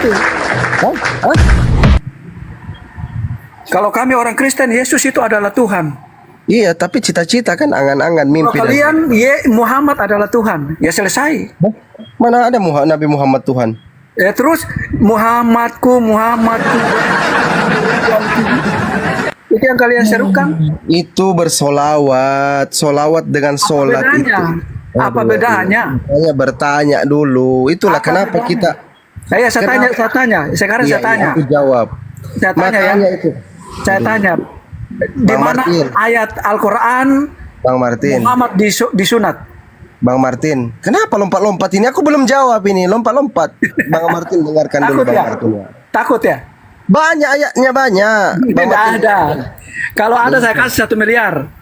itu. Hah? Hah? Kalau kami orang Kristen, Yesus itu adalah Tuhan. Iya, tapi cita-cita kan angan-angan Kalau mimpi. kalian, Muhammad adalah Tuhan. Ya selesai. Hah? Mana ada Nabi Muhammad Tuhan? Ya terus Muhammadku. Itu yang kalian serukan. Itu bersolawat, solawat dengan solat itu. Apa bedanya? Saya bertanya dulu. Itulah kenapa kita. Saya tanya. Sekarang Iya, saya tanya. aku jawab. Saya tanya ya. Makanya itu. Saya tanya. Di Bang mana Martin. ayat Al-Quran Bang Martin. Muhammad disunat? Bang Martin, kenapa lompat-lompat ini? Aku belum jawab ini, lompat-lompat. Bang Martin, dengarkan dulu Bang Martin. Takut ya? Banyak ayatnya, banyak. Bang Tidak Martin. ada. Kalau ada saya kasih 1 miliar.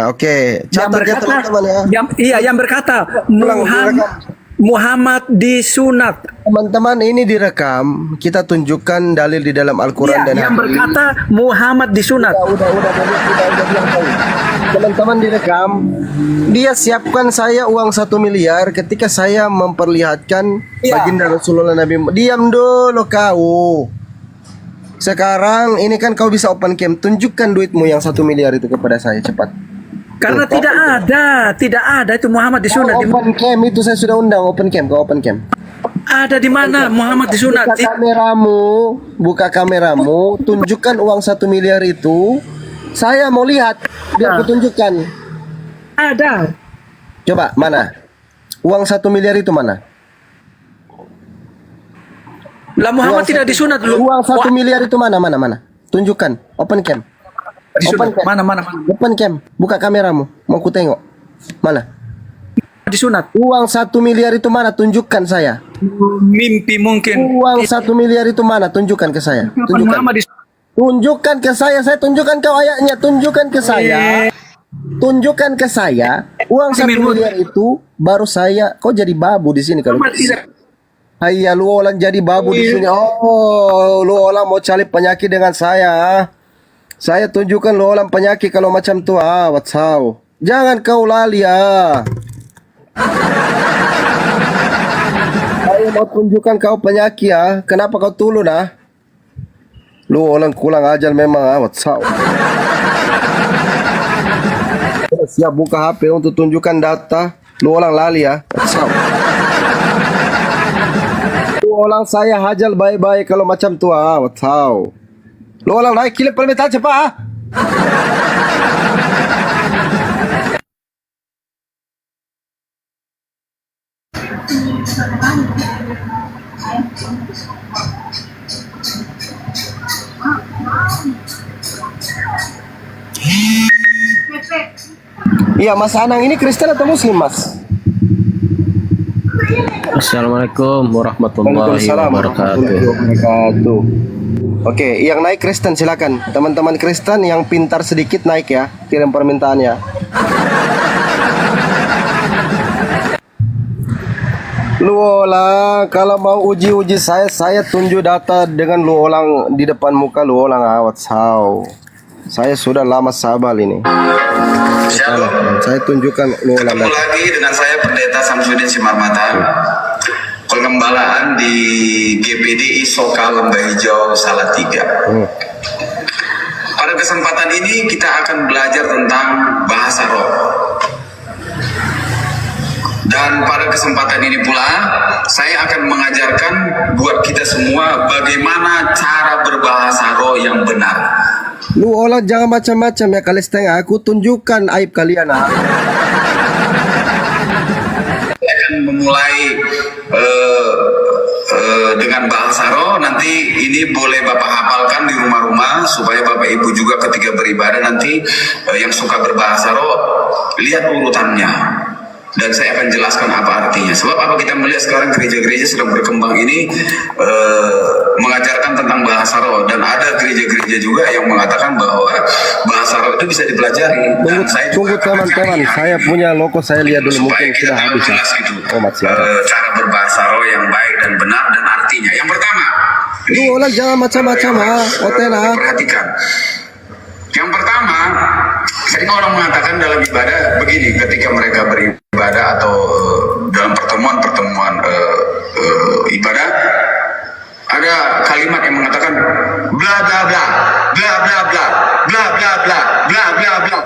Oke. Yang Catat ya berkata, teman-teman ya. yang berkata Ulang. Muhammad disunat. Teman-teman, ini direkam. Kita tunjukkan dalil di dalam Al-Quran dan Yang berkata Muhammad disunat. Udah bilang tahu. Teman-teman direkam. Dia siapkan saya uang 1 miliar ketika saya memperlihatkan baginda Rasulullah Nabi. Diam dulu kau. Sekarang ini kan kau bisa open cam. Tunjukkan duitmu yang 1 miliar itu kepada saya cepat. Karena tidak ada itu Muhammad disunat. Open cam itu saya sudah undang open cam. Kau open cam. Ada di mana Muhammad disunat? Buka kameramu, tunjukkan uang 1 miliar itu. Saya mau lihat, biar aku tunjukkan. Ada. Coba, mana? Uang 1 miliar itu mana? Lah Muhammad tidak disunat dulu. Uang 1 miliar itu mana? Tunjukkan, open cam. Disunat. Open cam. Mana. Open cam, buka kameramu, mau ku tengok. Mana? Disunat. Uang 1 miliar itu mana? Tunjukkan saya. Mimpi mungkin. Uang 1 miliar itu mana? Tunjukkan ke saya. Kapan Muhammad disunat? Tunjukkan ke saya tunjukkan kau ayatnya, tunjukkan ke saya. Tunjukkan ke saya. Uang 1 miliar itu baru saya. Kau jadi babu di sini kalau. Hayya, lu orang jadi babu di sini. Oh, lu orang mau cari penyakit dengan saya. Saya tunjukkan lu orang penyakit kalau macam tu. Watsau. Jangan kau lali Saya mau tunjukkan kau penyakit Kenapa kau tulu Lu orang kurang ajar memang Watsau. Siap buka HP untuk tunjukkan data. Lu orang lali Watsau. Lu orang saya hajar baik-baik kalau macam tu Watsau. Lu orang naik kilip permintaan cepat Iya, Mas Anang ini Kristen atau Muslim, Mas? Assalamualaikum warahmatullahi wabarakatuh. Oke, yang naik Kristen silakan. Teman-teman Kristen yang pintar sedikit naik ya, kirim permintaannya. Lu olang kalau mau uji saya tunjuk data dengan lu olang di depan muka lu olang Watsau. Saya sudah lama sabar ini. Saya tunjukkan lu olang. Ketemu lagi dengan saya Pendeta Samsudin Simarmata. Pengembalaan di GPDI Soka Lembah Hijau Salatiga. Pada kesempatan ini kita akan belajar tentang bahasa roh. Dan pada kesempatan ini pula saya akan mengajarkan buat kita semua bagaimana cara berbahasa roh yang benar. Lu olah jangan macam-macam ya kali setengah. Aku tunjukkan aib kalian Saya akan memulai dengan bahasa roh. Nanti ini boleh Bapak hafalkan di rumah-rumah supaya Bapak Ibu juga ketika beribadah nanti yang suka berbahasa roh lihat urutannya. Dan saya akan jelaskan apa artinya. Sebab apa kita melihat sekarang gereja-gereja sedang berkembang ini mengajarkan tentang bahasa roh. Dan ada gereja-gereja juga yang mengatakan bahwa bahasa roh itu bisa dipelajari. Tunggu teman-teman, saya punya logo, saya lihat dulu mungkin sudah habis ya. Gitu. Cara berbahasa roh yang baik dan benar dan artinya. Yang pertama, lu olah jangan macam-macam perhatikan. Yang pertama, sering orang mengatakan dalam ibadah begini, ketika mereka beribadah atau dalam pertemuan ibadah, ada kalimat yang mengatakan bla bla bla bla bla bla bla bla bla bla bla bla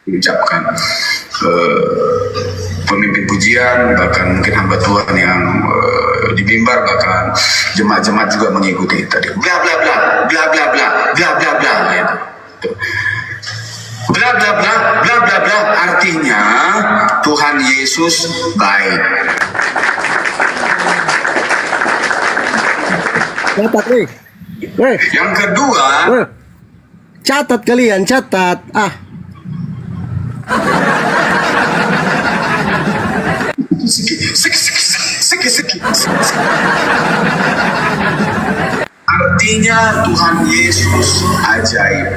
diucapkan pemimpin pujian, bahkan mungkin hamba Tuhan yang di mimbar, bahkan jemaat-jemaat juga mengikuti tadi bla bla bla bla bla bla bla bla bla gitu. Bla bla bla bla bla bla artinya Tuhan Yesus baik. Catat, Yang kedua, catat kalian, catat. artinya Tuhan Yesus ajaib.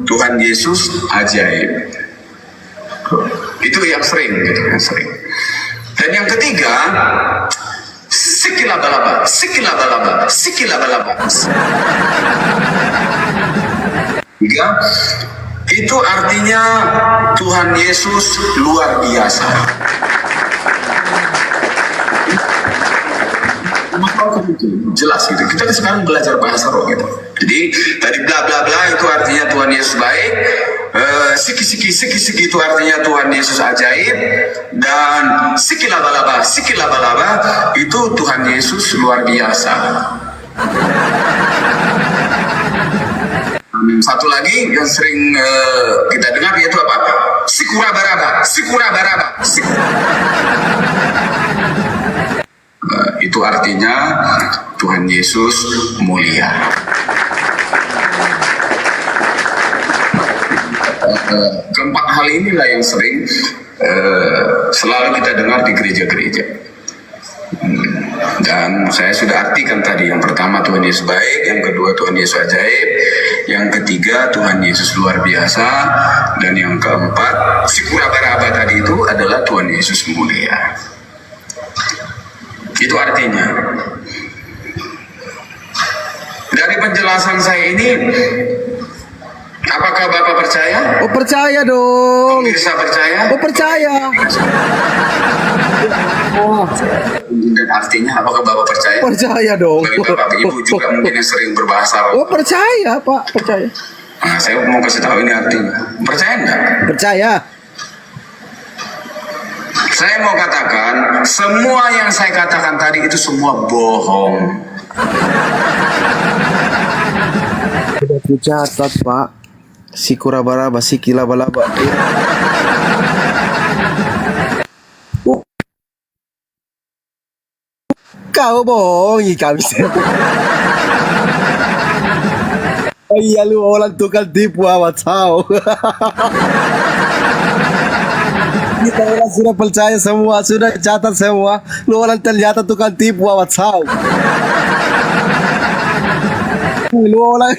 Tuhan Yesus ajaib. Itu yang sering gitu, yang sering. Dan yang ketiga, sikilabalaba, sikilabalaba, sikilabalaba. Tiga, itu artinya Tuhan Yesus luar biasa. Jelas gitu. Kita sekarang belajar bahasa roh gitu. Jadi tadi bla bla bla itu artinya Tuhan Yesus baik. Siki siki siki siki itu artinya Tuhan Yesus ajaib. Dan sikilabalaba sikilabalaba itu Tuhan Yesus luar biasa. Satu lagi yang sering kita dengar yaitu apa? Sikurabaraba, sikurabaraba. Itu artinya Tuhan Yesus mulia. Keempat hal inilah yang sering selalu kita dengar di gereja-gereja. Dan saya sudah artikan tadi, yang pertama Tuhan Yesus baik, yang kedua Tuhan Yesus ajaib, yang ketiga Tuhan Yesus luar biasa, dan yang keempat sikurabaraba tadi itu adalah Tuhan Yesus mulia. Itu artinya. Dari penjelasan saya ini, apakah Bapak percaya? Oh, percaya dong. Bisa percaya? Oh, percaya. Dan artinya apakah Bapak percaya? Percaya dong. Bagi Bapak Ibu juga mungkin yang sering berbahasa. Oh, percaya, Pak, percaya. Nah, saya mau kasih tahu ini artinya. Percaya enggak? Percaya. Saya mau katakan, semua yang saya katakan tadi itu semua bohong. Sudah dicatat, Pak. Sikurabaraba, sikilabalaba. Kau bohongi kami. Oh iya, lu orang tukang tipu amat tahu. Kita orang sudah percaya semua, sudah catat semua. Lu orang ternyata tukang tipu amat tahu. Lu orang.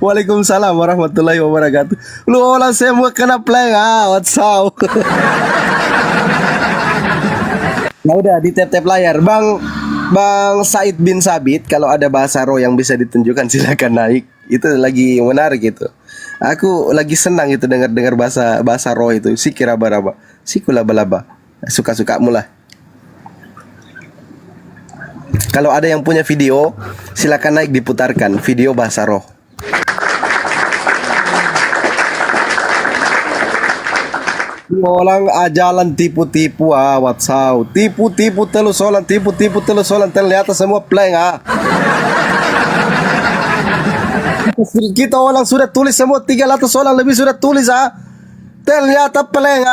Waalaikumsalam warahmatullahi wabarakatuh. Lu orang semua kena plank amat tahu. Nah udah di tap-tap layar, Bang Said bin Sabit, kalau ada bahasa roh yang bisa ditunjukkan silakan naik. Itu lagi menarik itu. Aku lagi senang itu dengar bahasa roh itu. Sikirabaraba, sikulabalaba. Suka-sukamu lah. Kalau ada yang punya video, silakan naik diputarkan video bahasa roh. Orang ajalan tipu-tipu watsau. Tipu-tipu telus solan, tipu-tipu telus solan, ternyata semua plank Kita orang sudah tulis semua 300 solan lebih sudah tulis ternyata plank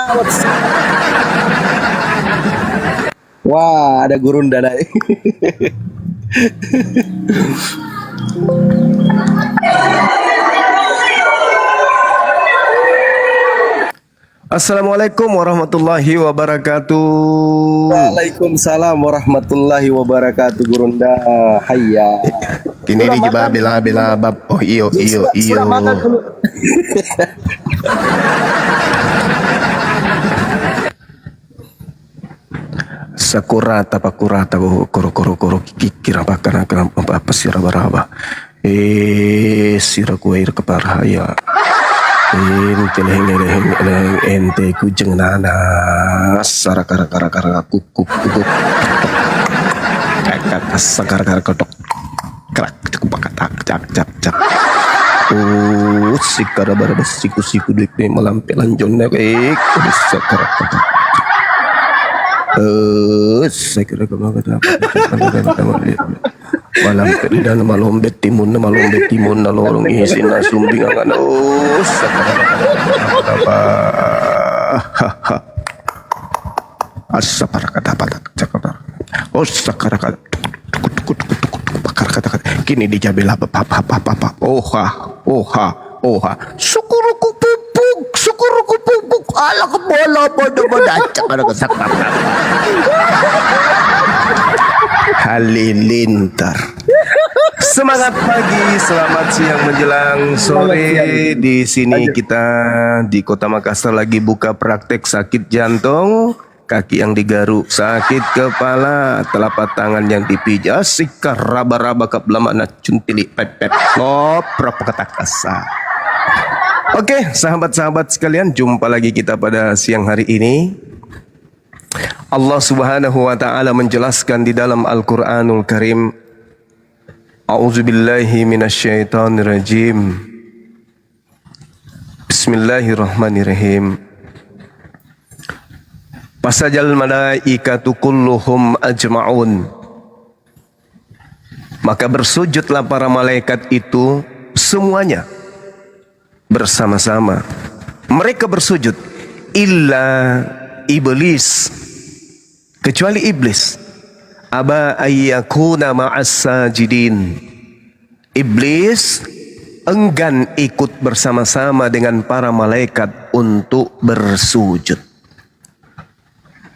Wah, ada gurunda naik. Assalamualaikum warahmatullahi wabarakatuh. Waalaikumsalam warahmatullahi wabarakatuh. Gurunda, hayya. Ini bela bab. Oh iyo. Sudah makan dulu. Sakurata pakurata koro kikira bakana kenapa apa siraba siraku air keparahaya. Ente leheng ente kujeng nanas sara kara kara kara kukuk kukuk kakak sakar kara kodok kerak cepak tak cak cak cak. Oh sikara bara siku siku dek ne malampe lanjone ek sakar kodok. Sakara kodok malam dan malombet timun nalorong isin na sumbing ang ano apa asa para kata cakap sakara kata kini dijabil apa oha syukuruku pupuk ala kebola bodoh cakap sakap halilintar. Semangat pagi, selamat siang menjelang sore. Di sini kita di Kota Makassar lagi buka praktek sakit jantung, kaki yang digaruk, sakit kepala, telapak tangan yang dipijat, sikar raba-raba kap lama na cuntili pep ngoprok kata kasar. Oke, sahabat-sahabat sekalian, jumpa lagi kita pada siang hari ini. Allah Subhanahu wa taala menjelaskan di dalam Al-Qur'anul Karim, A'udzubillahi minasyaitonir rajim. Bismillahirrahmanirrahim. Fasajal malaikatu kulluhum ajma'un. Maka bersujudlah para malaikat itu semuanya bersama-sama. Mereka bersujud illa iblis, kecuali iblis. Aba ayyakuna ma'as sajidin. Iblis enggan ikut bersama-sama dengan para malaikat untuk bersujud.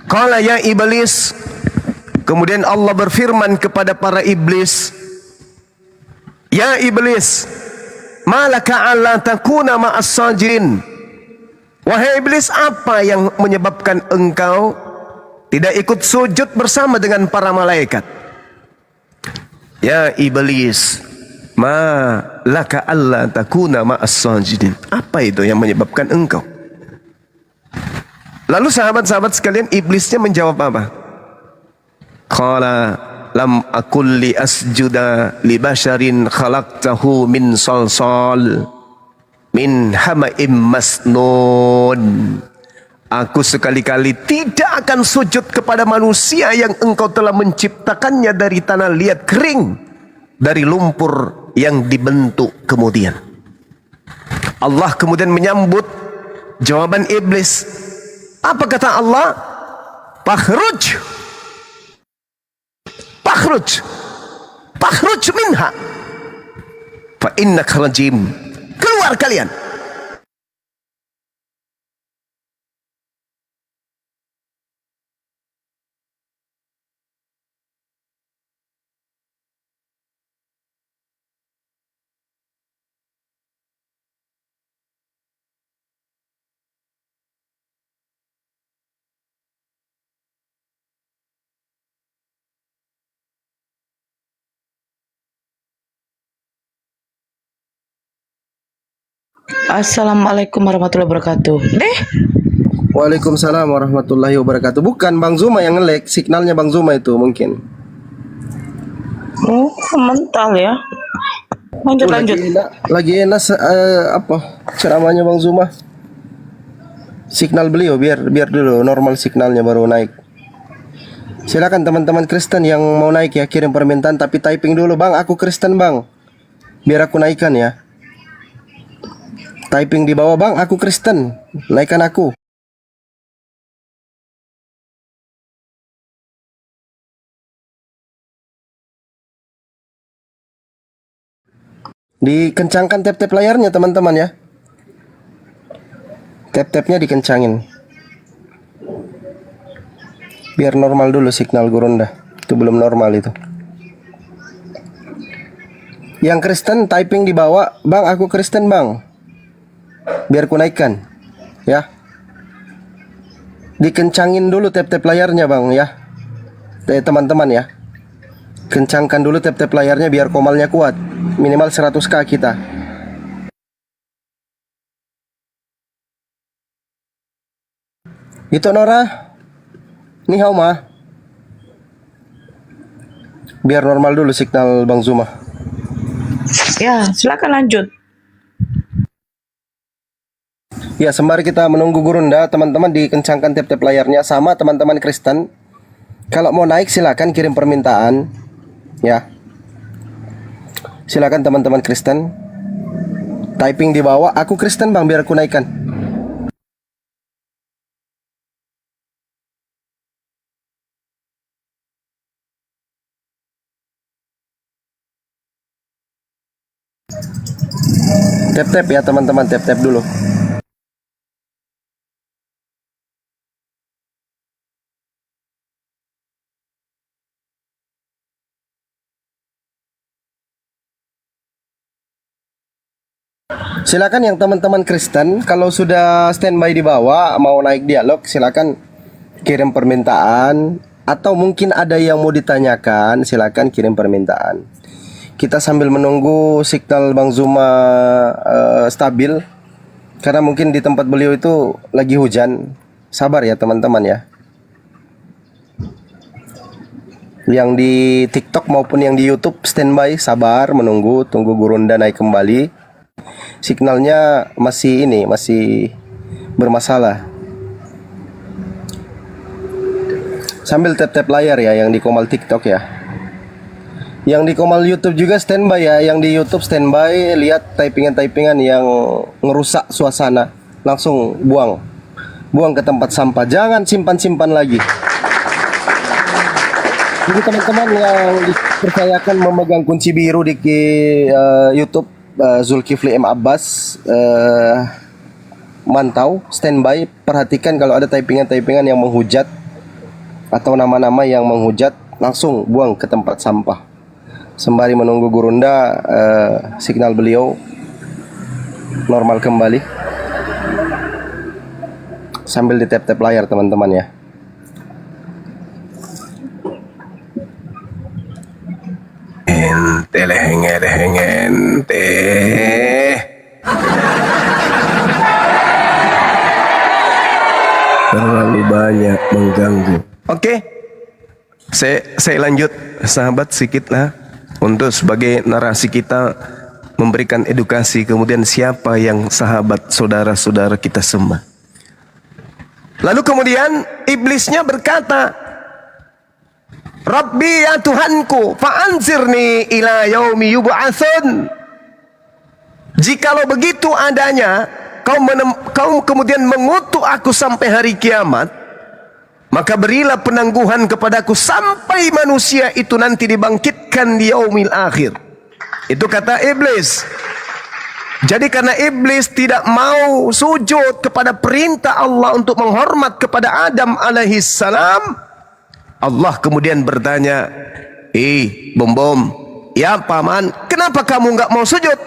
Qala ya iblis. Kemudian Allah berfirman kepada para iblis, ya iblis, malaka alla takuna ma'as sajidin. Wahai iblis, apa yang menyebabkan engkau tidak ikut sujud bersama dengan para malaikat? Ya iblis, ma laka alla takuna ma'as sajidin. Apa itu yang menyebabkan engkau? Lalu sahabat-sahabat sekalian, iblisnya menjawab apa? Qala lam akul li asjuda li basharin khalaqtahu min salsal min hama'im masnun. Aku sekali-kali tidak akan sujud kepada manusia yang engkau telah menciptakannya dari tanah liat kering, dari lumpur yang dibentuk kemudian. Allah kemudian menyambut jawaban iblis. Apa kata Allah? Fakhruj minha fa innaka rajim. Keluar kalian. Assalamualaikum warahmatullahi wabarakatuh. Waalaikumsalam warahmatullahi wabarakatuh. Bukan Bang Zuma yang nge-lag, signalnya Bang Zuma itu mungkin. Oh, mental ya. Lanjut. Lagi enak apa ceramahnya Bang Zuma. Signal beliau biar dulu normal signalnya baru naik. Silakan teman-teman Kristen yang mau naik ya, kirim permintaan tapi typing dulu, Bang, aku Kristen, Bang. Biar aku naikkan ya. Typing di bawah, Bang, aku Kristen, naikkan aku. Dikencangkan tap-tap layarnya teman-teman ya. Tap-tapnya dikencangin. Biar normal dulu signal Gurunda. Itu belum normal itu. Yang Kristen typing di bawah, Bang, aku Kristen, Bang. Biar ku naikkan ya. Dikencangin dulu tap-tap layarnya, Bang, ya. Teman-teman ya. Kencangkan dulu tap-tap layarnya biar komalnya kuat. Minimal 100k kita. Itu Nora. Ni hao ma. Biar normal dulu signal Bang Zuma. Ya, silakan lanjut. Ya, sembari kita menunggu Gurunda, teman-teman dikencangkan tap-tap layarnya. Sama teman-teman Kristen, kalau mau naik silakan kirim permintaan. Ya, silakan teman-teman Kristen. Typing di bawah, aku Kristen bang, biar aku naikkan. Tap-tap ya teman-teman, tap-tap dulu. Silakan yang teman-teman Kristen, kalau sudah standby di bawah mau naik dialog, silakan kirim permintaan, atau mungkin ada yang mau ditanyakan, silakan kirim permintaan. Kita sambil menunggu signal Bang Zuma stabil, karena mungkin di tempat beliau itu lagi hujan. Sabar ya teman-teman ya. Yang di TikTok maupun yang di YouTube standby, sabar menunggu, tunggu Gurunda naik kembali. Signalnya masih bermasalah. Sambil tap-tap layar ya yang di Komal TikTok ya. Yang di Komal YouTube juga standby ya. Yang di YouTube standby, lihat typingan-typingan yang ngerusak suasana, langsung buang ke tempat sampah. Jangan simpan-simpan lagi. Jadi teman-teman yang dipercayakan memegang kunci biru di YouTube, Zulkifli M. Abbas, mantau, standby, perhatikan kalau ada typingan-typingan yang menghujat atau nama-nama yang menghujat, langsung buang ke tempat sampah. Sembari menunggu Gurunda, signal beliau normal kembali. Sambil di tap-tap layar teman-teman ya. Ente ente. Terlalu banyak mengganggu. Oke. Saya lanjut sahabat sedikit lah, untuk sebagai narasi kita memberikan edukasi, kemudian siapa yang sahabat saudara-saudara kita sembah. Lalu kemudian iblisnya berkata, Rabbi ya Tuhanku, fa'anzirni ila yaumi yub'atsun. Jikalau begitu adanya, kau kemudian mengutuk aku sampai hari kiamat, maka berilah penangguhan kepadaku sampai manusia itu nanti dibangkitkan di yaumil akhir. Itu kata iblis. Jadi karena iblis tidak mau sujud kepada perintah Allah untuk menghormat kepada Adam alaihissalam, Allah kemudian bertanya, Bom, ya paman, kenapa kamu nggak mau sujud?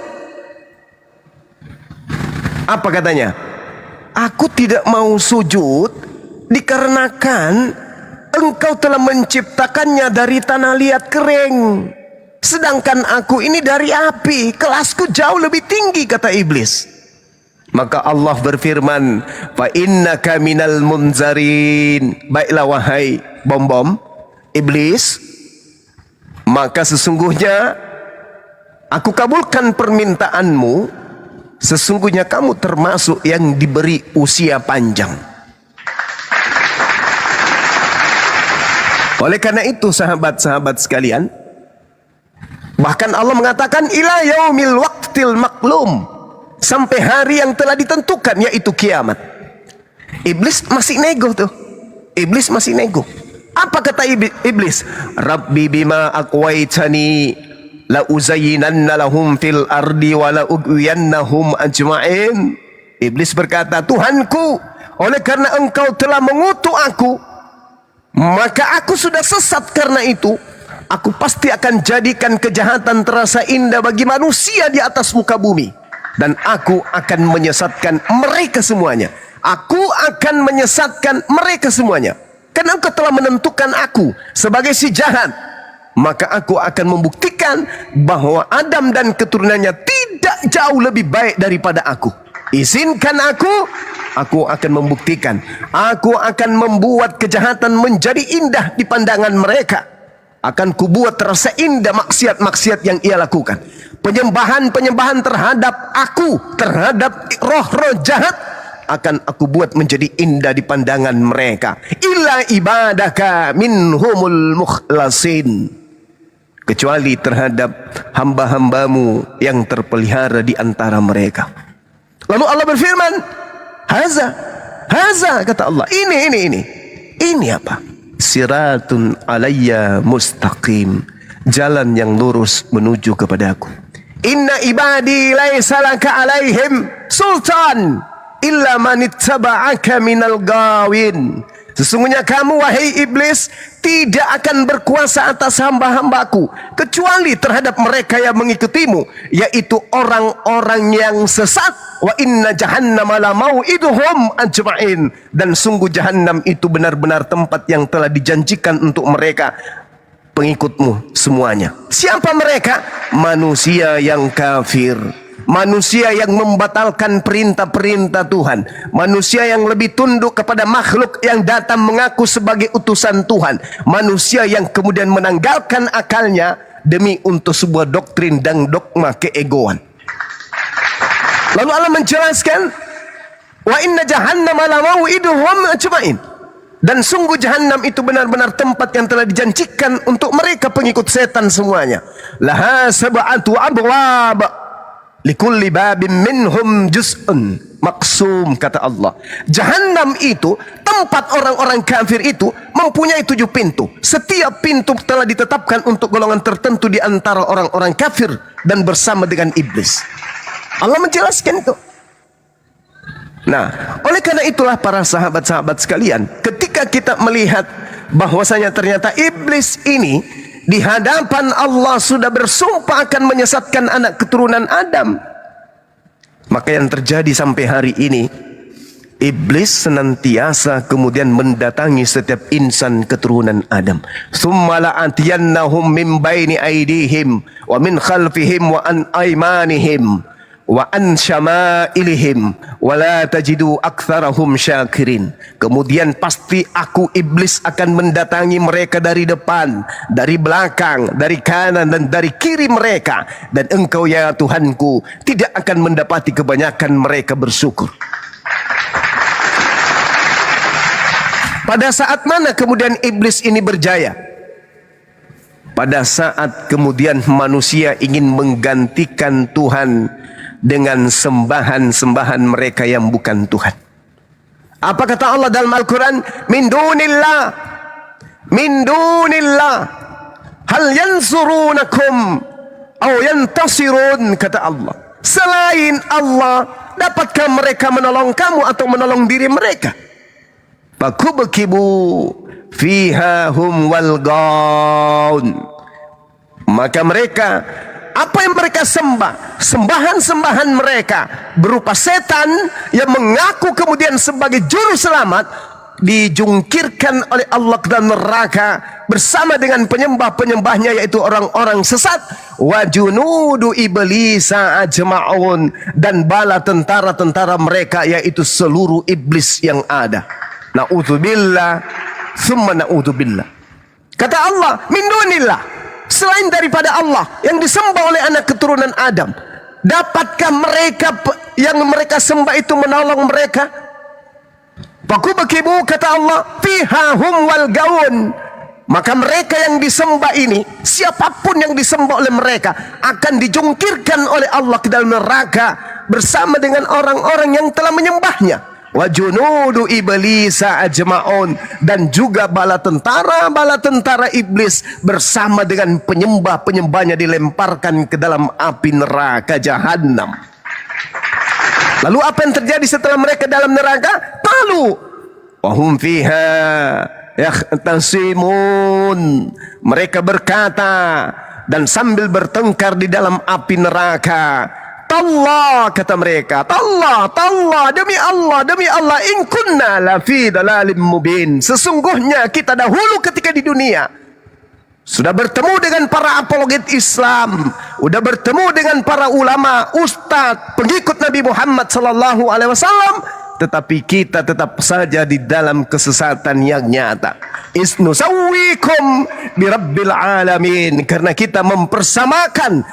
Apa katanya? Aku tidak mau sujud dikarenakan engkau telah menciptakannya dari tanah liat kering, sedangkan aku ini dari api, kelasku jauh lebih tinggi, kata iblis. Maka Allah berfirman, fa innaka minal munzarin. Baiklah wahai bom iblis, maka sesungguhnya aku kabulkan permintaanmu, sesungguhnya kamu termasuk yang diberi usia panjang. Oleh karena itu sahabat-sahabat sekalian, bahkan Allah mengatakan ila yaumil waqtil maklum, sampai hari yang telah ditentukan, yaitu kiamat. Iblis masih nego tuh. Iblis masih nego. Apa kata iblis? Rabbi bima aqwaitani la uzayyinanna lahum fil ardi wa la ughwiyannahum ajma'in. Iblis berkata, Tuhanku, oleh karena engkau telah mengutuk aku, maka aku sudah sesat. Karena itu aku pasti akan jadikan kejahatan terasa indah bagi manusia di atas muka bumi, dan aku akan menyesatkan mereka semuanya. Aku akan menyesatkan mereka semuanya. Karena engkau telah menentukan aku sebagai si jahat, maka aku akan membuktikan bahwa Adam dan keturunannya tidak jauh lebih baik daripada aku. Izinkan aku Aku akan membuktikan. Aku akan membuat kejahatan menjadi indah di pandangan mereka. Akan kubuat terasa indah maksiat-maksiat yang ia lakukan. Penyembahan-penyembahan terhadap aku, terhadap roh-roh jahat, akan aku buat menjadi indah di pandangan mereka. Illa ibadaka minhumul mukhlasin. Kecuali terhadap hamba-hambamu yang terpelihara di antara mereka. Lalu Allah berfirman, Haza, kata Allah. Ini apa? Siratun alayya mustaqim. Jalan yang lurus menuju kepadaku. Inna ibadi laisa laka alaihim sultan illa man ittaba'aka minal gawin. Sesungguhnya kamu, wahai iblis, tidak akan berkuasa atas hamba-hambaku kecuali terhadap mereka yang mengikutimu, yaitu orang-orang yang sesat. Wa inna jahannama la mau'iduhum ajma'in. Dan sungguh jahannam itu benar-benar tempat yang telah dijanjikan untuk mereka, pengikutmu semuanya. Siapa mereka? Manusia yang kafir, manusia yang membatalkan perintah-perintah Tuhan, manusia yang lebih tunduk kepada makhluk yang datang mengaku sebagai utusan Tuhan, manusia yang kemudian menanggalkan akalnya demi untuk sebuah doktrin dan dogma keegoan. Lalu Allah menjelaskan, wa inna jahannama la mau'iduhum ajma'in. Dan sungguh jahannam itu benar-benar tempat yang telah dijanjikan untuk mereka pengikut setan semuanya. Laha sab'atu abwab likulli babin minhum juz'un maksum, kata Allah. Jahannam itu, tempat orang-orang kafir itu, mempunyai 7 pintu. Setiap pintu telah ditetapkan untuk golongan tertentu di antara orang-orang kafir dan bersama dengan iblis. Allah menjelaskan itu. Nah, oleh karena itulah para sahabat-sahabat sekalian, ketika kita melihat bahwasanya ternyata iblis ini di hadapan Allah sudah bersumpah akan menyesatkan anak keturunan Adam, maka yang terjadi sampai hari ini, iblis senantiasa kemudian mendatangi setiap insan keturunan Adam. Tsumma la'atiyannahum min baini aydihim wa min khalfihim wa an aymanihim wa an syama'ilihim wa la tajidu aktsarahum syakirin. Kemudian pasti aku iblis akan mendatangi mereka dari depan, dari belakang, dari kanan dan dari kiri mereka, dan engkau ya Tuhanku tidak akan mendapati kebanyakan mereka bersyukur. Pada saat mana kemudian iblis ini berjaya? Pada saat kemudian manusia ingin menggantikan Tuhan dengan sembahan-sembahan mereka yang bukan Tuhan. Apa kata Allah dalam Al-Quran? Min dunillah hal yansurunakum aw yantasirun, kata Allah. Selain Allah, dapatkah mereka menolong kamu atau menolong diri mereka? Fakubkibu fiha hum wal gaun. Maka mereka, apa yang mereka sembah, sembahan-sembahan mereka berupa setan yang mengaku kemudian sebagai juru selamat, dijungkirkan oleh Allah ke dalam neraka bersama dengan penyembah-penyembahnya, yaitu orang-orang sesat. Wa junudu iblisa ajma'un, dan bala tentara-tentara mereka yaitu seluruh iblis yang ada. Na'udzubillah summa na'udzubillah. Kata Allah, min dunillah, selain daripada Allah yang disembah oleh anak keturunan Adam, dapatkah mereka yang mereka sembah itu menolong mereka? Fakubakibu, kata Allah, fiha hum wal gaun. Maka mereka yang disembah ini, siapapun yang disembah oleh mereka, akan dijungkirkan oleh Allah ke dalam neraka bersama dengan orang-orang yang telah menyembahnya. Wa junudu iblisa ajma'un, dan juga bala tentara iblis bersama dengan penyembah-penyembahnya dilemparkan ke dalam api neraka jahanam. Lalu apa yang terjadi setelah mereka dalam neraka? Qalu wa hum fiha yahtasimun. Mereka berkata dan sambil bertengkar di dalam api neraka, Tallah, kata mereka, Tallah, demi Allah, in kunna la fi dalalim mubin. Sesungguhnya kita dahulu ketika di dunia sudah bertemu dengan para apologet Islam, sudah bertemu dengan para ulama, ustadz, pengikut Nabi Muhammad sallallahu alaihi wasallam, tetapi kita tetap saja di dalam kesesatan yang nyata. Isnusawwikum birabbil alamin, karena kita mempersamakan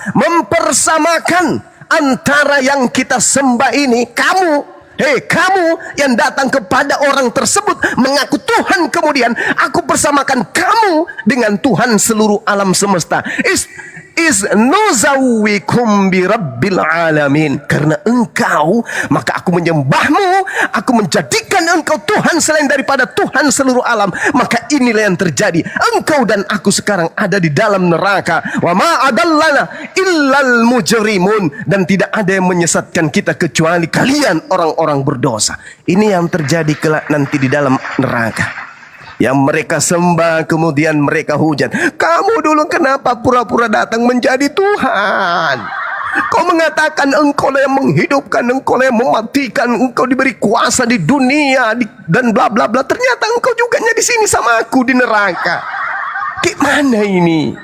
antara yang kita sembah ini. Kamu yang datang kepada orang tersebut mengaku Tuhan, kemudian aku persamakan kamu dengan Tuhan seluruh alam semesta. Isnuzawwikum birabbil alamin, karena engkau, maka aku menyembahmu, aku menjadikan engkau Tuhan selain daripada Tuhan seluruh alam. Maka inilah yang terjadi, engkau dan aku sekarang ada di dalam neraka. Wa ma adallana illal mujrimun, dan tidak ada yang menyesatkan kita kecuali kalian orang-orang berdosa. Ini yang terjadi kelak nanti di dalam neraka. Yang mereka sembah kemudian mereka hujat. Kamu dulu kenapa pura-pura datang menjadi Tuhan? Kau mengatakan engkau yang menghidupkan, engkau yang mematikan, engkau diberi kuasa di dunia dan bla bla bla. Ternyata engkau juga di sini sama aku di neraka. Gimana ini?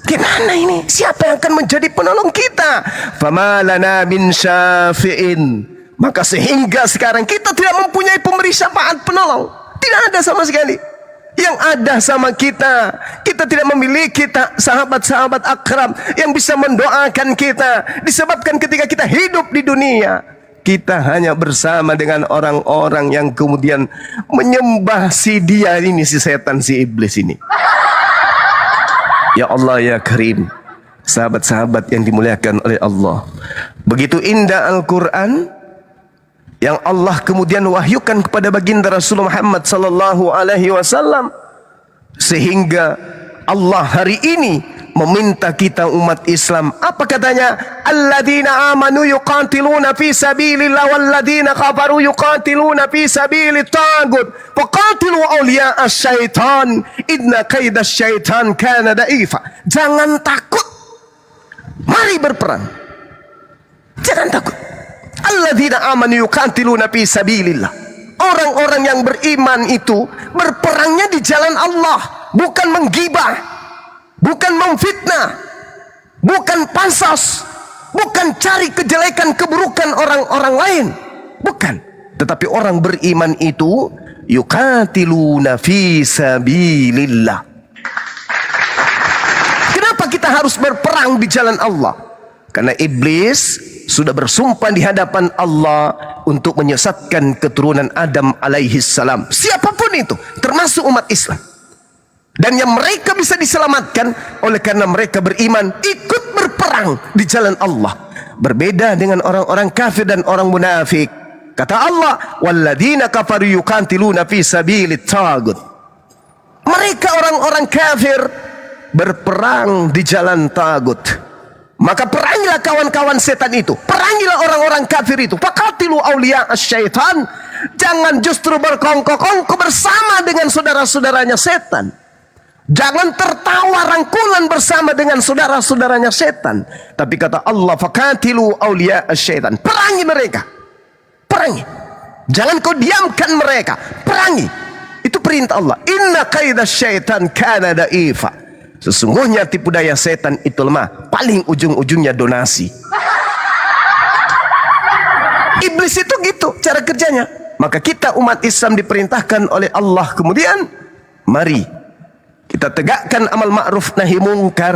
Gimana ini? Siapa yang akan menjadi penolong kita? Famalana min syafi'in. Maka sehingga sekarang kita tidak mempunyai pemberi syafaat penolong. Tidak ada sama sekali. Yang ada sama kita, kita tidak memiliki sahabat-sahabat akrab yang bisa mendoakan kita. Disebabkan ketika kita hidup di dunia, kita hanya bersama dengan orang-orang yang kemudian menyembah si dia ini, si setan, si iblis ini. Ya Allah ya Karim, sahabat-sahabat yang dimuliakan oleh Allah, begitu indah Al-Quran yang Allah kemudian wahyukan kepada baginda Rasulullah Muhammad sallallahu alaihi wasallam, sehingga Allah hari ini meminta kita umat Islam, apa katanya? Alladzina amanu yuqatiluna fi sabilillah walladzina kafaru yuqatiluna fi sabilit tagut faqatilu awliya asyaitan inna kaidas syaitan kana da'ifa. Jangan takut, mari berperang. Jangan takut. Alladzina amanu yuqatiluna fi sabilillah. Orang-orang yang beriman itu berperangnya di jalan Allah, bukan menggibah, bukan memfitnah, bukan pansos, bukan cari kejelekan keburukan orang-orang lain, bukan. Tetapi orang beriman itu yuqatiluna fi sabilillah. Kenapa kita harus berperang di jalan Allah? Karena iblis sudah bersumpah di hadapan Allah untuk menyesatkan keturunan Adam alaihi salam. Siapapun itu, termasuk umat Islam. Dan yang mereka bisa diselamatkan oleh karena mereka beriman, ikut berperang di jalan Allah. Berbeda dengan orang-orang kafir dan orang munafik. Kata Allah, walladzina kafaru yuqatiluna fi sabilit tagut. Mereka orang-orang kafir berperang di jalan tagut. Maka perangilah kawan-kawan setan itu, perangilah orang-orang kafir itu. Faqatilu awliya asyaitan. Jangan justru berkongkol-kongkol bersama dengan saudara-saudaranya setan. Jangan tertawa rangkulan bersama dengan saudara-saudaranya setan. Tapi kata Allah, faqatilu awliya asyaitan. Perangi mereka. Perangi. Jangan kau diamkan mereka. Perangi. Itu perintah Allah. Inna kaidas syaitan kana da'ifa. Sesungguhnya tipu daya setan itu lemah. Paling ujung-ujungnya donasi. Iblis itu gitu cara kerjanya. Maka kita umat Islam diperintahkan oleh Allah kemudian, mari kita tegakkan amal ma'ruf nahi mungkar.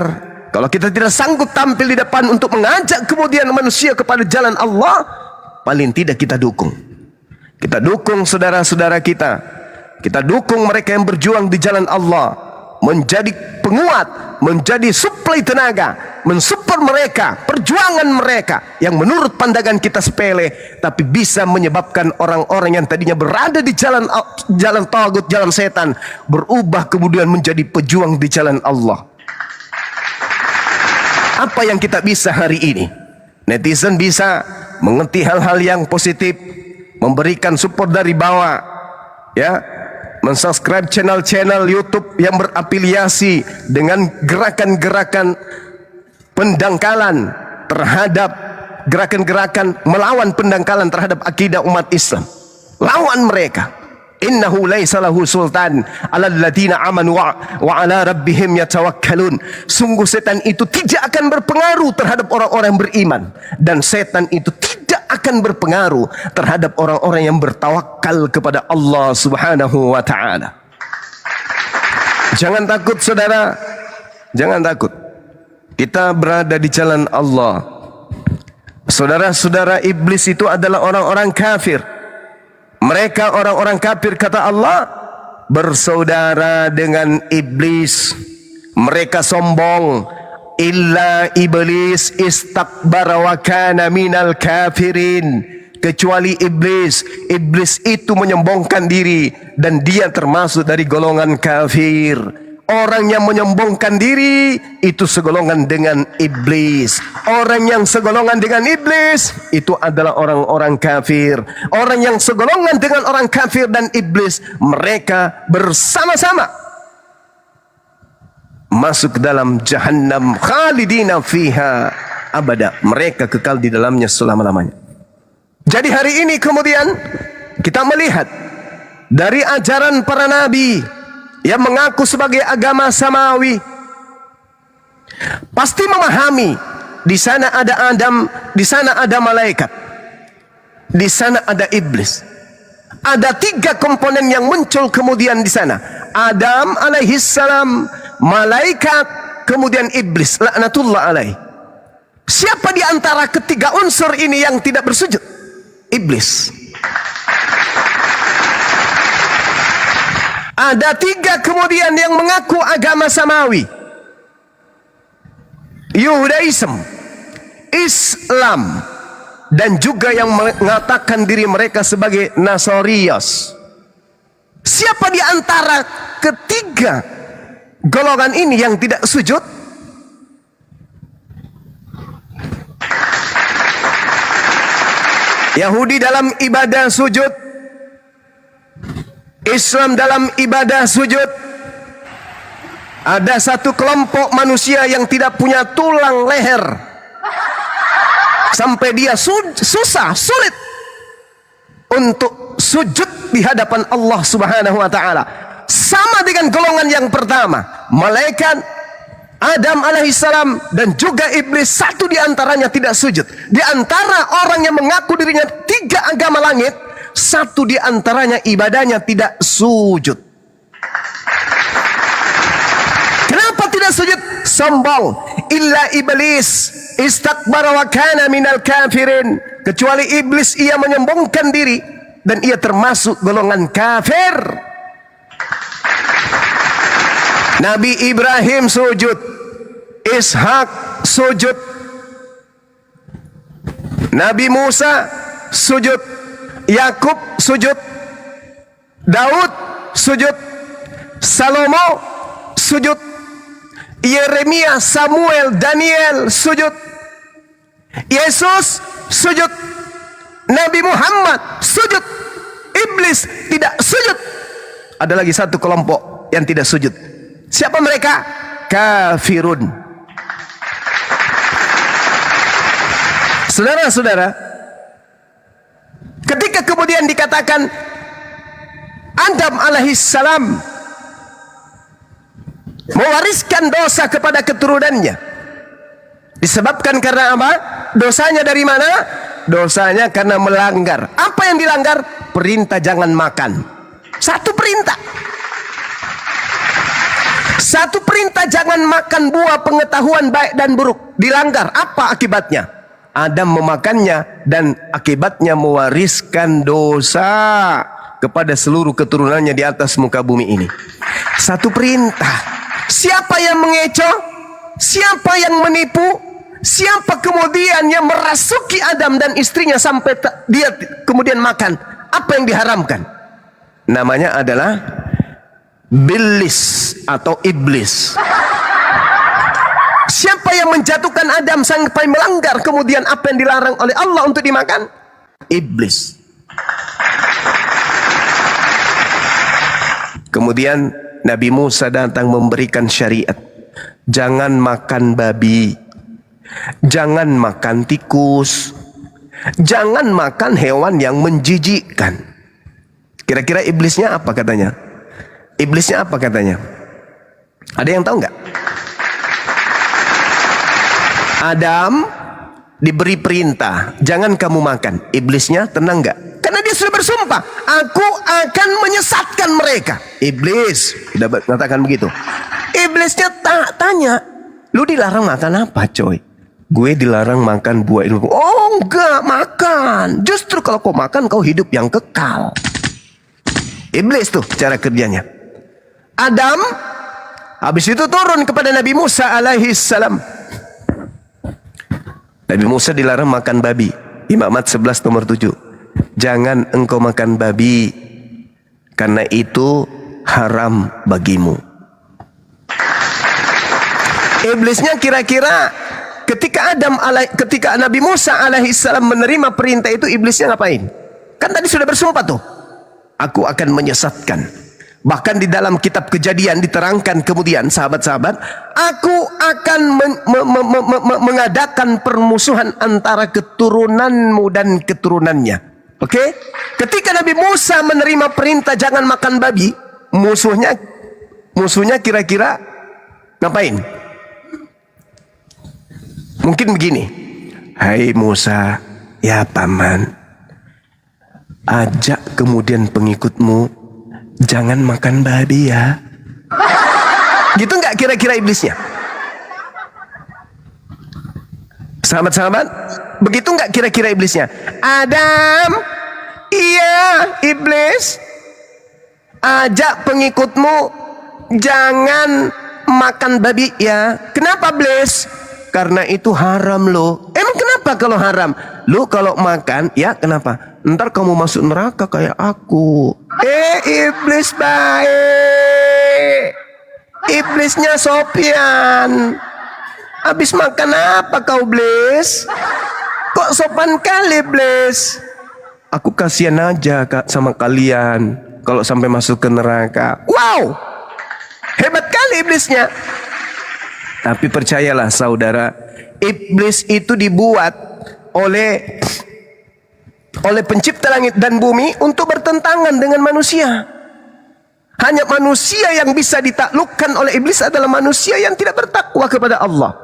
Kalau kita tidak sanggup tampil di depan untuk mengajak kemudian manusia kepada jalan Allah, paling tidak kita dukung. Kita dukung saudara-saudara kita. Kita dukung mereka yang berjuang di jalan Allah, menjadi penguat, menjadi suplai tenaga, mensupport mereka, perjuangan mereka yang menurut pandangan kita sepele, tapi bisa menyebabkan orang-orang yang tadinya berada di jalan tagut, jalan setan, berubah kemudian menjadi pejuang di jalan Allah. Apa yang kita bisa hari ini? Netizen bisa mengerti hal-hal yang positif, memberikan support dari bawah, ya, mensubscribe channel-channel YouTube yang berafiliasi dengan gerakan-gerakan pendangkalan terhadap gerakan-gerakan melawan pendangkalan terhadap akidah umat Islam. Lawan mereka. Innahu laisa lahu sultan 'alal ladzina amanu wa 'ala rabbihim yatawakkalun. Sungguh setan itu tidak akan berpengaruh terhadap orang-orang yang beriman, dan setan itu tidak akan berpengaruh terhadap orang-orang yang bertawakal kepada Allah Subhanahu wa taala. Jangan takut saudara, jangan takut. Kita berada di jalan Allah. Saudara-saudara, iblis itu adalah orang-orang kafir. Mereka orang-orang kafir, kata Allah, bersaudara dengan iblis. Mereka sombong. Illa iblis istakbara wa kana minal kafirin. Kecuali iblis. Iblis itu menyombongkan diri dan dia termasuk dari golongan kafir. Orang yang menyombongkan diri itu segolongan dengan iblis. Orang yang segolongan dengan iblis itu adalah orang-orang kafir. Orang yang segolongan dengan orang kafir dan iblis, mereka bersama-sama masuk dalam jahannam khalidina fiha abada. Mereka kekal di dalamnya selama-lamanya. Jadi hari ini kemudian kita melihat dari ajaran para nabi yang mengaku sebagai agama samawi, pasti memahami di sana ada Adam, di sana ada malaikat, di sana ada iblis. Ada 3 komponen yang muncul kemudian di sana. Adam alaihissalam, malaikat, kemudian iblis laknatullah alaih. Siapa di antara ketiga unsur ini yang tidak bersujud? Iblis. Ada 3 kemudian yang mengaku agama samawi. Yudaism, Islam, dan juga yang mengatakan diri mereka sebagai Nasorios. Siapa di antara ketiga golongan ini yang tidak sujud? Yahudi dalam ibadah sujud, Islam dalam ibadah sujud. Ada satu kelompok manusia yang tidak punya tulang leher, sampai dia susah, sulit untuk sujud di hadapan Allah Subhanahu wa taala. Sama dengan golongan yang pertama, malaikat, Adam alaihissalam, dan juga iblis. Satu di antaranya tidak sujud. Di antara orang yang mengaku dirinya 3 agama langit, satu di antaranya ibadahnya tidak sujud. Kenapa tidak sujud? Sombong. Illa iblis istakbara wa kana minal kafirin. Kecuali iblis, ia menyombongkan diri dan ia termasuk golongan kafir. Nabi Ibrahim sujud, Ishak sujud, Nabi Musa sujud, Yakub sujud, Daud sujud, Salomo sujud, Yeremia, Samuel, Daniel sujud, Yesus sujud, Nabi Muhammad sujud, iblis tidak sujud. Ada lagi satu kelompok yang tidak sujud. Siapa mereka? Kafirun. Saudara-saudara, ketika kemudian dikatakan Adam alaihissalam mewariskan dosa kepada keturunannya, disebabkan karena apa? Dosanya dari mana? Dosanya karena melanggar. Apa yang dilanggar? Perintah jangan makan. Satu perintah. Satu perintah jangan makan buah pengetahuan baik dan buruk. Dilanggar. Apa akibatnya? Adam memakannya dan akibatnya mewariskan dosa kepada seluruh keturunannya di atas muka bumi ini. Satu perintah. Siapa yang mengecoh? Siapa yang menipu? Siapa kemudian yang merasuki Adam dan istrinya sampai dia kemudian makan? Apa yang diharamkan? Namanya adalah bilis atau iblis. Siapa yang menjatuhkan Adam sampai melanggar kemudian apa yang dilarang oleh Allah untuk dimakan? Iblis. Kemudian Nabi Musa datang memberikan syariat. Jangan makan babi, jangan makan tikus, jangan makan hewan yang menjijikkan. Kira-kira iblisnya apa katanya? Iblisnya apa katanya? Ada yang tahu nggak? Adam diberi perintah, jangan kamu makan. Iblisnya tenang nggak? Karena dia sudah bersumpah, aku akan menyesatkan mereka. Iblis sudah mengatakan begitu. Iblisnya tanya, lu dilarang makan apa coy? Gue dilarang makan buah ilmu. Oh enggak, makan. Justru kalau kau makan, kau hidup yang kekal. Iblis tuh cara kerjanya. Adam habis itu turun kepada Nabi Musa alaihi salam. Nabi Musa dilarang makan babi. Imam Ahmad 11 nomor 7. Jangan engkau makan babi, karena itu haram bagimu. Iblisnya kira-kira ketika Nabi Musa alaihi salam menerima perintah itu, iblisnya ngapain? Kan tadi sudah bersumpah tuh, aku akan menyesatkan. Bahkan di dalam kitab Kejadian diterangkan kemudian, sahabat-sahabat, aku akan mengadakan permusuhan antara keturunanmu dan keturunannya. Oke? Ketika Nabi Musa menerima perintah jangan makan babi, musuhnya kira-kira ngapain? Mungkin begini. Hai Musa, ya paman, ajak kemudian pengikutmu jangan makan babi ya. Gitu nggak kira-kira iblisnya? Sahabat-sahabat, begitu nggak kira-kira iblisnya? Adam, iya iblis, ajak pengikutmu jangan makan babi ya. Kenapa iblis? Karena itu haram loh. Emang kenapa kalau haram? Lu kalau makan, ya kenapa? Ntar kamu masuk neraka kayak aku. Iblis baik. Iblisnya Sofyan. Habis makan apa kau, Iblis? Kok sopan kali, Iblis? Aku kasihan aja Kak sama kalian kalau sampai masuk ke neraka. Wow, hebat kali iblisnya. Tapi percayalah saudara, iblis itu dibuat oleh pencipta langit dan bumi untuk bertentangan dengan manusia. Hanya manusia yang bisa ditaklukkan oleh iblis adalah manusia yang tidak bertakwa kepada Allah.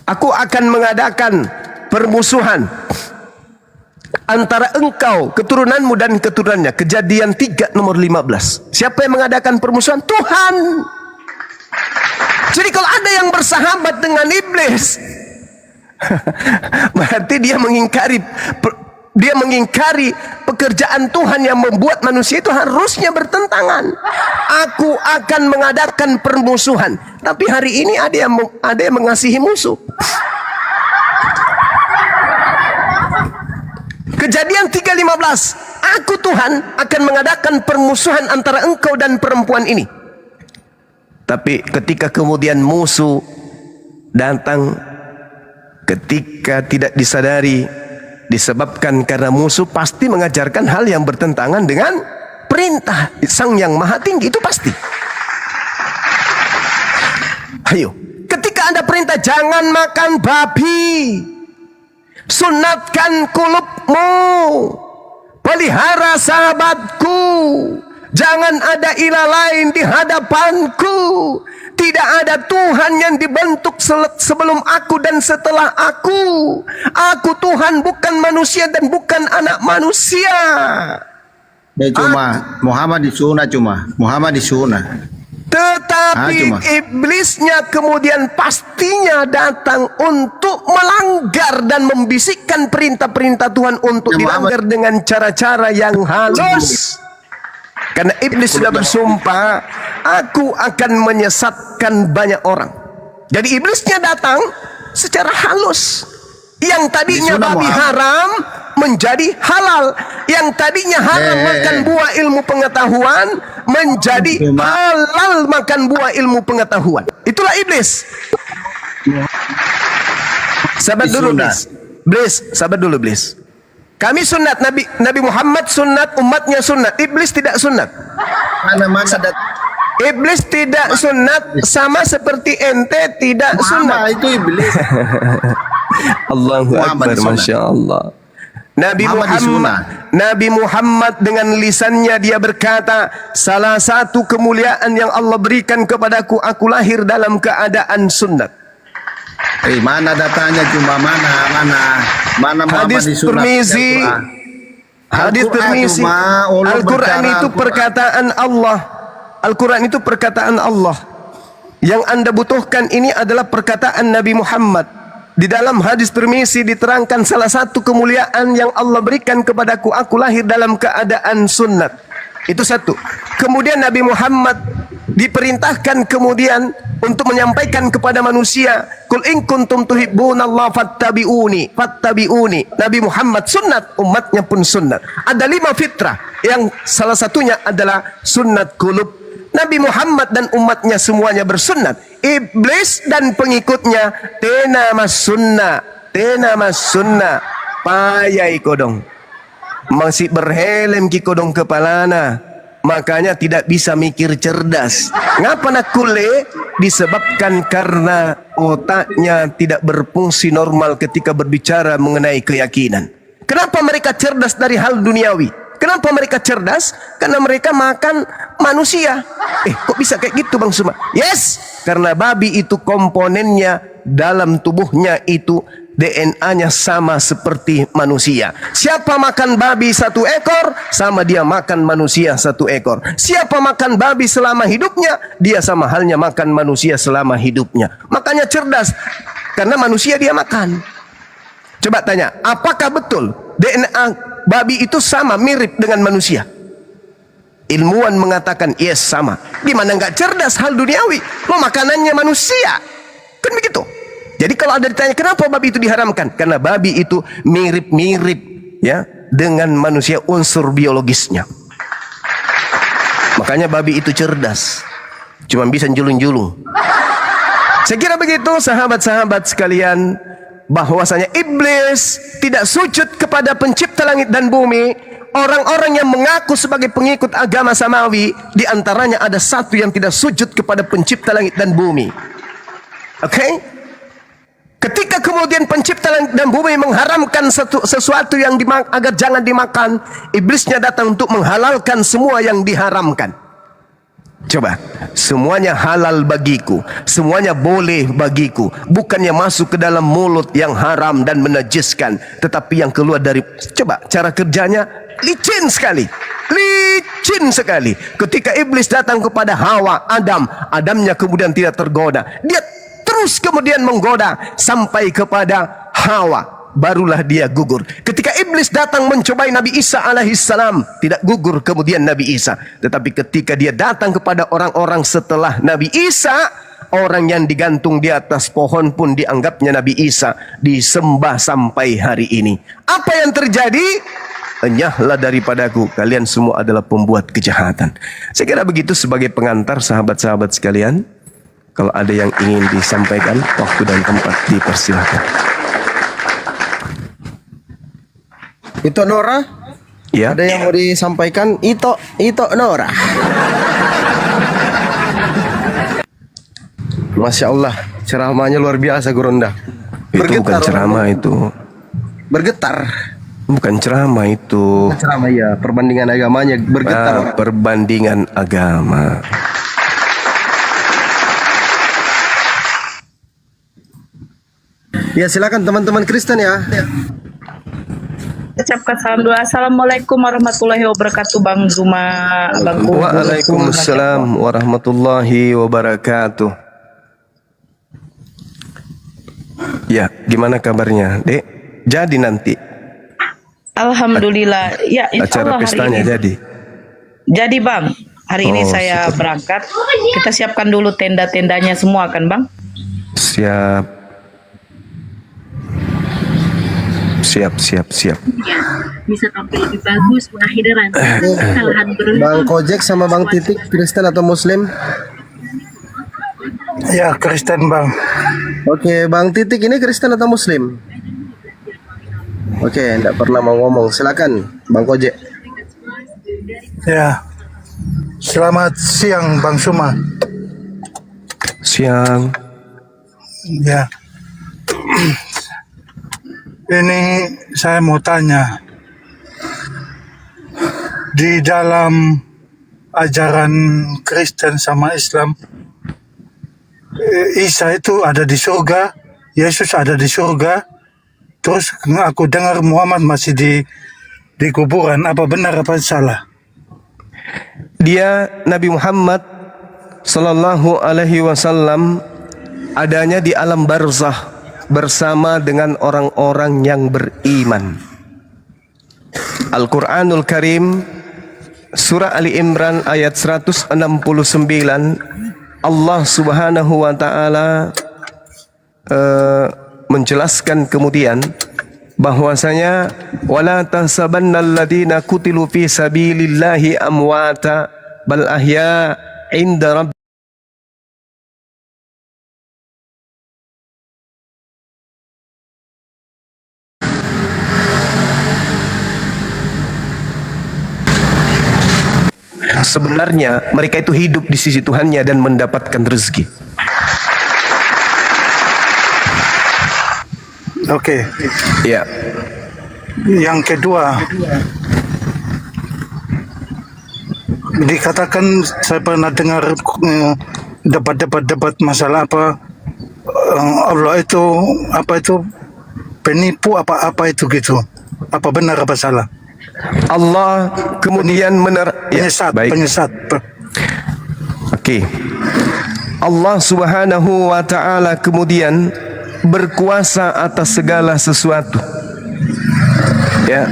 Aku akan mengadakan permusuhan antara engkau, keturunanmu dan keturunannya. Kejadian 3 nomor 15. Siapa yang mengadakan permusuhan? Tuhan. Jadi kalau ada yang bersahabat dengan iblis, berarti dia mengingkari pekerjaan Tuhan yang membuat manusia itu harusnya bertentangan. Aku akan mengadakan permusuhan. Tapi hari ini ada yang mengasihi musuh. Kejadian 3:15. Aku Tuhan akan mengadakan permusuhan antara engkau dan perempuan ini. Tapi ketika kemudian musuh datang, ketika tidak disadari, disebabkan karena musuh pasti mengajarkan hal yang bertentangan dengan perintah Sang Yang Maha Tinggi, itu pasti. Ayo, ketika ada perintah jangan makan babi, sunatkan kulupmu, pelihara sahabatku, jangan ada ilah lain di hadapanku. Tidak ada Tuhan yang dibentuk sebelum aku dan setelah aku. Aku Tuhan, bukan manusia dan bukan anak manusia. Muhammad disunah. Tetapi iblisnya kemudian pastinya datang untuk melanggar dan membisikkan perintah-perintah Tuhan untuk dilanggar dengan cara-cara yang halus. Karena iblis sudah bersumpah, aku akan menyesatkan banyak orang. Jadi iblisnya datang secara halus. Yang tadinya babi haram menjadi halal. Yang tadinya haram makan buah ilmu pengetahuan menjadi halal makan buah ilmu pengetahuan. Itulah iblis. Sabar dulu, Iblis. Sabar dulu, Iblis. Kami sunat, Nabi Muhammad sunat, umatnya sunat. Iblis tidak sunat. Iblis tidak sunat, sama seperti ente tidak sunat. Itu iblis. Allahu Akbar, Masya Allah. Nabi Muhammad dengan lisannya dia berkata, salah satu kemuliaan yang Allah berikan kepadaku, aku lahir dalam keadaan sunat. Mana datanya cuma mana Muhammad Hadis disunat. Tirmizi. Hadis Tirmizi. Al-Quran itu perkataan Allah. Al-Quran itu perkataan Allah. Yang Anda butuhkan ini adalah perkataan Nabi Muhammad. Di dalam hadis Tirmizi diterangkan salah satu kemuliaan yang Allah berikan kepadaku. Aku lahir dalam keadaan sunnat. Itu satu. Kemudian Nabi Muhammad diperintahkan kemudian untuk menyampaikan kepada manusia, "Qul in kuntum tuhibbunallaha fattabi'uni." Fattabi'uni. Nabi Muhammad sunnat, umatnya pun sunnat. Ada 5 fitrah yang salah satunya adalah sunnat qulub. Nabi Muhammad dan umatnya semuanya bersunnat. Iblis dan pengikutnya tena mas sunnah. Payai kodong. Masih berhelm ki kodong kepalana. Makanya tidak bisa mikir cerdas. Ngapa nak kule? Disebabkan karena otaknya tidak berfungsi normal ketika berbicara mengenai keyakinan. Kenapa mereka cerdas dari hal duniawi? Kenapa mereka cerdas? Karena mereka makan manusia. Kok bisa kayak gitu Bang Suma? Yes, karena babi itu komponennya dalam tubuhnya itu DNA-nya sama seperti manusia. Siapa makan babi 1 ekor, sama dia makan manusia 1 ekor. Siapa makan babi selama hidupnya, dia sama halnya makan manusia selama hidupnya. Makanya cerdas, karena manusia dia makan. Coba tanya, apakah betul DNA babi itu sama, mirip dengan manusia? Ilmuwan mengatakan yes, sama. Di mana nggak cerdas hal duniawi, lo makanannya manusia, kan begitu. Jadi kalau ada ditanya kenapa babi itu diharamkan, karena babi itu mirip-mirip ya dengan manusia unsur biologisnya. Makanya babi itu cerdas, cuma bisa julung-julung. Saya kira begitu sahabat-sahabat sekalian, bahwasanya iblis tidak sujud kepada pencipta langit dan bumi. Orang-orang yang mengaku sebagai pengikut agama samawi, di antaranya ada satu yang tidak sujud kepada pencipta langit dan bumi. Oke? Ketika kemudian pencipta langit dan bumi mengharamkan sesuatu yang agar jangan dimakan, iblisnya datang untuk menghalalkan semua yang diharamkan. Coba, semuanya halal bagiku, semuanya boleh bagiku, bukannya masuk ke dalam mulut yang haram dan menajiskan, tetapi yang keluar dari, coba cara kerjanya licin sekali. Licin sekali. Ketika iblis datang kepada Hawa, Adamnya kemudian tidak tergoda. Dia terus kemudian menggoda sampai kepada Hawa, barulah dia gugur. Ketika iblis datang mencobai Nabi Isa alaihissalam, tidak gugur kemudian Nabi Isa. Tetapi ketika dia datang kepada orang-orang setelah Nabi Isa, orang yang digantung di atas pohon pun dianggapnya Nabi Isa, disembah sampai hari ini. Apa yang terjadi? Enyahlah daripadaku, kalian semua adalah pembuat kejahatan. Saya kira begitu sebagai pengantar sahabat-sahabat sekalian. Kalau ada yang ingin disampaikan, waktu dan tempat dipersilakan. Itu Nora? Ya. Ada yang mau disampaikan? Itu Nora. Masya Allah, ceramahnya luar biasa Gurunda. Itu bukan ceramah itu. Bergetar. Bukan ceramah itu. Ceramah ya, perbandingan agamanya bergetar. Perbandingan agama. Ya silakan teman-teman Kristen ya. Ucapkan salam dulu. Assalamualaikum warahmatullahi wabarakatuh Bang Zuma. Waalaikumsalam warahmatullahi wabarakatuh. Ya, gimana kabarnya, Dek? Jadi nanti Alhamdulillah. Ya, insya acara Allah pestanya hari ini. Jadi Bang, hari ini saya berangkat. Kita siapkan dulu tenda-tendanya semua kan Bang? Siap. Bisa tampil lebih bagus mengakhiri rangkaian kesalahan berulang. Bang Kojek sama Bang Titik Kristen atau Muslim? Ya, Kristen Bang. Oke, Bang Titik ini Kristen atau Muslim? Oke, enggak pernah mau ngomong. Silakan Bang Kojek. Ya. Selamat siang Bang Suma. Siang. Ya. Ini saya mau tanya, di dalam ajaran Kristen sama Islam, Isa itu ada di surga, Yesus ada di surga, terus aku dengar Muhammad masih di kuburan. Apa benar apa salah? Dia Nabi Muhammad sallallahu alaihi wasallam adanya di alam barzah bersama dengan orang-orang yang beriman. Al-Qur'anul Karim surah Ali Imran ayat 169, Allah Subhanahu wa taala menjelaskan kemudian bahwasanya wala tahsabannal ladina qutilu fi sabilillahi amwata bal ahya inda rabb. Sebenarnya mereka itu hidup di sisi Tuhannya dan mendapatkan rezeki. Oke. Ya. Yang kedua, dikatakan saya pernah dengar debat masalah apa Allah itu apa itu penipu apa itu gitu. Apa benar apa salah? Allah kemudian Penyesat. Oke. Allah Subhanahu wa taala kemudian berkuasa atas segala sesuatu. Ya.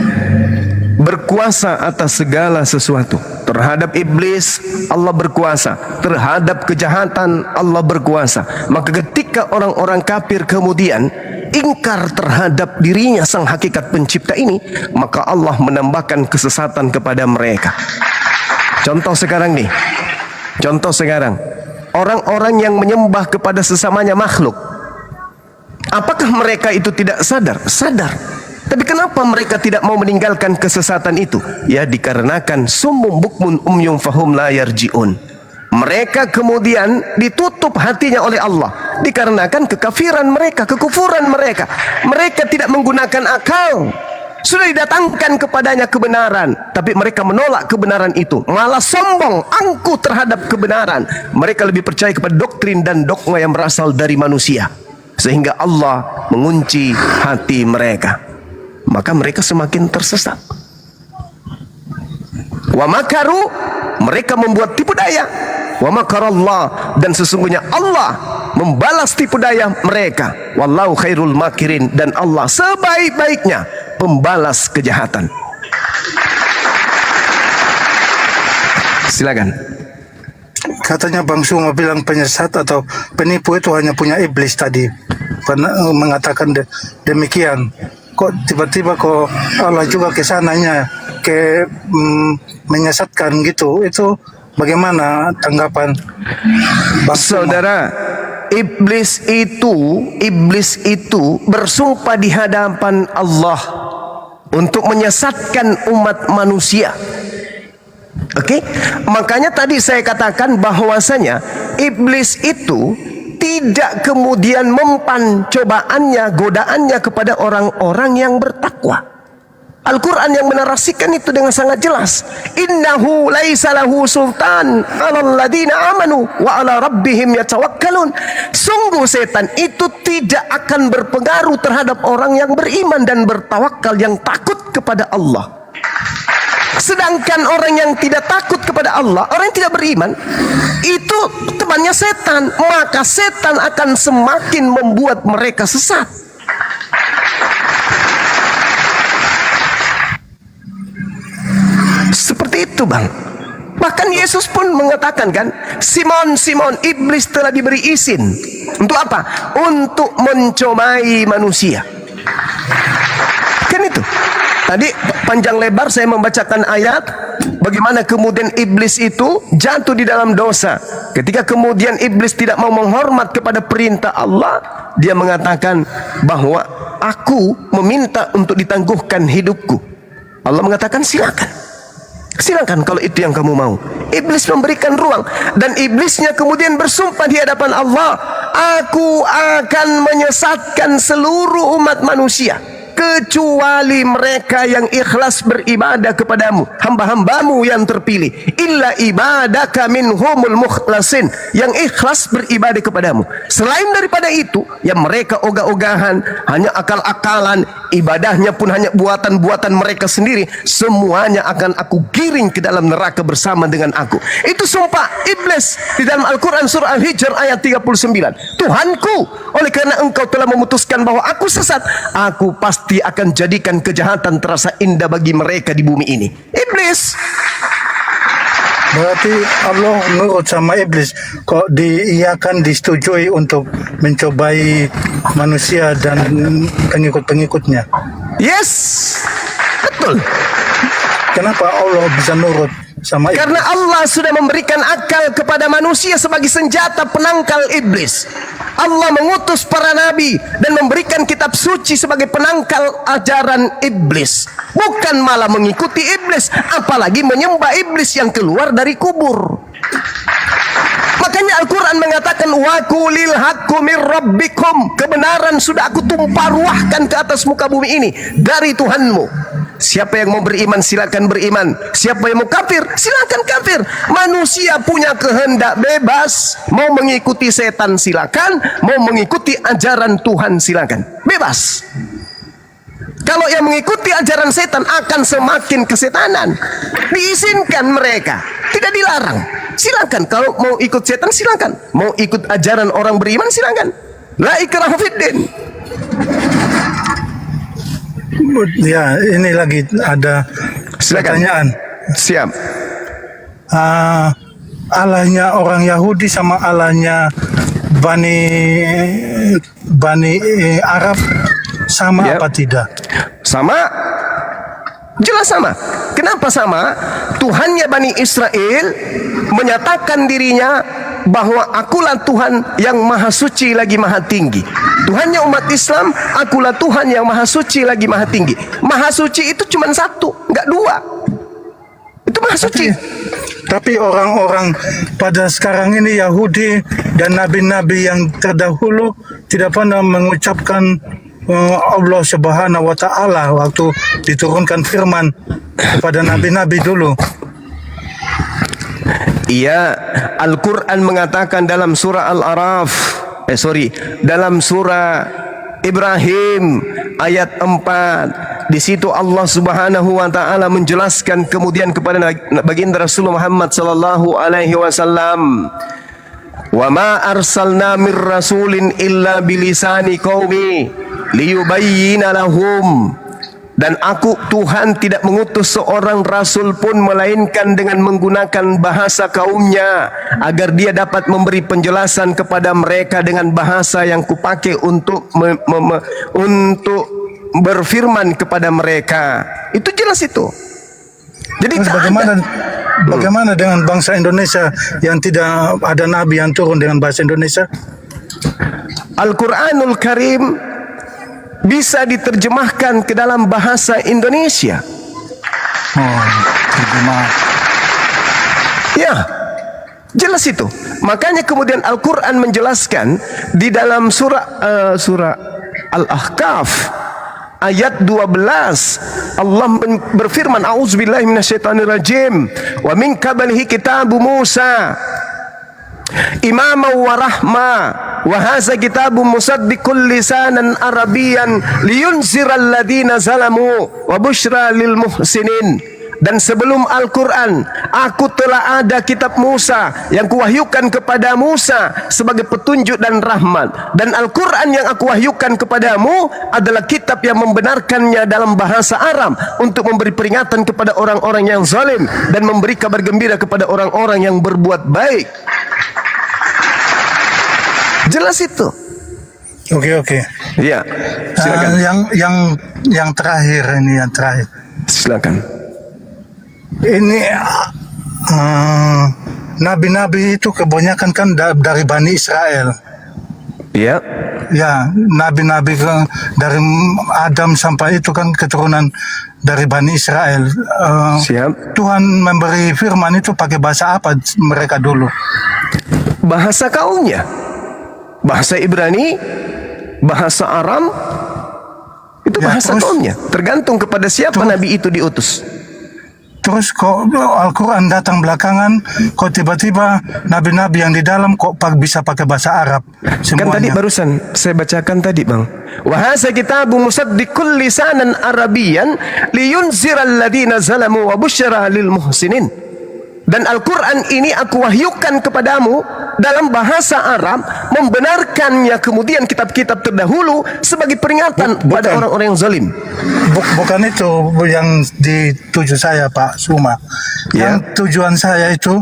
Berkuasa atas segala sesuatu. Terhadap iblis Allah berkuasa, terhadap kejahatan Allah berkuasa. Maka ketika orang-orang kafir kemudian ingkar terhadap dirinya sang hakikat pencipta ini, maka Allah menambahkan kesesatan kepada mereka. Contoh sekarang nih. Contoh sekarang. Orang-orang yang menyembah kepada sesamanya makhluk. Apakah mereka itu tidak sadar? Sadar. Tapi kenapa mereka tidak mau meninggalkan kesesatan itu? Ya dikarenakan summum bukmun umyum fahum la yarji'un. Mereka kemudian ditutup hatinya oleh Allah dikarenakan kekafiran mereka, kekufuran mereka. Mereka tidak menggunakan akal. Sudah didatangkan kepadanya kebenaran, tapi mereka menolak kebenaran itu, malah sombong, angkuh terhadap kebenaran. Mereka lebih percaya kepada doktrin dan dogma yang berasal dari manusia, sehingga Allah mengunci hati mereka. Maka mereka semakin tersesat. Wa makaru, mereka membuat tipu daya. Wa makarallah, dan sesungguhnya Allah membalas tipu daya mereka. Wallahu khairul makirin, dan Allah sebaik-baiknya pembalas kejahatan. Silakan. Katanya Bang Suma bilang penyesat atau penipu itu hanya punya iblis tadi. Pernah mengatakan demikian. Kok tiba-tiba kok Allah juga ke sananya menyesatkan gitu? Itu bagaimana tanggapan Bang Suma? Saudara, iblis itu bersumpah di hadapan Allah untuk menyesatkan umat manusia. Oke? Makanya tadi saya katakan bahwasanya iblis itu tidak kemudian mempan cobaannya, godaannya kepada orang-orang yang bertakwa. Al-Quran yang menarasikan itu dengan sangat jelas. Innahu laisa lahu sultan 'alal ladina amanu wa 'ala rabbihim yatawakkalun. Sungguh setan itu tidak akan berpengaruh terhadap orang yang beriman dan bertawakal, yang takut kepada Allah. Sedangkan orang yang tidak takut kepada Allah, orang yang tidak beriman, itu temannya setan. Maka setan akan semakin membuat mereka sesat. Seperti itu, Bang. Bahkan Yesus pun mengatakan kan, Simon, Simon, iblis telah diberi izin. Untuk apa? Untuk mencobai manusia. Kan itu. Tadi panjang lebar saya membacakan ayat bagaimana kemudian iblis itu jatuh di dalam dosa. Ketika kemudian iblis tidak mau menghormat kepada perintah Allah, dia mengatakan bahwa aku meminta untuk ditangguhkan hidupku. Allah mengatakan silakan. Silakan kalau itu yang kamu mau. Iblis memberikan ruang, dan iblisnya kemudian bersumpah di hadapan Allah, aku akan menyesatkan seluruh umat manusia kecuali mereka yang ikhlas beribadah kepadamu, hamba-hambamu yang terpilih. Illa ibadaka minhumul mukhlasin, yang ikhlas beribadah kepadamu. Selain daripada itu, yang mereka ogah-ogahan, hanya akal-akalan, ibadahnya pun hanya buatan-buatan mereka sendiri, semuanya akan aku giring ke dalam neraka bersama dengan aku. Itu sumpah iblis di dalam Al-Quran surah Al-Hijr ayat 39. Tuhanku, oleh karena engkau telah memutuskan bahwa aku sesat, aku pasti akan jadikan kejahatan terasa indah bagi mereka di bumi ini. Iblis. Berarti Allah nurut sama iblis kok diiakan, disetujui untuk mencobai manusia dan pengikut-pengikutnya. Yes, betul. Kenapa Allah bisa nurut sama iblis? Karena Allah sudah memberikan akal kepada manusia sebagai senjata penangkal iblis. Allah mengutus para nabi dan memberikan kitab suci sebagai penangkal ajaran iblis, bukan malah mengikuti iblis, apalagi menyembah iblis yang keluar dari kubur. Makanya Al-Quran mengatakan wa qulil haqqu mir rabbikum, kebenaran sudah aku tumpah ruahkan ke atas muka bumi ini dari Tuhanmu. Siapa yang mau beriman silakan beriman, siapa yang mau kafir silakan kafir. Manusia punya kehendak bebas, mau mengikuti setan silakan, mau mengikuti ajaran Tuhan silakan, bebas. Kalau yang mengikuti ajaran setan akan semakin kesetanan. Diizinkan mereka, tidak dilarang. Silakan, kalau mau ikut setan silakan, mau ikut ajaran orang beriman silakan. La ikraha fiddin. Ya, ini lagi ada pertanyaan. Siap. Allahnya orang Yahudi sama Allahnya Bani Arab sama apa tidak? Sama. Jelas sama. Kenapa sama? Tuhannya Bani Israel menyatakan dirinya bahwa akulah Tuhan yang maha suci lagi maha tinggi. Tuhannya umat Islam, akulah Tuhan yang maha suci lagi maha tinggi. Maha suci itu cuma satu, enggak dua. Itu maha suci. Tapi orang-orang pada sekarang ini Yahudi dan nabi-nabi yang terdahulu tidak pernah mengucapkan Allah Subhanahu wa Ta'ala waktu diturunkan firman kepada nabi-nabi dulu. Iya, Al-Quran mengatakan dalam surah Al-Araf, dalam surah Ibrahim ayat 4, di situ Allah Subhanahu wa taala menjelaskan kemudian kepada baginda Rasulullah Muhammad sallallahu alaihi wasallam, "Wa ma arsalna mir rasulin illa bilisani qaumi liyubayyina lahum." Dan aku Tuhan tidak mengutus seorang rasul pun melainkan dengan menggunakan bahasa kaumnya, agar dia dapat memberi penjelasan kepada mereka dengan bahasa yang kupakai untuk untuk berfirman kepada mereka. Itu jelas itu. Jadi bagaimana dengan bangsa Indonesia yang tidak ada nabi yang turun dengan bahasa Indonesia? Al-Quranul Karim bisa diterjemahkan ke dalam bahasa Indonesia. Terjemah. Ya, jelas itu. Makanya kemudian Al-Quran menjelaskan di dalam surah Al-Ahqaf ayat 12, Allah berfirman, a'udzubillahi minasyaitonirrajim, wa min qablihi kitabu Musa imama wa rahma wa hadza kitabun musaddiqul lisanan arabiyyan liyunziral ladina zalamu wa busyra lil muhsinin. Dan sebelum Al-Quran, aku telah ada kitab Musa yang kuwahyukan kepada Musa sebagai petunjuk dan rahmat. Dan Al-Quran yang aku wahyukan kepadamu adalah kitab yang membenarkannya dalam bahasa Arab untuk memberi peringatan kepada orang-orang yang zalim dan memberi kabar gembira kepada orang-orang yang berbuat baik. Jelas itu. Oke. Iya, silakan. Yang terakhir ini, yang terakhir. Silakan. Ini nabi-nabi itu kebanyakan kan dari Bani Israel. Iya. Ya, nabi-nabi dari Adam sampai itu kan keturunan dari Bani Israel. Siap. Tuhan memberi firman itu pakai bahasa apa mereka dulu? Bahasa kaumnya. Bahasa Ibrani, bahasa Aram, itu Itu Ya, bahasa kaumnya. Tergantung kepada siapa nabi itu diutus. Terus kok Al-Quran datang belakangan, kok tiba-tiba nabi-nabi yang di dalam kok bisa pakai bahasa Arab Kan tadi semuanya. barusan saya bacakan tadi, Bang. Wa hadza kitabun musaddiqul lisanan arabiyyan liyunziral ladzina zalamu wa busyra lil muhsinin. Dan Al-Quran ini aku wahyukan kepadamu dalam bahasa Arab, membenarkannya kemudian kitab-kitab terdahulu sebagai peringatan pada orang-orang yang zalim. Bukan itu yang dituju saya, Pak Suma. Ya. Yang tujuan saya itu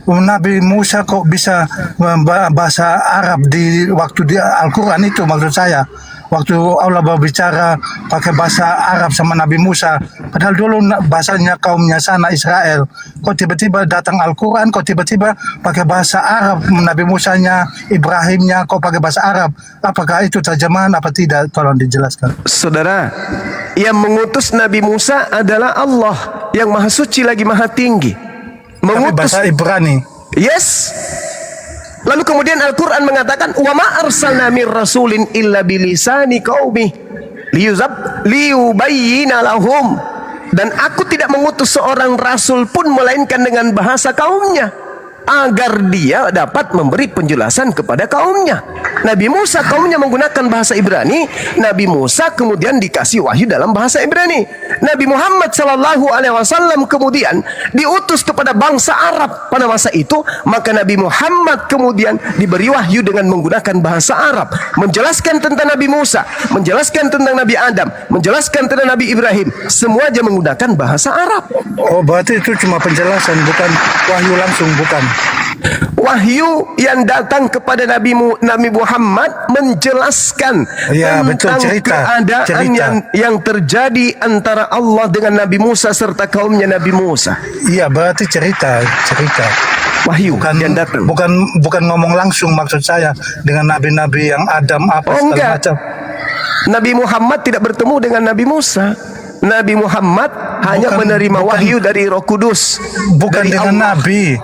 Nabi Musa kok bisa bahasa Arab di waktu di Al-Quran itu, maksud saya. Waktu Allah berbicara pakai bahasa Arab sama Nabi Musa, padahal dulu bahasanya kaumnya sana Israel. Kok tiba-tiba datang Al-Quran, kok tiba-tiba pakai bahasa Arab, Nabi Musanya, Ibrahimnya, kok pakai bahasa Arab. Apakah itu terjemahan apa tidak? Tolong dijelaskan. Saudara, yang mengutus Nabi Musa adalah Allah yang Maha Suci lagi Maha Tinggi. Tapi Mengutus, bahasa Ibrani. yes. Lalu kemudian Al-Quran mengatakan, wa ma arsalna mir rasulin illa bilisani qaumi liyubayyina lahum. Dan aku tidak mengutus seorang rasul pun melainkan dengan bahasa kaumnya, agar dia dapat memberi penjelasan kepada kaumnya. Nabi Musa kaumnya menggunakan bahasa Ibrani, Nabi Musa kemudian dikasih wahyu dalam bahasa Ibrani. Nabi Muhammad SAW kemudian diutus kepada bangsa Arab pada masa itu, maka Nabi Muhammad kemudian diberi wahyu dengan menggunakan bahasa Arab, menjelaskan tentang Nabi Musa, menjelaskan tentang Nabi Adam, menjelaskan tentang Nabi Ibrahim, semua aja menggunakan bahasa Arab. Oh, berarti itu cuma penjelasan, bukan wahyu langsung, bukan. Wahyu yang datang kepada Nabi Muhammad menjelaskan Ya, betul, tentang cerita. keadaan yang terjadi antara Allah dengan Nabi Musa serta kaumnya Nabi Musa. Iya, berarti cerita. Wahyu Bukan yang datang. bukan ngomong langsung, maksud saya dengan nabi-nabi yang Adam apa Oh, segala enggak. macam. Nabi Muhammad tidak bertemu dengan Nabi Musa. Nabi Muhammad hanya menerima wahyu dari Roh Kudus. Bukan dari dengan Allah. nabi.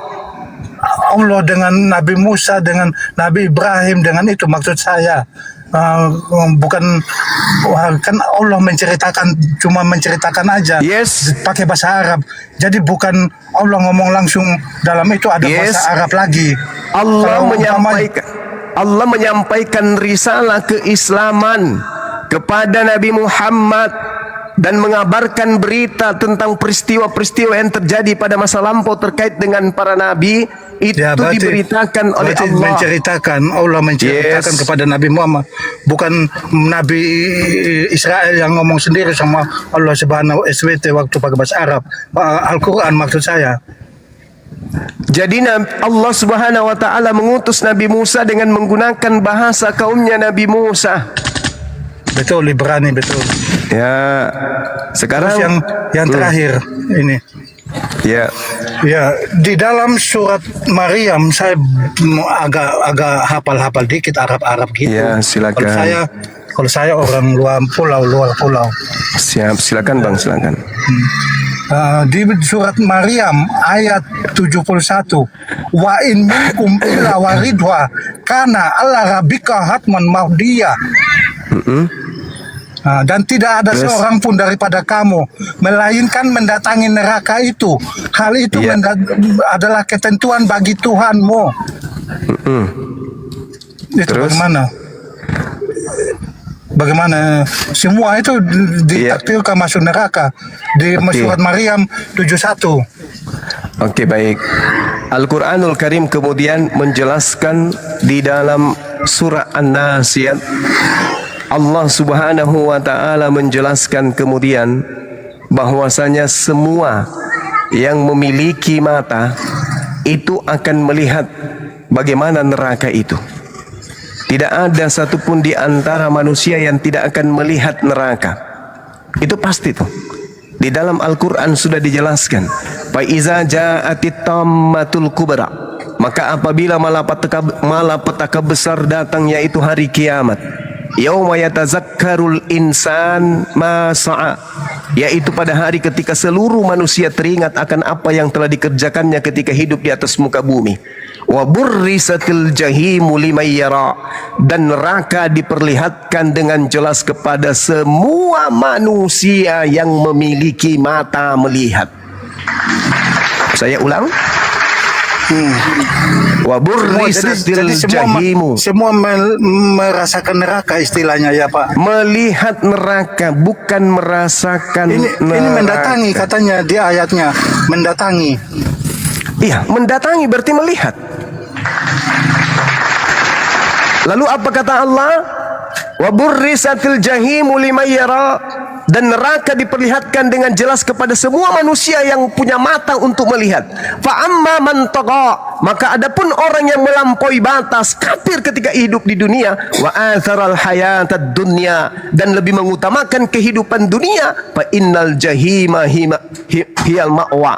Allah dengan Nabi Musa, dengan Nabi Ibrahim, dengan itu maksud saya. Bukan, kan Allah cuma menceritakan aja, Yes. pakai bahasa Arab. Jadi bukan Allah ngomong langsung, dalam itu ada Yes. bahasa Arab lagi. Allah Kalau menyampaikan risalah keislaman kepada Nabi Muhammad dan mengabarkan berita tentang peristiwa-peristiwa yang terjadi pada masa lampau terkait dengan para nabi, itu diberitakan oleh Allah. Allah menceritakan Yes. kepada Nabi Muhammad, bukan Nabi Israel yang ngomong sendiri sama Allah Subhanahu SWT waktu pakai bahasa Arab. Al-Quran maksud saya. Jadi Allah Subhanahu wa taala mengutus Nabi Musa dengan menggunakan bahasa kaumnya Nabi Musa. Betul, Ibrani, betul. Ya, sekarang Terus yang terakhir ini. ya, Ya, di dalam surat Maryam saya agak hafal dikit Arab gitu. Ya, silakan. Kalau saya orang luar pulau. siap, silakan Bang, silakan. Di surat Maryam ayat 71, wa in minkum illa waridha kana ala rabbika hatman mahdiyah. Dan tidak ada seorang pun daripada kamu melainkan mendatangi neraka itu. Hal itu adalah ketentuan bagi Tuhanmu. Itu Terus? Bagaimana semua itu ditakdirkan masuk neraka di surat Maryam 71. Oke, baik. Al-Quranul Karim kemudian menjelaskan di dalam surah An-Nasiyat, Allah Subhanahu wa taala menjelaskan kemudian bahwasanya semua yang memiliki mata itu akan melihat bagaimana neraka itu. Tidak ada satupun di antara manusia yang tidak akan melihat neraka. Itu pasti tuh. Di dalam Al-Quran sudah dijelaskan. Fa iza ja'atit tammatul kubra. Maka apabila malapetaka besar datang, yaitu hari kiamat. Yauma yatazakkarul insan ma sa'a. Yaitu pada hari ketika seluruh manusia teringat akan apa yang telah dikerjakannya ketika hidup di atas muka bumi. Wa burrisatil jahimu liman yara, dan neraka diperlihatkan dengan jelas kepada semua manusia yang memiliki mata melihat. Saya ulang. Wa burrisatil jahimu. Semua merasakan neraka istilahnya ya Pak. Melihat neraka, bukan merasakan neraka. Ini mendatangi katanya di ayatnya, mendatangi. Iya, mendatangi berarti melihat. Lalu apa kata Allah? Wa burrisatil jahimu liman yara, dan neraka diperlihatkan dengan jelas kepada semua manusia yang punya mata untuk melihat. Fa amma man tagha, maka adapun orang yang melampaui batas, kafir ketika hidup di dunia, wa atharal hayatad dunya, dan lebih mengutamakan kehidupan dunia, fa innal jahima hiyal ma'wa,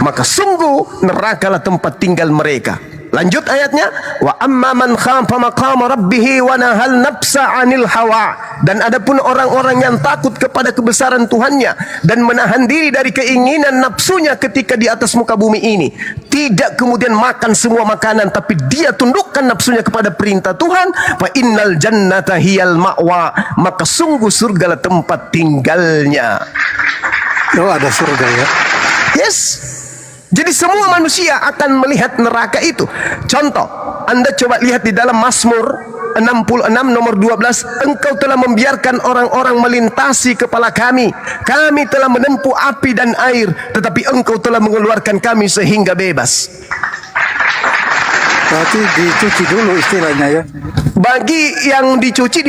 maka sungguh nerakalah tempat tinggal mereka. Lanjut ayatnya, wa amma man khafa maqama rabbih wa nahal nafsa 'anil hawa, dan adapun orang-orang yang takut kepada kebesaran Tuhannya dan menahan diri dari keinginan nafsunya ketika di atas muka bumi ini, tidak kemudian makan semua makanan tapi dia tundukkan nafsunya kepada perintah Tuhan, fa innal jannata hiyal ma'wa, maka sungguh surgalah tempat tinggalnya. Oh, ada surga ya. Yes. Jadi semua manusia akan melihat neraka itu. Contoh, Anda coba lihat di dalam Mazmur 66 nomor 12, engkau telah membiarkan orang-orang melintasi kepala kami. Kami telah menempuh api dan air, tetapi engkau telah mengeluarkan kami sehingga bebas. Berarti dicuci dulu istilahnya ya. Bagi yang dicuci,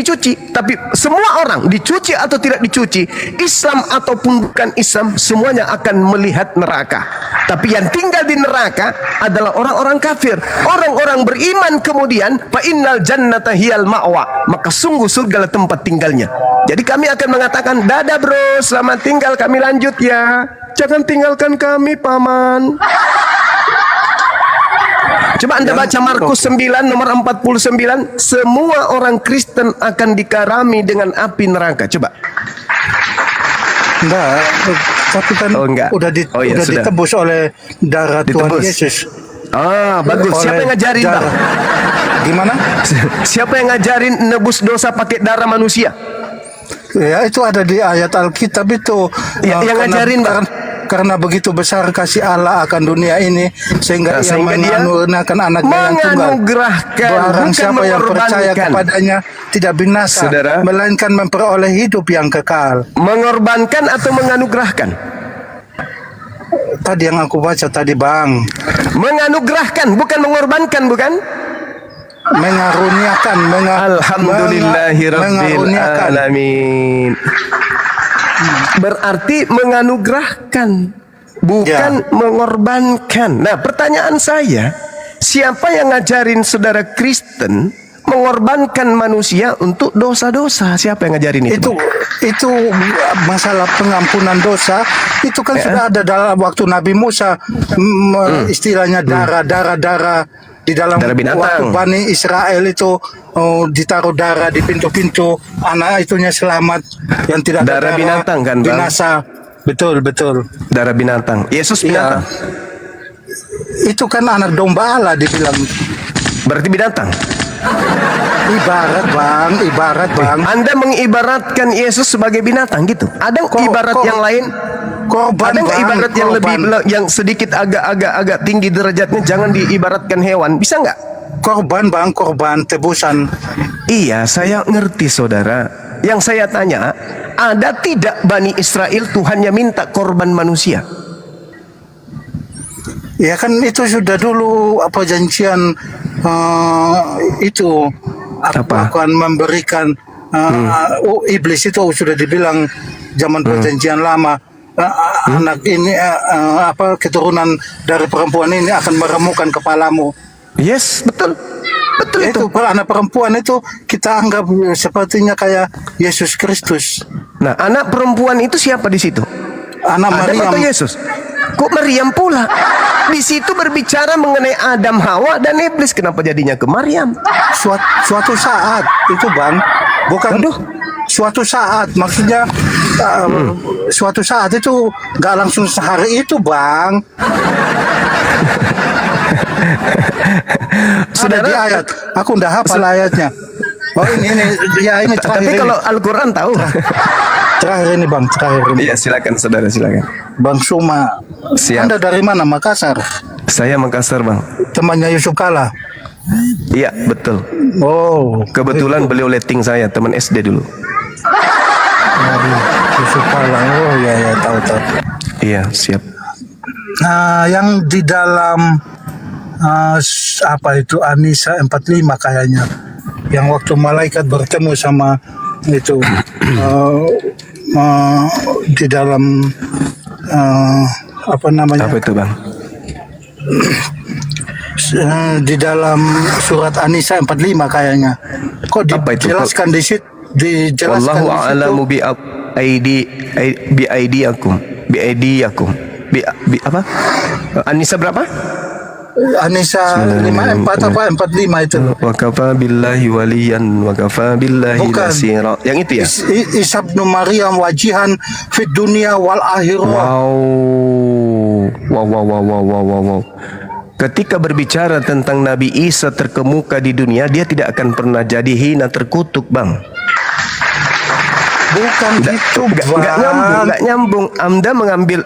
tapi semua orang dicuci atau tidak dicuci, Islam ataupun bukan Islam, semuanya akan melihat neraka. Tapi yang tinggal di neraka adalah orang-orang kafir. Orang-orang beriman kemudian, fa innal jannata hiyal ma'wa, maka sungguh surgalah tempat tinggalnya. Jadi kami akan mengatakan, dadah bro, selamat tinggal, kami lanjut ya. Jangan tinggalkan kami paman. Coba Anda baca Markus 9 nomor 49. Semua orang Kristen akan dikarami dengan api neraka. Coba. Enggak, tapi kan udah ditebus oleh darah Tuhan Yesus. Ah, bagus. Siapa yang ngajarin, Bang? Gimana? Siapa yang ngajarin nebus dosa pakai darah manusia? Ya, itu ada di ayat Alkitab itu. Ya, yang ngajarin, Bang. Karena begitu besar kasih Allah akan dunia ini sehingga ia menganugerakan anaknya yang tunggal. Barang siapa yang percaya kepadanya tidak binasa, melainkan memperoleh hidup yang kekal. Mengorbankan atau menganugerahkan? Tadi yang aku baca tadi, Bang. Menganugerahkan, bukan mengorbankan, bukan? Mengaruniakan, Alhamdulillahirabbil alamin. Berarti menganugerahkan, bukan mengorbankan. Nah, pertanyaan saya, siapa yang ngajarin saudara Kristen mengorbankan manusia untuk dosa-dosa? Siapa yang ngajarin itu? Itu masalah pengampunan dosa. Itu kan sudah ada dalam waktu Nabi Musa, istilahnya darah di dalam waktu Bani Israel itu ditaruh darah di pintu-pintu, anak itunya selamat, yang tidak ada darah binatang kan, Bang? Binasa. Betul. Darah binatang. Yesus binatang. Itu kan anak domba Allah dibilang. Berarti binatang. Ibarat bang. Anda mengibaratkan Yesus sebagai binatang gitu? Ada ibarat yang lain? Korban, ada nggak ibarat yang lebih, yang sedikit agak tinggi derajatnya, jangan diibaratkan hewan, bisa nggak? Korban, Bang, korban tebusan. Iya, saya ngerti saudara. Yang saya tanya, ada tidak Bani Israel Tuhannya minta korban manusia? Ya kan itu sudah dulu perjanjian itu akan memberikan iblis itu sudah dibilang zaman perjanjian lama. Anak ini keturunan dari perempuan ini akan meremukkan kepalamu. Yes, betul itu. Kalau anak perempuan itu kita anggap sepertinya kayak Yesus Kristus. Nah, anak perempuan itu siapa di situ? Anak Maryam atau Yesus? Kok Maryam pula? Di situ berbicara mengenai Adam, Hawa dan iblis. Kenapa jadinya ke Maryam? Suatu saat itu, Bang. Bukan. Suatu saat, maksudnya suatu saat itu nggak langsung sehari itu, Bang. Sudah di ayat. Aku udah hafal ayatnya. Oh ini ya ini terakhir. Tapi ini. kalau Al-Quran tahu. Terakhir ini Bang, terakhir ini. Iya silakan saudara, silakan. Bang Suma. Siap. Anda dari mana? Makassar. Saya Makassar bang. Temannya Yusuf Kala. Iya betul. Oh, Kebetulan beliau letting saya, teman SD dulu. Yusuf Kala. Oh ya ya tahu. Iya siap. Nah, yang di dalam apa itu Anisa 45 kayaknya. Yang waktu malaikat bertemu sama itu di dalam apa namanya? Apa itu bang? Di dalam surat Anisa 45 kayaknya. Kok Apa itu? dijelaskan di situ? Dijelaskan Wallahu di situ. a'lamu bi aidiyakum bi apa? Anisa berapa? Anisa 54 apa 45 itu. Wa kafa billahi waliyan wa kafa billahi Bukan. nasira. Yang itu ya? Isa bin Maryam wajihan fid dunia wal akhirah. Wow. Ketika berbicara tentang Nabi Isa terkemuka di dunia, dia tidak akan pernah jadi hina terkutuk, bang. Bukan gitu, Nggak nyambung. Anda mengambil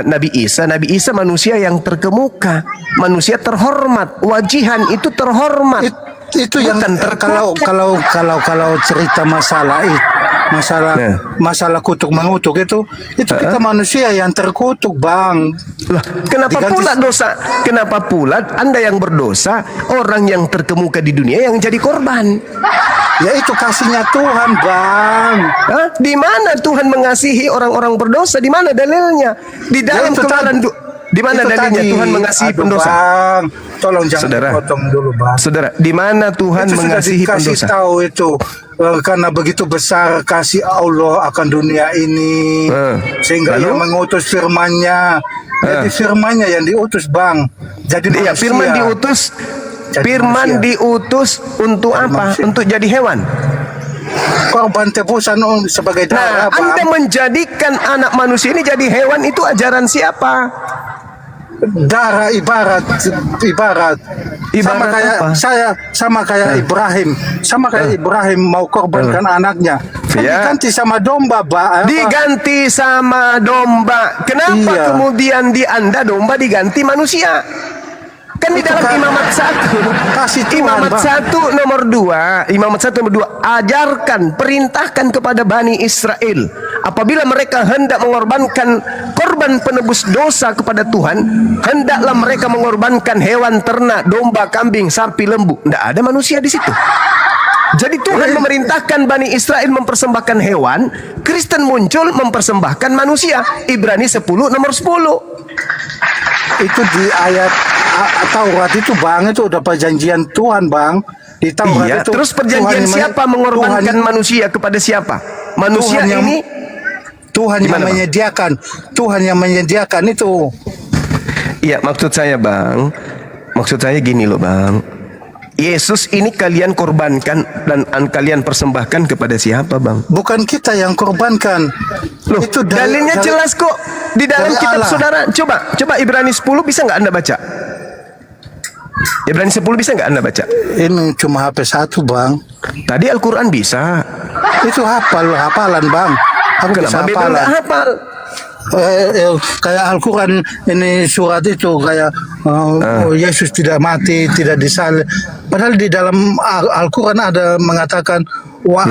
Nabi Isa manusia yang terkemuka, manusia terhormat, wajihan itu terhormat. Itu yang Bukan kalau cerita masalah kutuk mengutuk itu kita manusia yang terkutuk, bang. Lah, kenapa Diganti- pula dosa? Kenapa pula Anda yang berdosa, orang yang terkemuka di dunia yang jadi korban? Ya itu kasihnya Tuhan, bang. Hah? Di mana Tuhan mengasihi orang-orang berdosa? Di mana dalilnya? Di dalam itu Keluaran di mana itu dalilnya tadi. Tuhan mengasihi Aduh, pendosa? Bang, tolong jangan Saudara. potong dulu, bang. Saudara, di mana Tuhan Itu sudah mengasihi dikasih pendosa? tahu itu karena begitu besar kasih Allah akan dunia ini sehingga Lalu? Ia mengutus firman-Nya. Jadi firman-Nya yang diutus, bang. Jadi Iya, manusia. firman diutus. Jadi Firman manusia. diutus untuk Jadi apa? manusia. Untuk jadi hewan. Korban tebusan sebagai Nah, darah, bang. Anda menjadikan anak manusia ini jadi hewan, itu ajaran siapa? Darah ibarat sama kayak apa? sama kayak Ibrahim mau korbankan anaknya kan Ya. diganti sama domba, Pak. Diganti sama domba. Kenapa Iya. kemudian di Anda domba diganti manusia? Kan di Itu dalam kan Imamat 1. kasih Tuhan, Imamat Bang. 1 nomor 2. Imamat 1 nomor 2. Ajarkan, perintahkan kepada Bani Israel. Apabila mereka hendak mengorbankan korban penebus dosa kepada Tuhan, hendaklah mereka mengorbankan hewan ternak, domba, kambing, sapi, lembu. Tidak ada manusia di situ. Jadi Tuhan memerintahkan Bani Israel mempersembahkan hewan, Kristen muncul mempersembahkan manusia. Ibrani 10 nomor 10. Itu di ayat Taurat itu, bang, itu udah perjanjian Tuhan, bang. Di Taurat Iya, itu terus perjanjian Tuhan siapa mengorbankan manusia kepada siapa? Manusia Tuhan yang- ini Tuhan yang Gimana, Bang? menyediakan. Tuhan yang menyediakan itu. Iya, maksud saya bang, maksud saya gini loh bang, Yesus ini kalian korbankan dan kalian persembahkan kepada siapa bang? Bukan kita yang korbankan. Loh, Itu dalilnya jelas kok di dalam dari kitab Allah. saudara. Coba Ibrani 10 bisa nggak Anda baca? Ibrani 10 bisa nggak Anda baca? Ini cuma HP 1, bang. Tadi Al-Quran bisa. Itu hafalan, bang. Aku bisa Kenapa beda hafalan. nggak hafal? Kayak Al-Quran ini surat itu kayak Yesus tidak mati, tidak disalib. Padahal di dalam Al-Quran ada mengatakan wa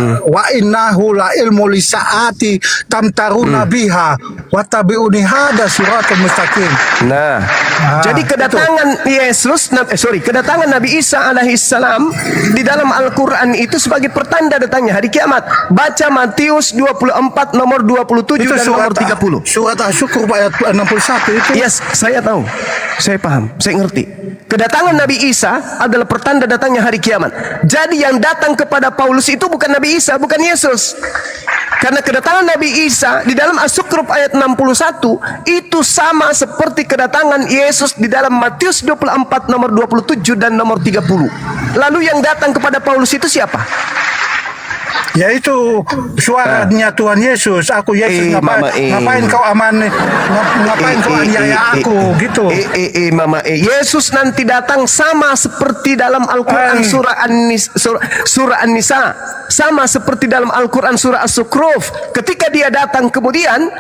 innahu la ilmu lisaati tamtaruna biha wa tabi'uni hada suratul mustaqim. Nah, jadi kedatangan kedatangan Nabi Isa alaihissalam di dalam Al-Quran itu sebagai pertanda datangnya hari kiamat. Baca Matius 24 nomor 27 dan nomor 30. Surat Asy-Syukur ayat 61 itu. Yes, saya tahu. Saya paham, saya ngerti. Kedatangan Nabi Isa adalah pertanda datangnya hari kiamat. Jadi yang datang kepada Paulus itu bukan Nabi Isa, bukan Yesus. Karena kedatangan Nabi Isa di dalam Asy-Syukur ayat 61 itu sama seperti kedatangan Yesus di dalam Matius 24 nomor 27 dan nomor 30. Lalu yang datang kepada Paulus itu siapa? Ya itu suaranya Tuhan Yesus. Aku Yesus Mama, ngapain kau ngapain kau aniaya aku gitu. Mama, Yesus nanti datang sama seperti dalam Al-Quran surah An-Nisa, sama seperti dalam Al-Quran surah As-Sukhruf. Ketika dia datang kemudian,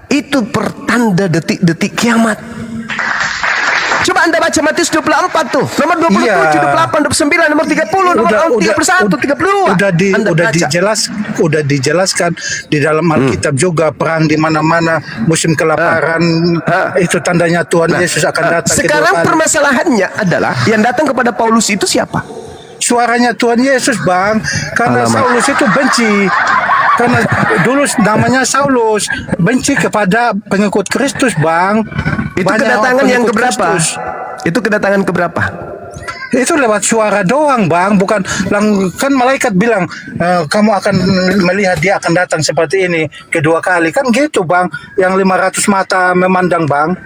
itu pertanda detik-detik kiamat. Coba Anda baca Matius 24 tuh, nomor 27, 28, 29, nomor 30, nomor 31, 32. Udah dijelaskan di dalam Alkitab juga, perang di mana-mana, musim kelaparan, itu tandanya Tuhan Yesus akan datang. Sekarang permasalahannya adalah yang datang kepada Paulus itu siapa? Suaranya Tuhan Yesus, Bang, karena Saulus itu benci. Karena dulu namanya Saulus, benci kepada pengikut Kristus, Bang. Itu Banyak kedatangan yang pengikut keberapa? Kristus. Itu kedatangan keberapa? Itu lewat suara doang, Bang, bukan kan malaikat bilang kamu akan melihat dia akan datang seperti ini kedua kali, kan gitu, Bang, yang 500 mata memandang, Bang.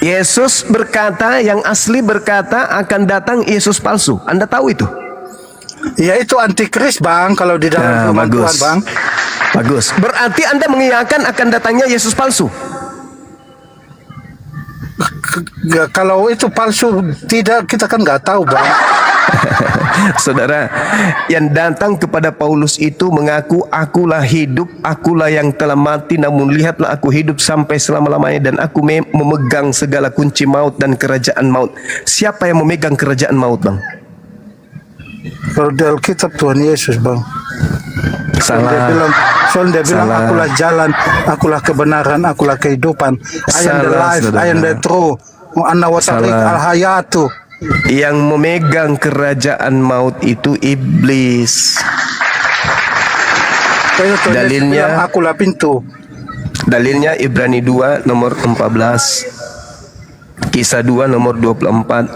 Yesus berkata, yang asli berkata akan datang Yesus palsu. Anda tahu itu? Ya itu antikris, Bang, kalau di dalam firman Tuhan, Bang. Bagus. Berarti Anda mengiyakan akan datangnya Yesus palsu. Kalau itu palsu, tidak, kita kan nggak tahu, Bang. Saudara, yang datang kepada Paulus itu mengaku, akulah hidup, akulah yang telah mati, namun lihatlah aku hidup sampai selama-lamanya dan aku memegang segala kunci maut dan kerajaan maut. Siapa yang memegang kerajaan maut, Bang? Kalau di Alkitab Tuhan Yesus, Bang. Salah. Dia bilang akulah jalan, akulah kebenaran, akulah kehidupan. I am the life, I am the truth. Anna wa tariq al-hayatu. Yang memegang kerajaan maut itu iblis. Dalilnya, akulah pintu. Dalilnya Ibrani 2 nomor 14, Kisah 2 nomor 24,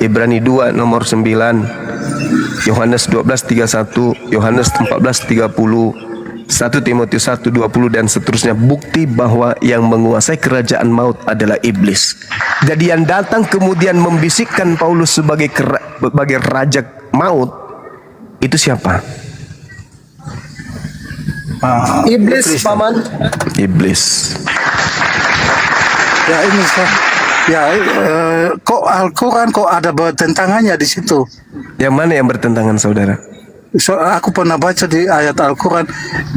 Ibrani 2 nomor 9, Yohanes 12:31, Yohanes 14:30, 1 Timotius 1:20 dan seterusnya. Bukti bahwa yang menguasai kerajaan maut adalah iblis. Jadi yang datang kemudian membisikkan Paulus sebagai raja maut itu siapa? Iblis, Paman. Iblis. Ya ini kok Al-Quran kok ada bertentangannya di situ? Yang mana yang bertentangan, saudara? Aku pernah baca di ayat Al-Quran,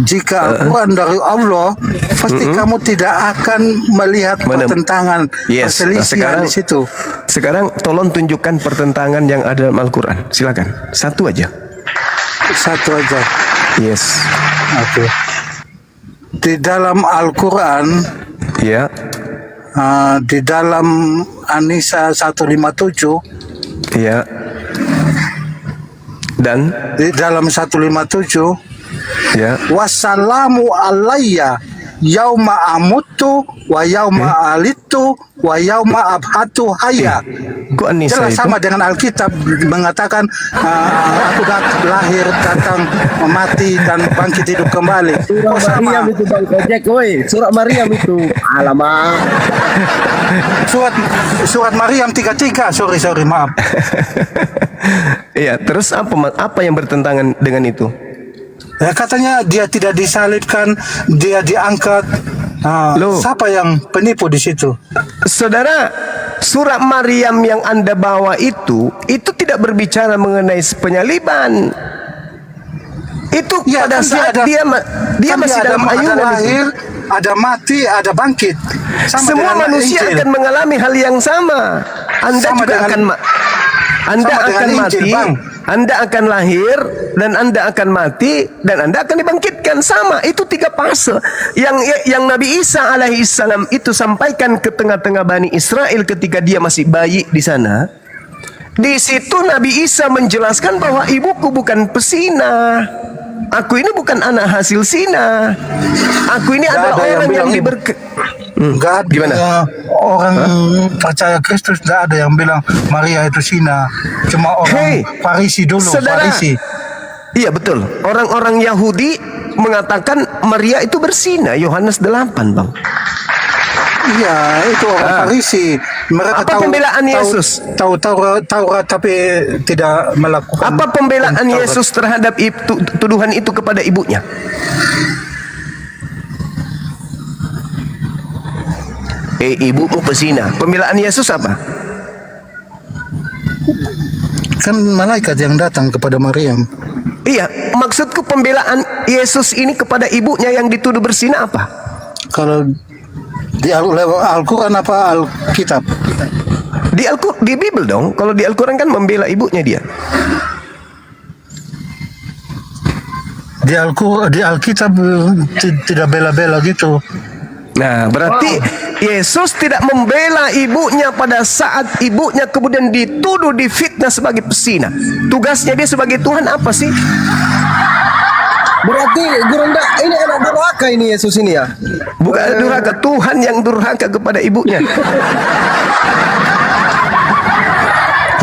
jika Al-Quran dari Allah, pasti kamu tidak akan melihat pertentangan, perselisihan di situ. Sekarang tolong tunjukkan pertentangan yang ada dalam Al-Quran. Silakan, satu aja. Satu aja. Yes. Oke. Di dalam Al-Quran, ya. Di dalam An-Nisa 157, ya. Dan di dalam 157, ya, wassalamu alayya yauma amutu wa yauma alitu wa yauma abhatu hayya. Jelas sama dengan Alkitab mengatakan aku lahir, datang, mati dan bangkit hidup kembali. Surat Maryam itu, Bang Kojek, woi. Surat Maryam itu. Alamak. Surat Maryam 33. Sorry, maaf. Iya, terus apa yang bertentangan dengan itu? Ya, katanya dia tidak disalibkan, dia diangkat. Siapa yang penipu di situ? Saudara, surat Maryam yang Anda bawa itu tidak berbicara mengenai penyaliban. Itu ya, pada saat dia masih dalam ayunan. Ada lahir, ada mati, ada bangkit. Semua manusia akan mengalami hal yang sama. Anda sama juga akan mati, Anda akan lahir, dan Anda akan mati, dan Anda akan dibangkitkan. Sama, itu 3 fase yang Nabi Isa alaihissalam itu sampaikan ke tengah-tengah Bani Israel ketika dia masih bayi di sana. Di situ Nabi Isa menjelaskan bahwa ibuku bukan pesina. Aku ini bukan anak hasil zina. Aku ini adalah orang yang Enggak ada. Gimana? Orang percaya Kristus enggak ada yang bilang Maria itu zina. Cuma orang Farisi dulu, saudara, Farisi. Iya betul. Orang-orang Yahudi mengatakan Maria itu berzina. Yohanes 8, Bang. Iya, itu orang Farisi. Mereka Apa pembelaan Yesus? Tahu Taurat tapi tidak melakukan. Apa pembelaan Taurat. Yesus terhadap tuduhan itu kepada ibunya? Ibumu pesina. Pembelaan Yesus apa? Kan malaikat yang datang kepada Maryam. Iya, maksudku pembelaan Yesus ini kepada ibunya yang dituduh berzina apa? Kalau di Al-Quran apa Alkitab? Di Bible dong. Kalau di Al-Quran kan membela ibunya dia. Di Alkitab tidak bela-bela gitu. Nah, berarti Yesus tidak membela ibunya pada saat ibunya kemudian dituduh, difitnah sebagai pesina. Tugasnya dia sebagai Tuhan apa sih? Berarti Gurunda ini anak durhaka ini Yesus ini ya. Bukan durhaka, Tuhan yang durhaka kepada ibunya.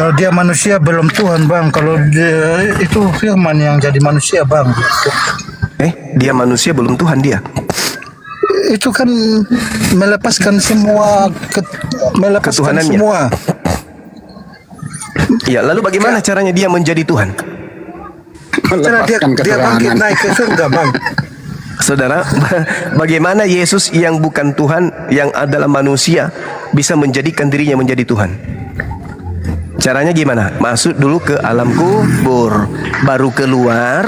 Kalau dia manusia belum Tuhan, Bang. Kalau dia itu firman yang jadi manusia, Bang. Dia manusia belum Tuhan dia. Itu kan melepaskan semua melepaskan Ketuhanannya. semua. Ya, lalu bagaimana caranya dia menjadi Tuhan? Karena dia bangkit naik ke surga, Bang. Saudara, bagaimana Yesus yang bukan Tuhan, yang adalah manusia, bisa menjadikan dirinya menjadi Tuhan? Caranya gimana? Masuk dulu ke alam kubur, baru keluar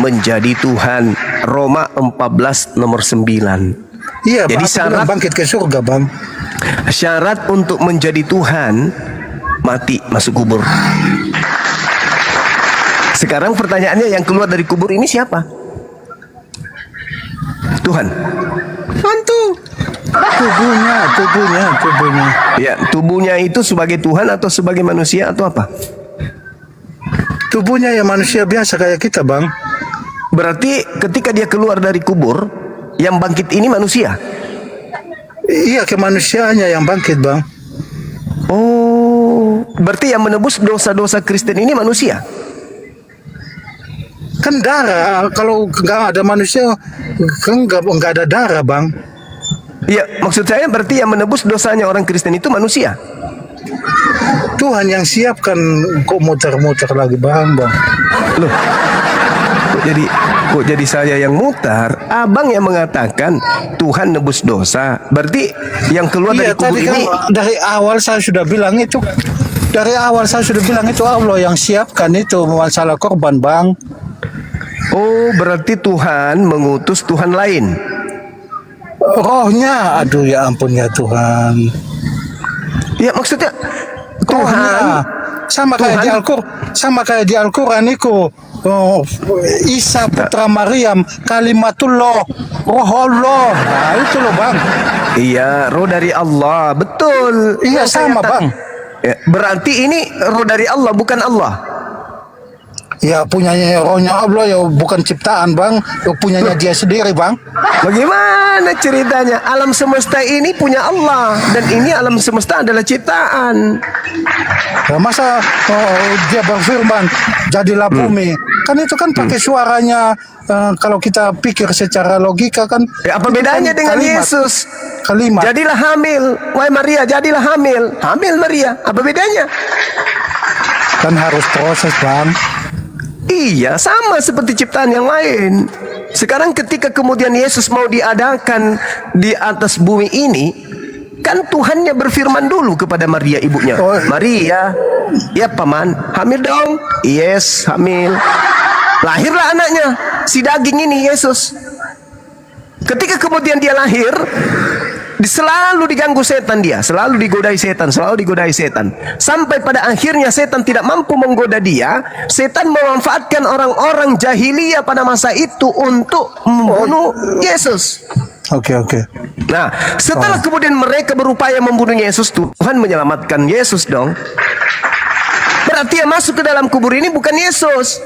menjadi Tuhan. Roma 14 nomor 9. Iya, Jadi Bang, syarat bangkit ke surga, Bang. Syarat untuk menjadi Tuhan, mati, masuk kubur. Sekarang pertanyaannya, yang keluar dari kubur ini siapa? Tuhan. Hantu. Tubuhnya. Ya, tubuhnya itu sebagai Tuhan atau sebagai manusia atau apa? Tubuhnya ya manusia biasa kayak kita, Bang. Berarti ketika dia keluar dari kubur, yang bangkit ini manusia. Iya, kemanusiaannya yang bangkit, Bang. Oh, berarti yang menebus dosa-dosa Kristen ini manusia. Kan darah, kalau nggak ada manusia, kan nggak ada darah, Bang. Ya, maksud saya berarti yang menebus dosanya orang Kristen itu manusia. Tuhan yang siapkan, kok muter-muter lagi, Bang. Loh, kok jadi saya yang mutar? Abang yang mengatakan Tuhan nebus dosa. Berarti yang keluar dari kubur tadi ini, kan dari awal saya sudah bilang itu. Dari awal saya sudah bilang itu Allah yang siapkan itu masalah korban, Bang. oh, berarti Tuhan mengutus Tuhan lain. Rohnya, aduh ya ampun ya Tuhan. Ya, maksudnya Tuhan Rohnya. Sama kayak di Al-Quran itu. Isa putra Maryam, kalimatullah, roh Allah. Nah itu loh, Bang. Iya, roh dari Allah, betul. Iya, sama, Bang. Ya, berarti ini roh dari Allah, bukan Allah. Ya punyanya rohnya Allah, ya bukan ciptaan, Bang. Ya, punyanya dia sendiri, Bang. Bagaimana ceritanya? Alam semesta ini punya Allah, dan ini alam semesta adalah ciptaan. Ya, masa dia berfirman jadilah bumi, kan itu kan pakai suaranya. Kalau kita pikir secara logika kan, Apa bedanya dengan kalimat. Yesus? Kalimat. Jadilah hamil, wahai Maria, jadilah hamil. Hamil Maria, apa bedanya? Kan harus proses, Bang. Iya, sama seperti ciptaan yang lain. Sekarang ketika kemudian Yesus mau diadakan di atas bumi ini, kan Tuhannya berfirman dulu kepada Maria ibunya. Maria, ya paman, hamil dong. Yes, hamil. Lahirlah anaknya, si daging ini, Yesus. Ketika kemudian dia lahir, selalu diganggu setan dia, selalu digodai setan. Sampai pada akhirnya setan tidak mampu menggoda dia. Setan memanfaatkan orang-orang jahiliyah pada masa itu untuk membunuh Yesus. Oke. Nah, setelah kemudian mereka berupaya membunuh Yesus, Tuhan menyelamatkan Yesus dong. Berarti yang masuk ke dalam kubur ini bukan Yesus.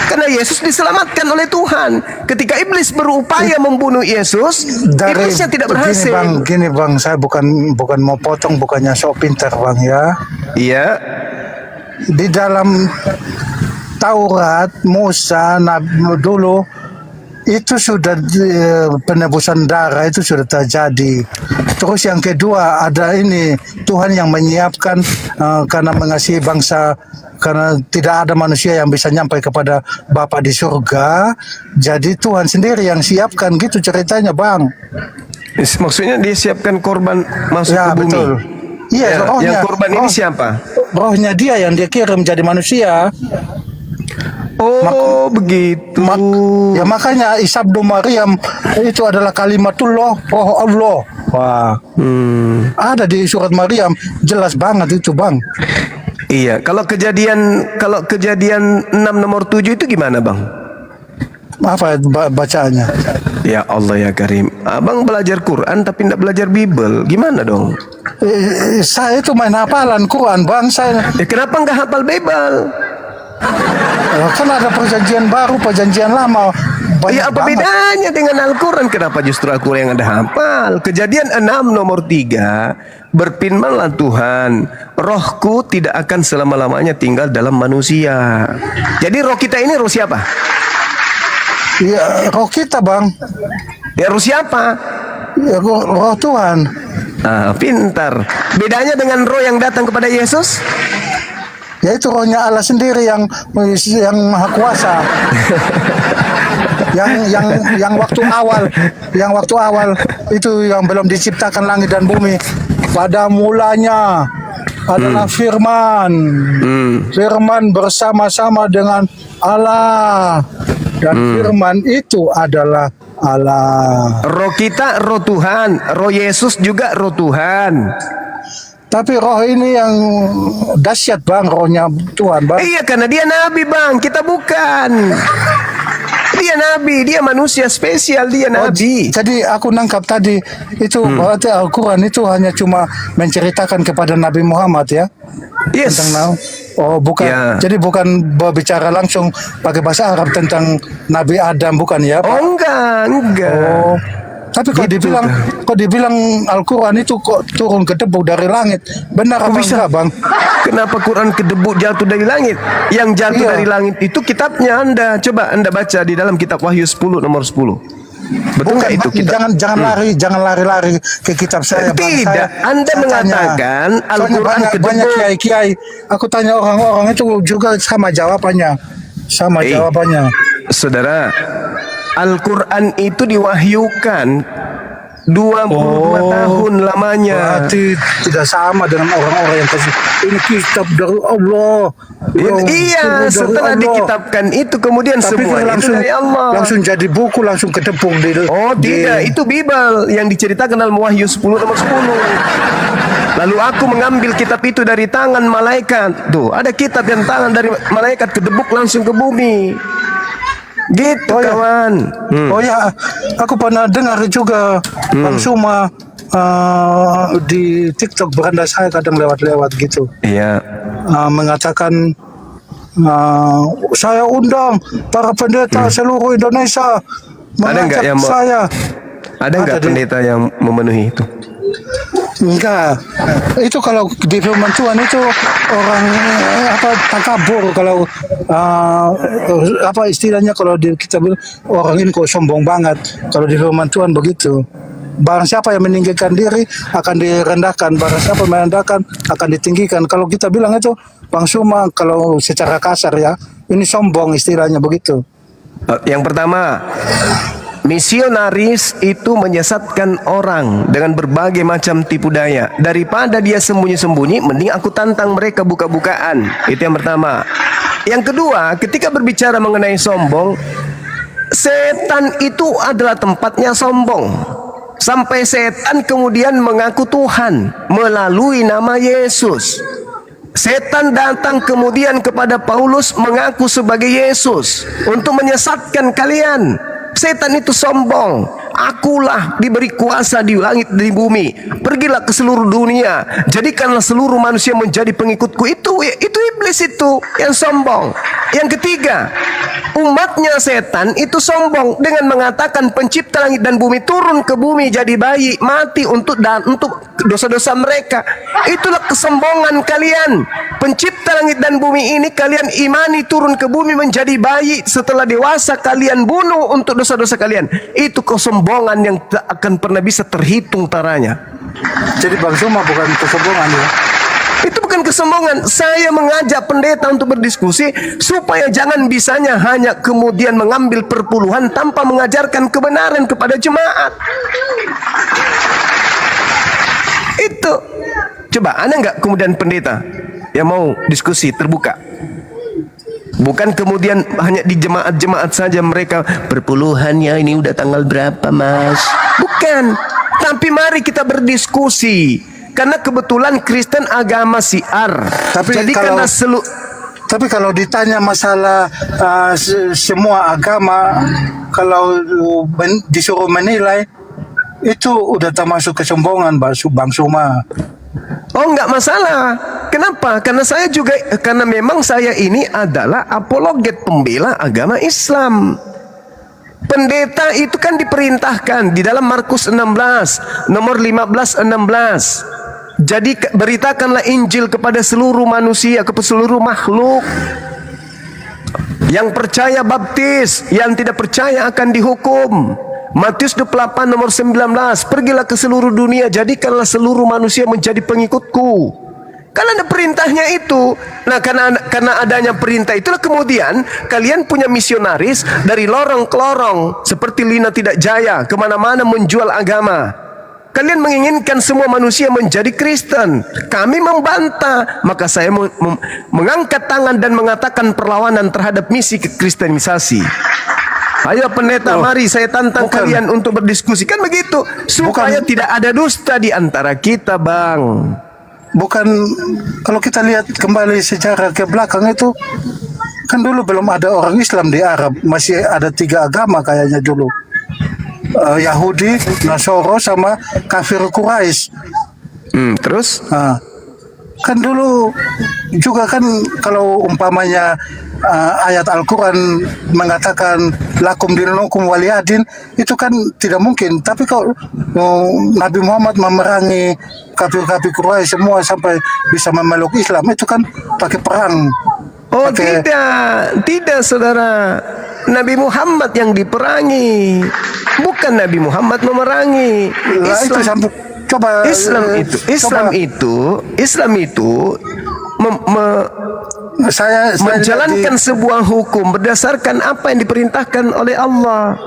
Karena Yesus diselamatkan oleh Tuhan. Ketika iblis berupaya membunuh Yesus, iblisnya tidak berhasil. Gini bang, saya bukan mau potong, bukannya sok pintar, Bang, ya. Iya. Di dalam Taurat, Musa, Nabi dulu itu sudah penebusan darah itu sudah terjadi. Terus yang kedua ada ini Tuhan yang menyiapkan karena mengasihi bangsa, karena tidak ada manusia yang bisa nyampai kepada Bapa di surga. Jadi Tuhan sendiri yang siapkan gitu ceritanya, Bang. Maksudnya dia siapkan korban masuk Ya, ke bumi. betul. Iya, Ya, rohnya. yang korban ini siapa? Rohnya dia yang dia kirim jadi manusia. Oh, begitu. Ya makanya Isabdu Maryam itu adalah kalimatullah, roh Allah. Wah. Ada di surat Maryam jelas banget itu, Bang. Iya, kalau kejadian 6 nomor 7 itu gimana, Bang? Apa bacaannya? Ya Allah ya Karim. Abang belajar Quran tapi tidak belajar Bible. Gimana dong? Saya itu main hafalan Quran, Bang. Saya Ya kenapa nggak hafal Bible? kan ada perjanjian baru, perjanjian lama. Banyak Ya apa banget. bedanya dengan Al-Quran? Kenapa justru aku yang ada hafal? Kejadian 6 nomor 3, berfirmanlah Tuhan, rohku tidak akan selama-lamanya tinggal dalam manusia. Jadi roh kita ini roh siapa? Ya, roh kita, Bang. Ya roh siapa? Ya, roh Tuhan. Ah, pintar. Bedanya dengan roh yang datang kepada Yesus? Yaitu rohnya Allah sendiri yang maha kuasa. yang waktu awal itu yang belum diciptakan langit dan bumi, pada mulanya adalah firman. Firman bersama-sama dengan Allah, dan firman itu adalah Allah. Roh kita roh Tuhan, roh Yesus juga roh Tuhan. Tapi roh ini yang dahsyat, Bang, rohnya Tuhan, Bang. Iya, karena dia nabi, Bang, kita bukan. Dia nabi, dia manusia spesial, dia nabi. Jadi aku nangkap tadi itu berarti Al-Quran itu hanya cuma menceritakan kepada Nabi Muhammad, ya? Yes. Tentang bukan. Ya. Jadi bukan berbicara langsung pakai bahasa Arab tentang Nabi Adam, bukan, ya, Pak? Oh, enggak. Oh. Tapi kok Gitu, dibilang Al-Quran itu kok turun ke debu dari langit. Benar apa enggak, Bang? Kenapa Quran kedebuk jatuh dari langit? Yang jatuh Iya. dari langit itu kitabnya Anda. Coba Anda baca di dalam kitab Wahyu 10 nomor 10. Betul nggak itu kitab? Jangan lari-lari ke kitab saya, Bang. Tidak, Anda mengatakan Soalnya Al-Quran banyak kedebuk. kiai-kiai. Aku tanya orang-orang itu juga sama jawabannya. Jawabannya. Saudara, Al-Quran itu diwahyukan 22 tahun lamanya. Berarti tidak sama dengan orang-orang yang kasih ini kitab dari Allah. Iya, setelah dikitabkan itu kemudian Tapi semua itu langsung, dari Allah. langsung jadi buku, langsung ketepung di. Oh tidak, itu Bible yang diceritakan dalam Wahyu 10 nomor 10. Lalu aku mengambil kitab itu dari tangan malaikat. Tuh, ada kitab yang tangan dari malaikat kedebuk langsung ke bumi. Gitu, kawan. Oh ya, aku pernah dengar juga Bang Suma di TikTok beranda saya kadang lewat-lewat gitu. Iya. Mengatakan saya undang para pendeta seluruh Indonesia mengajak yang saya. Ada nggak pendeta yang memenuhi itu? Enggak. Itu kalau di firman Tuhan itu orang takabur, kalau apa istilahnya kalau kita bilang orang ini kok sombong banget. Kalau di firman Tuhan begitu. Barang siapa yang meninggikan diri akan direndahkan, barang siapa merendahkan akan ditinggikan. Kalau kita bilang itu Bang Suma, kalau secara kasar ya, ini sombong istilahnya begitu. Yang pertama, misionaris itu menyesatkan orang dengan berbagai macam tipu daya. Daripada dia sembunyi-sembunyi, mending aku tantang mereka buka-bukaan. Itu yang pertama. Yang kedua, ketika berbicara mengenai sombong, setan itu adalah tempatnya sombong. Sampai setan kemudian mengaku Tuhan melalui nama Yesus. Setan datang kemudian kepada Paulus mengaku sebagai Yesus untuk menyesatkan kalian. Setan itu sombong. Akulah diberi kuasa di langit dan di bumi. Pergilah ke seluruh dunia, jadikanlah seluruh manusia menjadi pengikutku. Itu iblis itu yang sombong. Yang ketiga, umatnya setan itu sombong dengan mengatakan pencipta langit dan bumi turun ke bumi jadi bayi, mati untuk dosa-dosa mereka. Itulah kesombongan kalian. pencipta langit dan bumi ini kalian imani turun ke bumi menjadi bayi, setelah dewasa kalian bunuh untuk dosa-dosa kalian. Itu kesombongan yang tak akan pernah bisa terhitung taranya. Jadi Bang Suma bukan kesombongan ya. Itu bukan kesombongan. Saya mengajak pendeta untuk berdiskusi supaya jangan bisanya hanya kemudian mengambil perpuluhan tanpa mengajarkan kebenaran kepada jemaat. Itu. Coba, ada nggak kemudian pendeta yang mau diskusi terbuka? Bukan kemudian hanya di jemaat-jemaat saja mereka perpuluhannya ini udah tanggal berapa, Mas? Bukan. Tapi mari kita berdiskusi. Karena kebetulan Kristen agama syiar. Jadi tapi kalau ditanya masalah semua agama, kalau disuruh menilai, itu udah termasuk kesombongan Bang Suma. Oh, enggak masalah. Kenapa? Karena memang saya ini adalah apologet, pembela agama Islam. Pendeta itu kan diperintahkan di dalam Markus 16 nomor 15-16. Jadi beritakanlah Injil kepada seluruh manusia, kepada seluruh makhluk. Yang percaya baptis, yang tidak percaya akan dihukum. Matius 28 nomor 19, pergilah ke seluruh dunia, jadikanlah seluruh manusia menjadi pengikutku. Kan ada perintahnya itu. Nah, karena adanya perintah itulah kemudian kalian punya misionaris dari lorong ke lorong, seperti Lina Tidak Jaya, kemana-mana menjual agama. Kalian menginginkan semua manusia menjadi Kristen. Kami membantah. Maka saya mengangkat tangan dan mengatakan perlawanan terhadap misi kekristenisasi. Ayo pendeta, mari saya tantang kalian untuk berdiskusi. Kan begitu. Supaya tidak ada dusta di antara kita, Bang. Bukan, kalau kita lihat kembali sejarah ke belakang itu, kan dulu belum ada orang Islam di Arab. Masih ada 3 agama kayaknya dulu. Yahudi, Nasoro, sama kafir Quraisy. Terus? Kan dulu juga kan kalau umpamanya ayat Al-Quran mengatakan lakum dinukum waliyadin, itu kan tidak mungkin. Tapi kalau Nabi Muhammad memerangi kafir-kafir Quraisy semua sampai bisa memeluk Islam, itu kan pakai perang. Oh, tidak saudara. Nabi Muhammad yang diperangi, bukan Nabi Muhammad memerangi. Islam itu menjalankan sebuah hukum berdasarkan apa yang diperintahkan oleh Allah.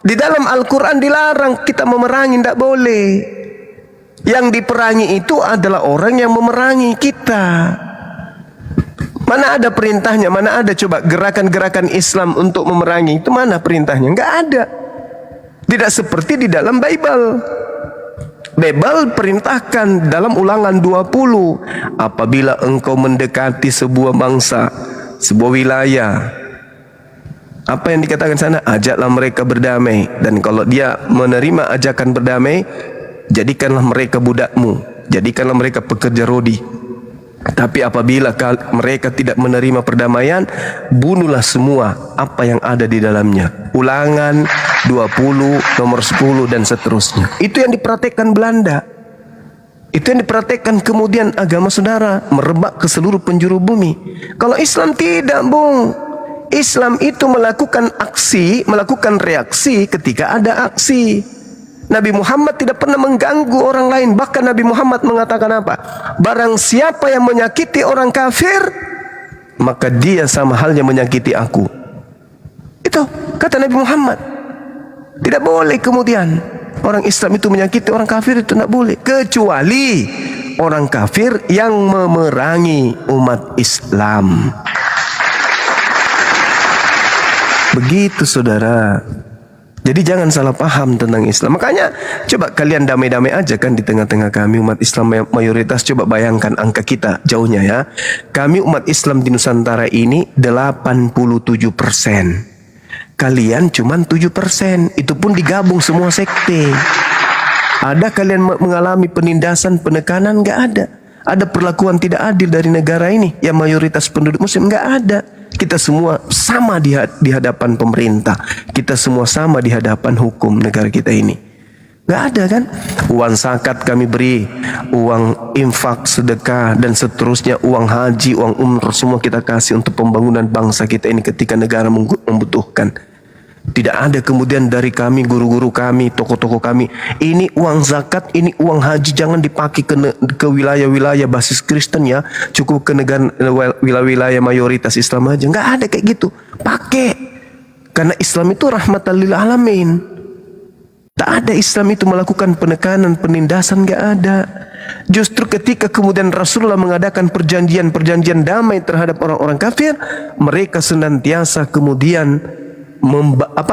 Di dalam Al-Quran dilarang kita memerangi, tidak boleh. Yang diperangi itu adalah orang yang memerangi kita. Mana ada perintahnya? Mana ada coba gerakan-gerakan Islam untuk memerangi? Itu mana perintahnya? Enggak ada. Tidak seperti di dalam Bible. Bible perintahkan dalam Ulangan 20, apabila engkau mendekati sebuah bangsa, sebuah wilayah, apa yang dikatakan sana? Ajaklah mereka berdamai. Dan kalau dia menerima ajakan berdamai, jadikanlah mereka budakmu, jadikanlah mereka pekerja rodi. Tapi apabila mereka tidak menerima perdamaian, bunuhlah semua apa yang ada di dalamnya. Ulangan 20 nomor 10 dan seterusnya. Itu yang dipraktekkan Belanda. Itu yang dipraktekkan kemudian agama saudara merebak ke seluruh penjuru bumi. Kalau Islam tidak, Bung. Islam itu melakukan aksi, melakukan reaksi ketika ada aksi. Nabi Muhammad tidak pernah mengganggu orang lain. Bahkan Nabi Muhammad mengatakan apa? Barang siapa yang menyakiti orang kafir, maka dia sama halnya menyakiti aku. Itu kata Nabi Muhammad. Tidak boleh kemudian orang Islam itu menyakiti orang kafir, itu tidak boleh. Kecuali orang kafir yang memerangi umat Islam. Begitu saudara. Jadi jangan salah paham tentang Islam. Makanya coba kalian damai-damai aja kan di tengah-tengah kami umat Islam mayoritas. Coba bayangkan angka kita jauhnya ya. Kami umat Islam di Nusantara ini 87%. Kalian cuma 7%. Itu pun digabung semua sekte. Ada kalian mengalami penindasan, penekanan? Nggak ada. Ada perlakuan tidak adil dari negara ini yang mayoritas penduduk muslim? Nggak ada. Kita semua sama di hadapan pemerintah. Kita semua sama di hadapan hukum negara kita ini. Nggak ada kan? Uang zakat kami beri, uang infak, sedekah, dan seterusnya, uang haji, uang umroh, semua kita kasih untuk pembangunan bangsa kita ini ketika negara membutuhkan. Tidak ada kemudian dari kami, guru-guru kami, tokoh-tokoh kami, ini uang zakat, ini uang haji, jangan dipakai ke wilayah-wilayah basis Kristen ya, cukup ke negara wilayah mayoritas Islam aja. Nggak ada kayak gitu. Pakai, karena Islam itu rahmatan lil alamin. Tak ada Islam itu melakukan penekanan, penindasan, nggak ada. Justru ketika kemudian Rasulullah mengadakan perjanjian-perjanjian damai terhadap orang-orang kafir, mereka senantiasa kemudian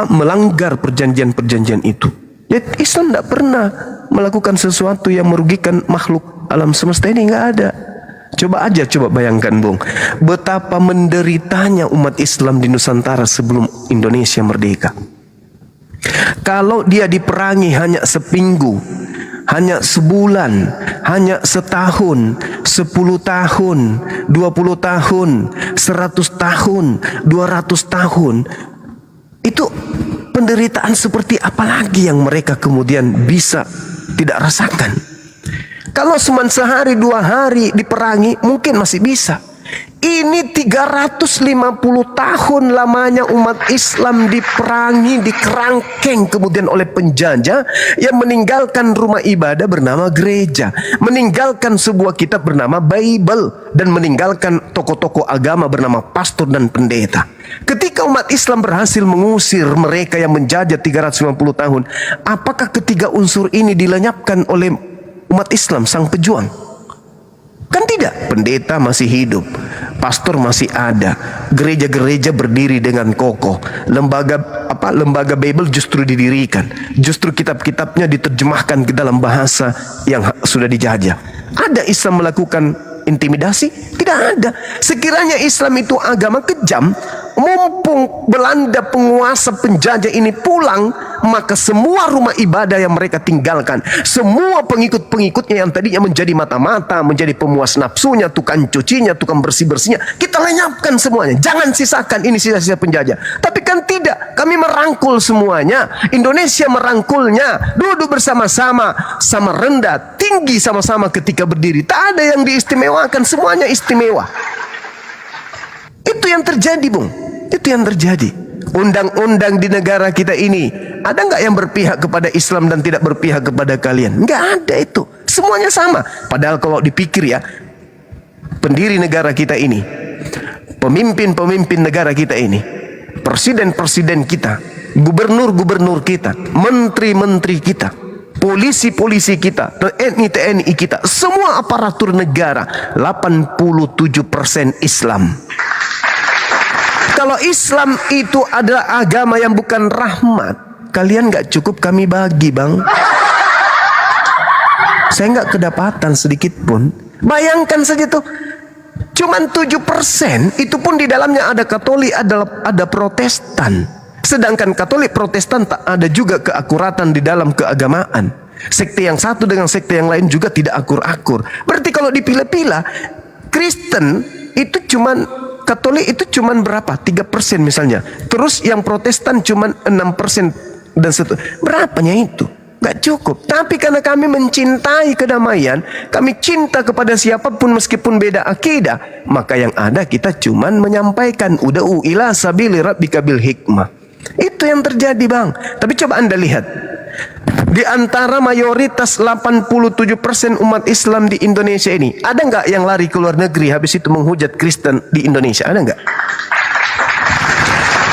melanggar perjanjian-perjanjian itu. Ya, Islam tidak pernah melakukan sesuatu yang merugikan makhluk alam semesta ini, nggak ada. Coba bayangkan Bung, betapa menderitanya umat Islam di Nusantara sebelum Indonesia merdeka. Kalau dia diperangi hanya seminggu, hanya sebulan, hanya setahun, 10 tahun, 20 tahun, 100 tahun, 200 tahun, itu penderitaan seperti apa lagi yang mereka kemudian bisa tidak rasakan? Kalau cuma sehari 2 hari diperangi mungkin masih bisa. Ini 350 tahun lamanya umat Islam diperangi, dikerangkeng kemudian oleh penjajah yang meninggalkan rumah ibadah bernama gereja, meninggalkan sebuah kitab bernama Bible, dan meninggalkan tokoh-tokoh agama bernama pastor dan pendeta. Ketika umat Islam berhasil mengusir mereka yang menjajah 350 tahun, apakah ketiga unsur ini dilenyapkan oleh umat Islam sang pejuang? Kan tidak. Pendeta masih hidup, pastor masih ada, gereja-gereja berdiri dengan kokoh, lembaga Bible justru didirikan, justru kitab-kitabnya diterjemahkan ke dalam bahasa yang sudah dijajah. Ada Islam melakukan intimidasi? Tidak ada. Sekiranya Islam itu agama kejam, mumpung Belanda penguasa penjajah ini pulang, maka semua rumah ibadah yang mereka tinggalkan, semua pengikut-pengikutnya yang tadinya menjadi mata-mata, menjadi pemuas nafsunya, tukang cucinya, tukang bersih-bersihnya, kita lenyapkan semuanya. Jangan sisakan, ini sisa-sisa penjajah. Tapi kan tidak, kami merangkul semuanya. Indonesia merangkulnya, duduk bersama-sama, sama rendah, tinggi sama-sama ketika berdiri. Tak ada yang diistimewakan, semuanya istimewa. Itu yang terjadi, Bung. Itu yang terjadi. Undang-undang di negara kita ini, ada nggak yang berpihak kepada Islam dan tidak berpihak kepada kalian? Nggak ada itu. Semuanya sama. Padahal kalau dipikir ya, pendiri negara kita ini, pemimpin-pemimpin negara kita ini, presiden-presiden kita, gubernur-gubernur kita, menteri-menteri kita, polisi-polisi kita, TNI kita, semua aparatur negara 87% Islam. Kalau Islam itu adalah agama yang bukan rahmat, kalian gak cukup kami bagi, Bang. Saya gak kedapatan sedikit pun. Bayangkan saja tuh, cuman 7%, itu pun di dalamnya ada Katolik, ada Protestan. Sedangkan Katolik, Protestan tak ada juga keakuratan di dalam keagamaan. Sekte yang satu dengan sekte yang lain juga tidak akur-akur. Berarti kalau dipilah-pilah, Kristen itu cuman, Katolik itu cuman berapa? 3% misalnya. Terus yang Protestan cuman 6% dan berapanya itu? Gak cukup. Tapi karena kami mencintai kedamaian, kami cinta kepada siapapun meskipun beda akidah, maka yang ada kita cuman menyampaikan ud'u ila sabili rabbika bil hikmah. Itu yang terjadi, Bang. Tapi coba Anda lihat, di antara mayoritas 87% umat Islam di Indonesia ini, ada nggak yang lari ke luar negeri habis itu menghujat Kristen di Indonesia? Ada nggak?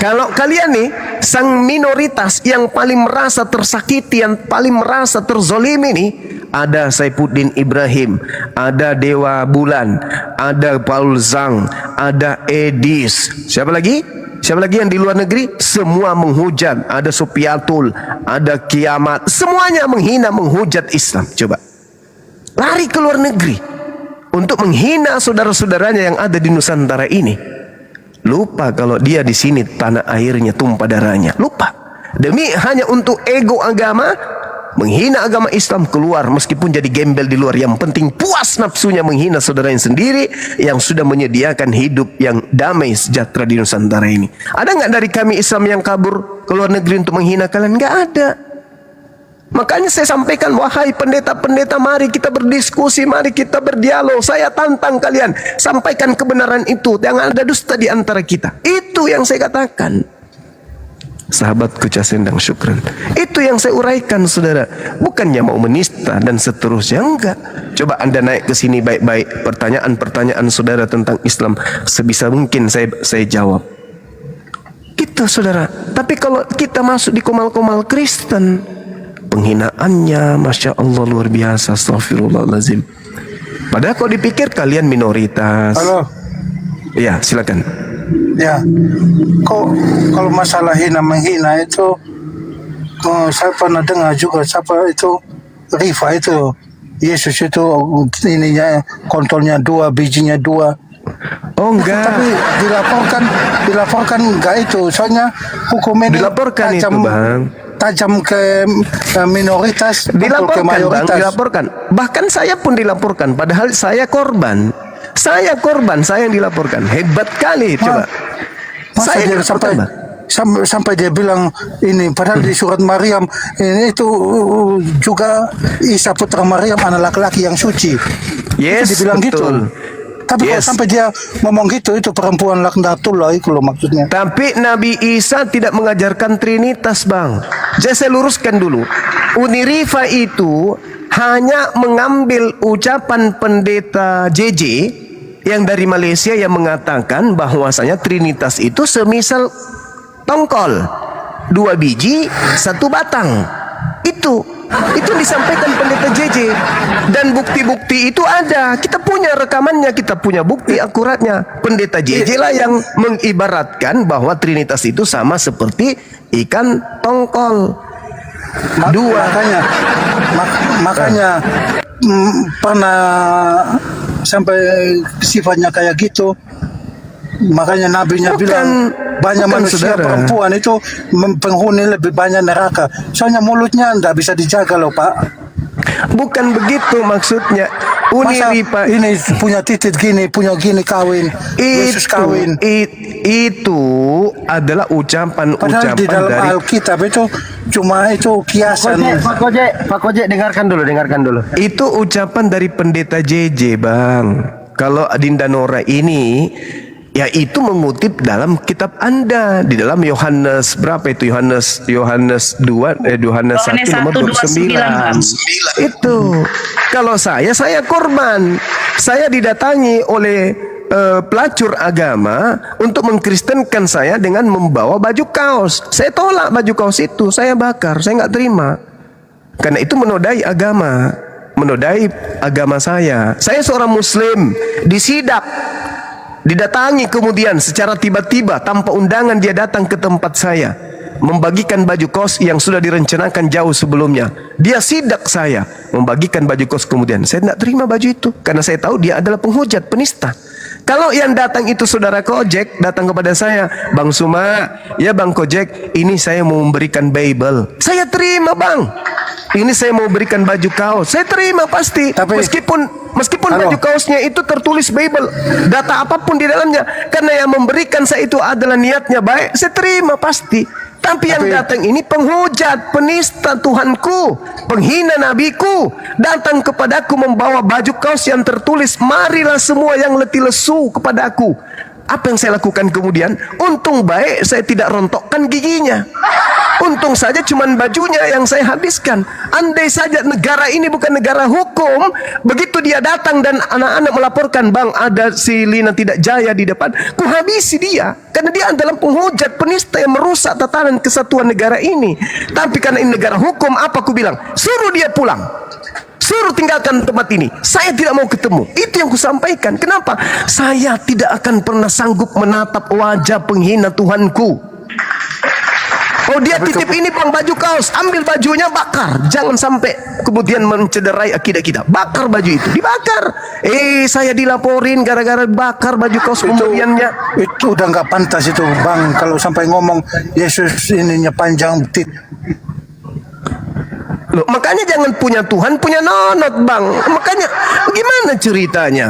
Kalau kalian nih, sang minoritas yang paling merasa tersakiti, yang paling merasa terzolimi nih, ada Saifuddin Ibrahim, ada Dewa Bulan, ada Paul Zhang, ada Edis. Siapa lagi? Siapa lagi yang di luar negeri? Semua menghujat. Ada Supiatul, ada Kiamat. Semuanya menghina, menghujat Islam. Coba. Lari ke luar negeri untuk menghina saudara-saudaranya yang ada di Nusantara ini. Lupa kalau dia di sini tanah airnya tumpah darahnya. Lupa. Demi hanya untuk ego agama, menghina agama Islam, keluar meskipun jadi gembel di luar. Yang penting puas nafsunya menghina saudaranya sendiri yang sudah menyediakan hidup yang damai sejahtera di Nusantara ini. Ada nggak dari kami Islam yang kabur ke luar negeri untuk menghina kalian? Nggak ada. Makanya saya sampaikan, wahai pendeta-pendeta, mari kita berdiskusi, mari kita berdialog. Saya tantang kalian, sampaikan kebenaran itu, jangan ada dusta di antara kita. Itu yang saya katakan. Sahabatku Casendang, syukran. Itu yang saya uraikan, saudara. Bukannya mau menista dan seterusnya, enggak. Coba Anda naik ke sini baik-baik, pertanyaan-pertanyaan saudara tentang Islam sebisa mungkin saya jawab. Gitu, saudara. Tapi kalau kita masuk di komal-komal Kristen, penghinaannya, Masya Allah, luar biasa. Astagfirullahaladzim. Padahal kalau dipikir kalian minoritas. Halo. Ya, silakan. Ya, kok kalau masalah hina menghina itu, saya pernah dengar juga siapa itu Rifa itu, Yesus itu ininya kontrolnya 2, bijinya 2. Oh enggak. Tapi dilaporkan enggak itu, soalnya hukum ini Dilaporkan tajam, itu, Bang. Tajam ke minoritas, Dilaporkan, ke mayoritas. Bang, dilaporkan. Bahkan saya pun dilaporkan, padahal saya korban. Saya yang dilaporkan. Hebat kali, coba. Masa Saya dia sampai dia bilang ini, padahal di surat Maryam ini itu juga Isa putra Maryam anak laki-laki yang suci. Yes, itu dibilang betul. gitu. Tapi kalau sampai dia ngomong gitu, itu perempuan laknatullah itu loh maksudnya. Tapi Nabi Isa tidak mengajarkan Trinitas, Bang. Jadi saya luruskan dulu. Unirifa itu hanya mengambil ucapan pendeta JJ yang dari Malaysia yang mengatakan bahwasanya Trinitas itu semisal tongkol, 2 biji 1 batang. Itu disampaikan pendeta JJ, dan bukti-bukti itu ada. Kita punya rekamannya, kita punya bukti akuratnya. Pendeta JJ lah yang mengibaratkan bahwa Trinitas itu sama seperti ikan tongkol. Makanya pernah sampai sifatnya kayak gitu. Makanya nabinya bilang banyak manusia saudara. perempuan itu penghuni lebih banyak neraka. Soalnya mulutnya tidak bisa dijaga loh, Pak. Bukan begitu maksudnya. Masa Unirifa ini punya titik gini, punya gini kawin, Yesus kawin. Itu adalah Padahal ucapan-ucapan di dalam dari Alkitab itu cuma itu kiasan. Pak Kojek, dengarkan dulu. itu ucapan dari pendeta JJ, Bang. Kalau Adinda Nora ini, ya itu mengutip dalam kitab Anda di dalam Yohanes berapa itu, Yohanes 1 nomor 29. Itu kalau saya korban, saya didatangi oleh pelacur agama untuk mengkristenkan saya dengan membawa baju kaos. Saya tolak baju kaos itu, saya bakar, saya nggak terima karena itu menodai agama saya. Saya seorang Muslim, disidak, didatangi kemudian secara tiba-tiba tanpa undangan dia datang ke tempat saya, membagikan baju kaos yang sudah direncanakan jauh sebelumnya. Dia sidak saya, membagikan baju kaos kemudian. Saya tidak terima baju itu karena saya tahu dia adalah penghujat, penista. Kalau yang datang itu saudara Kojek, datang kepada saya, Bang Suma, ya Bang Kojek, ini saya mau memberikan Bible. Saya terima, Bang. Ini saya mau berikan baju kaos. Saya terima pasti. Tapi meskipun baju kaosnya itu tertulis Bible, data apapun di dalamnya, karena yang memberikan saya itu adalah niatnya baik, saya terima pasti. Tapi yang datang ini penghujat, penista Tuhanku, penghina nabiku, datang kepadaku membawa baju kaos yang tertulis, marilah semua yang letih lesu kepadaku. Apa yang saya lakukan kemudian? Untung baik saya tidak rontokkan giginya. Untung saja cuman bajunya yang saya habiskan. Andai saja negara ini bukan negara hukum, begitu dia datang dan anak-anak melaporkan, Bang, ada si Lina tidak jaya di depan, ku habisi dia. Karena dia adalah penghujat, penista yang merusak tatanan kesatuan negara ini. Tapi karena ini negara hukum, apa ku bilang? Suruh dia pulang. Suruh tinggalkan tempat ini. Saya tidak mau ketemu. Itu yang kusampaikan. Kenapa? Saya tidak akan pernah sanggup menatap wajah penghina Tuhanku. Oh, dia titip ini, Bang, baju kaos, ambil bajunya, bakar. Jangan sampai kemudian mencederai akidah kita. Bakar baju itu, dibakar. Saya dilaporin gara-gara bakar baju kaos pembeliannya. Itu udah nggak pantas itu, Bang. Kalau sampai ngomong Yesus ininya panjang Loh, makanya jangan punya Tuhan, punya nonot, Bang. Makanya gimana ceritanya?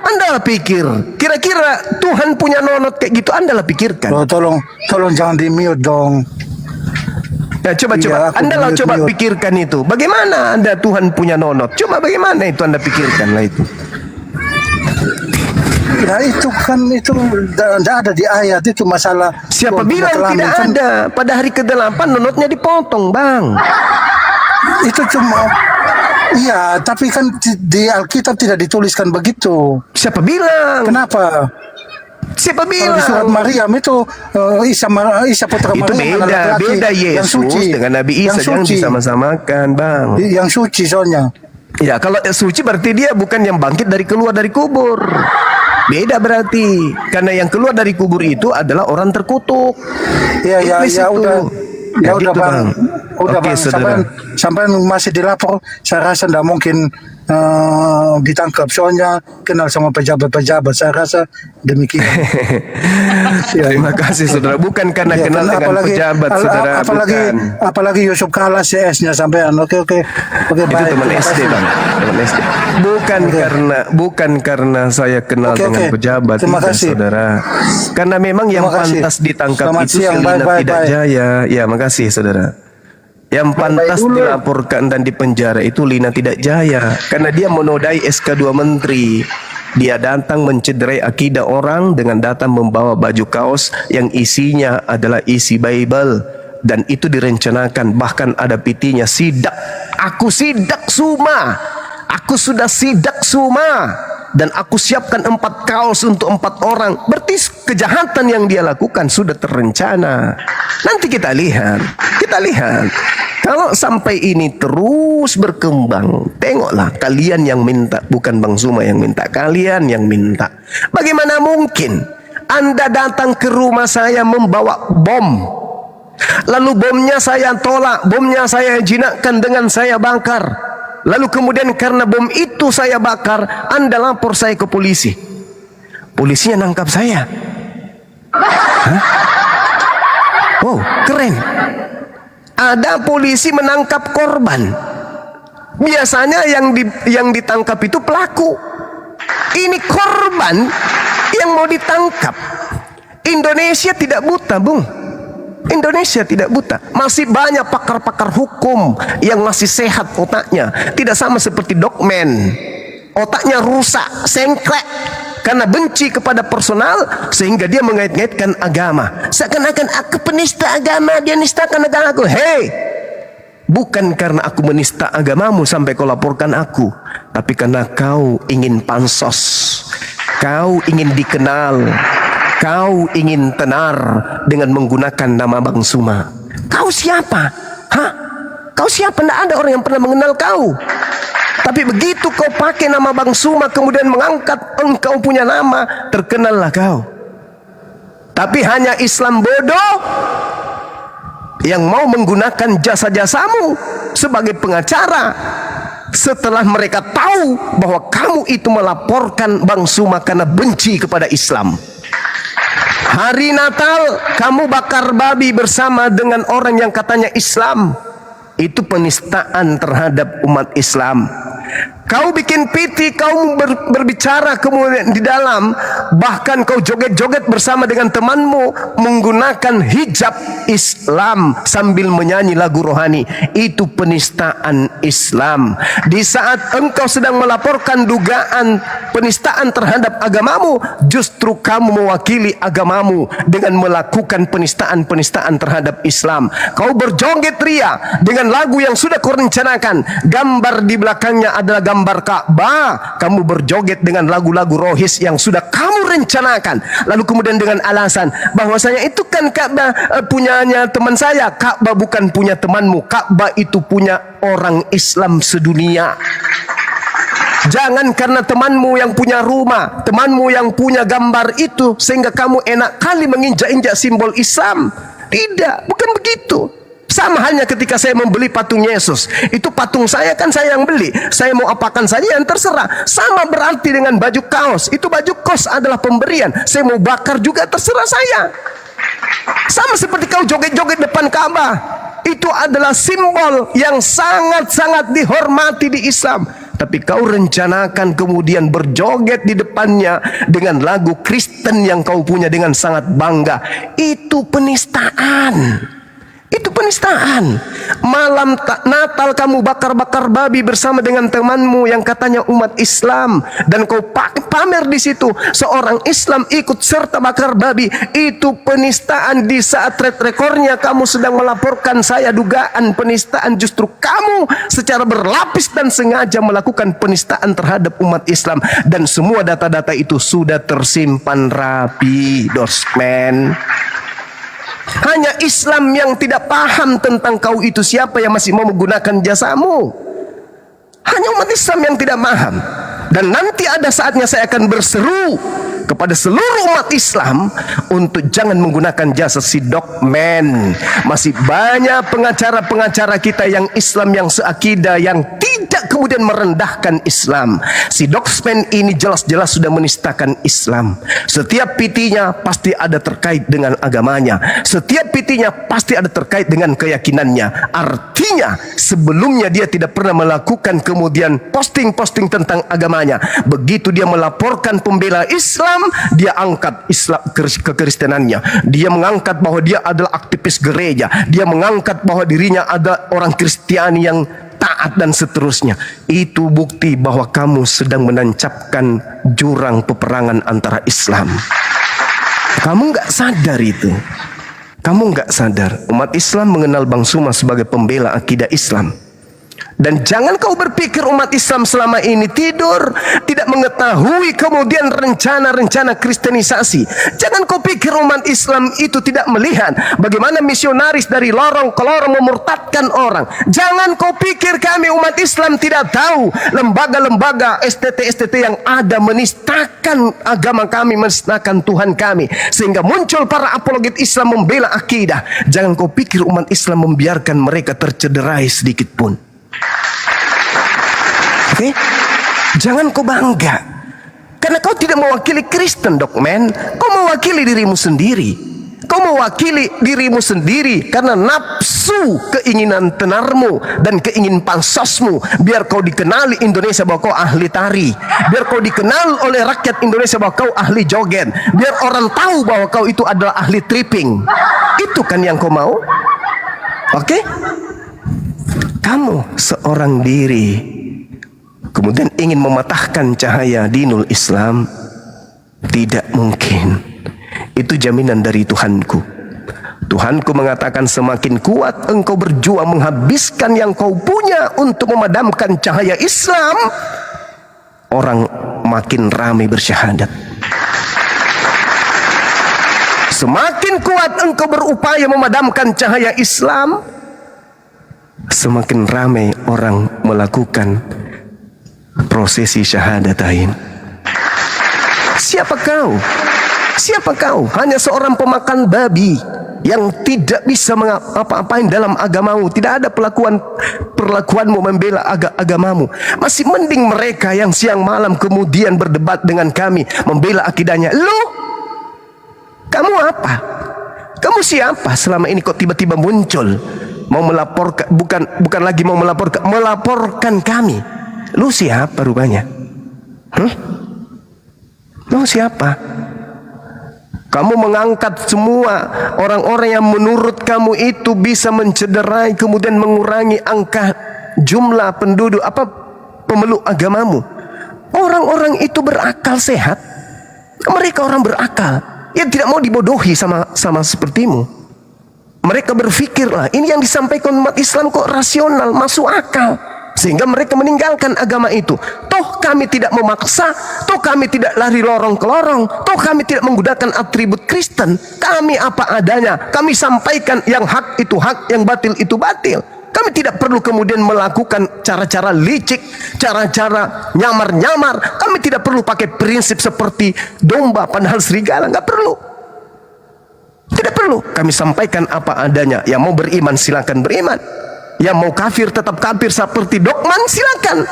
Anda pikir kira-kira Tuhan punya nonot kayak gitu? Anda pikirkan. Oh, tolong jangan di mute dong. Nah, coba Iya, aku Anda lah coba mute. pikirkan itu. Bagaimana Anda Tuhan punya nonot? Coba bagaimana itu Anda pikirkan lah itu. Nah itu kan itu tidak ada di ayat itu masalah. Siapa hubungan bilang kelamin, tidak kan ada? Pada hari ke-8 nonotnya dipotong, Bang. Itu cuma iya, tapi kan di Alkitab tidak dituliskan begitu. Siapa bilang? Kenapa? Siapa Kalau di surat bilang? Maryam itu Isa putra Itu Maryam beda, laki-laki beda yang Yesus suci, dengan Nabi yang Isa, jangan suci, disama-samakan, Bang. yang suci soalnya. Ya, kalau suci berarti dia bukan yang bangkit keluar dari kubur. Beda berarti. Karena yang keluar dari kubur itu adalah orang terkutuk. Ya Iblis ya itu. udah. Ya gitu, udah Bang. Udah Oke, Bang, saudara. sampai masih dilapor, saya rasa tidak mungkin ditangkap. Soalnya kenal sama pejabat-pejabat, saya rasa demikian. Terima kasih, saudara. Bukan karena Ya, kenal dengan pejabat, saudara. Bukan. apalagi Yusuf Kala CS-nya sampean. Oke Itu baik. teman Terima SD, kasih. Bang. Teman SD. Bukan karena saya kenal Oke, dengan oke. pejabat, Terima tidak, kasih. saudara. Karena memang yang Terima kasih. pantas ditangkap Selamat itu siang. Selina Bye, Tidak bye. Jaya. Ya, makasih, saudara. Yang pantas dilaporkan dan dipenjara itu Lina Tidak Jaya, karena dia menodai SK2 Menteri. Dia datang mencederai akidah orang dengan datang membawa baju kaos yang isinya adalah isi Bible, dan itu direncanakan, bahkan ada pitinya. Sidak, aku sidak Suma, aku sudah sidak Suma, dan aku siapkan 4 kaos untuk 4 orang. Berarti kejahatan yang dia lakukan sudah terencana. Nanti kita lihat. Kalau sampai ini terus berkembang, tengoklah, kalian yang minta, bukan Bang Zuma yang minta, kalian yang minta. Bagaimana mungkin Anda datang ke rumah saya membawa bom, lalu bomnya saya tolak, bomnya saya jinakkan dengan saya bakar, lalu kemudian karena bom itu saya bakar, Anda lapor saya ke polisi, polisinya nangkap saya. Hah? Wow, keren. Ada polisi menangkap korban. Biasanya yang ditangkap itu pelaku. Ini korban yang mau ditangkap. Indonesia tidak buta, Bung. Indonesia tidak buta. Masih banyak pakar-pakar hukum yang masih sehat otaknya. Tidak sama seperti Dogman. Otaknya rusak, sengklek. Karena benci kepada personal, sehingga dia mengait-ngaitkan agama. Seakan-akan aku penista agama, dia nistakan agama aku. Hei, bukan karena aku menista agamamu sampai kau laporkan aku, tapi karena kau ingin pansos, kau ingin dikenal, kau ingin tenar dengan menggunakan nama Bang Suma. Kau siapa? Hah? Kau siapa? Tidak ada orang yang pernah mengenal kau. Tapi begitu kau pakai nama Bang Suma, kemudian mengangkat engkau punya nama, terkenallah kau. Tapi hanya Islam bodoh yang mau menggunakan jasa-jasamu sebagai pengacara, setelah mereka tahu bahwa kamu itu melaporkan Bang Suma karena benci kepada Islam. Hari Natal kamu bakar babi bersama dengan orang yang katanya Islam. Itu penistaan terhadap umat Islam. Kau bikin piti, kau berbicara kemudian di dalam, bahkan kau joget-joget bersama dengan temanmu menggunakan hijab Islam sambil menyanyi lagu rohani. Itu penistaan Islam. Di saat engkau sedang melaporkan dugaan penistaan terhadap agamamu, justru kamu mewakili agamamu dengan melakukan penistaan-penistaan terhadap Islam. Kau berjoget ria dengan lagu yang sudah kau rencanakan, gambar di belakangnya adalah gambar Ka'bah. Kamu berjoget dengan lagu-lagu rohis yang sudah kamu rencanakan, lalu kemudian dengan alasan bahwasanya itu kan Ka'bah punyanya teman saya. Ka'bah bukan punya temanmu, Ka'bah itu punya orang Islam sedunia. Jangan karena temanmu yang punya rumah, temanmu yang punya gambar itu, sehingga kamu enak kali menginjak-injak simbol Islam. Tidak, bukan begitu. Sama halnya ketika saya membeli patung Yesus. Itu patung saya, kan saya yang beli. Saya mau apakan saja yang terserah. Sama berarti dengan baju kaos. Itu baju kaos adalah pemberian. Saya mau bakar juga terserah saya. Sama seperti kau joget-joget depan Ka'bah. Itu adalah simbol yang sangat-sangat dihormati di Islam. Tapi kau rencanakan kemudian berjoget di depannya dengan lagu Kristen yang kau punya dengan sangat bangga. Itu penistaan. Itu penistaan. Malam Natal kamu bakar-bakar babi bersama dengan temanmu yang katanya umat Islam, dan kau pamer di situ seorang Islam ikut serta bakar babi. Itu penistaan. Di saat rekornya kamu sedang melaporkan saya dugaan penistaan, justru kamu secara berlapis dan sengaja melakukan penistaan terhadap umat Islam, dan semua data-data itu sudah tersimpan rapi, Dorsman. Hanya Islam yang tidak paham tentang kau itu siapa yang masih mau menggunakan jasamu. Hanya umat Islam yang tidak paham. Dan nanti ada saatnya saya akan berseru kepada seluruh umat Islam untuk jangan menggunakan jasa si Dokmen. Masih banyak pengacara-pengacara kita yang Islam, yang seakidah, yang tidak kemudian merendahkan Islam. Si Dokmen ini jelas-jelas sudah menistakan Islam. Setiap pitinya pasti ada terkait dengan agamanya. Setiap pitinya pasti ada terkait dengan keyakinannya. Artinya sebelumnya dia tidak pernah melakukan kemudian posting-posting tentang agamanya. Begitu dia melaporkan pembela Islam, dia angkat Islam kekristenannya. Dia mengangkat bahwa dia adalah aktivis gereja. Dia mengangkat bahwa dirinya ada orang Kristiani yang taat dan seterusnya. Itu bukti bahwa kamu sedang menancapkan jurang peperangan antara Islam. Kamu nggak sadar itu. Kamu nggak sadar. Umat Islam mengenal Bang Suma sebagai pembela akidah Islam. Dan jangan kau berpikir umat Islam selama ini tidur, tidak mengetahui kemudian rencana-rencana kristenisasi. Jangan kau pikir umat Islam itu tidak melihat bagaimana misionaris dari lorong ke lorong memurtadkan orang. Jangan kau pikir kami umat Islam tidak tahu lembaga-lembaga STT-STT yang ada menistakan agama kami, menistakan Tuhan kami, sehingga muncul para apologet Islam membela akidah. Jangan kau pikir umat Islam membiarkan mereka tercederai sedikit pun. Oke? Jangan kau bangga karena kau tidak mewakili Kristen, Dokmen. Kau mewakili dirimu sendiri. Kau mewakili dirimu sendiri karena nafsu, keinginan tenarmu dan keingin pansosmu, biar kau dikenali Indonesia bahwa kau ahli tari, biar kau dikenal oleh rakyat Indonesia bahwa kau ahli joget, biar orang tahu bahwa kau itu adalah ahli tripping. Itu kan yang kau mau. Oke? Kamu seorang diri kemudian ingin mematahkan cahaya dinul Islam, tidak mungkin. Itu jaminan dari Tuhanku. Tuhanku mengatakan semakin kuat engkau berjuang menghabiskan yang kau punya untuk memadamkan cahaya Islam, orang makin ramai bersyahadat. Semakin kuat engkau berupaya memadamkan cahaya Islam, semakin ramai orang melakukan prosesi syahadatain. Siapa kau? Siapa kau? Hanya seorang pemakan babi yang tidak bisa apa-apain dalam agamamu. Tidak ada perlakuanmu membela agamamu. Masih mending mereka yang siang malam kemudian berdebat dengan kami, membela akidahnya. Lu, kamu apa? Kamu siapa selama ini kok tiba-tiba muncul mau melaporkan, bukan lagi mau melaporkan kami. Lu siapa rupanya? Lu siapa? Kamu mengangkat semua orang-orang yang menurut kamu itu bisa mencederai kemudian mengurangi angka jumlah penduduk pemeluk agamamu. Orang-orang itu berakal sehat. Mereka orang berakal yang tidak mau dibodohi sama sepertimu. Mereka berpikirlah ini yang disampaikan umat Islam kok rasional, masuk akal, sehingga mereka meninggalkan agama itu. Toh kami tidak memaksa, toh kami tidak lari lorong ke lorong, toh kami tidak menggunakan atribut Kristen. Kami apa adanya, kami sampaikan yang hak itu hak, yang batil itu batil. Kami tidak perlu kemudian melakukan cara-cara licik, cara-cara nyamar-nyamar. Kami tidak perlu pakai prinsip seperti domba padahal serigala, nggak perlu. Tidak perlu. Kami sampaikan apa adanya. Yang mau beriman silakan beriman. Yang mau kafir tetap kafir seperti Dokman silakan.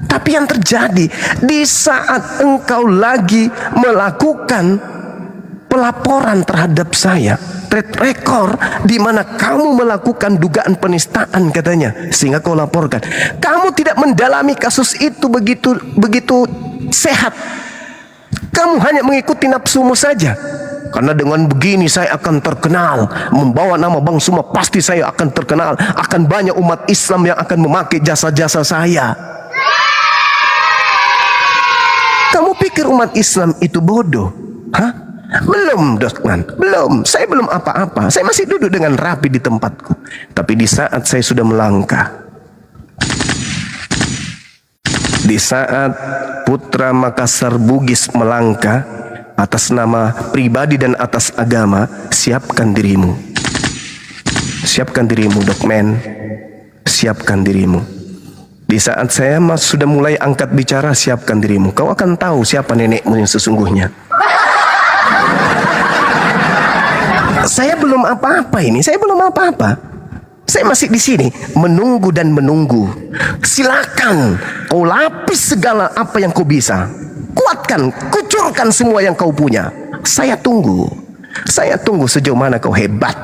Tapi yang terjadi di saat engkau lagi melakukan pelaporan terhadap saya, track record di mana kamu melakukan dugaan penistaan katanya, sehingga kau laporkan. Kamu tidak mendalami kasus itu begitu sehat. Kamu hanya mengikuti nafsumu saja. Karena dengan begini saya akan terkenal. Membawa nama Bang Suma pasti saya akan terkenal. Akan banyak umat Islam yang akan memakai jasa-jasa saya. Kamu pikir umat Islam itu bodoh? Hah? Belum, Dokman. Belum. Saya belum apa-apa. Saya masih duduk dengan rapi di tempatku. Tapi di saat saya sudah melangkah, di saat putra Makassar Bugis melangkah atas nama pribadi dan atas agama, siapkan dirimu. Siapkan dirimu, Dokmen. Siapkan dirimu. Di saat saya sudah mulai angkat bicara, siapkan dirimu. Kau akan tahu siapa nenekmu yang sesungguhnya. Saya belum apa-apa ini. Saya belum apa-apa. Saya masih di sini menunggu dan menunggu. Silakan kau lapis segala apa yang kau bisa. Kuatkan, kucurkan semua yang kau punya. Saya tunggu. Saya tunggu sejauh mana kau hebat.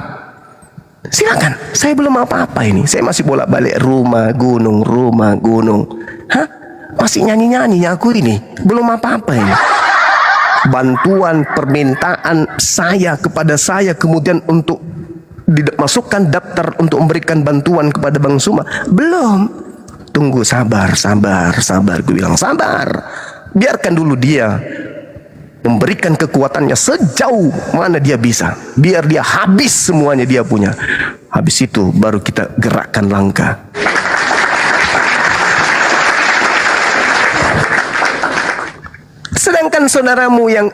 Silakan. Saya belum apa-apa ini. Saya masih bolak-balik rumah gunung. Hah? Masih nyanyi-nyanyi aku ini. Belum apa-apa ini. Bantuan permintaan saya kepada saya kemudian untuk dimasukkan daftar untuk memberikan bantuan kepada Bang Suma belum. Tunggu, sabar. Gue bilang sabar. Biarkan dulu dia memberikan kekuatannya sejauh mana dia bisa. Biar dia habis semuanya dia punya. Habis itu baru kita gerakkan langkah. Sedangkan saudaramu yang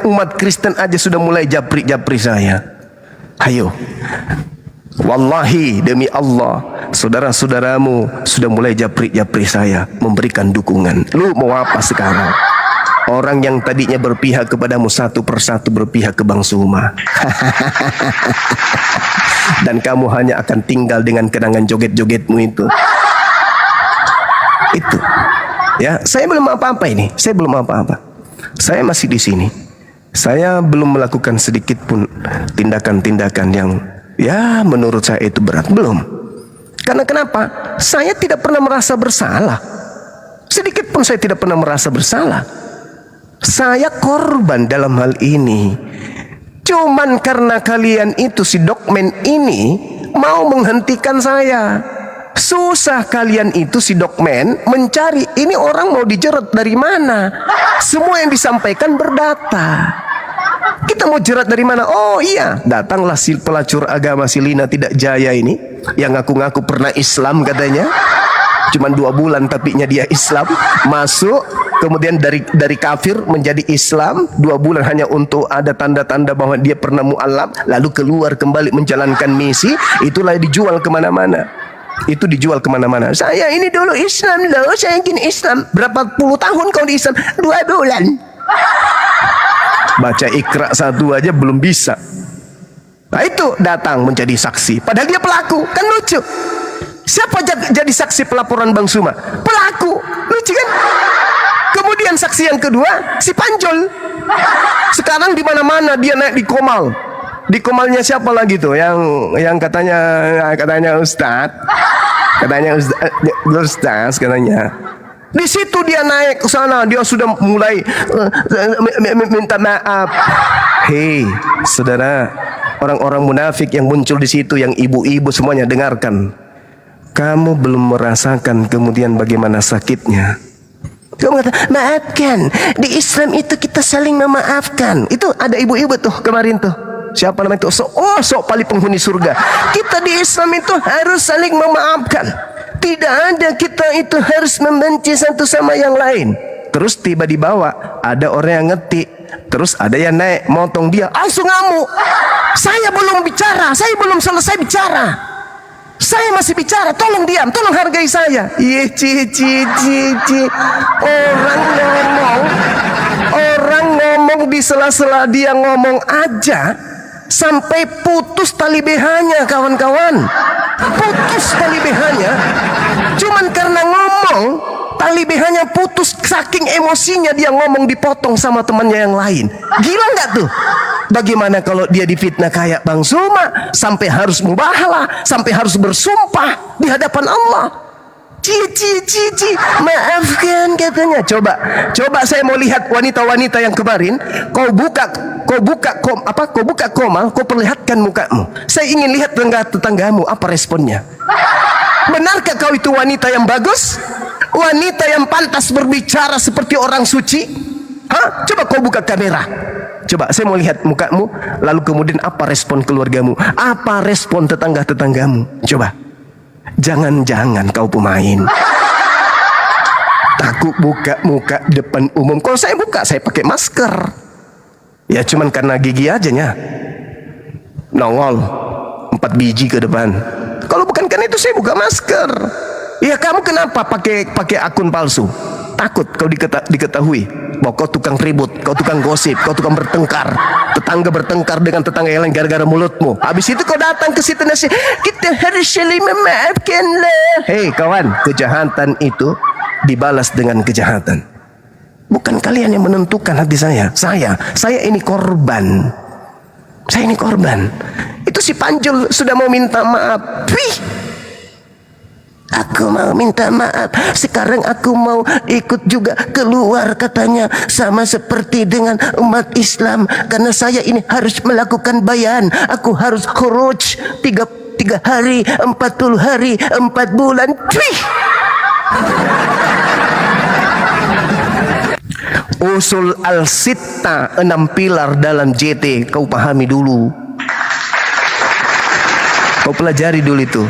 umat Kristen aja sudah mulai japri saya. Ayo. Wallahi demi Allah, saudara-saudaramu sudah mulai japri saya, memberikan dukungan. Lu mau apa sekarang? Orang yang tadinya berpihak kepadamu satu persatu berpihak ke Bang Suma. Dan kamu hanya akan tinggal dengan kenangan joget-jogetmu itu. Itu. Ya, saya belum apa-apa ini. Saya belum apa-apa. Saya masih di sini. Saya belum melakukan sedikit pun tindakan-tindakan yang ya menurut saya itu berat. Belum. Karena kenapa? Saya tidak pernah merasa bersalah. Sedikit pun saya tidak pernah merasa bersalah. Saya korban dalam hal ini. Cuman karena kalian itu si Dokmen ini mau menghentikan saya. Susah kalian itu si Dokmen mencari ini orang mau dijerat dari mana. Semua yang disampaikan berdata. Kita mau jerat dari mana? Oh iya, datanglah si pelacur agama si Lina Tidak Jaya ini yang ngaku-ngaku pernah Islam katanya. Cuman 2 bulan tapinya dia Islam, masuk kemudian dari kafir menjadi Islam 2 bulan hanya untuk ada tanda-tanda bahwa dia pernah mu'alaf, lalu keluar kembali menjalankan misi. Itulah dijual kemana-mana. Itu dijual kemana-mana. Saya ini dulu Islam loh, saya ingin Islam. Berapa puluh tahun kau di Islam? 2 bulan. Baca Iqra 1 aja belum bisa. Nah itu datang menjadi saksi. Padahal dia pelaku. Kan lucu. Siapa jadi saksi pelaporan Bang Suma? Pelaku. Lucu kan? Kemudian saksi yang kedua si Panjol. Sekarang di mana-mana dia naik di Komal. Di Komalnya siapa lagi tuh yang katanya Ustadz. Katanya Ustadz katanya. Di situ dia naik ke sana, dia sudah mulai minta maaf. Hei, saudara, orang-orang munafik yang muncul di situ, yang ibu-ibu semuanya dengarkan. Kamu belum merasakan kemudian bagaimana sakitnya. Kamu kata, maafkan. Di Islam itu kita saling memaafkan. Itu ada ibu-ibu tuh kemarin tuh. Siapa namanya itu? Sok paling penghuni surga. Kita di Islam itu harus saling memaafkan. Tidak ada kita itu harus membenci satu sama yang lain. Terus tiba di bawah ada orang yang ngetik. Terus ada yang naik motong dia. Langsung ngamuk. Saya belum bicara. Saya belum selesai bicara. Saya masih bicara. Tolong diam. Tolong hargai saya. Orang ngomong di sela-sela dia ngomong aja. Sampai putus tali BH-nya kawan-kawan. Putus tali BH-nya. Cuman karena ngomong tali BH-nya putus, saking emosinya dia ngomong dipotong sama temannya yang lain. Gila nggak tuh? Bagaimana kalau dia difitnah kayak Bang Suma, sampai harus mubahalah, sampai harus bersumpah di hadapan Allah. Cici, maafkan katanya. Coba saya mau lihat wanita-wanita yang kemarin. Kau buka koma, kau perlihatkan mukamu. Saya ingin lihat tetanggamu apa responnya. Benarkah kau itu wanita yang bagus? Wanita yang pantas berbicara seperti orang suci? Hah? Coba kau buka kamera. Coba saya mau lihat mukamu. Lalu kemudian apa respon keluargamu? Apa respon tetangga-tetanggamu? Coba. Jangan-jangan kau pemain. Takut buka muka depan umum. Kalau saya buka, saya pakai masker. Ya cuman karena gigi aja nya. Nongol 4 biji ke depan. Kalau bukan karena itu saya buka masker. Ya kamu kenapa pakai akun palsu? Takut kau diketahui bahwa kau tukang ribut, kau tukang gosip, kau tukang bertengkar. Tetangga bertengkar dengan tetangga yang lain gara-gara mulutmu. Habis itu kau datang ke situ nasi, kita harus saling memaafkanlah. Hei kawan, kejahatan itu dibalas dengan kejahatan. Bukan kalian yang menentukan hati saya. Saya ini korban. Saya ini korban. Itu si Panjul sudah mau minta maaf. Wih, aku mau minta maaf. Sekarang aku mau ikut juga keluar katanya. Sama seperti dengan umat Islam. Karena saya ini harus melakukan bayan. Aku harus khuruj 3 hari, 40 hari, 4 bulan. Wih. Usul al-sitta, 6 pilar dalam JT. Kau pahami dulu. Kau pelajari dulu itu.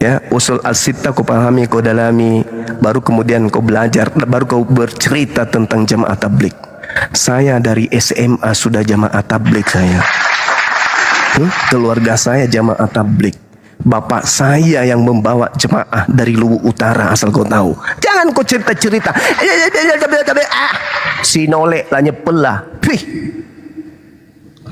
Ya, usul al-sitta kau pahami, kau dalami, baru kemudian kau belajar, baru kau bercerita tentang jamaah tabligh. Saya dari SMA sudah jamaah tabligh saya. Keluarga saya jamaah tabligh. Bapak saya yang membawa jemaah dari Luwu Utara, asal kau tahu. Jangan kau cerita-cerita. Si nolek lah nyepel lah.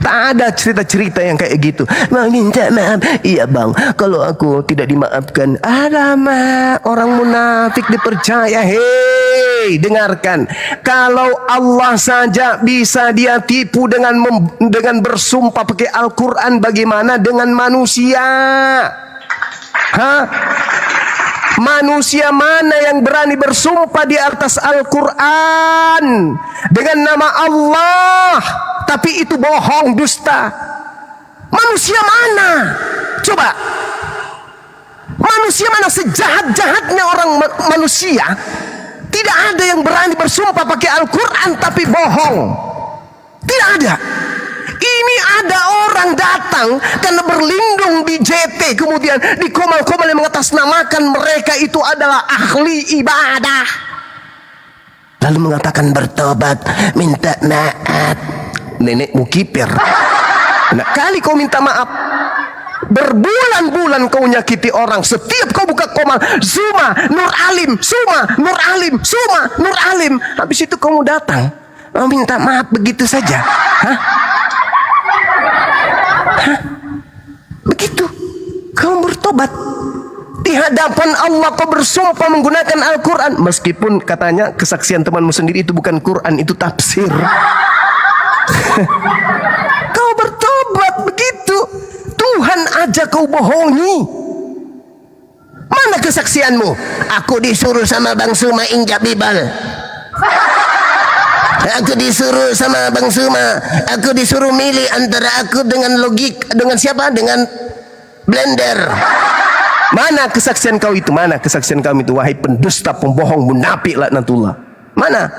Tak ada cerita-cerita yang kayak gitu. Minta maaf. Iya bang, kalau aku tidak dimaafkan. Alamak, orang munafik dipercaya. Hei, dengarkan. Kalau Allah saja bisa dia tipu dengan bersumpah pakai Al-Quran, bagaimana dengan manusia? Hah? Manusia mana yang berani bersumpah di atas Al-Quran dengan nama Allah, tapi itu bohong, dusta? Manusia mana? Coba. Manusia mana? Sejahat-jahatnya orang manusia, tidak ada yang berani bersumpah pakai Al-Quran tapi bohong. Tidak ada. Ini ada orang datang karena berlindung di JT, kemudian di komal-komal yang mengatasnamakan mereka itu adalah ahli ibadah, lalu mengatakan bertobat, minta maaf. Nenekmu kiper. Nah, kali kau minta maaf, berbulan-bulan kau nyakiti orang. Setiap kau buka komal, Zuma, Nur Alim, Zuma, Nur Alim, Zuma, Nur Alim. Habis itu kamu datang mau minta maaf begitu saja. Hah? Begitu kamu bertobat di hadapan Allah, kau bersumpah menggunakan Al-Quran, meskipun katanya kesaksian temanmu sendiri itu bukan Quran, itu tafsir. Kau bertobat begitu, Tuhan aja kau bohongi. Mana kesaksianmu? Aku disuruh sama Bang Suma injak bibal. Aku disuruh sama Bang Suma, aku disuruh milih antara aku dengan logik, dengan siapa? Dengan blender. Mana kesaksian kau itu? Mana kesaksian kami itu? Wahai pendusta, pembohong, munafik, laknatullah. Mana?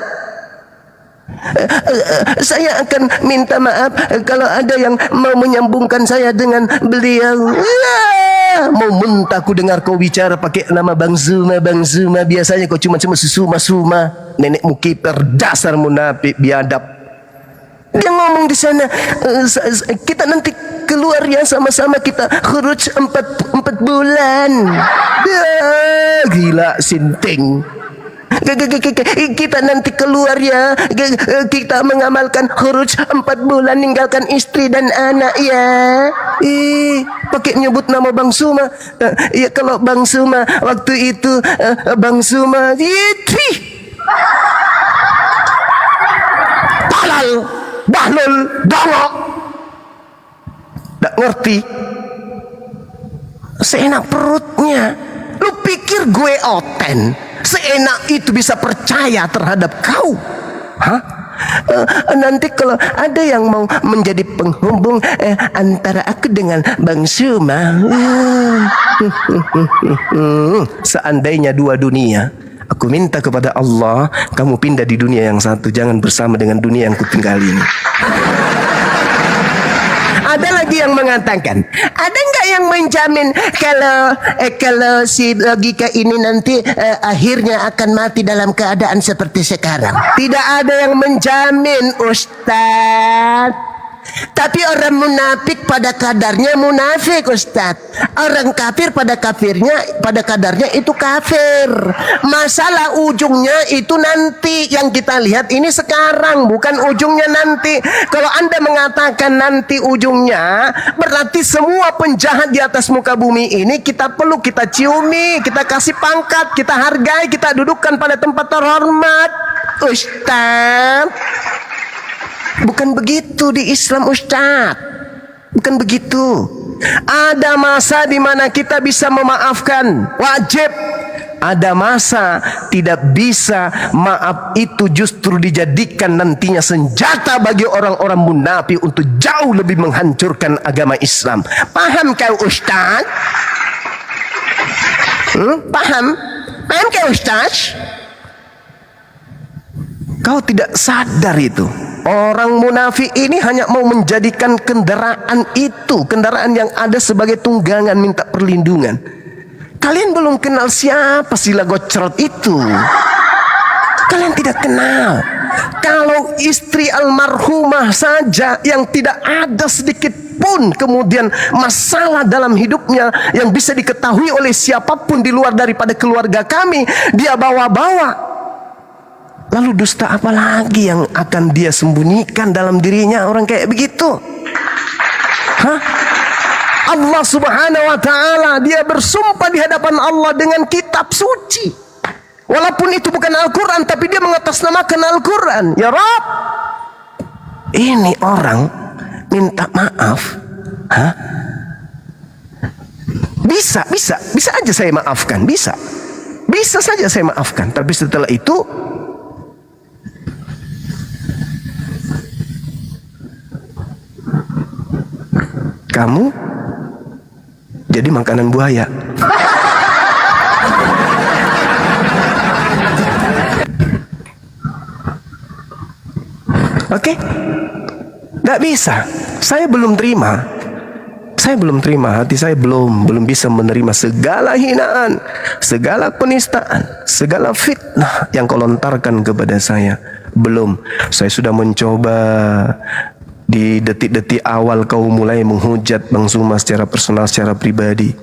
Saya akan minta maaf kalau ada yang mau menyambungkan saya dengan beliau. Mau muntah aku dengar kau bicara pakai nama Bang Zuma, Bang Zuma. Biasanya kau cuma suma-suma. Nenekmu kiper, dasar munafik, biadab. Dia ngomong di sana, kita nanti keluar ya sama-sama, kita khuruj 4 bulan. Gila sinting. Kita nanti keluar ya, kita mengamalkan khuruj 4 bulan, ninggalkan istri dan anak ya. Pakai nyebut nama Bang Suma. Ya kalau Bang Suma waktu itu Bang Suma talal, bahlul, dongok, tak ngerti, seenak perutnya. Lu pikir pikir gue oten? Seenak itu bisa percaya terhadap kau? Hah? Nanti kalau ada yang mau menjadi penghubung antara aku dengan Bang Suma, seandainya dua dunia, aku minta kepada Allah, kamu pindah di dunia yang satu, jangan bersama dengan dunia yang kutinggal ini. Ada lagi yang mengatakan, ada nggak yang menjamin kalau si logika ini nanti akhirnya akan mati dalam keadaan seperti sekarang? Tidak ada yang menjamin, Ustadz. Tapi orang munafik pada kadarnya munafik, Ustadz. Orang kafir pada kadarnya itu kafir. Masalah ujungnya itu nanti. Yang kita lihat ini sekarang, bukan ujungnya nanti. Kalau Anda mengatakan nanti ujungnya, berarti semua penjahat di atas muka bumi ini kita peluk, kita ciumi, kita kasih pangkat, kita hargai, kita dudukkan pada tempat terhormat, Ustadz. Bukan begitu di Islam, Ustaz. Bukan begitu. Ada masa di mana kita bisa memaafkan, wajib. Ada masa tidak bisa. Maaf itu justru dijadikan nantinya senjata bagi orang-orang munafik untuk jauh lebih menghancurkan agama Islam. Paham kau, Ustaz? Paham? Paham kau, Ustaz? Kau tidak sadar itu. Orang munafik ini hanya mau menjadikan kendaraan itu, kendaraan yang ada sebagai tunggangan minta perlindungan. Kalian belum kenal siapa sila gocrot itu. Kalian tidak kenal. Kalau istri almarhumah saja yang tidak ada sedikit pun kemudian masalah dalam hidupnya yang bisa diketahui oleh siapapun di luar daripada keluarga kami, dia bawa-bawa. Lalu dusta apa lagi yang akan dia sembunyikan dalam dirinya orang kayak begitu? Hah? Allah Subhanahu wa ta'ala, dia bersumpah di hadapan Allah dengan kitab suci. Walaupun itu bukan Al-Quran, tapi dia mengatasnamakan Al-Quran. Ya Rabb, ini orang minta maaf. Hah? Bisa aja saya maafkan, bisa saja saya maafkan. Tapi setelah itu kamu jadi makanan buaya. Oke? Gak bisa. Saya belum terima. Hati saya belum bisa menerima segala hinaan, segala penistaan, segala fitnah yang kau lontarkan kepada saya. Belum. Saya sudah mencoba. Di detik-detik awal kau mulai menghujat Bang Suma secara personal, secara pribadi,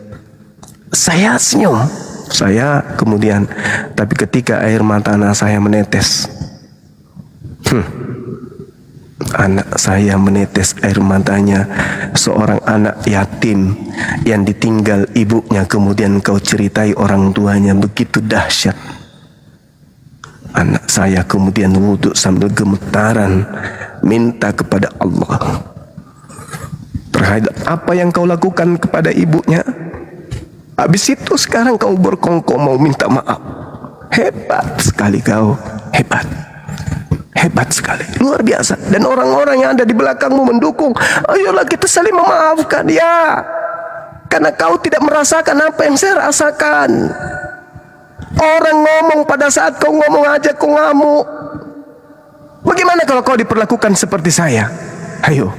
saya senyum, saya kemudian, tapi ketika air mata anak saya menetes, anak saya menetes air matanya, seorang anak yatim yang ditinggal ibunya, kemudian kau ceritai orang tuanya, begitu dahsyat. Anak saya kemudian wudhu sambil gemetaran minta kepada Allah terhadap apa yang kau lakukan kepada ibunya. Habis itu sekarang kau berkongkol mau minta maaf. Hebat sekali kau, hebat sekali, luar biasa. Dan orang-orang yang ada di belakangmu mendukung. Ayolah kita saling memaafkan, ya, karena kau tidak merasakan apa yang saya rasakan. Orang ngomong pada saat kau ngomong aja kau ngamuk. Bagaimana kalau kau diperlakukan seperti saya? Ayo,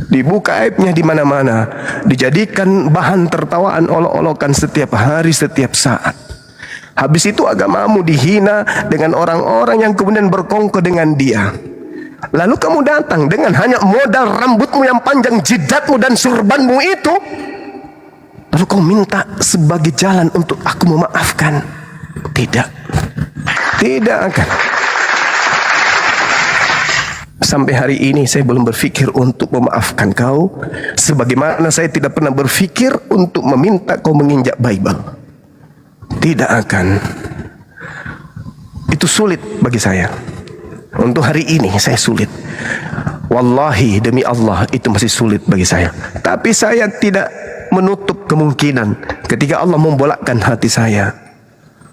dibuka aibnya di mana-mana, dijadikan bahan tertawaan olok-olokan setiap hari, setiap saat. Habis itu agamamu dihina dengan orang-orang yang kemudian berkongko dengan dia. Lalu kamu datang dengan hanya modal rambutmu yang panjang, jidatmu dan surbanmu itu. Lalu kau minta sebagai jalan untuk aku memaafkan. Tidak akan. Sampai hari ini saya belum berpikir untuk memaafkan kau, sebagaimana saya tidak pernah berpikir untuk meminta kau menginjak Bible. Tidak akan. Itu sulit bagi saya. Untuk hari ini saya sulit. Wallahi demi Allah itu masih sulit bagi saya. Tapi saya tidak menutup kemungkinan ketika Allah membolakkan hati saya,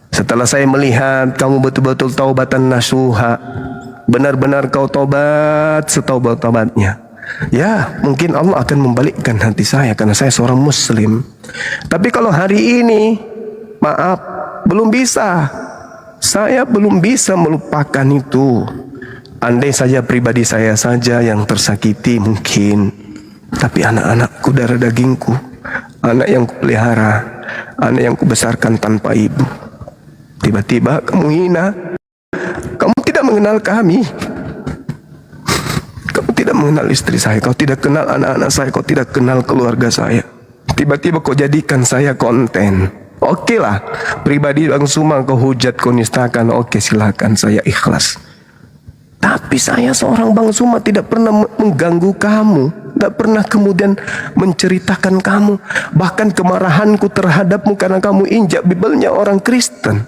setelah saya melihat kamu betul-betul taubatan nasuha, benar-benar kau taubat setaubat-taubatnya, ya mungkin Allah akan membalikkan hati saya karena saya seorang muslim. Tapi kalau hari ini, maaf, belum bisa. Saya belum bisa melupakan itu. Andai saja pribadi saya saja yang tersakiti mungkin, tapi anak-anakku, darah dagingku, anak yang kupelihara, anak yang kubesarkan tanpa ibu, tiba-tiba kamu hina. Kamu tidak mengenal kami. Kamu tidak mengenal istri saya, kau tidak kenal anak-anak saya, kau tidak kenal keluarga saya. Tiba-tiba kau jadikan saya konten. Oke lah, pribadi Bang Suma kau hujat, kau nistakan, oke silakan, saya ikhlas. Tapi saya seorang Bang Suma tidak pernah mengganggu kamu, tidak pernah kemudian menceritakan kamu. Bahkan kemarahanku terhadapmu karena kamu injak Bibelnya orang Kristen.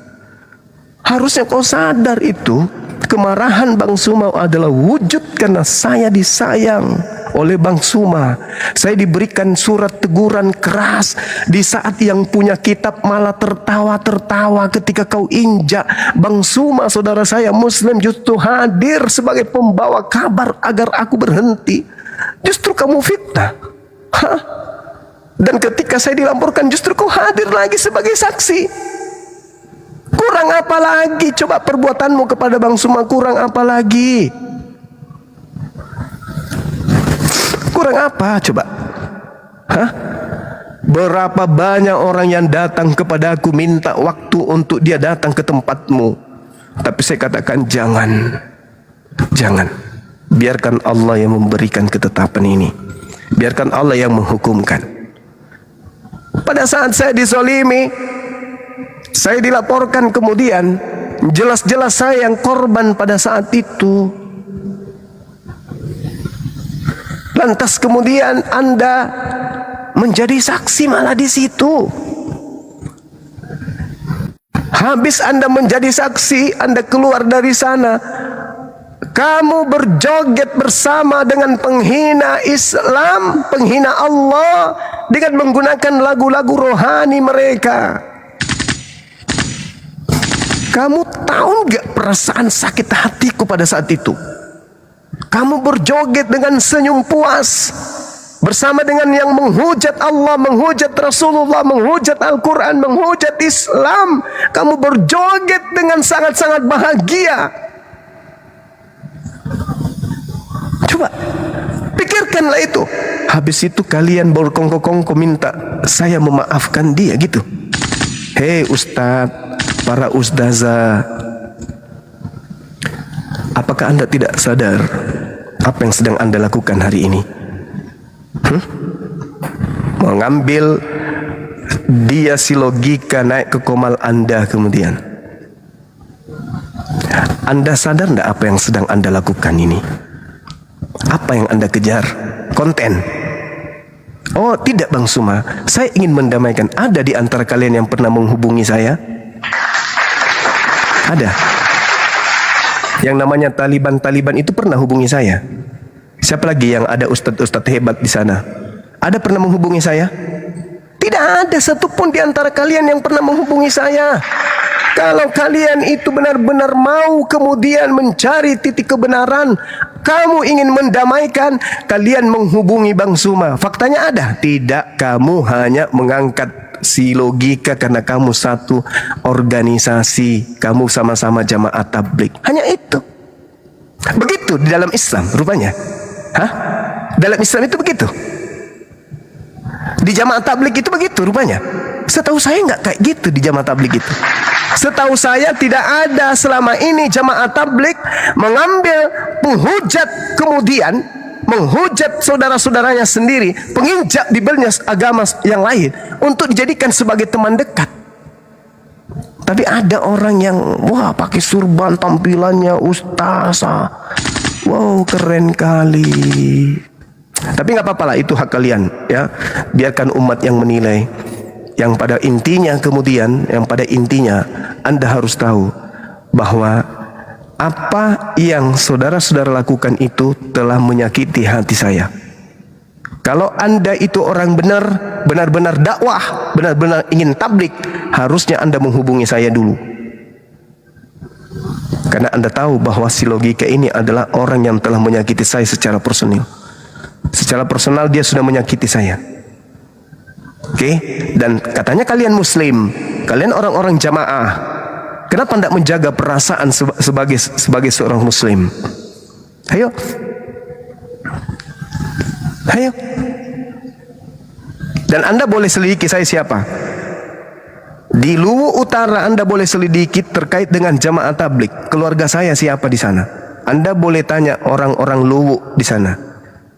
Harusnya kau sadar itu. Kemarahan Bang Suma adalah wujud karena saya disayang oleh Bang Suma. Saya diberikan surat teguran keras di saat yang punya kitab malah tertawa-tertawa ketika kau injak. Bang Suma, saudara saya muslim, justru hadir sebagai pembawa kabar agar aku berhenti. Justru kamu fitnah. Hah? Dan ketika saya dilaporkan, justru kau hadir lagi sebagai saksi. Kurang apa lagi coba perbuatanmu kepada Bang Suma? Kurang apa lagi? Kurang apa coba? Hah? Berapa banyak orang yang datang kepada aku minta waktu untuk dia datang ke tempatmu. Tapi saya katakan jangan. Jangan. Biarkan Allah yang memberikan ketetapan ini. Biarkan Allah yang menghukumkan. Pada saat saya disolimi, saya dilaporkan kemudian, jelas-jelas saya yang korban pada saat itu. Lantas kemudian Anda menjadi saksi malah di situ. Habis Anda menjadi saksi, Anda keluar dari sana, kamu berjoget bersama dengan penghina Islam, penghina Allah, dengan menggunakan lagu-lagu rohani mereka. Kamu tahu nggak perasaan sakit hatiku pada saat itu? Kamu berjoget dengan senyum puas bersama dengan yang menghujat Allah, menghujat Rasulullah, menghujat Al-Quran, menghujat Islam. Kamu berjoget dengan sangat-sangat bahagia. Coba pikirkanlah itu. Habis itu kalian berkongko-kongko minta saya memaafkan dia gitu. Hei Ustadz, para ustazah, apakah Anda tidak sadar apa yang sedang Anda lakukan hari ini? Mengambil dia si logika naik ke komal Anda kemudian. Anda sadar tidak apa yang sedang Anda lakukan ini? Apa yang Anda kejar? Konten. Oh tidak Bang Suma, saya ingin mendamaikan. Ada di antara kalian yang pernah menghubungi saya? Ada. Yang namanya Taliban itu pernah hubungi saya. Siapa lagi yang ada ustadz-ustadz hebat di sana? Ada pernah menghubungi saya? Tidak ada satupun di antara kalian yang pernah menghubungi saya. Kalau kalian itu benar-benar mau kemudian mencari titik kebenaran, kamu ingin mendamaikan, kalian menghubungi Bang Suma. Faktanya ada? Tidak, kamu hanya mengangkat si logika karena kamu satu organisasi, kamu sama-sama jamaah tabligh. Hanya itu. Begitu di dalam Islam rupanya. Hah? Dalam Islam itu begitu. Di jamaah tabligh itu begitu rupanya. Setahu saya nggak kayak gitu di jamaah tabligh itu. Setahu saya tidak ada selama ini jamaah tabligh mengambil penghujat kemudian menghujat saudara-saudaranya sendiri, penginjak Bibelnya agama yang lain untuk dijadikan sebagai teman dekat. Tapi ada orang yang wah pakai surban, tampilannya ustazah, wow keren kali. Tapi nggak apa-apa lah, itu hak kalian ya. Biarkan umat yang menilai. Yang pada intinya kemudian, yang pada intinya Anda harus tahu bahwa apa yang saudara-saudara lakukan itu telah menyakiti hati saya. Kalau Anda itu orang benar, benar-benar dakwah, benar-benar ingin tablik, harusnya Anda menghubungi saya dulu. Karena Anda tahu bahwa si logika ini adalah orang yang telah menyakiti saya secara personal. Secara personal dia sudah menyakiti saya. Oke? Dan katanya kalian muslim, kalian orang-orang jamaah. Kenapa tidak menjaga perasaan sebagai seorang muslim? Ayo. Ayo. Dan Anda boleh selidiki saya siapa. Di Luwu Utara Anda boleh selidiki terkait dengan jamaah tablik. Keluarga saya siapa di sana. Anda boleh tanya orang-orang Luwu di sana.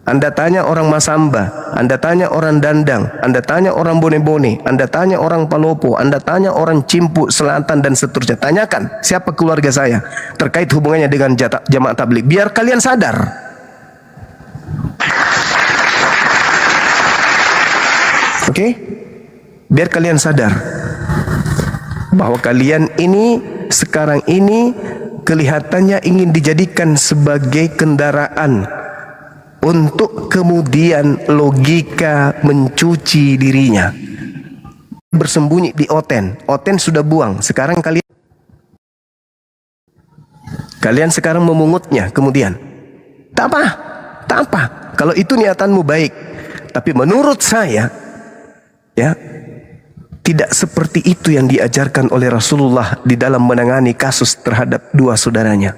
Anda tanya orang Masamba, Anda tanya orang Dandang, Anda tanya orang Bone-Bone, Anda tanya orang Palopo, Anda tanya orang Cimpu Selatan dan seterusnya. Tanyakan siapa keluarga saya terkait hubungannya dengan jamaah tablik. Biar kalian sadar. Oke? Biar kalian sadar bahwa kalian ini sekarang ini kelihatannya ingin dijadikan sebagai kendaraan untuk kemudian logika mencuci dirinya. Bersembunyi di Oten. Oten sudah buang. Sekarang kalian sekarang memungutnya kemudian. Tak apa. Tak apa. Kalau itu niatanmu baik. Tapi menurut saya, ya, tidak seperti itu yang diajarkan oleh Rasulullah di dalam menangani kasus terhadap dua saudaranya.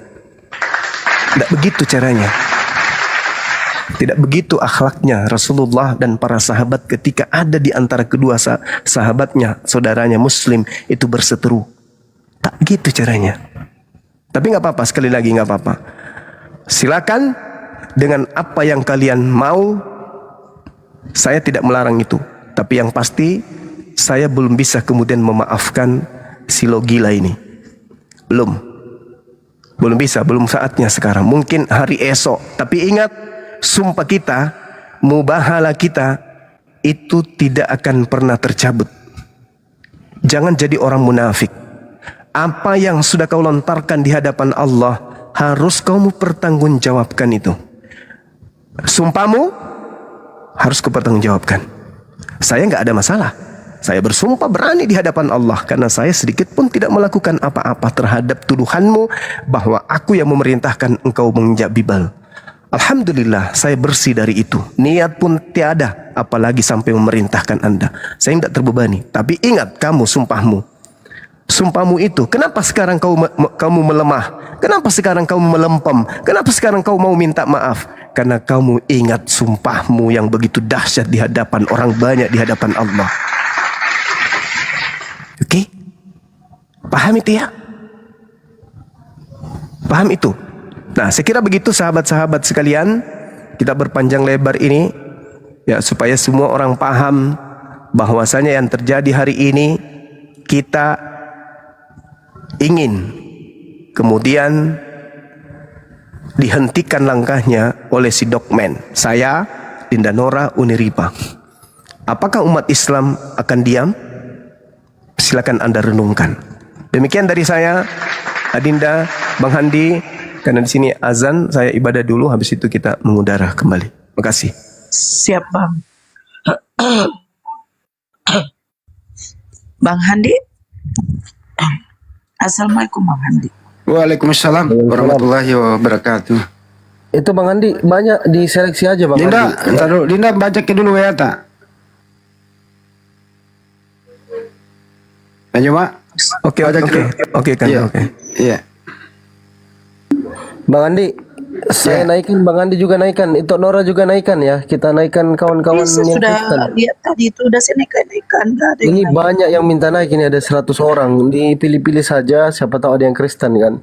Tidak begitu caranya. Tidak begitu akhlaknya Rasulullah dan para sahabat ketika ada di antara kedua sahabatnya, saudaranya muslim itu berseteru. Tak gitu caranya. Tapi nggak apa-apa, sekali lagi nggak apa-apa. Silakan dengan apa yang kalian mau. Saya tidak melarang itu. Tapi yang pasti saya belum bisa kemudian memaafkan si Logila ini. Belum bisa, belum saatnya sekarang. Mungkin hari esok. Tapi ingat, sumpah kita, mubahala kita itu tidak akan pernah tercabut. Jangan jadi orang munafik. Apa yang sudah kau lontarkan di hadapan Allah harus kau pertanggungjawabkan itu. Sumpahmu harus kau pertanggungjawabkan. Saya nggak ada masalah. Saya bersumpah berani di hadapan Allah karena saya sedikit pun tidak melakukan apa-apa terhadap tuduhanmu bahwa aku yang memerintahkan engkau menginjak bibal. Alhamdulillah saya bersih dari itu. Niat pun tiada, apalagi sampai memerintahkan Anda. Saya tidak terbebani. Tapi ingat kamu sumpahmu. Sumpahmu itu, kenapa sekarang kamu melemah? Kenapa sekarang kamu melempem? Kenapa sekarang kau mau minta maaf? Karena kamu ingat sumpahmu yang begitu dahsyat di hadapan orang banyak, di hadapan Allah. Oke? Paham itu ya? Paham itu? Nah, saya kira begitu sahabat-sahabat sekalian, kita berpanjang lebar ini ya supaya semua orang paham bahwasanya yang terjadi hari ini kita ingin kemudian dihentikan langkahnya oleh si Dokmen. Saya, Dinda Nora, Uniripa. Apakah umat Islam akan diam? Silakan Anda renungkan. Demikian dari saya, Adinda, Bang Handi. Karena di sini azan, saya ibadah dulu, habis itu kita mengudara kembali. Terima kasih. Siap, Bang. Bang Handi. Assalamualaikum, Bang Handi. Waalaikumsalam warahmatullahi wabarakatuh. Itu Bang Andi banyak diseleksi aja Bang Dinda, Andi. taruh Dinda bacakin dulu ya tak? Ayo Pak. Oke kan. Iya. Oke. Iya. Bang Andi, saya naikin, Bang Andi juga naikkan, itu Nora juga naikkan ya. Kita naikkan kawan-kawan yang Sudah Kristen. lihat tadi itu udah saya naikkan. Ini banyak yang minta naik, ini ada 100 orang. Dipilih-pilih saja, siapa tahu ada yang Kristen kan.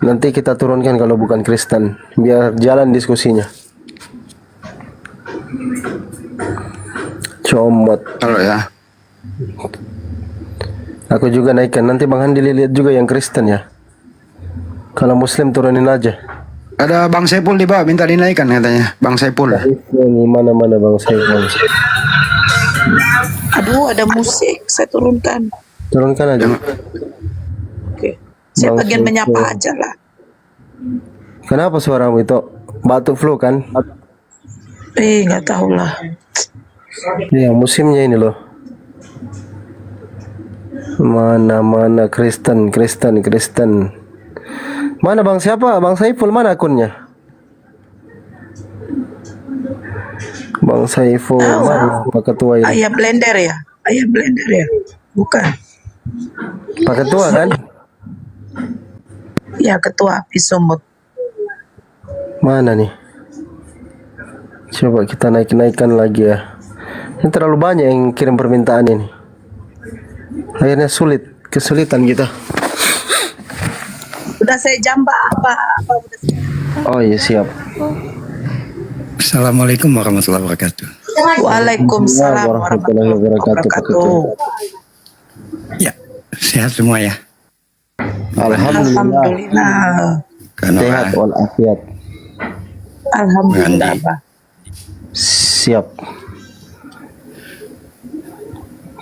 Nanti kita turunkan kalau bukan Kristen, biar jalan diskusinya. Comot. Kalau ya. Aku juga naikkan. Nanti Bang Andi lihat juga yang Kristen ya. Kalau Muslim turunin aja. Ada Bang Saiful di bawah minta dinaikkan katanya. Bang Saiful. Mana-mana Bang Saiful. Aduh, ada musik. Saya turunkan. Turunkan aja. Oke. Saya Bang bagian Saiful. menyapa aja lah. Kenapa suaramu itu? Batuk flu kan? Nggak tahu lah. Ya, musimnya ini loh. Mana Kristen. Mana Bang siapa? Bang Saiful mana akunnya? Bang Saiful mana Pak Ketua ini? Ayah blender ya? Bukan. Pak Ketua kan? Ya, ketua api sumut. Mana nih? Coba kita naikkan lagi ya. Ini terlalu banyak yang kirim permintaan ini. Akhirnya kesulitan kita. Udah saya jamba apa udah. Oh iya siap. Assalamualaikum warahmatullahi wabarakatuh. Waalaikumsalam Warahmatullahi wabarakatuh. Ya, sehat semua ya. Alhamdulillah. Karena Sehat walafiat. Alhamdulillah, Mandi. Pak. Siap.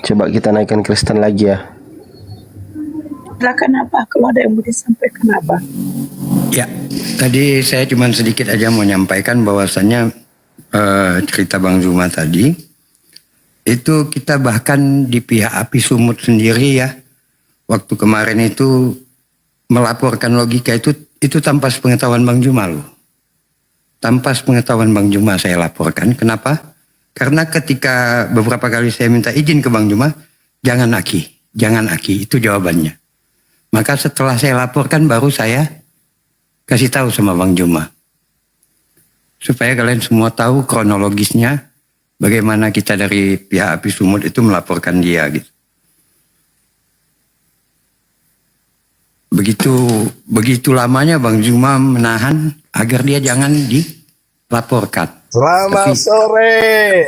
Coba kita naikkan Kristen lagi ya. Silakan apa kalau ada yang mau disampaikan apa? ya, tadi saya cuma sedikit aja mau nyampaikan bahwasannya cerita Bang Zuma tadi itu kita bahkan di pihak api sumut sendiri ya, waktu kemarin itu melaporkan logika itu tanpa sepengetahuan Bang Zuma loh. Tanpa sepengetahuan Bang Zuma saya laporkan. Kenapa? Karena ketika beberapa kali saya minta izin ke Bang Zuma, jangan Aki, itu jawabannya. Maka setelah saya laporkan baru saya kasih tahu sama Bang Zuma. Supaya kalian semua tahu kronologisnya, bagaimana kita dari pihak api sumut itu melaporkan dia gitu. Begitu lamanya Bang Zuma menahan agar dia jangan dilaporkan. Selamat sore.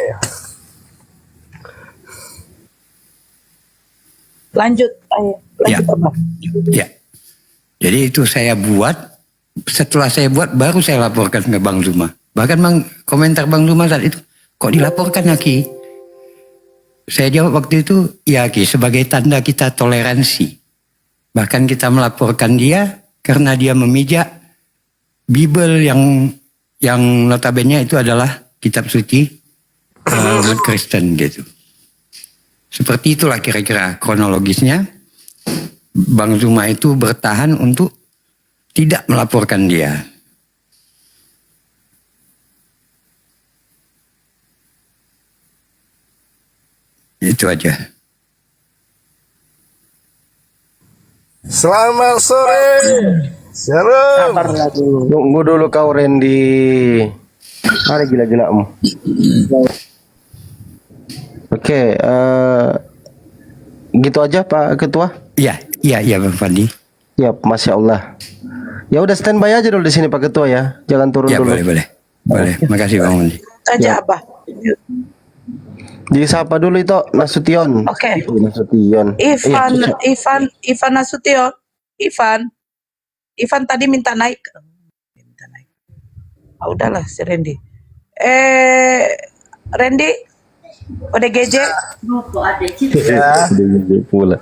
Lanjut, Ya. Abang. Ya. Jadi itu saya buat, setelah saya buat baru saya laporkan ke Bang Zuma. Bahkan komentar Bang Zuma saat itu, kok dilaporkan ya Ki? Saya jawab waktu itu, ya Ki, sebagai tanda kita toleransi. Bahkan kita melaporkan dia karena dia memijak Bible yang notabene itu adalah kitab suci umat Kristen gitu. Seperti itulah kira-kira kronologisnya. Bang Zuma itu bertahan untuk tidak melaporkan dia. Itu aja. Selamat sore. Shalom. Tunggu dulu kau Randy. Mari gila-gilamu. Oke, gitu aja Pak Ketua. Iya Bang Fandi. Siap, Masya Allah. Ya udah standby aja dulu di sini Pak Ketua ya. Jangan turun Ya dulu. boleh. Makasih Bang Fandi. Aja apa? Disapa dulu itu Nasution. Oke. Nasution. Ivan Nasution. Ivan tadi minta naik. Udahlah si Randy. Randy, ODGJ. Pula.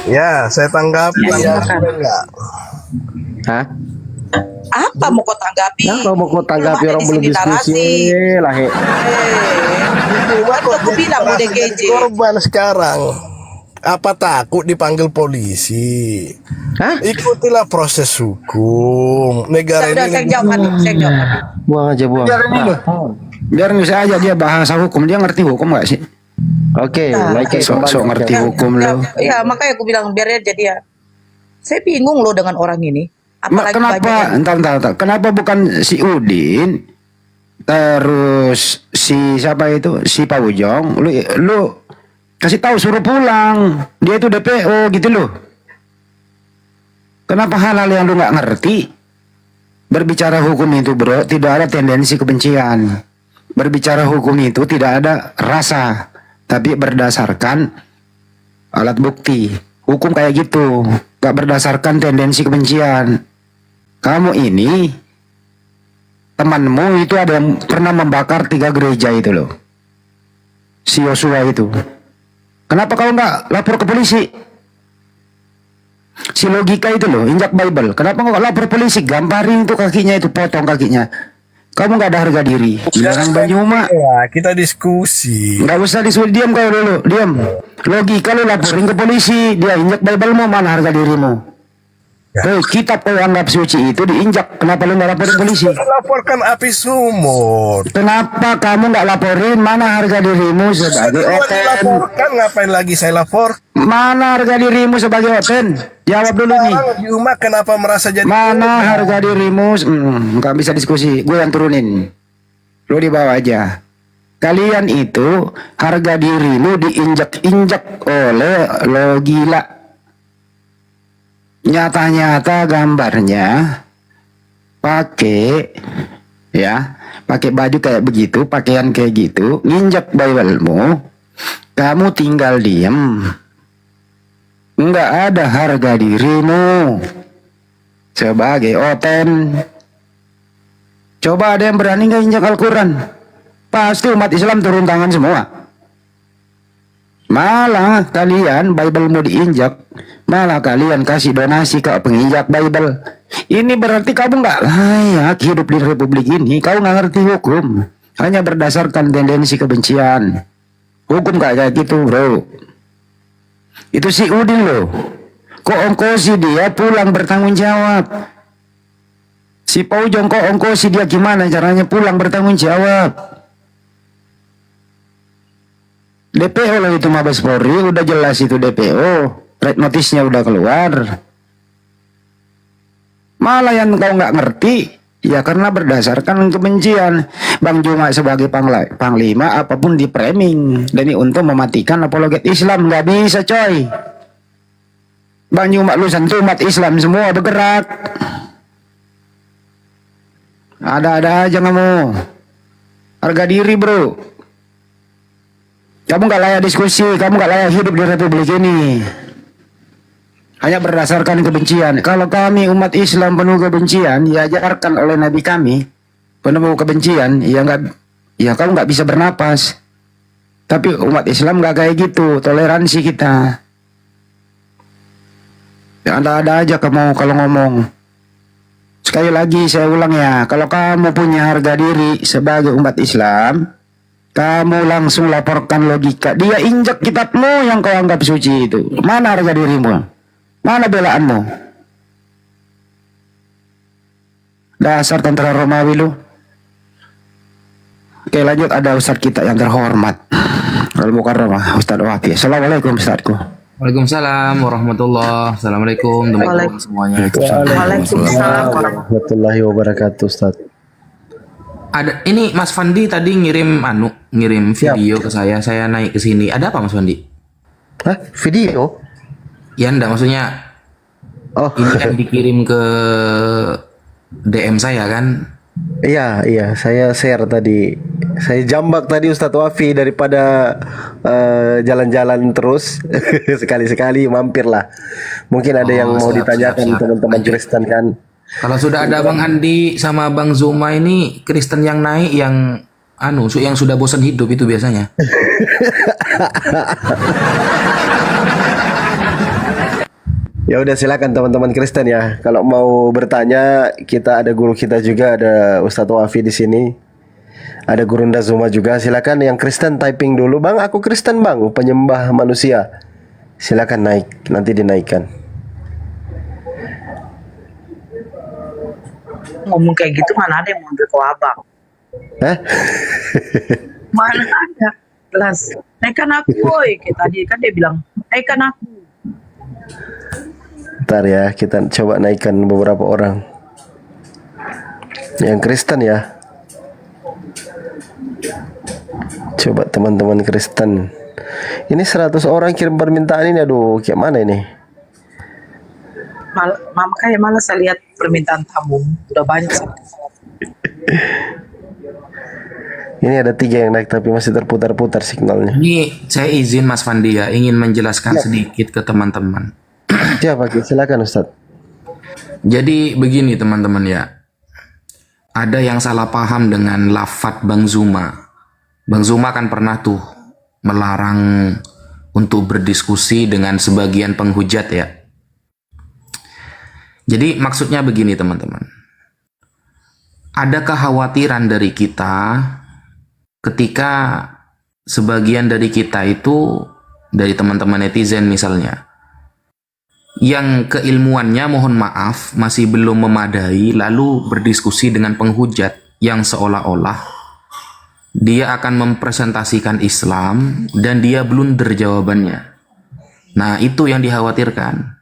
Ya, saya tanggapi ya. Enggak. Hah? Apa mau kau tanggapi? Nah, mau kau tanggapi orang belum diskusi lah he. Waktu aku bilang ODGJ. Korban sekarang. Apa takut dipanggil polisi? Hah? Ikutilah proses hukum. Negara Udah, ini saya jawab. Buang aja buang. Biar bisa aja dia bahasa hukum, dia ngerti hukum gak sih? Oke, like Sok ngerti hukum lo. Ya, makanya aku bilang biar dia jadi ya. Saya bingung loh dengan orang ini. Apalagi Kenapa? Entar. Kenapa bukan si Udin? Terus si siapa itu? Si Pak Ujong. Lu kasih tahu suruh pulang. Dia itu DPO gitu loh. Kenapa hal-hal yang lu nggak ngerti? Berbicara hukum itu bro, tidak ada tendensi kebencian. Berbicara hukum itu tidak ada rasa, tapi berdasarkan alat bukti. Hukum kayak gitu, gak berdasarkan tendensi kebencian. Kamu ini, temanmu itu ada yang pernah membakar 3 gereja itu loh. Si Yosua itu. Kenapa kau nggak lapor ke polisi? Si logika itu loh, injak Bible. Kenapa nggak lapor polisi? Gamparin tuh kakinya itu, potong kakinya. Kamu nggak ada harga diri. Bilang Bang Juma. Ya, kita diskusi. Nggak usah disuruh diam kau dulu, diam. Logika lu laporin ke polisi, dia injak Bible-mu, mana harga dirimu? Hei, kitab kau anggap suci itu diinjak, kenapa lu nggak laporin polisi? Laporkan api sumut. Kenapa kamu nggak laporin, mana harga dirimu sebagai Kalau oten? dilaporkan, ngapain lagi saya lapor? Mana harga dirimu sebagai oten? Jawab dulu nih. Orang Juma kenapa merasa jadi Mana harga dirimu? Nggak bisa diskusi, gue yang turunin. Lu di bawah aja. Kalian itu harga dirimu diinjak-injak oleh lo gila. Nyata-nyata gambarnya pakai baju kayak begitu, pakaian kayak gitu, nginjak Bible-mu, kamu tinggal diem. Nggak ada harga dirimu sebagai oten. Coba ada yang berani nggak injak Al-Quran? Pasti umat Islam turun tangan semua. Malah kalian Bible-mu diinjak, malah kalian kasih donasi ke penginjak Bible. Ini berarti kamu nggak layak hidup di republik ini. Kau nggak ngerti hukum, hanya berdasarkan tendensi kebencian. Hukum nggak kayak gitu, bro. Itu si Udin loh. Kok ongkosi dia pulang bertanggung jawab. Si Paujong kok ongkosi dia gimana caranya pulang bertanggung jawab. DPO lah itu Mabes Polri, udah jelas itu DPO. Red notice-nya udah keluar. Malah yang kau nggak ngerti, ya karena berdasarkan kebencian. Bang Juma sebagai panglima, apapun di framing demi untuk mematikan apologet Islam. Nggak bisa coy. Bang Juma lu sentuh umat Islam semua bergerak. Ada-ada aja kamu. Harga diri bro. Kamu gak layak diskusi, kamu gak layak hidup di republik ini. Hanya berdasarkan kebencian. Kalau kami umat Islam penuh kebencian, ya ajarkan oleh Nabi kami penuh kebencian, ya kamu gak bisa bernapas. Tapi umat Islam gak kayak gitu, toleransi kita. Ya ada-ada aja kamu kalau ngomong. Sekali lagi saya ulang ya, kalau kamu punya harga diri sebagai umat Islam, kamu langsung laporkan logika. Dia injak kitabmu yang kau anggap suci itu. Mana harga dirimu? Mana belaanmu? Dasar tentara Romawi lu. Oke lanjut, ada Ustadz kita yang terhormat Al-Mukarramah Ustadz Wafi. Assalamualaikum Ustadzku. Waalaikumsalam warahmatullahi. Assalamualaikum teman-teman semuanya. Waalaikumsalam. Warahmatullahi wabarakatuh, Ustaz. Ada ini Mas Fandi tadi ngirim video ke saya naik ke sini. Ada apa Mas Fandi? Hah? Video? Ya enggak, maksudnya ini kan dikirim ke DM saya kan? Iya, saya share tadi. Saya jambak tadi Ustadz Wafi daripada jalan-jalan terus. Sekali-sekali mampirlah. Mungkin ada yang mau ditanyakan teman-teman Kristen kan. Kalau sudah ada Bang Andi sama Bang Zuma ini Kristen yang naik yang sudah bosan hidup itu biasanya. Ya udah silakan teman-teman Kristen ya. Kalau mau bertanya, kita ada guru kita juga, ada Ustadz Wafi di sini. Ada Gurunda Zuma juga. Silakan yang Kristen typing dulu, "Bang, aku Kristen, Bang, penyembah manusia." Silakan naik, nanti dinaikkan. Ngomong kayak gitu mana ada yang mau ambil ke abang? Hah? Mana ada? Jelas. Naikkan aku, boy. Kayak tadi kan dia bilang, naikkan aku. Ntar ya, kita coba naikkan beberapa orang yang Kristen ya. Coba teman-teman Kristen. Ini 100 orang kirim permintaan ini, aduh, kayak mana ini? Mama kayak malah saya lihat permintaan tamu udah banyak. Ini ada 3 yang naik tapi masih terputar-putar signalnya. Ini saya izin Mas Fandi ya, ingin menjelaskan sedikit ke teman-teman. Ya Pak, silakan Ustadz. Jadi begini teman-teman ya, ada yang salah paham dengan lafadz Bang Zuma. Bang Zuma kan pernah tuh melarang untuk berdiskusi dengan sebagian penghujat ya. Jadi maksudnya begini teman-teman. Ada kekhawatiran dari kita ketika sebagian dari kita itu, dari teman-teman netizen misalnya, yang keilmuannya mohon maaf masih belum memadai, lalu berdiskusi dengan penghujat yang seolah-olah dia akan mempresentasikan Islam dan dia blunder jawabannya. Nah, itu yang dikhawatirkan.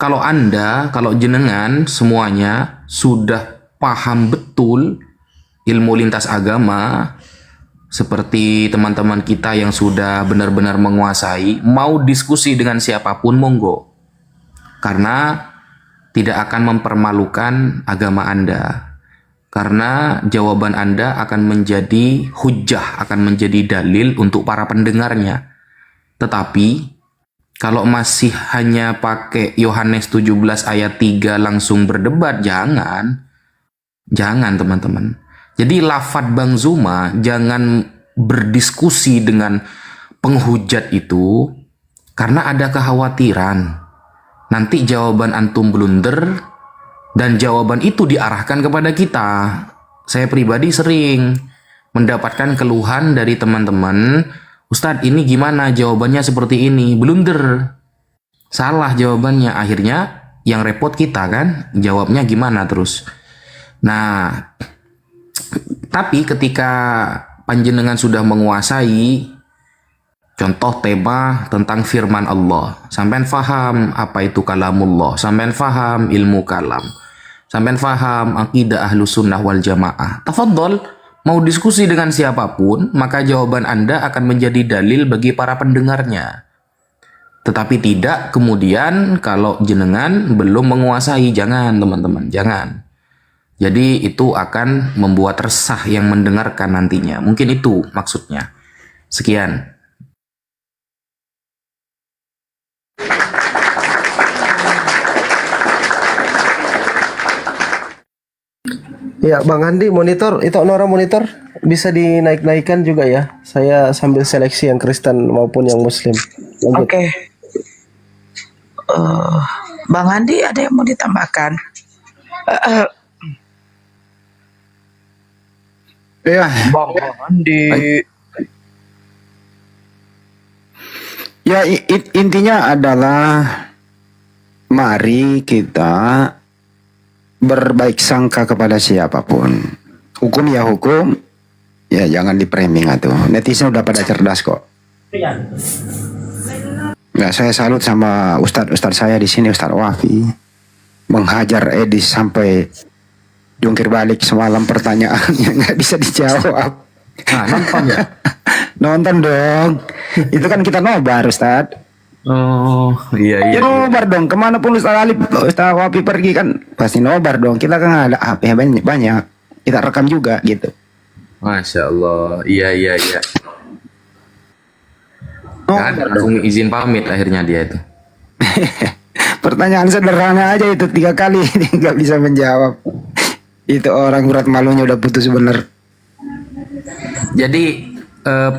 Kalau Anda, kalau jenengan semuanya sudah paham betul ilmu lintas agama, seperti teman-teman kita yang sudah benar-benar menguasai, mau diskusi dengan siapapun monggo. Karena tidak akan mempermalukan agama Anda. Karena jawaban Anda akan menjadi hujah, akan menjadi dalil untuk para pendengarnya. Tetapi kalau masih hanya pakai Yohanes 17 ayat 3 langsung berdebat, jangan teman-teman. Jadi lafadz Bang Zuma, jangan berdiskusi dengan penghujat itu karena ada kekhawatiran nanti jawaban antum blunder dan jawaban itu diarahkan kepada kita. Saya pribadi sering mendapatkan keluhan dari teman-teman, Ustadz ini gimana jawabannya seperti ini, blunder, salah jawabannya, akhirnya yang repot kita kan, jawabnya gimana terus. Nah, tapi ketika panjenengan sudah menguasai contoh tema tentang firman Allah, sampean faham apa itu kalamullah, sampean faham ilmu kalam, sampean faham akidah ahlus sunnah wal jamaah, tafadhol, mau diskusi dengan siapapun, maka jawaban Anda akan menjadi dalil bagi para pendengarnya. Tetapi tidak kemudian kalau jenengan belum menguasai, jangan teman-teman, jangan. Jadi itu akan membuat resah yang mendengarkan nantinya. Mungkin itu maksudnya. Sekian. Ya, Bang Andi, monitor itu Nora monitor bisa dinaik-naikkan juga ya. Saya sambil seleksi yang Kristen maupun yang Muslim. Lanjut. Oke. Bang Andi ada yang mau ditambahkan? Ya, Bang Andi. ya intinya adalah mari kita berbaik sangka kepada siapapun. Hukum ya hukum, ya jangan di-framing atuh. Netizen udah pada cerdas kok. Ya, saya salut sama ustadz saya di sini, Ustadz Wafi, menghajar Edis sampai jungkir balik semalam pertanyaan yang nggak bisa dijawab. Nah, nonton ya? Nonton dong. Itu kan kita nobar, Ustadz. Oh, iya. Ya nobar dong. Kemanapun Ustadz Wafi pergi kan pasti nobar dong. Kita kan ada HP banyak. Kita rekam juga gitu. Masya Allah. Iya. Nggak ada, langsung izin pamit akhirnya dia itu. Pertanyaan sederhana aja itu 3 kali nggak bisa menjawab. Itu orang urat malunya udah putus bener. Jadi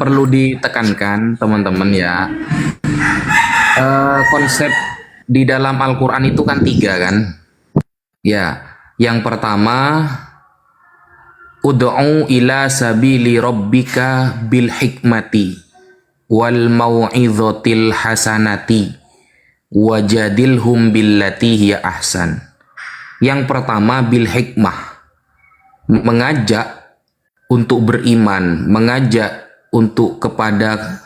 perlu ditekankan teman-teman ya, konsep di dalam Al-Quran itu kan 3 kan. Ya, yang pertama, ud'u ila sabili rabbika bil hikmati wal mau'izatil hasanati wajadilhum billati hiya ahsan. Yang pertama bil hikmah, mengajak untuk beriman, mengajak untuk kepada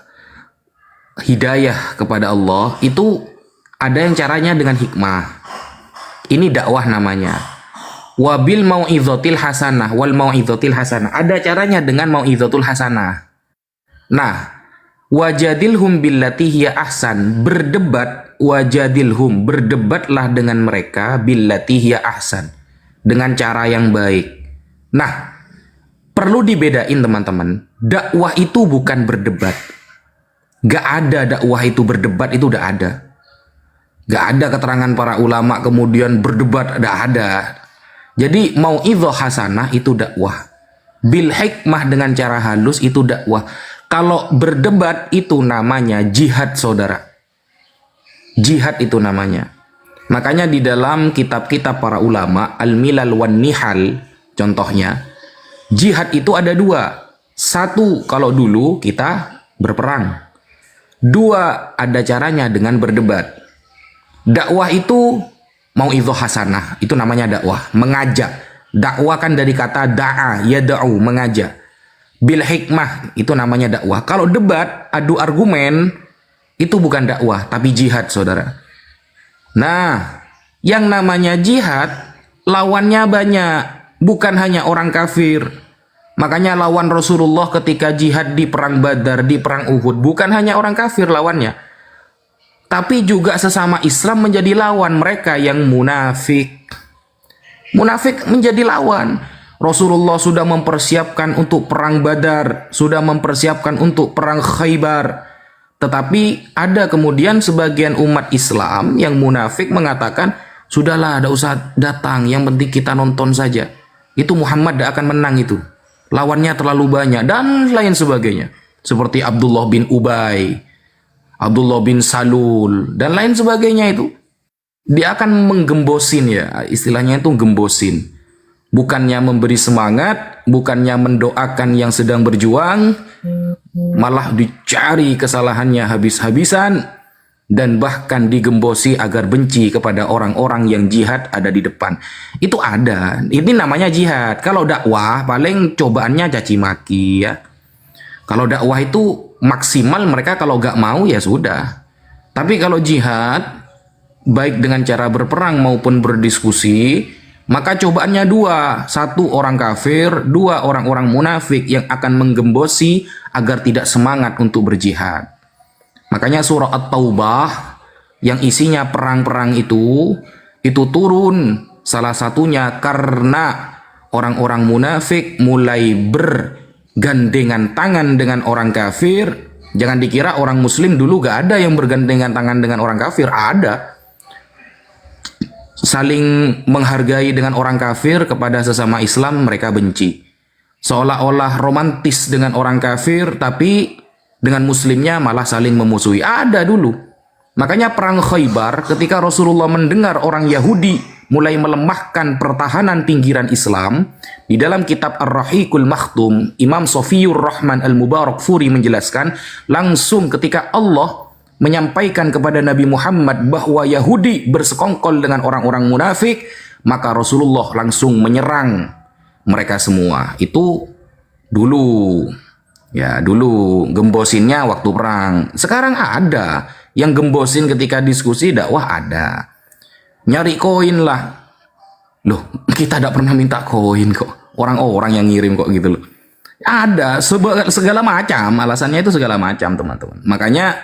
hidayah kepada Allah, itu ada yang caranya dengan hikmah. Ini dakwah namanya. Wabil mau'izatil hasanah wal mau'izatil hasanah, ada caranya dengan mau'izatul hasanah. Nah, wajadilhum billati hiya ahsan, berdebat, wajadilhum, berdebatlah dengan mereka, billati hiya ahsan, dengan cara yang baik. Nah, perlu dibedain teman-teman, dakwah itu bukan berdebat. Gak ada dakwah itu berdebat, itu udah ada. Gak ada keterangan para ulama kemudian berdebat, gak ada. Jadi mau'izah hasanah itu dakwah. Bil hikmah dengan cara halus itu dakwah. Kalau berdebat itu namanya jihad, saudara. Jihad itu namanya. Makanya di dalam kitab-kitab para ulama, Al-Milal wan Nihal, contohnya, jihad itu ada dua. Satu, kalau dulu kita berperang. Dua, ada caranya dengan berdebat. Dakwah itu mau itu hasanah, itu namanya dakwah, mengajak. Dakwah kan dari kata da'a, yada'u, mengajak. Bil hikmah, itu namanya dakwah. Kalau debat, adu argumen, itu bukan dakwah, tapi jihad, saudara. Nah, yang namanya jihad, lawannya banyak. Bukan hanya orang kafir. Makanya lawan Rasulullah ketika jihad di perang Badar, di perang Uhud, bukan hanya orang kafir lawannya. Tapi juga sesama Islam menjadi lawan mereka yang munafik. Munafik menjadi lawan. Rasulullah sudah mempersiapkan untuk perang Badar, sudah mempersiapkan untuk perang Khaybar. Tetapi ada kemudian sebagian umat Islam yang munafik mengatakan, sudahlah, tidak usah datang, yang penting kita nonton saja. Itu Muhammad tidak akan menang itu. Lawannya terlalu banyak, dan lain sebagainya. Seperti Abdullah bin Ubay, Abdullah bin Salul, dan lain sebagainya itu. Dia akan menggembosin ya, istilahnya itu gembosin. Bukannya memberi semangat, bukannya mendoakan yang sedang berjuang, malah dicari kesalahannya habis-habisan, dan bahkan digembosi agar benci kepada orang-orang yang jihad ada di depan. Itu ada, ini namanya jihad. Kalau dakwah paling cobaannya caci maki ya. Kalau dakwah itu maksimal mereka kalau gak mau ya sudah. Tapi kalau jihad, baik dengan cara berperang maupun berdiskusi, maka cobaannya dua. Satu, orang kafir. Dua, orang-orang munafik yang akan menggembosi agar tidak semangat untuk berjihad. Makanya surah At-Taubah yang isinya perang-perang itu turun. Salah satunya karena orang-orang munafik mulai bergandengan tangan dengan orang kafir. Jangan dikira orang muslim dulu gak ada yang bergandengan tangan dengan orang kafir. Ada. Saling menghargai dengan orang kafir, kepada sesama Islam mereka benci. Seolah-olah romantis dengan orang kafir, tapi dengan muslimnya malah saling memusuhi. Ada dulu. Makanya perang Khaybar, ketika Rasulullah mendengar orang Yahudi mulai melemahkan pertahanan pinggiran Islam, di dalam kitab Ar-Rahiqul Makhtum, Imam Sofiyur Rahman Al-Mubarakfuri menjelaskan, langsung ketika Allah menyampaikan kepada Nabi Muhammad bahwa Yahudi bersekongkol dengan orang-orang munafik, maka Rasulullah langsung menyerang mereka semua. Itu dulu. Ya, dulu gembosinnya waktu perang. Sekarang ada yang gembosin ketika diskusi dakwah, ada. Nyari koin lah. Loh, kita tidak pernah minta koin kok. Orang-orang yang ngirim kok gitu loh. Ada segala macam, alasannya itu segala macam, teman-teman. Makanya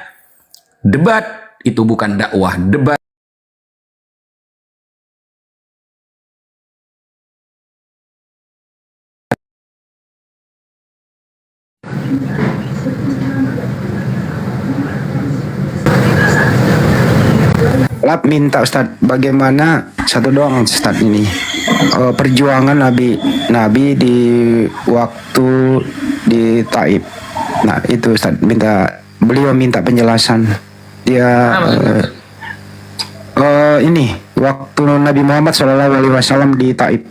debat itu bukan dakwah, debat. Lap minta Ustaz, bagaimana satu doang Ustaz ini perjuangan Nabi di waktu di Taif. Nah itu Ustaz, beliau minta penjelasan. Dia ini waktu Nabi Muhammad SAW di Taif.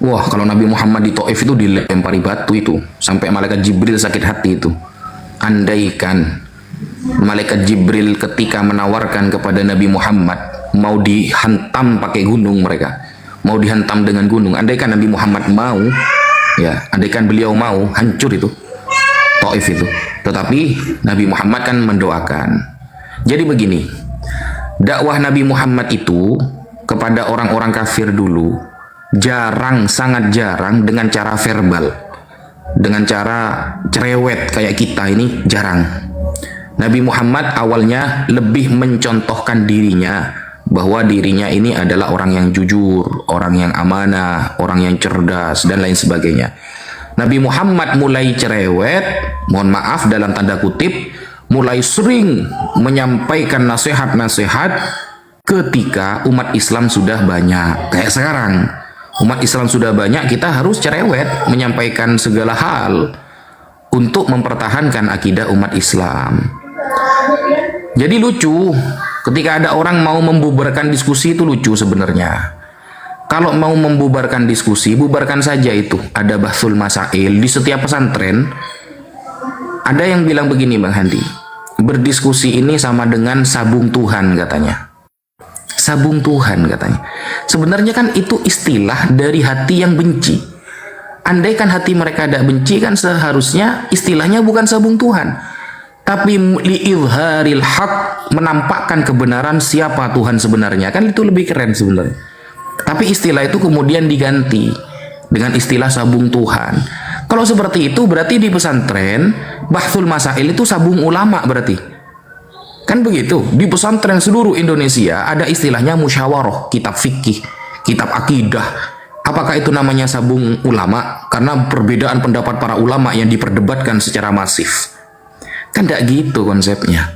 Wah, kalau Nabi Muhammad di Taif itu dilempari batu itu sampai malaikat Jibril sakit hati itu. Andaikan malaikat Jibril ketika menawarkan kepada Nabi Muhammad mau dihantam pakai gunung, mereka mau dihantam dengan gunung. Andaikan Nabi Muhammad mau, ya, andaikan beliau mau, hancur itu Taif itu. Tetapi Nabi Muhammad kan mendoakan. Jadi begini, dakwah Nabi Muhammad itu kepada orang-orang kafir dulu jarang, sangat jarang dengan cara verbal, dengan cara cerewet kayak kita ini jarang. Nabi Muhammad awalnya lebih mencontohkan dirinya bahwa dirinya ini adalah orang yang jujur, orang yang amanah, orang yang cerdas, dan lain sebagainya. Nabi Muhammad mulai cerewet, mohon maaf dalam tanda kutip, mulai sering menyampaikan nasihat-nasihat ketika umat Islam sudah banyak. Kayak sekarang, umat Islam sudah banyak, kita harus cerewet menyampaikan segala hal untuk mempertahankan akidah umat Islam. Jadi lucu, Ketika ada orang mau membubarkan diskusi itu lucu sebenarnya. Kalau mau membubarkan diskusi, bubarkan saja itu. Ada bahsul masail di setiap pesantren. Ada yang bilang begini Bang Handi, berdiskusi ini sama dengan sabung Tuhan katanya. Sabung Tuhan katanya. Sebenarnya kan itu istilah dari hati yang benci. Andaikan hati mereka tidak benci kan seharusnya istilahnya bukan sabung Tuhan. Tapi li'idharil haq, menampakkan kebenaran siapa Tuhan sebenarnya. Kan itu lebih keren sebenarnya. Tapi istilah itu kemudian diganti dengan istilah sabung Tuhan. Kalau seperti itu berarti di pesantren bahsul masail itu sabung ulama berarti. Kan begitu. Di pesantren seluruh Indonesia ada istilahnya musyawarah, kitab fikih, kitab akidah. Apakah itu namanya sabung ulama? Karena perbedaan pendapat para ulama yang diperdebatkan secara masif. Kan tidak gitu konsepnya.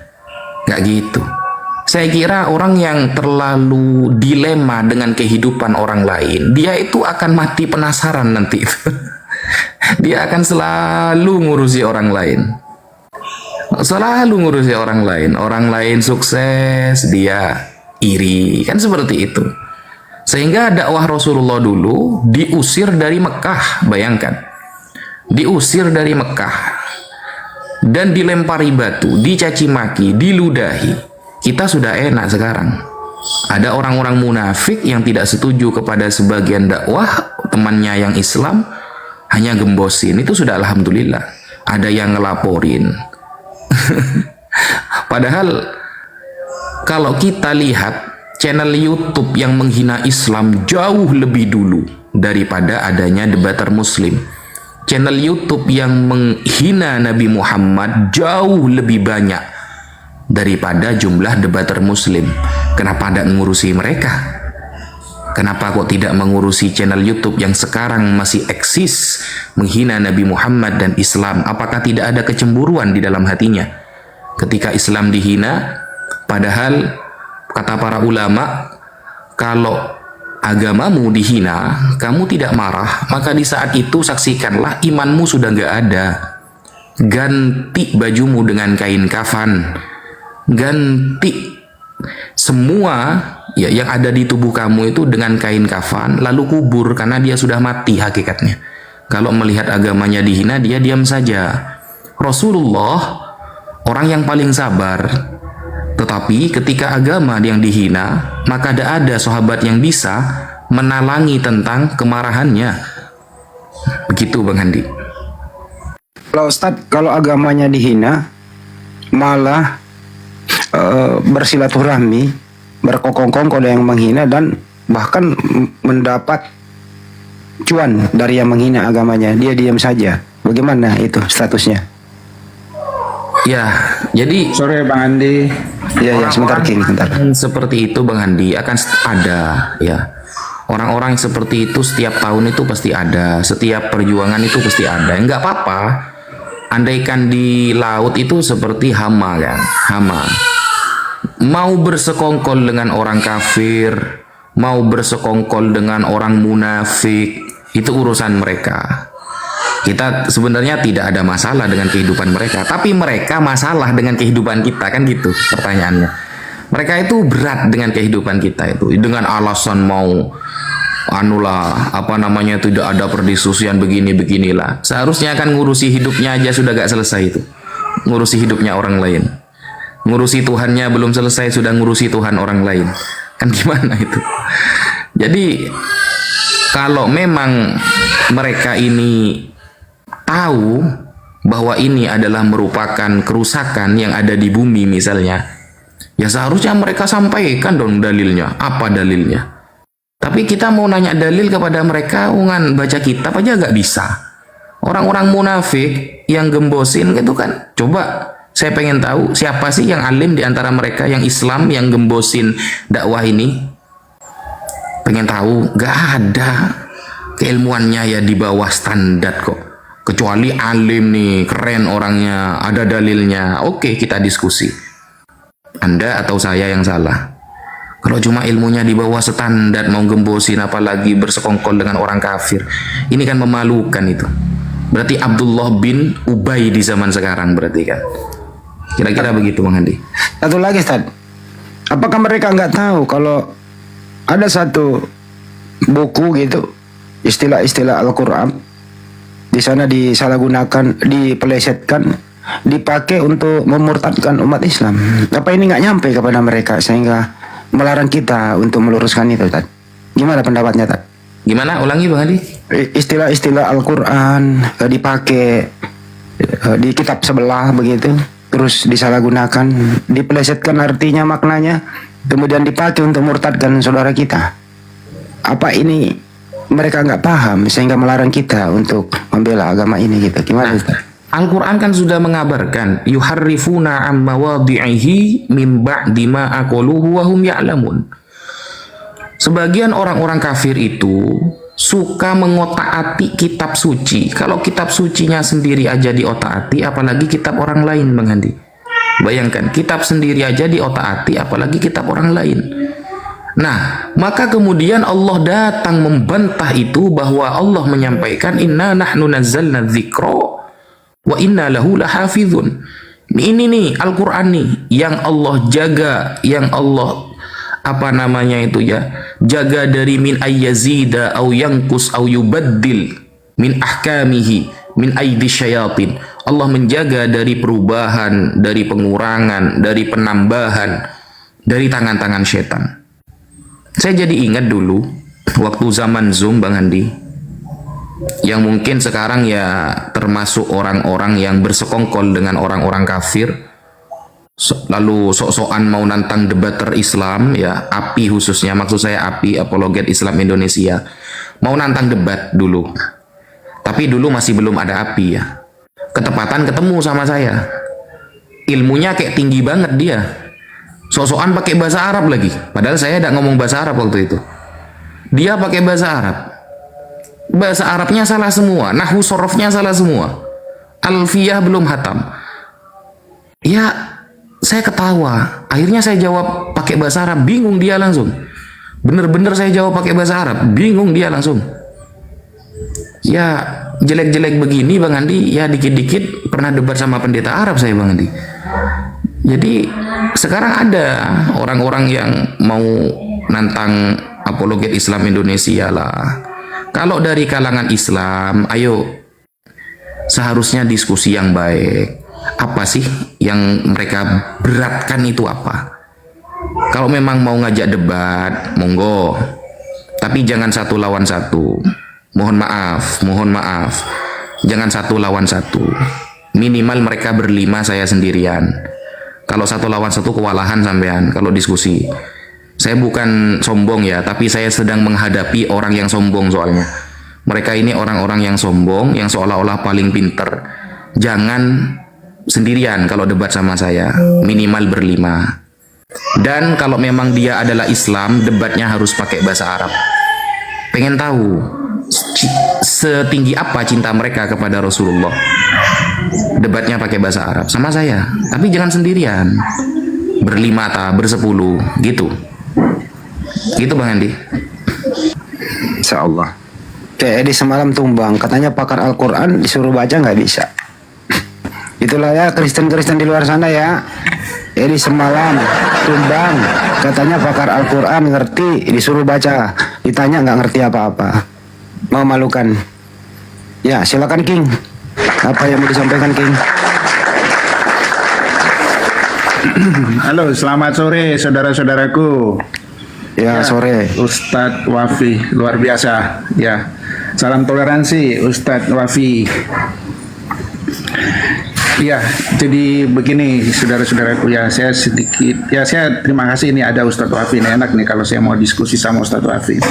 Nggak gitu. Saya kira orang yang terlalu dilema dengan kehidupan orang lain, dia itu akan mati penasaran nanti. Dia akan selalu ngurusi orang lain. Selalu ngurusi orang lain. Orang lain sukses, dia iri. Kan seperti itu. Sehingga dakwah Rasulullah dulu diusir dari Mekah. Bayangkan. Diusir dari Mekah. Dan dilempari batu, dicaci maki, diludahi. Kita sudah enak sekarang. Ada orang-orang munafik yang tidak setuju kepada sebagian dakwah temannya yang Islam, hanya gembosin. Itu sudah alhamdulillah. Ada yang ngelaporin. Padahal kalau kita lihat channel YouTube yang menghina Islam jauh lebih dulu daripada adanya debater Muslim. Channel YouTube yang menghina Nabi Muhammad jauh lebih banyak daripada jumlah debater Muslim. Kenapa tidak mengurusi mereka? Kenapa kok tidak mengurusi channel YouTube yang sekarang masih eksis menghina Nabi Muhammad dan Islam? Apakah tidak ada kecemburuan di dalam hatinya ketika Islam dihina? Padahal kata para ulama, kalau agamamu dihina, kamu tidak marah, maka di saat itu saksikanlah imanmu sudah nggak ada. Ganti bajumu dengan kain kafan, ganti semua ya yang ada di tubuh kamu itu dengan kain kafan, lalu kubur karena dia sudah mati hakikatnya. Kalau melihat agamanya dihina, dia diam saja. Rasulullah orang yang paling sabar. Tetapi ketika agama yang dihina, maka tidak ada sahabat yang bisa menalangi tentang kemarahannya. Begitu Bang Handi. Kalau Ustadz, kalau agamanya dihina, malah bersilaturahmi, berkongkong kalau yang menghina, dan bahkan mendapat cuan dari yang menghina agamanya. Dia diam saja. Bagaimana itu statusnya? Ya, jadi sore Bang Andi. Ya, sebentar King, sebentar. Seperti itu Bang Handi akan ada ya. Orang-orang seperti itu setiap tahun itu pasti ada, setiap perjuangan itu pasti ada. Enggak apa-apa. Andaikan di laut itu seperti hama kan, hama. Mau bersekongkol dengan orang kafir, mau bersekongkol dengan orang munafik, itu urusan mereka. Kita sebenarnya tidak ada masalah dengan kehidupan mereka, tapi mereka masalah dengan kehidupan kita, kan gitu pertanyaannya. Mereka itu berat dengan kehidupan kita itu, dengan alasan mau tidak ada perdiskusian beginilah. Seharusnya kan ngurusi hidupnya aja sudah gak selesai itu, ngurusi hidupnya orang lain. Ngurusi Tuhannya belum selesai sudah ngurusi Tuhan orang lain, kan gimana itu? Jadi kalau memang mereka ini tahu bahwa ini adalah merupakan kerusakan yang ada di bumi misalnya, ya seharusnya mereka sampaikan dong dalilnya. Apa dalilnya? Tapi kita mau nanya dalil kepada mereka, ungan baca kitab aja gak bisa. Orang-orang munafik yang gembosin gitu kan. Coba saya pengen tahu siapa sih yang alim di antara mereka yang Islam yang gembosin dakwah ini? Pengen tahu? Gak ada. Keilmuannya ya di bawah standar kok. Kecuali alim nih, keren orangnya, ada dalilnya. Oke, kita diskusi. Anda atau saya yang salah? Kalau cuma ilmunya di bawah standar, mau gembosin apalagi bersekongkol dengan orang kafir, ini kan memalukan itu. Berarti Abdullah bin Ubay di zaman sekarang berarti kan. Kira-kira begitu Bang Handi. Satu lagi Ustaz. Apakah mereka nggak tahu kalau ada satu buku gitu, istilah-istilah Al-Quran, di sana disalahgunakan, dipelesetkan, dipakai untuk memurtadkan umat Islam. Apa ini nggak nyampe kepada mereka sehingga melarang kita untuk meluruskan itu, Tad? Gimana pendapatnya, Tad? Gimana? Ulangi Bang Adi. Istilah-istilah Al-Quran dipakai di kitab sebelah begitu, terus disalahgunakan, dipelesetkan artinya, maknanya, kemudian dipakai untuk murtadkan saudara kita. Apa ini mereka nggak paham sehingga melarang kita untuk membela agama ini gitu? Gimana? Al-Quran kan sudah mengabarkan yuharrifuna an mawadhi'ihi min ba'di ma aqaluhu wa hum ya'lamun. Sebagian orang-orang kafir itu suka mengotak-atik kitab suci. Kalau kitab sucinya sendiri aja diotak-atik, apalagi kitab orang lain, Bang Andi. Bayangkan, kitab sendiri aja diotak-atik, apalagi kitab orang lain. Nah, maka kemudian Allah datang membantah itu, bahwa Allah menyampaikan inna nahnu nazzalna dzikra wa inna lahu lahafizun. Ini nih Al-Quran nih yang Allah jaga, yang Allah jaga dari min ayyazida au yanqus au yubaddil min ahkamihi min aidi syayatin. Allah menjaga dari perubahan, dari pengurangan, dari penambahan, dari tangan-tangan setan. Saya jadi ingat dulu waktu zaman Zoom, Bang Andi, yang mungkin sekarang ya termasuk orang-orang yang bersekongkol dengan orang-orang kafir, lalu sok-sokan mau nantang debater Islam, ya API khususnya, maksud saya API, Apologet Islam Indonesia, mau nantang debat dulu. Tapi dulu masih belum ada API ya. Ketepatan ketemu sama saya, ilmunya kayak tinggi banget dia, sok-sokan pakai bahasa Arab lagi, padahal saya tidak ngomong bahasa Arab waktu itu. Dia pakai bahasa Arab, bahasa Arabnya salah semua, nahwu sorofnya salah semua, alfiyah belum hatam. Ya, saya ketawa. Akhirnya saya jawab pakai bahasa Arab, bingung dia langsung. Bener-bener saya jawab pakai bahasa Arab, bingung dia langsung. Ya, jelek-jelek begini Bang Andi, ya dikit-dikit pernah debat sama pendeta Arab saya, Bang Andi. Jadi sekarang ada orang-orang yang mau nantang Apologet Islam Indonesia lah. Kalau dari kalangan Islam, ayo seharusnya diskusi yang baik. Apa sih yang mereka beratkan itu apa? Kalau memang mau ngajak debat, monggo. Tapi jangan satu lawan satu. Mohon maaf. Jangan satu lawan satu. Minimal mereka berlima, saya sendirian. Kalau satu lawan satu kewalahan sampean kalau diskusi. Saya bukan sombong ya, tapi saya sedang menghadapi orang yang sombong soalnya. Mereka ini orang-orang yang sombong, yang seolah-olah paling pinter. Jangan sendirian kalau debat sama saya, minimal berlima. Dan kalau memang dia adalah Islam, debatnya harus pakai bahasa Arab. Pengen tahu setinggi apa cinta mereka kepada Rasulullah, debatnya pakai bahasa Arab sama saya. Tapi jangan sendirian, berlima atau bersepuluh gitu. Gitu Bang Andi. Insya Allah. Kayak di semalam tumbang, katanya pakar Al-Quran disuruh baca nggak bisa. Itulah ya Kristen-Kristen di luar sana ya. Jadi semalam tumbang, katanya pakar Al-Quran ngerti, disuruh baca, ditanya nggak ngerti apa-apa. Memalukan. Ya silakan King. Apa yang mau disampaikan King? Halo, selamat sore saudara-saudaraku. Ya, sore. Ustadz Wafi, luar biasa. Ya, salam toleransi Ustadz Wafi. Ya, jadi begini saudara-saudaraku ya, saya terima kasih ini ada Ustadz Wafi. Ini enak nih kalau saya mau diskusi sama Ustadz Wafi.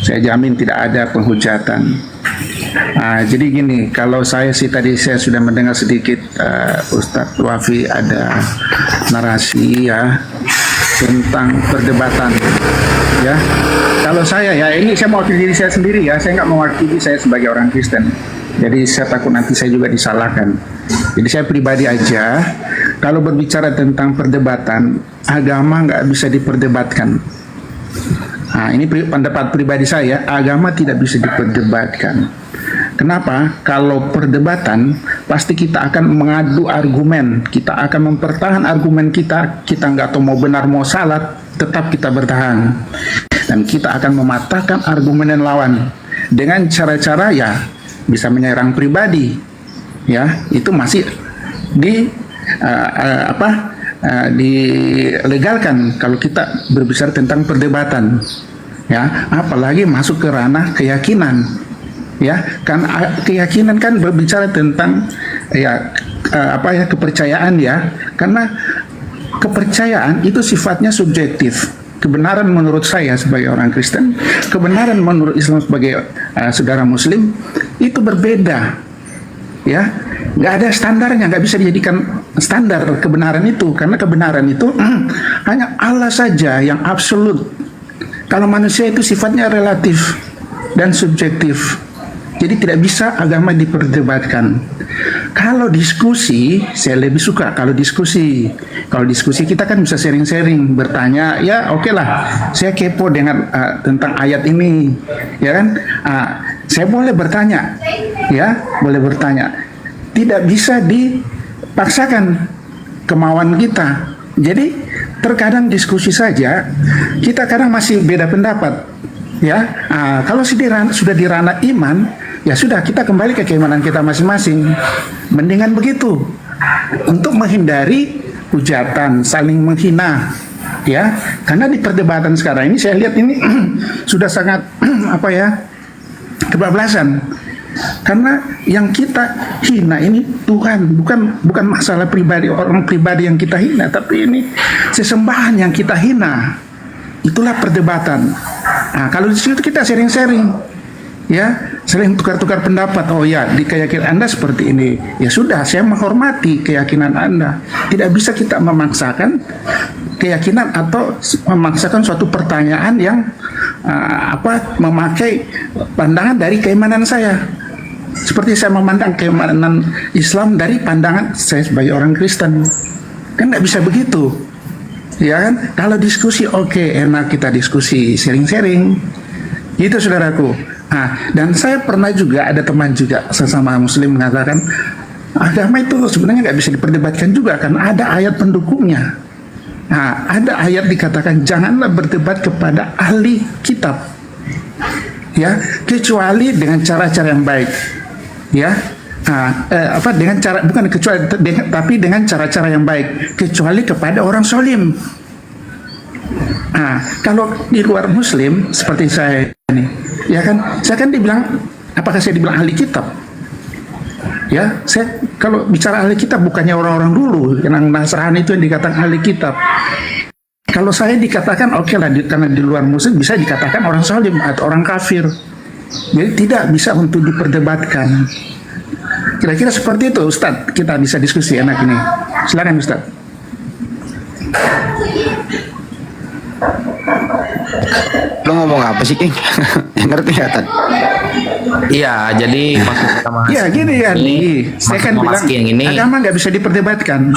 Saya jamin tidak ada penghujatan. Nah, jadi gini, kalau saya sudah mendengar sedikit Ustadz Wafi ada narasi ya tentang perdebatan ya. Kalau saya ya, ini saya mewakili diri saya sendiri ya, saya nggak mewakili saya sebagai orang Kristen. Jadi saya takut nanti saya juga disalahkan. Jadi saya pribadi aja, kalau berbicara tentang perdebatan, agama nggak bisa diperdebatkan. Nah, ini pendapat pribadi saya, agama tidak bisa diperdebatkan. Kenapa? Kalau perdebatan, pasti kita akan mengadu argumen, kita akan mempertahan argumen kita nggak tahu mau benar mau salah, tetap kita bertahan. Dan kita akan mematahkan argumen yang lawan dengan cara-cara ya bisa menyerang pribadi, ya itu masih dilegalkan kalau kita berbicara tentang perdebatan, ya apalagi masuk ke ranah keyakinan. Ya, kan keyakinan kan berbicara tentang kepercayaan ya. Karena kepercayaan itu sifatnya subjektif. Kebenaran menurut saya sebagai orang Kristen, kebenaran menurut Islam sebagai saudara Muslim itu berbeda. Ya, nggak ada standarnya, nggak bisa dijadikan standar kebenaran itu karena kebenaran itu hanya Allah saja yang absolut. Kalau manusia itu sifatnya relatif dan subjektif. Jadi tidak bisa agama diperdebatkan. Kalau diskusi, saya lebih suka kalau diskusi. Kalau diskusi kita kan bisa sharing-sharing, bertanya, ya oke lah. Saya kepo dengan tentang ayat ini, ya kan? Saya boleh bertanya, ya boleh bertanya. Tidak bisa dipaksakan kemauan kita. Jadi terkadang diskusi saja, kita kadang masih beda pendapat. Ya, kalau sudah di ranah iman, ya sudah kita kembali ke keimanan kita masing-masing. Mendingan begitu untuk menghindari hujatan, saling menghina, ya. Karena di perdebatan sekarang ini saya lihat ini sudah sangat kebablasan. Karena yang kita hina ini Tuhan, bukan masalah pribadi orang pribadi yang kita hina, tapi ini sesembahan yang kita hina. Itulah perdebatan. Kalau di situ kita sharing-sharing, ya, saling tukar-tukar pendapat. Oh ya, di keyakinan Anda seperti ini. Ya sudah, saya menghormati keyakinan Anda. Tidak bisa kita memaksakan keyakinan atau memaksakan suatu pertanyaan yang memakai pandangan dari keimanan saya. Seperti saya memandang keimanan Islam dari pandangan saya sebagai orang Kristen. Kan nggak bisa begitu. Ya kan? Kalau diskusi oke, enak kita diskusi, sharing-sharing. Itu saudaraku. Dan saya pernah juga ada teman juga sesama Muslim mengatakan agama itu sebenarnya nggak bisa diperdebatkan juga kan ada ayat pendukungnya. Ada ayat dikatakan janganlah berdebat kepada ahli kitab, ya kecuali dengan cara-cara yang baik, ya. Dengan cara tapi dengan cara-cara yang baik kecuali kepada orang solim. Kalau di luar Muslim seperti saya ini, ya kan, saya kan dibilang, apakah saya dibilang ahli kitab? Ya, saya kalau bicara ahli kitab bukannya orang-orang dulu yang Nasrani itu yang dikatakan ahli kitab. Kalau saya dikatakan oke lah, karena di luar Muslim bisa dikatakan orang solim atau orang kafir. Jadi tidak bisa untuk diperdebatkan. Kira-kira seperti itu, Ustadz. Kita bisa diskusi enak ini. Silakan, Ustadz. Lo ngomong apa sih, King? Ngerti ya, Tad? Iya, jadi maksud kita Iya, gini ya, saya kan bilang agama nggak bisa diperdebatkan.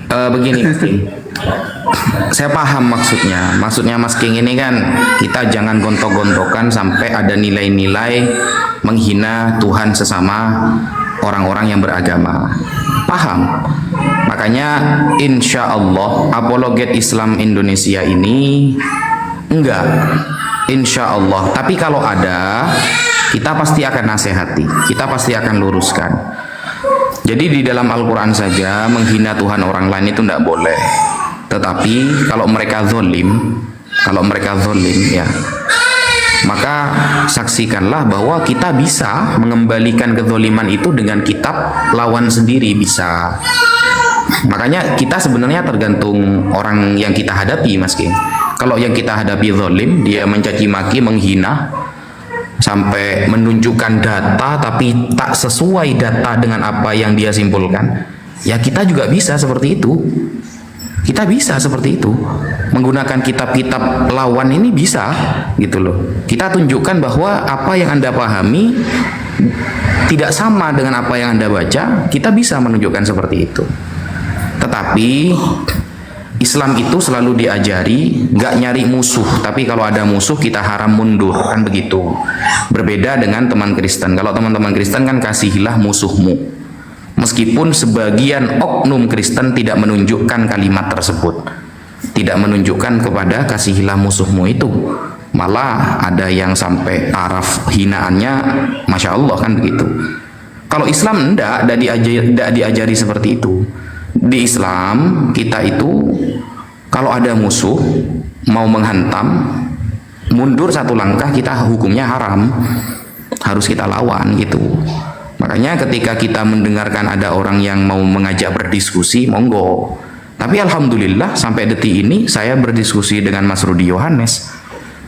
Begini, Mas King. Saya paham maksudnya. Maksudnya Mas King ini kan kita jangan gontok-gontokan sampai ada nilai-nilai menghina Tuhan sesama orang-orang yang beragama. Paham. Makanya insya Allah apologet Islam Indonesia ini enggak. Insya Allah. Tapi kalau ada, kita pasti akan nasihati. Kita pasti akan luruskan. Jadi di dalam Al-Quran saja menghina Tuhan orang lain itu tidak boleh. Tetapi kalau mereka zolim ya, maka saksikanlah bahwa kita bisa mengembalikan kezoliman itu dengan kitab lawan sendiri, bisa. Makanya kita sebenarnya tergantung orang yang kita hadapi, Mas King. Kalau yang kita hadapi zolim, dia mencaci maki, menghina, sampai menunjukkan data tapi tak sesuai data dengan apa yang dia simpulkan, ya kita juga bisa seperti itu. Kita bisa seperti itu, menggunakan kitab-kitab lawan ini bisa, gitu loh. Kita tunjukkan bahwa apa yang Anda pahami tidak sama dengan apa yang Anda baca. Kita bisa menunjukkan seperti itu. Tetapi Islam itu selalu diajari nggak nyari musuh, tapi kalau ada musuh kita haram mundur, kan begitu. Berbeda dengan teman Kristen. Kalau teman-teman Kristen kan kasihilah musuhmu. Meskipun sebagian oknum Kristen tidak menunjukkan kalimat tersebut, tidak menunjukkan kepada kasihilah musuhmu itu, malah ada yang sampai taraf hinaannya, masya Allah, kan begitu. Kalau Islam tidak diajari seperti itu. Di Islam kita itu kalau ada musuh mau menghantam, mundur satu langkah kita hukumnya haram, harus kita lawan gitu. Makanya ketika kita mendengarkan ada orang yang mau mengajak berdiskusi, monggo. Tapi alhamdulillah sampai detik ini saya berdiskusi dengan Mas Rudi Yohanes,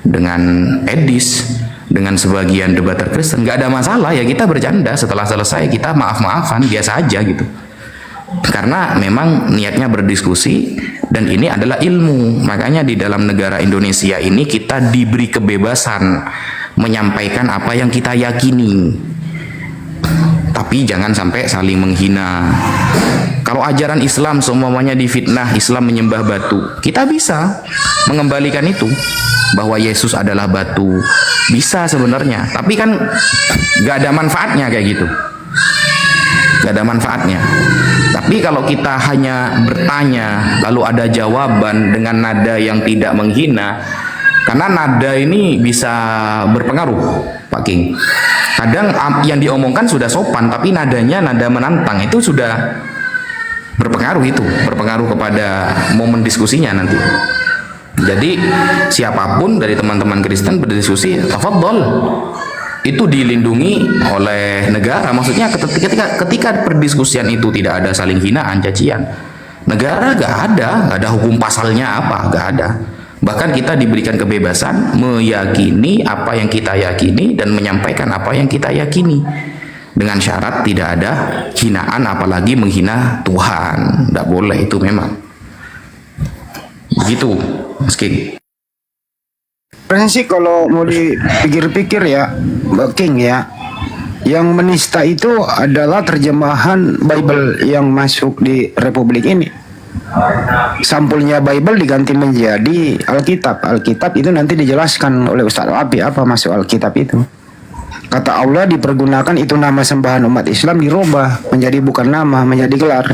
dengan Edis, dengan sebagian debater Kristen, nggak ada masalah ya, kita bercanda, setelah selesai kita maaf-maafan biasa aja gitu. Karena memang niatnya berdiskusi dan ini adalah ilmu. Makanya di dalam negara Indonesia ini kita diberi kebebasan menyampaikan apa yang kita yakini, tapi jangan sampai saling menghina. Kalau ajaran Islam semuanya difitnah, Islam menyembah batu, kita bisa mengembalikan itu bahwa Yesus adalah batu, bisa sebenarnya, tapi kan gak ada manfaatnya kayak gitu, gak ada manfaatnya. Tapi kalau kita hanya bertanya lalu ada jawaban dengan nada yang tidak menghina, karena nada ini bisa berpengaruh, Pak King. Kadang yang diomongkan sudah sopan, tapi nadanya nada menantang, itu sudah berpengaruh, itu berpengaruh kepada momen diskusinya nanti. Jadi siapapun dari teman-teman Kristen berdiskusi, tafadhol, itu dilindungi oleh negara. Maksudnya ketika perdiskusian itu tidak ada saling hinaan, cacian, negara gak ada hukum pasalnya apa, gak ada. Bahkan kita diberikan kebebasan meyakini apa yang kita yakini dan menyampaikan apa yang kita yakini, dengan syarat tidak ada hinaan, apalagi menghina Tuhan. Tidak boleh, itu memang begitu, Mas King. Prinsip kalau mau dipikir-pikir ya, Mbak King ya, yang menista itu adalah terjemahan Bible yang masuk di Republik ini. Sampulnya Bible diganti menjadi Alkitab. Alkitab itu nanti dijelaskan oleh Ustaz Abi apa masuk Alkitab itu. Kata Allah dipergunakan itu nama sembahan umat Islam dirubah menjadi bukan nama, menjadi gelar.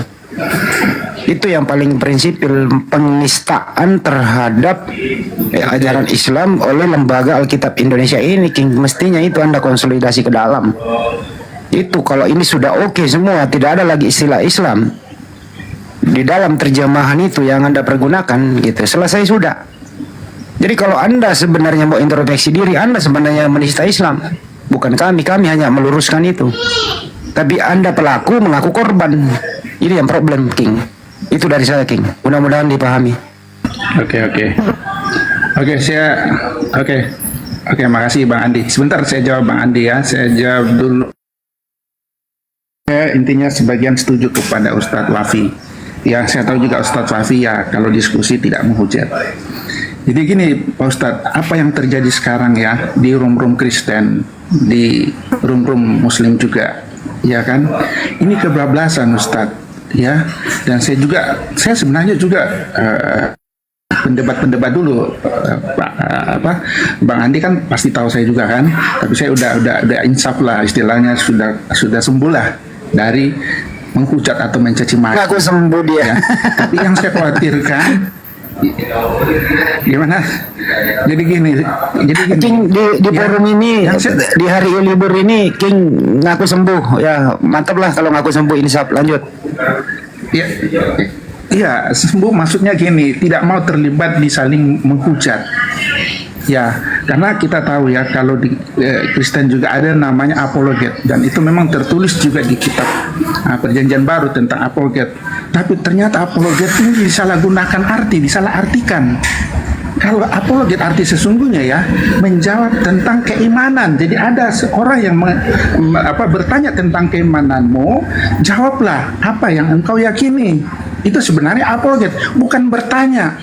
Itu yang paling prinsipil, penistaan terhadap ajaran Islam oleh lembaga Alkitab Indonesia ini, King. Mestinya itu Anda konsolidasi ke dalam. Itu kalau ini sudah oke semua, tidak ada lagi istilah Islam di dalam terjemahan itu yang Anda pergunakan gitu, selesai sudah. Jadi kalau Anda sebenarnya mau introspeksi diri, Anda sebenarnya menista Islam, bukan kami hanya meluruskan itu. Tapi Anda pelaku mengaku korban. Ini yang problem, King. Itu dari saya, King. Mudah-mudahan dipahami. Oke, makasih Bang Andi. Sebentar saya jawab Bang Andi ya. Saya jawab dulu. Saya intinya sebagian setuju kepada Ustadz Wafi. Ya, saya tahu juga Ustadz Wafi ya kalau diskusi tidak menghujat. Jadi gini Pak Ustadz, apa yang terjadi sekarang ya di room-room Kristen, di room-room Muslim juga, ya kan? Ini kebablasan Ustadz. Ya, dan saya sebenarnya juga pendebat dulu, Bang Andi kan pasti tahu saya juga kan, tapi saya udah insaf lah, istilahnya sudah sembuh lah dari menghujat atau mencaci maki. Aku sembuh dia. Ya. Tapi yang saya khawatirkan gimana? Jadi gini. King di forum ini di hari libur ini King ngaku sembuh. Ya, mantap lah kalau ngaku sembuh, insaf. Lanjut. Iya, sembuh maksudnya gini, tidak mau terlibat di saling menghujat. Ya, karena kita tahu ya kalau di Kristen juga ada namanya apologet, dan itu memang tertulis juga di kitab Perjanjian Baru tentang apologet. Tapi ternyata apologet ini disalahartikan. Kalau apologet arti sesungguhnya ya menjawab tentang keimanan. Jadi ada seorang yang bertanya tentang keimananmu, jawablah apa yang engkau yakini. Itu sebenarnya apologet, bukan bertanya.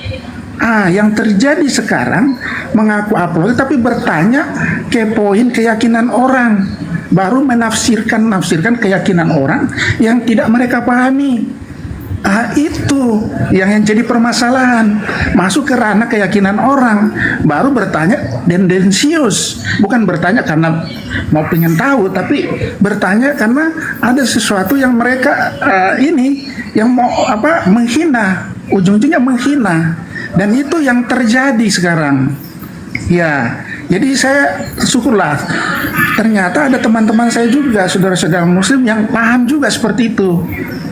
Yang terjadi sekarang mengaku apologet tapi bertanya kepoin keyakinan orang, baru menafsirkan keyakinan orang yang tidak mereka pahami. Itu yang jadi permasalahan, masuk ke ranah keyakinan orang, baru bertanya tendensius, bukan bertanya karena mau pengen tahu, tapi bertanya karena ada sesuatu yang mereka yang mau menghina, ujung-ujungnya menghina, dan itu yang terjadi sekarang. Ya, jadi saya syukurlah ternyata ada teman-teman saya juga, saudara-saudara muslim yang paham juga seperti itu.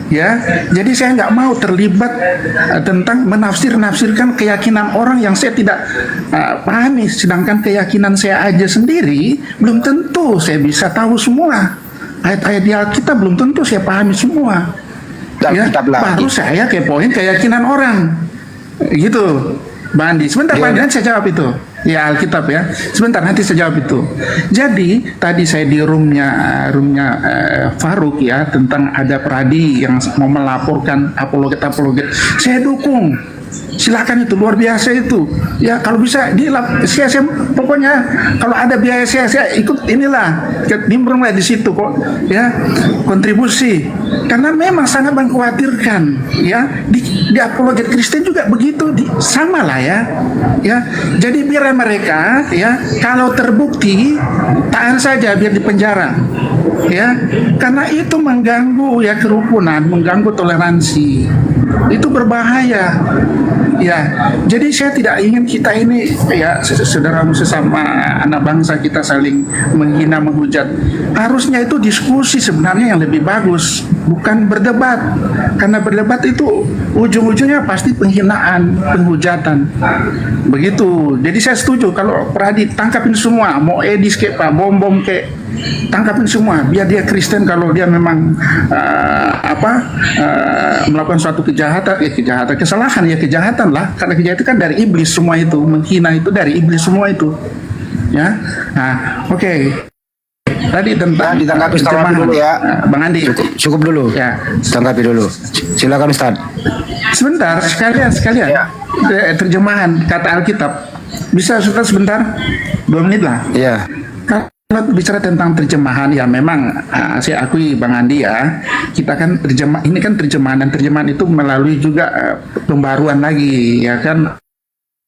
Ya, jadi saya nggak mau terlibat tentang menafsir-nafsirkan keyakinan orang yang saya tidak pahami, sedangkan keyakinan saya aja sendiri belum tentu saya bisa tahu semua. Ayat-ayat di Alkitab belum tentu saya pahami semua. Ya, baru saya kepoin keyakinan orang. Gitu, Bang Andi. Sebentar, Bang Andi, nanti saya jawab itu. Ya, Alkitab ya. Sebentar, nanti saya jawab itu. Jadi, tadi saya di roomnya Faruk ya, tentang ada Pradi yang mau melaporkan apologet. Saya dukung. Silakan, itu luar biasa itu. Ya, kalau bisa saya pokoknya kalau ada biaya saya ikut nimbrung lah di situ kok ya, kontribusi. Karena memang sangat mengkhawatirkan ya, di apologet Kristen juga begitu, sama lah ya. Ya, jadi biar mereka ya, kalau terbukti tahan saja, biar dipenjara. Ya, karena itu mengganggu ya kerukunan, mengganggu toleransi. Itu berbahaya. Ya, jadi saya tidak ingin kita ini ya, saudara sesama anak bangsa kita saling menghina, menghujat. Harusnya itu diskusi sebenarnya yang lebih bagus, bukan berdebat. Karena berdebat itu ujung-ujungnya pasti penghinaan, penghujatan. Begitu. Jadi saya setuju kalau Pradi tangkapin semua, mau Edis kayak Pak Bom kayak, tangkapin semua, biar dia Kristen. Kalau dia memang melakukan suatu kejahatan lah, karena kejahatan kan dari iblis semua itu, menghina itu dari iblis semua itu ya. Nah, oke. Tadi tentang ditanggapi dulu ya, Bang Andi. Cukup dulu ya, tanggapi dulu, silakan Ustaz. Sebentar, sekalian ya. Terjemahan kata Alkitab bisa Ustaz sebentar, 2 menit lah ya. Kalau bicara tentang terjemahan ya, memang saya akui Bang Andi ya, kita kan ini kan terjemahan, dan terjemahan itu melalui juga pembaruan lagi ya kan.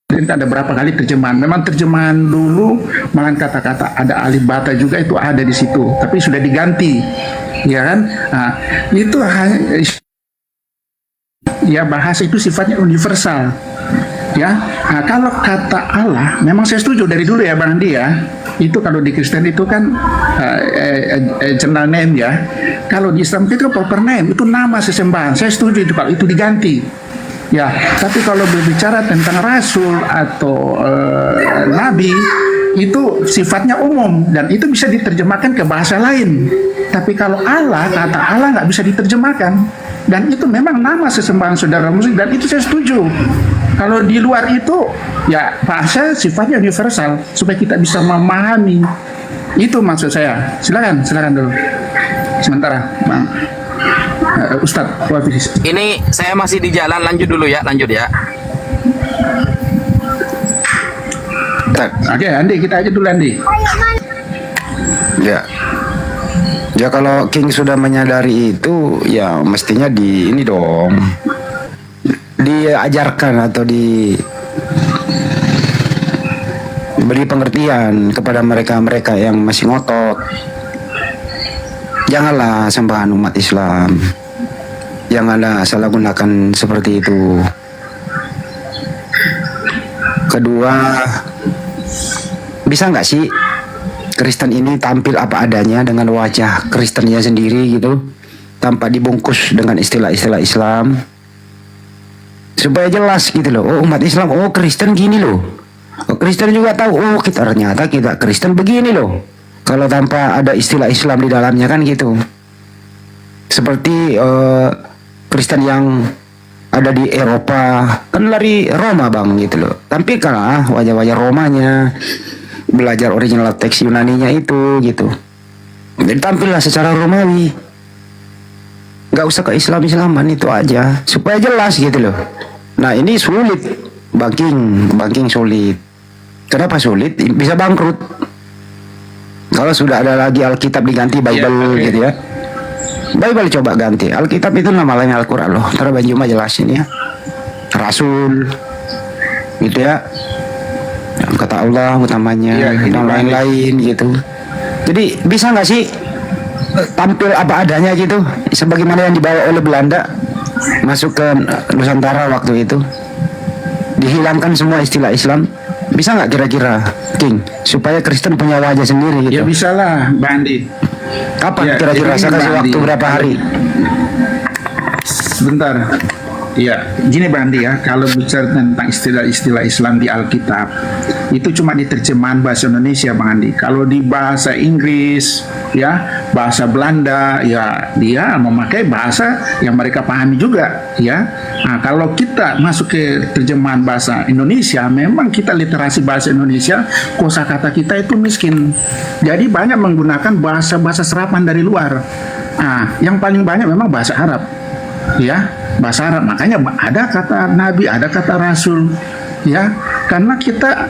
Ada berapa kali terjemahan. Memang terjemahan dulu malah kata-kata ada alif bata juga itu ada di situ, tapi sudah diganti ya kan. Nah, itu ya, bahasa itu sifatnya universal ya. Nah, kalau kata Allah memang saya setuju dari dulu ya Bang Andi ya. Itu kalau di Kristen itu kan general name ya. Kalau di Islam itu proper name, itu nama sesembahan. Saya setuju itu kalau itu diganti. Ya, tapi kalau berbicara tentang rasul atau nabi, itu sifatnya umum dan itu bisa diterjemahkan ke bahasa lain. Tapi kalau Allah, kata Allah nggak bisa diterjemahkan, dan itu memang nama sesembahan saudara muslim, dan itu saya setuju. Kalau di luar itu, ya bahasa sifatnya universal supaya kita bisa memahami. Itu maksud saya. Silakan dulu. Sementara, Bang. Ustadz Wafis. Ini saya masih di jalan, lanjut ya. Oke, Andi, kita aja dulu Andi. Ya kalau King sudah menyadari itu, ya mestinya ini dong, diajarkan atau diberi pengertian kepada mereka yang masih ngotot. Janganlah sembahan umat Islam, janganlah salah gunakan seperti itu. Kedua, bisa nggak sih Kristen ini tampil apa adanya dengan wajah Kristennya sendiri gitu, tanpa dibungkus dengan istilah-istilah Islam, supaya jelas gitu loh. Oh, umat Islam, oh Kristen gini loh. Oh, Kristen juga tahu, oh ternyata kita Kristen begini loh. Kalau tanpa ada istilah Islam di dalamnya kan gitu. Seperti Kristen yang ada di Eropa kan dari Roma Bang gitu loh. Tampilkanlah wajah-wajah Romanya, belajar original teks Yunaninya itu gitu. Jadi tampillah secara Romawi. Gak usah ke Islam-Islaman, itu aja supaya jelas gitu loh. Nah ini sulit, banking sulit. Kenapa sulit? Bisa bangkrut kalau sudah ada lagi Alkitab diganti Bible gitu ya. Bible coba ganti. Alkitab itu nama lain Al-Quran loh. Ntar Bang Juma jelasin ya. Rasul, gitu ya. Kata Allah utamanya, dan lain-lain gitu. Jadi bisa nggak sih tampil apa adanya gitu, sebagaimana yang dibawa oleh Belanda masuk ke Nusantara waktu itu, dihilangkan semua istilah Islam. Bisa nggak kira-kira, King, supaya Kristen punya wajah sendiri gitu? Ya bisa lah, Bang Andi. Kapan Ya, kira-kira? jadi Saya kasih Bang waktu Andi, berapa hari? Sebentar. Ya, gini Bang Andi ya, kalau bicara tentang istilah-istilah Islam di Alkitab, itu cuma di terjemahan bahasa Indonesia Bang Andi. Kalau di bahasa Inggris, ya, bahasa Belanda, ya dia memakai bahasa yang mereka pahami juga, ya. Nah, kalau kita masuk ke terjemahan bahasa Indonesia, memang kita literasi bahasa Indonesia, kosakata kita itu miskin. Jadi banyak menggunakan bahasa-bahasa serapan dari luar. Nah, yang paling banyak memang bahasa Arab. Ya, bahasa Arab. Makanya ada kata nabi, ada kata rasul, ya, karena kita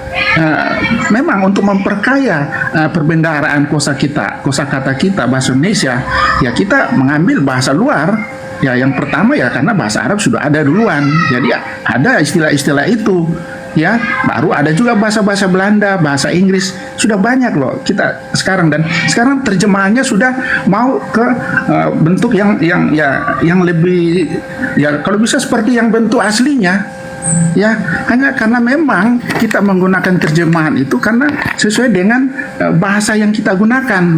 memang untuk memperkaya perbendaharaan kosakata kita bahasa Indonesia, ya kita mengambil bahasa luar. Ya, yang pertama ya karena bahasa Arab sudah ada duluan, jadi ada istilah-istilah itu. Ya, baru ada juga bahasa-bahasa Belanda, bahasa Inggris, sudah banyak loh kita sekarang, dan sekarang terjemahannya sudah mau ke bentuk yang lebih, ya kalau bisa seperti yang bentuk aslinya, ya, hanya karena memang kita menggunakan terjemahan itu karena sesuai dengan bahasa yang kita gunakan,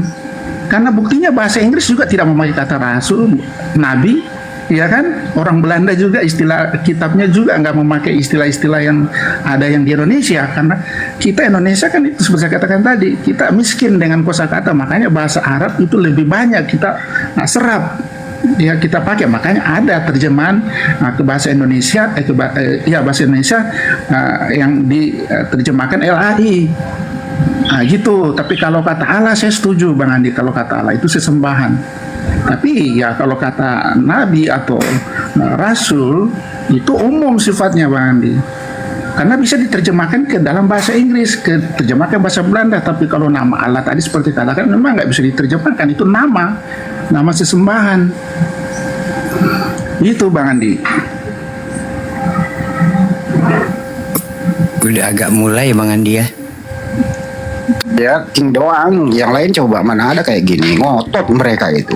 karena buktinya bahasa Inggris juga tidak memakai kata rasul, nabi. Ya kan, orang Belanda juga istilah kitabnya juga nggak memakai istilah-istilah yang ada yang di Indonesia, karena kita Indonesia kan itu seperti saya katakan tadi, kita miskin dengan kosakata, makanya bahasa Arab itu lebih banyak kita serap, ya kita pakai, makanya ada terjemahan ke bahasa Indonesia, bahasa Indonesia yang diterjemahkan LAI. Nah, gitu. Tapi kalau kata Allah saya setuju Bang Andi, kalau kata Allah itu sesembahan. Tapi ya kalau kata nabi atau rasul itu umum sifatnya Bang Andi. Karena bisa diterjemahkan ke dalam bahasa Inggris, diterjemahkan bahasa Belanda. Tapi kalau nama Allah tadi seperti katakan memang nggak bisa diterjemahkan, itu nama sesembahan. Itu Bang Andi. Udah agak mulai Bang Andi ya. Ya, King doang. Yang lain coba mana ada kayak gini, ngotot mereka itu.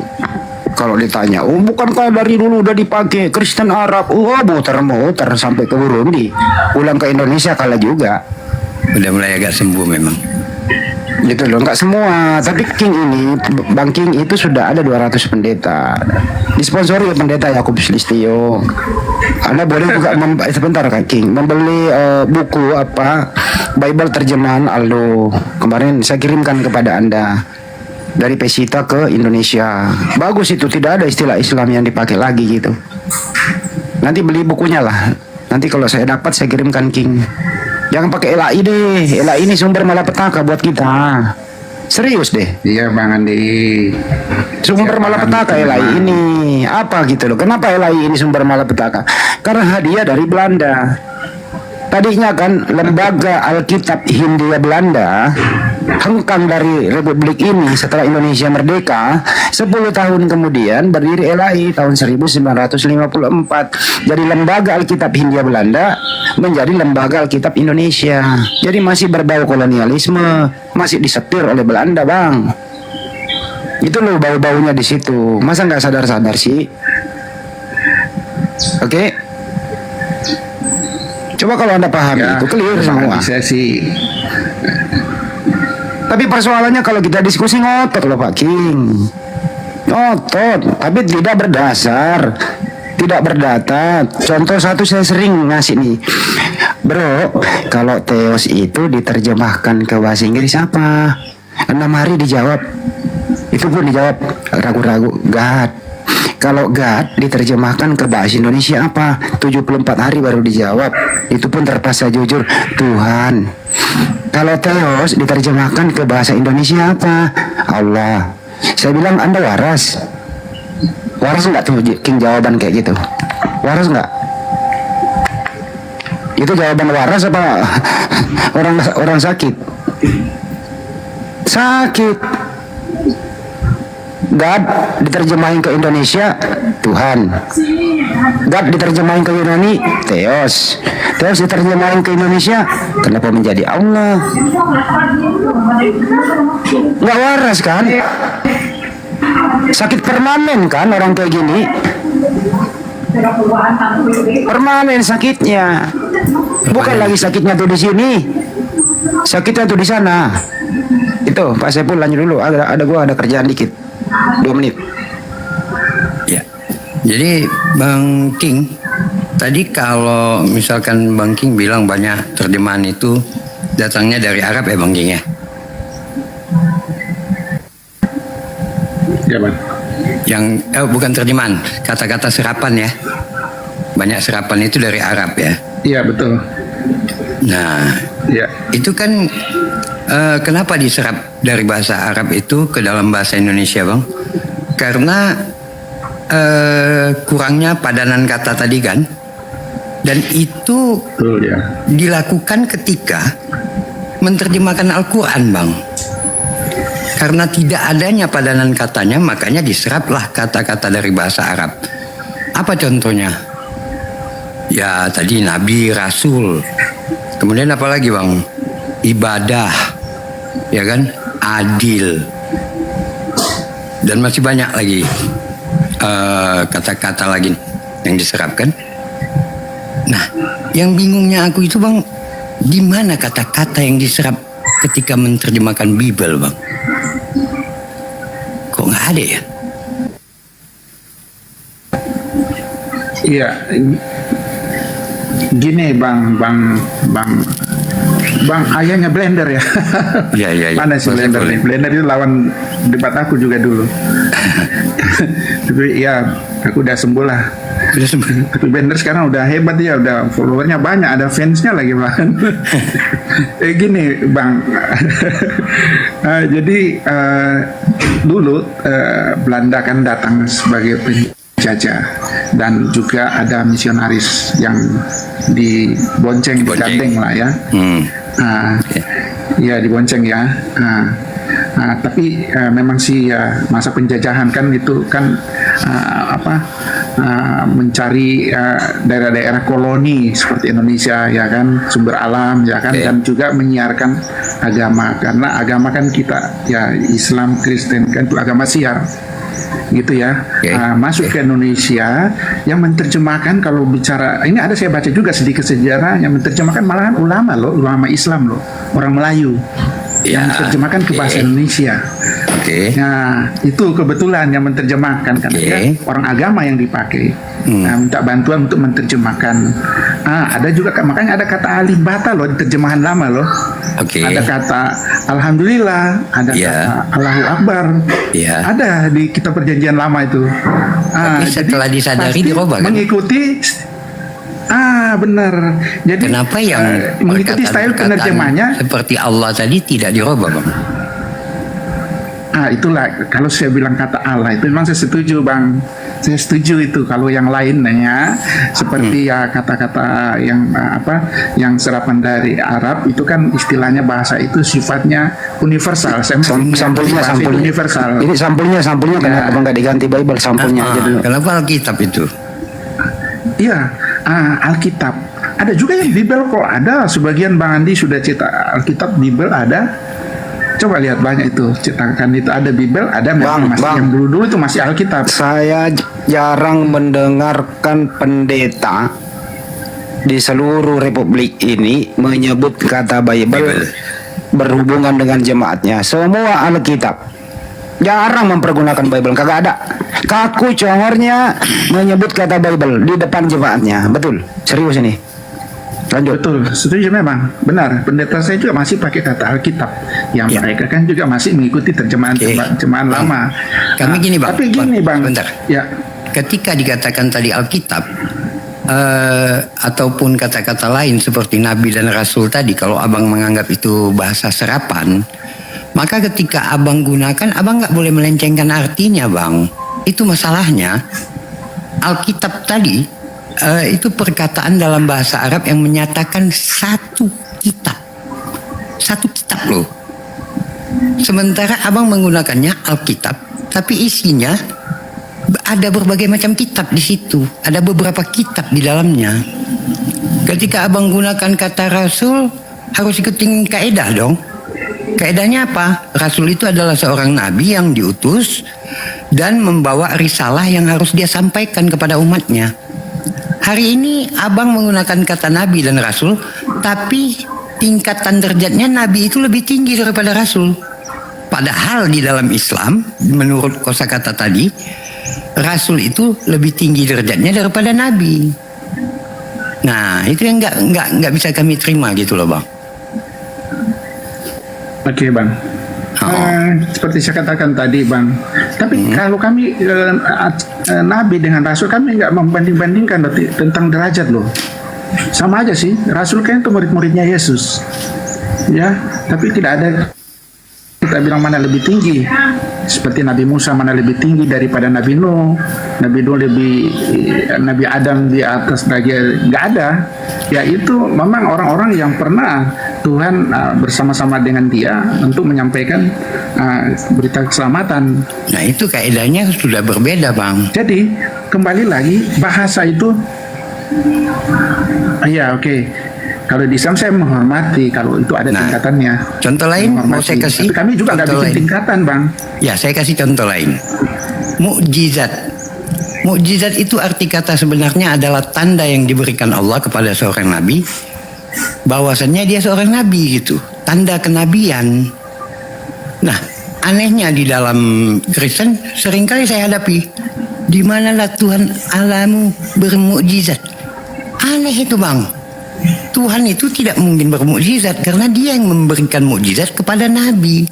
Kalau ditanya, oh bukankah dari dulu udah dipakai Kristen Arab? Oh muter-muter sampai ke Burundi, pulang ke Indonesia kalah juga. Udah mulai agak sembuh memang. Gitu loh, nggak semua. Tapi King ini, Bang King itu sudah ada 200 pendeta. Disponsori oleh pendeta Yakobus Listio. Anda boleh juga sebentar Kak King, membeli buku Bible terjemahan Aldo. Kemarin saya kirimkan kepada Anda dari Pesita ke Indonesia. Bagus itu, tidak ada istilah Islam yang dipakai lagi gitu. Nanti beli bukunya lah. Nanti kalau saya dapat saya kirimkan King. Jangan pakai LAI deh. LAI ini sumber malapetaka buat kita. Serius deh. Iya Bang Andi. Sumber malapetaka LAI ini apa gitu loh. Kenapa LAI ini sumber malapetaka? Karena hadiah dari Belanda. Tadinya kan lembaga Alkitab Hindia Belanda hengkang dari Republik ini setelah Indonesia merdeka. 10 tahun kemudian berdiri LAI tahun 1954. Jadi lembaga Alkitab Hindia Belanda menjadi lembaga Alkitab Indonesia. Jadi masih berbau kolonialisme, masih disetir oleh Belanda Bang. Itu loh bau-baunya di situ. Masa nggak sadar-sadar sih? Oke. Coba kalau Anda pahami Ya, itu clear semua. Saya sih Tapi persoalannya kalau kita diskusi ngotot loh Pak King. Ngotot, tapi tidak berdasar, tidak berdata. Contoh satu saya sering ngasih nih. Bro, kalau Theos itu diterjemahkan ke bahasa Inggris apa? 6 hari dijawab. Itu pun dijawab ragu-ragu, God. Kalau God diterjemahkan ke bahasa Indonesia apa? 74 hari baru dijawab. Itu pun terpaksa jujur, Tuhan. Kalau Theos diterjemahkan ke bahasa Indonesia apa? Allah. Saya bilang Anda waras. Waras nggak tuh King jawaban kayak gitu? Waras nggak? Itu jawaban waras apa orang sakit? Sakit. God diterjemahin ke Indonesia Tuhan. God diterjemahin ke Yunani Theos. Theos diterjemahin ke Indonesia kenapa menjadi Allah? Nggak waras kan? Sakit permanen kan orang kayak gini? Permanen sakitnya. Bukan lagi sakitnya tuh di sini. Sakitnya tuh di sana. Itu Pak Saiful lanjut dulu. Ada kerjaan dikit. 2 menit. Ya. Jadi Bang King, tadi kalau misalkan Bang King bilang banyak terjemahan itu datangnya dari Arab ya Bang King ya? Ya Bang. Yang bukan terjemahan, kata-kata serapan ya. Banyak serapan itu dari Arab ya. Iya betul. Nah, Ya. itu kan kenapa diserap dari bahasa Arab itu ke dalam bahasa Indonesia, Bang? Karena kurangnya padanan kata tadi kan. Dan itu Betul ya. dilakukan ketika menerjemahkan Al-Quran, Bang. Karena tidak adanya padanan katanya, makanya diseraplah kata-kata dari bahasa Arab. Apa contohnya? Ya tadi Nabi, Rasul. Kemudian apa lagi Bang? Ibadah. Ya kan? Adil. Dan masih banyak lagi kata-kata lagi yang diserapkan. Nah, yang bingungnya aku itu Bang, di mana kata-kata yang diserap ketika menerjemahkan Bible, Bang? Kok nggak ada ya? Iya. Gini Bang, ayahnya Blender ya. Iya, iya. Mana sih Boleh, Blender boleh. nih? Blender itu lawan debat aku juga dulu. Tapi ya, aku udah sembuh lah. Udah sembuh. Tapi Blender sekarang udah hebat ya, udah followernya banyak, ada fansnya lagi Bang. Gini Bang, jadi dulu Belanda kan datang sebagai penjajah dan juga ada misionaris yang dibonceng, digandeng lah ya. Ya dibonceng ya. Tapi memang sih ya masa penjajahan kan itu kan mencari daerah-daerah koloni seperti Indonesia ya kan, sumber alam ya kan, dan juga menyiarkan agama, karena agama kan kita ya Islam, Kristen kan itu agama siar gitu ya. Masuk ke Indonesia yang menerjemahkan, kalau bicara ini ada saya baca juga sedikit sejarah, yang menerjemahkan malahan ulama loh, ulama Islam loh, orang Melayu yang menerjemahkan ke bahasa Indonesia. Nah itu kebetulan yang menerjemahkan karena dia orang agama yang dipakai. Nah, minta bantuan untuk menerjemahkan. Ada juga makanya ada kata alif bata loh di terjemahan lama loh. Ada kata alhamdulillah, ada kata Allahu Akbar. Ada di kitab perjanjian lama itu. Tapi setelah disadari dirubah kan? Mengikuti benar. Jadi kenapa yang mengikuti style penerjemahnya seperti Allah tadi tidak dirubah, Bang? Itulah kalau saya bilang kata Allah itu memang saya setuju Bang. Saya setuju itu. Kalau yang lainnya seperti ya kata-kata yang yang serapan dari Arab itu kan istilahnya bahasa itu sifatnya universal. Sampulnya universal. Ini sampulnya kenapa nggak diganti Bible sampulnya aja dulu? Kenapa Alkitab itu? Iya, Alkitab. Ada juga yang Bible kok ada. Sebagian Bang Andi sudah cetak Alkitab, Bible ada. Coba lihat banyak itu cetakan itu ada Bible, ada memang masih yang dulu itu masih Alkitab. Saya jarang mendengarkan pendeta di seluruh republik ini menyebut kata Bible berhubungan dengan jemaatnya. Semua Alkitab. Jarang mempergunakan Bible, kagak ada. Kaku congornya menyebut kata Bible di depan jemaatnya. Betul, serius ini. Lanjut. Betul, setuju memang. Benar, pendeta saya juga masih pakai kata Alkitab. Yang mereka kan juga masih mengikuti terjemahan lama. Kami gini Bang. Tapi gini Bang. Bentar. Ya. Ketika dikatakan tadi Alkitab, ataupun kata-kata lain seperti Nabi dan Rasul tadi, kalau Abang menganggap itu bahasa serapan, maka ketika Abang gunakan, Abang nggak boleh melencengkan artinya Bang. Itu masalahnya. Alkitab tadi itu perkataan dalam bahasa Arab yang menyatakan satu kitab loh. Sementara abang menggunakannya Alkitab, tapi isinya ada berbagai macam kitab di situ. Ada beberapa kitab di dalamnya. Ketika abang gunakan kata rasul, harus ikutin kaedah dong. Kaedahnya apa? Rasul itu adalah seorang nabi yang diutus dan membawa risalah yang harus dia sampaikan kepada umatnya. Hari ini abang menggunakan kata nabi dan rasul, tapi tingkatan derajatnya nabi itu lebih tinggi daripada rasul. Padahal di dalam Islam, menurut kosakata tadi, rasul itu lebih tinggi derajatnya daripada nabi. Nah, itu yang nggak bisa kami terima gitu loh, Bang. Oke, Bang. Seperti saya katakan tadi, Bang. Tapi kalau kami nabi dengan rasul, kami nggak membanding-bandingkan tentang derajat loh. Sama aja sih. Rasul kan itu murid-muridnya Yesus. Ya, tapi tidak ada kita bilang mana lebih tinggi. Seperti Nabi Musa mana lebih tinggi daripada Nabi Nuh. Nabi Nuh Nabi Adam di atas derajat, nggak ada. Ya itu memang orang-orang yang pernah Tuhan bersama-sama dengan dia untuk menyampaikan berita keselamatan. Nah itu kaedahnya sudah berbeda, Bang. Jadi kembali lagi bahasa itu, ya oke. Kalau di Islam saya menghormati kalau itu ada tingkatannya. Contoh lain mau saya kasih. Tapi kami juga nggak bikin tingkatan, Bang. Ya saya kasih contoh lain. Mukjizat. Mukjizat itu arti kata sebenarnya adalah tanda yang diberikan Allah kepada seorang nabi, bahwasannya dia seorang nabi gitu. Tanda kenabian. Nah, anehnya di dalam Kristen seringkali saya hadapi, di manalah Tuhan Allahmu bermukjizat. Aneh itu, Bang. Tuhan itu tidak mungkin bermukjizat karena dia yang memberikan mukjizat kepada nabi.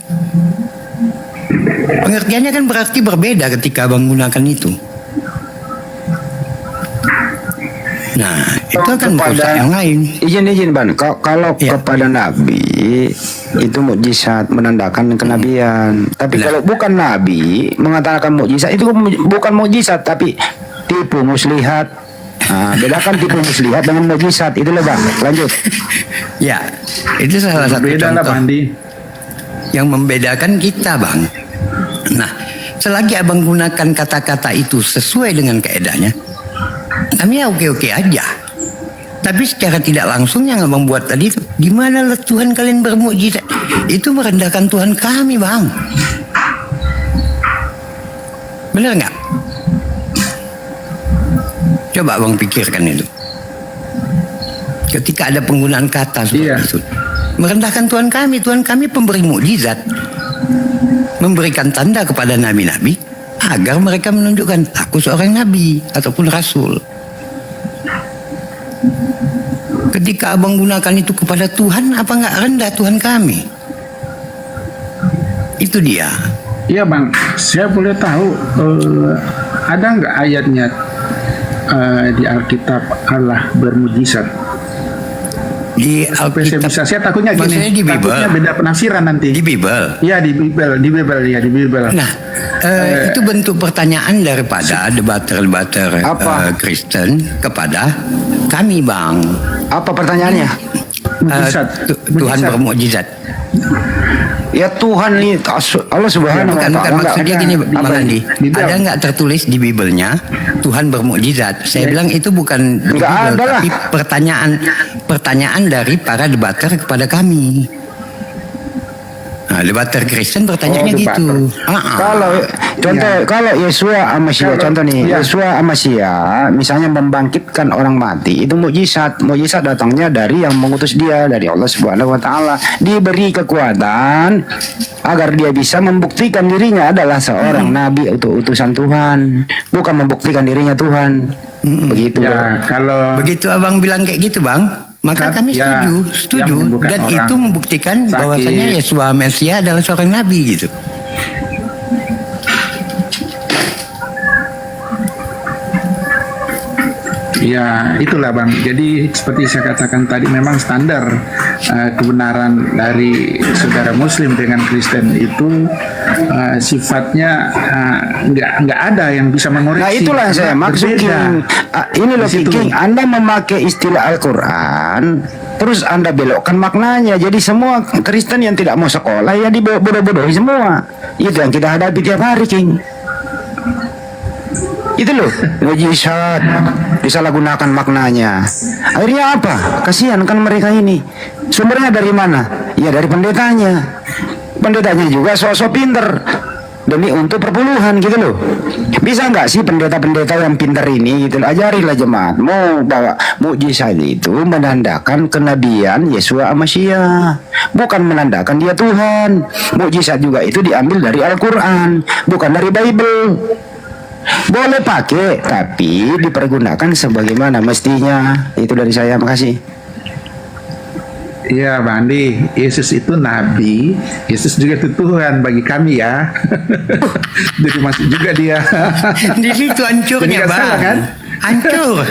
Pengertiannya kan berarti berbeda ketika abang gunakan itu. Nah, itu akan merusak yang lain. Izin Bang, kalau kepada nabi itu mukjizat menandakan kenabian. Tapi kalau bukan nabi mengatakan mukjizat itu bukan mukjizat tapi tipu muslihat. Nah, bedakan tipu muslihat dengan mukjizat itu loh, Bang. Lanjut. Ya, itu salah satu Beda contoh yang membedakan kita, Bang. Nah, selagi abang gunakan kata-kata itu sesuai dengan kaedahnya, kami ya oke-oke aja. Tapi secara tidak langsung yang abang buat tadi itu, gimana lah Tuhan kalian bermukjizat? Itu merendahkan Tuhan kami, Bang. Benar nggak? Coba abang pikirkan itu. Ketika ada penggunaan kata seperti itu, merendahkan Tuhan kami pemberi mukjizat, memberikan tanda kepada nabi-nabi agar mereka menunjukkan aku seorang nabi ataupun rasul. Ketika abang gunakan itu kepada Tuhan, apa nggak rendah Tuhan kami? Itu dia. Iya, Bang, saya boleh tahu ada nggak ayatnya di Alkitab Allah bermujizat? Di Alkitab. Saya takutnya gini. Maksudnya di Bible. Takutnya beda penafsiran nanti. Di Bible. Iya, di Bible. Nah, itu bentuk pertanyaan daripada debater-debater Kristen kepada kami, Bang. Apa pertanyaannya? Tuhan bermukjizat. Ya Tuhan ini Allah Subhanahu wa Ta'ala. Maksudnya gini, Bang Andi, ada nggak tertulis di Biblenya Tuhan bermukjizat? Saya bilang itu bukan di Bible, tapi pertanyaan dari para debater kepada kami. Nah, debater Kristen pertanyaannya gitu. Kalau Yesua Amasya, contoh nih, Yesua Amasya misalnya membangkitkan orang mati, itu mukjizat. Mukjizat datangnya dari yang mengutus dia, dari Allah Subhanahu wa Ta'ala. Diberi kekuatan agar dia bisa membuktikan dirinya adalah seorang nabi atau utusan Tuhan, bukan membuktikan dirinya Tuhan. Begitu. Ya, kalau begitu abang bilang kayak gitu, Bang, maka kami setuju, dan itu membuktikan bahwasanya Yesua Mesia adalah seorang nabi gitu. Ya, itulah Bang. Jadi seperti saya katakan tadi, memang standar kebenaran dari saudara Muslim dengan Kristen itu sifatnya nggak ada yang bisa mengoreksi. Nah itulah yang saya maksud. Ini loh, King. Anda memakai istilah Al-Quran Terus Anda belokkan maknanya. Jadi semua Kristen yang tidak mau sekolah ya dibodoh-bodohi semua. Itu yang kita hadapi tiap hari, King. Itu loh, mujizat disalahgunakan maknanya. Akhirnya apa? Kasihan kan mereka ini. Sumbernya dari mana? Ya dari pendetanya. Pendetanya juga sok-sok pinter demi untuk perpuluhan gitu loh. Bisa nggak sih pendeta-pendeta yang pintar ini gitu loh, ajarilah jemaatmu bahwa mukjizat itu menandakan kenabian Yesua Masya, bukan menandakan dia Tuhan. Mukjizat juga itu diambil dari Al-Quran, bukan dari Bible. Boleh pakai, tapi dipergunakan sebagaimana mestinya. Itu dari saya, makasih. Iya Bang Andi, Yesus itu Nabi, Yesus juga itu Tuhan bagi kami ya. Jadi masuk juga dia. Di situ hancurnya, Jadi nggak Bang. salah, kan? Hancur.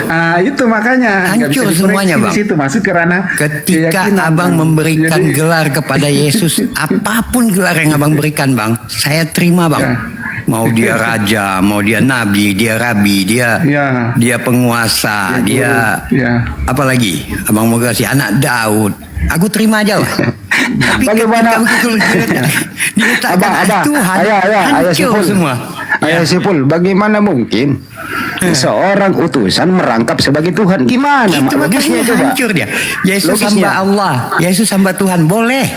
Itu makanya nggak Hancur bisa semuanya, dikoreksi Bang. di situ masuk ke ranah Ketika keyakinan, Abang Bang. memberikan Jadi- gelar kepada Yesus, apapun gelar yang Abang berikan, Bang, saya terima, Bang. Ya. Mau dia raja, mau dia nabi, dia rabi, dia Ya. dia penguasa, dia Ya. apalagi Abang mau kasih anak Daud. Aku terima aja lah. Tapi Bagaimana? ketika diletakkan Abang, Tuhan, ayah hancur Sipul. semua. Ayah Sipul, bagaimana mungkin seorang utusan merangkap sebagai Tuhan? Gimana? Itu Logisnya makanya coba. hancur dia. Yesus Logisnya. hamba Allah, Yesus hamba Tuhan, boleh.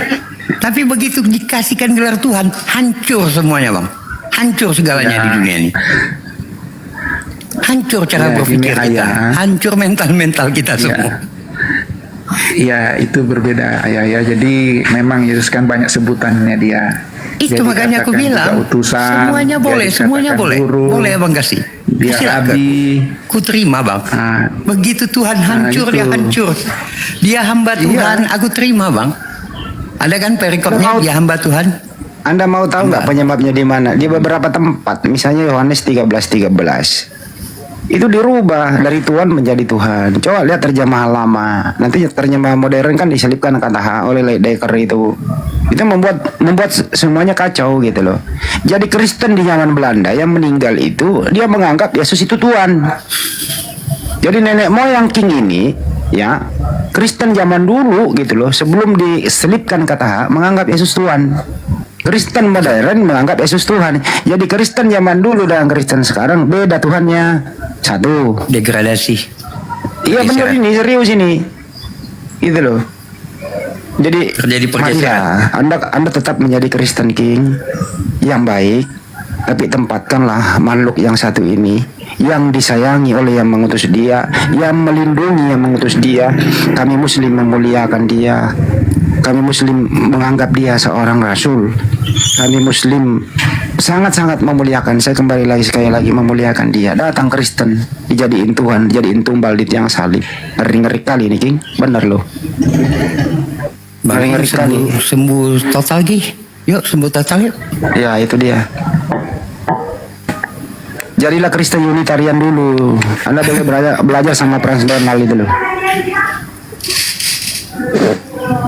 Tapi begitu dikasihkan gelar Tuhan, hancur semuanya, Bang. Hancur segalanya di dunia ini. Hancur cara Ya, berpikir gini, kita, Ayah. hancur mental kita semua. Iya, itu berbeda ya. Jadi memang Yesus kan banyak sebutannya dia. Itu Dia makanya aku dikatakan bilang, juga utusan, semuanya dia boleh, semuanya dikatakan boleh. guru, Boleh Abang kasih. dia Silakan. rabi. Ku terima, Bang. Ah, Begitu Tuhan hancur, itu. dia hancur. Dia hamba Tuhan, aku terima, Bang. Ada kan perikopnya, Mau- dia hamba Tuhan. Anda mau tahu nggak penyebabnya di mana? Di beberapa tempat, misalnya Yohanes 13:13. Itu dirubah dari Tuhan menjadi Tuhan. Coba lihat terjemahan lama. Nanti terjemahan modern kan diselipkan kata H oleh Leidecker itu. Itu membuat semuanya kacau gitu loh. Jadi Kristen di zaman Belanda yang meninggal itu dia menganggap Yesus itu Tuhan. Jadi nenek moyang King ini ya Kristen zaman dulu gitu loh, sebelum diselipkan kata H menganggap Yesus Tuhan. Kristen modern menganggap Yesus Tuhan. Jadi Kristen zaman dulu dan Kristen sekarang beda Tuhannya. Satu. Degradasi. Iya benar ini, serius ini. Gitu loh. Jadi Terjadi pergeseran. marilah, Anda tetap menjadi Kristen King yang baik, tapi tempatkanlah makhluk yang satu ini yang disayangi oleh yang mengutus dia, yang melindungi yang mengutus dia. Kami Muslim memuliakan dia. Kami Muslim menganggap dia seorang rasul. Kami Muslim sangat-sangat memuliakan. Saya kembali lagi sekali lagi memuliakan dia. Datang Kristen dijadiin Tuhan, dijadiin tumbal di tiang salib. Ngeri-ngeri kali ini King, bener loh. Bang, Ngeri-ngeri kali. sembuh total Gi. Yuk sembuh total yuk. Ya itu dia. Jadilah Kristen Unitarian dulu. Anda boleh belajar sama Franz Donald itu loh.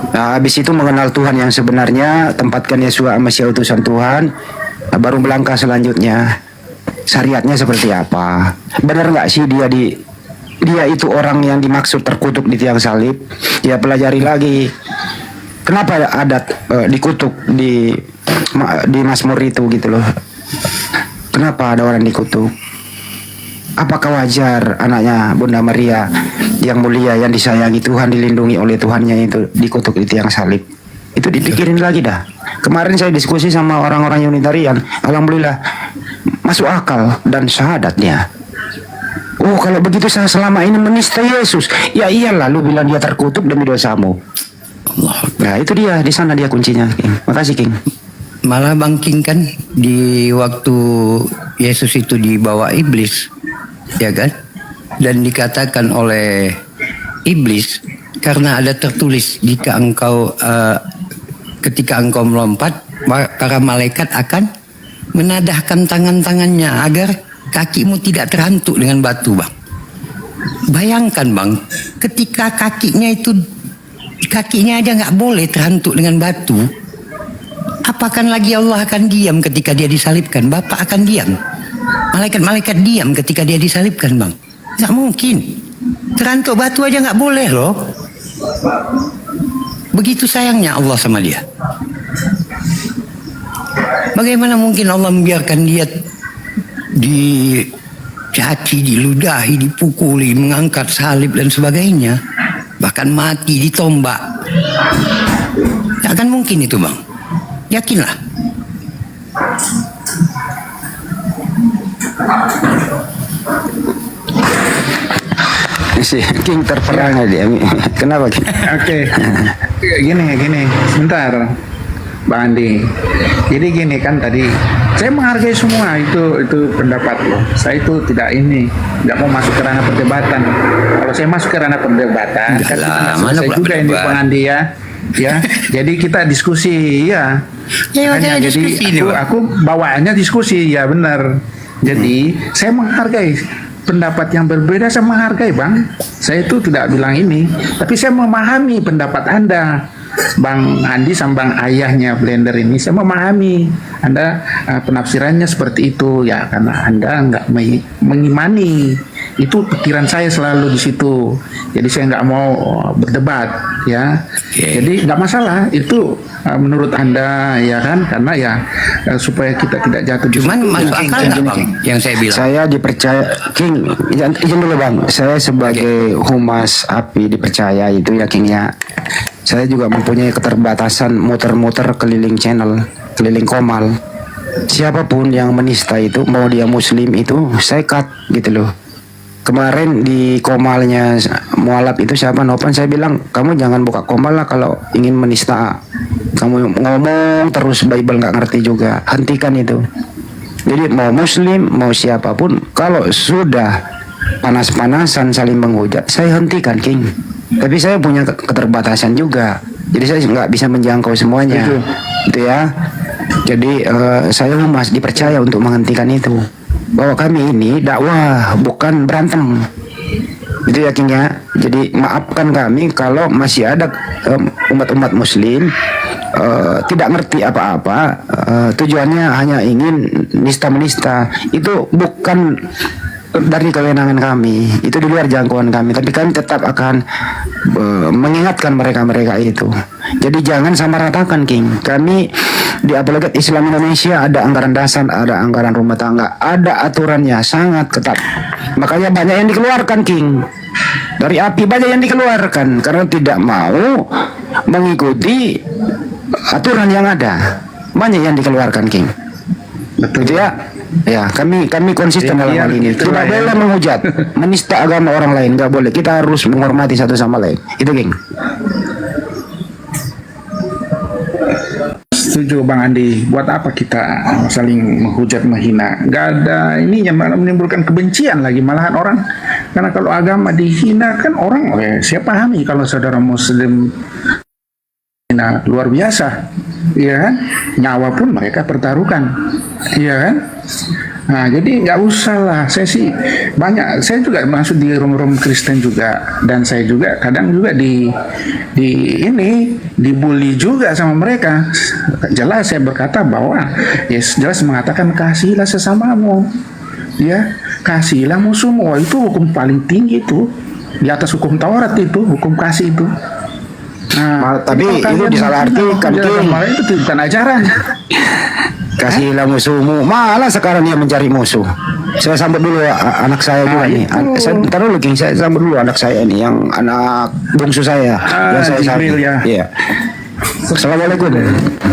Nah, habis itu mengenal Tuhan yang sebenarnya, tempatkan Yesua Masya utusan Tuhan. Nah, baru melangkah selanjutnya. Syariatnya seperti apa? Benar nggak sih dia itu orang yang dimaksud terkutuk di tiang salib? Ya pelajari lagi. Kenapa adat dikutuk di Mazmur itu gitu loh? Kenapa ada orang dikutuk? Apakah wajar anaknya Bunda Maria yang mulia, yang disayangi Tuhan, dilindungi oleh Tuhannya itu dikutuk di tiang salib? Itu dipikirin lagi dah. Kemarin saya diskusi sama orang-orang Unitarian, alhamdulillah masuk akal dan syahadatnya. Oh kalau begitu saya selama ini menista Yesus. Ya iyalah, lu bilang dia terkutuk demi dosamu. Nah itu dia, di sana dia kuncinya King. Makasih King. Malah Bang King kan di waktu Yesus itu dibawa iblis, ya kan? Dan dikatakan oleh iblis, karena ada tertulis jika engkau ketika engkau melompat, para malaikat akan menadahkan tangan-tangannya agar kakimu tidak terhantuk dengan batu, Bang. Bayangkan Bang, ketika kakinya aja nggak boleh terhantuk dengan batu, apakan lagi Allah akan diam ketika dia disalibkan? Bapa akan diam. Malaikat-malaikat diam ketika dia disalibkan, Bang. Nggak mungkin. Terhantuk batu aja nggak boleh loh. Begitu sayangnya Allah sama dia. Bagaimana mungkin Allah membiarkan dia dicaci, diludahi, dipukuli, mengangkat salib dan sebagainya, bahkan mati ditombak? Tidak akan mungkin itu, Bang. Yakinlah. Si King terperangah dia. Kenapa King? Oke. Gini, sebentar, Bang Andi. Jadi gini kan tadi, saya menghargai semua itu pendapat lo. Saya itu tidak mau masuk ke ranah perdebatan. Kalau saya masuk ke ranah perdebatan, Enggak kan lah, kita mana selesai pula juga ini berdebat. Bang Andi ya. Jadi kita diskusi ya. Ya, makanya Jadi diskusi ini, Bang. aku bawaannya diskusi ya benar. Jadi saya menghargai pendapat yang berbeda, saya menghargai Bang. Saya itu tidak bilang ini, tapi saya memahami pendapat Anda. Bang Andi sama Bang Ayahnya Blender ini, saya memahami Anda penafsirannya seperti itu ya, karena Anda nggak mengimani. Itu pikiran saya selalu di situ. Jadi saya nggak mau berdebat ya. Jadi nggak masalah itu menurut Anda ya kan, karena ya supaya kita tidak jatuh di Cuman situ. masuk akal nggak, Bang, yang saya bilang? Saya dipercaya, King, izin dulu Bang. Saya sebagai humas API dipercaya itu ya King ya. Saya juga mempunyai keterbatasan muter-muter keliling channel, keliling Komal. Siapapun yang menista itu, mau dia muslim itu, saya cut gitu loh. Kemarin di Komalnya mualaf itu siapa Nopan, saya bilang kamu jangan buka Komal lah kalau ingin menista. Kamu ngomong terus Bible nggak ngerti juga, hentikan itu. Jadi mau muslim mau siapapun, kalau sudah panas-panasan saling menghujat, saya hentikan King. Tapi saya punya keterbatasan juga, jadi saya nggak bisa menjangkau semuanya, gitu ya. Jadi saya humas dipercaya untuk menghentikan itu. Bahwa kami ini dakwah bukan berantem, itu ya King ya. Jadi maafkan kami kalau masih ada umat-umat muslim tidak ngerti apa-apa, tujuannya hanya ingin nista-menista. Itu bukan dari kewenangan kami, itu di luar jangkauan kami, tapi kami tetap akan mengingatkan mereka itu. Jadi jangan samaratakan King. Kami di Apologet Islam Indonesia ada anggaran dasar, ada anggaran rumah tangga, ada aturannya sangat ketat. Makanya banyak yang dikeluarkan King. Dari API banyak yang dikeluarkan karena tidak mau mengikuti aturan yang ada. Banyak yang dikeluarkan King. Betul ya. Ya, kami konsisten dalam hal ini. Tidak boleh menghujat, menista agama orang lain, nggak boleh. Kita harus menghormati satu sama lain. Itu, King. Setuju Bang Andi. Buat apa kita saling menghujat, menghina? Nggak ada ininya, malah menimbulkan kebencian lagi malahan orang. Karena kalau agama dihina kan orang, saya pahami kalau saudara Muslim hina luar biasa, ya kan? Nyawa pun mereka pertaruhkan, ya kan? Nah, jadi nggak usah lah. Saya sih banyak, saya juga masuk di room Kristen juga, dan saya juga kadang juga dibully juga sama mereka. Jelas saya berkata bahwa jelas mengatakan kasihilah sesamamu, ya, kasihilah musuhmu. Itu hukum paling tinggi itu, di atas hukum Taurat itu, hukum kasih itu. Nah, tapi itu disalahartikan King. Itu bukan ajaran. Kasihlah musuhmu, malah sekarang dia mencari musuh. Saya sambut dulu anak saya juga nih. Saya bentar dulu King, saya sambut dulu anak saya nih, yang anak bungsu saya, yang saya Jibril, ya. Iya. Assalamualaikum,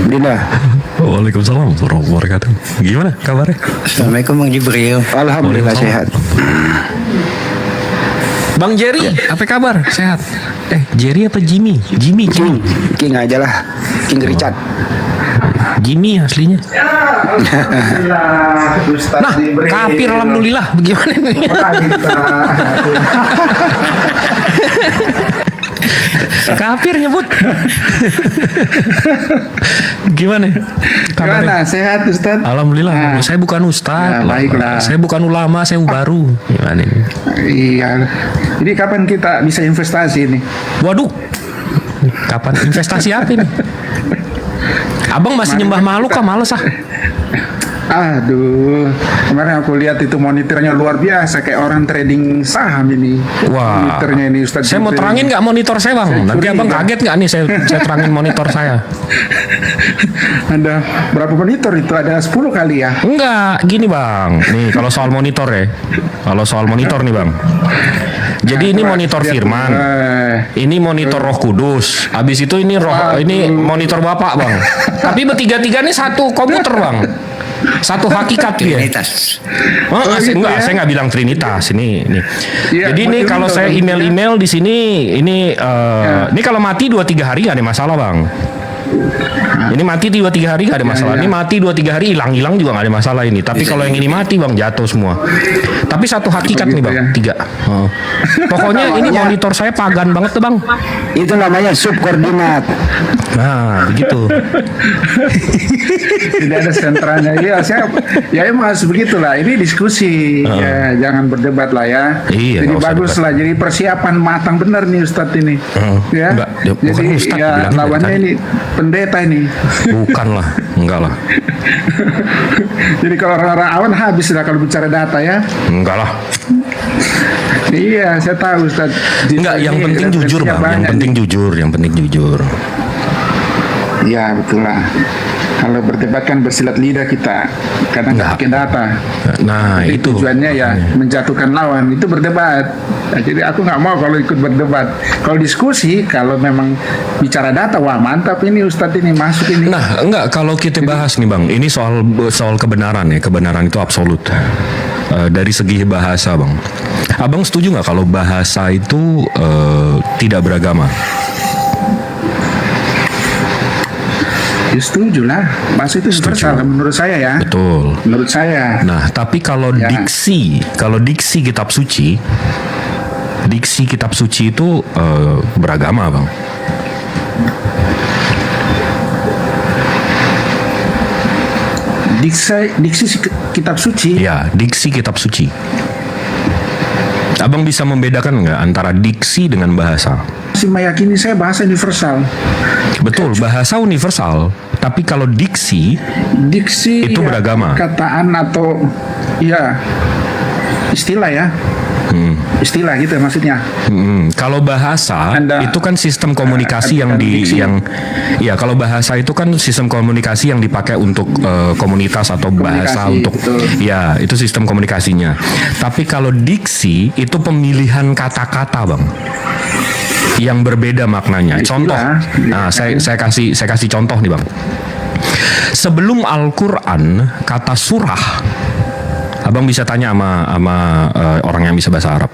Dinda. Waalaikumsalam warahmatullahi wabarakatuh. Gimana kabarnya? Assalamualaikum Bang Jibril. Alhamdulillah sehat. Bang Jerry, apa kabar? Sehat? Jerry apa Jimmy? Jimmy. King aja lah, King Richard. Jimmy aslinya. Nah, kafir alhamdulillah. Bagaimana nih? Kafir nyebut. Gimana? Gimana? Sehat Ustaz? Alhamdulillah. Saya bukan Ustaz. Baiklah. Saya bukan ulama, saya baru. Gimana ini? Iya. Jadi kapan kita bisa investasi ini? Waduh. Kapan investasi apa ini? Abang masih nyembah makhluk kah? Males ah. Aduh, kemarin aku lihat itu monitornya luar biasa kayak orang trading saham ini. Wah, Monitornya ini Ustaz. saya mau Jufri. terangin nggak monitor saya bang? Saya Nanti abang curiga. kaget nggak nih saya terangin monitor saya? Ada berapa monitor itu? Ada 10 kali ya? Enggak, gini bang. Nih kalau soal monitor ya, kalau soal monitor nih bang. Jadi ini monitor Firman, ini monitor Roh Kudus. Habis itu ini ini monitor Bapak bang. Tapi bertiga-tiga ini satu komputer bang. Satu hakikat dia. Trinitas. gitu Enggak, ya? saya nggak bilang Trinitas ini. Iya, Jadi ini betul, kalau betul, saya betul. email di sini ini ini kalau mati 2-3 hari nggak ada masalah bang. Ini mati 2-3 hari nggak ada masalah. Ini mati 2-3 hari hilang juga nggak ada masalah ini. Tapi kalau yang ini mati bang jatuh semua. Tapi satu hakikat nih bang, 3. Oh. Pokoknya ini monitor saya pagan banget tuh bang. Itu namanya subkoordinat. Nah begitu. Tidak ada sentralnya. Iya, ya emang harus begitulah. Ini diskusi, ya jangan berdebat lah ya. Iya, Jadi nggak usah bagus debat. lah. Jadi persiapan matang benar nih Ustadz ini. Ya. Enggak, bukan Jadi Ustadz, ya bilangnya lawannya dari ini pendeta ini. Bukan lah, enggak lah. Jadi kalau orang-orang awan habis lah kalau bicara data ya. Enggak lah. Iya, saya tahu Ustaz. Enggak, yang penting jujur bang. Yang penting jujur, yang penting jujur. Iya, betul lah. Kalau berdebat kan bersilat lidah kita, karena nggak pakai data. Nah Jadi itu. tujuannya ya menjatuhkan lawan, itu berdebat. Nah, jadi aku nggak mau kalau ikut berdebat. Kalau diskusi, kalau memang bicara data, wah mantap ini Ustadz ini masuk ini. Nah, enggak kalau kita bahas nih bang, ini soal kebenaran ya, kebenaran itu absolut. Dari segi bahasa bang, abang setuju nggak kalau bahasa itu tidak beragama? Ya, setuju lah, bahasa itu universal menurut saya ya. Betul. Menurut saya. Nah, tapi kalau diksi kitab suci itu beragama bang. Diksi kitab suci. Ya, diksi kitab suci. Abang bisa membedakan nggak antara diksi dengan bahasa? Masih meyakini saya bahasa universal. Betul, bahasa universal. Tapi kalau diksi itu ya, beragama. Kataan atau ya istilah ya. Istilah gitu maksudnya. Kalau bahasa itu kan sistem komunikasi kalau bahasa itu kan sistem komunikasi yang dipakai untuk komunitas atau bahasa untuk ya itu sistem komunikasinya. Tapi kalau diksi itu pemilihan kata-kata bang, yang berbeda maknanya. Contoh, nah saya kasih contoh nih bang. Sebelum Al-Quran kata surah, abang bisa tanya sama orang yang bisa bahasa Arab.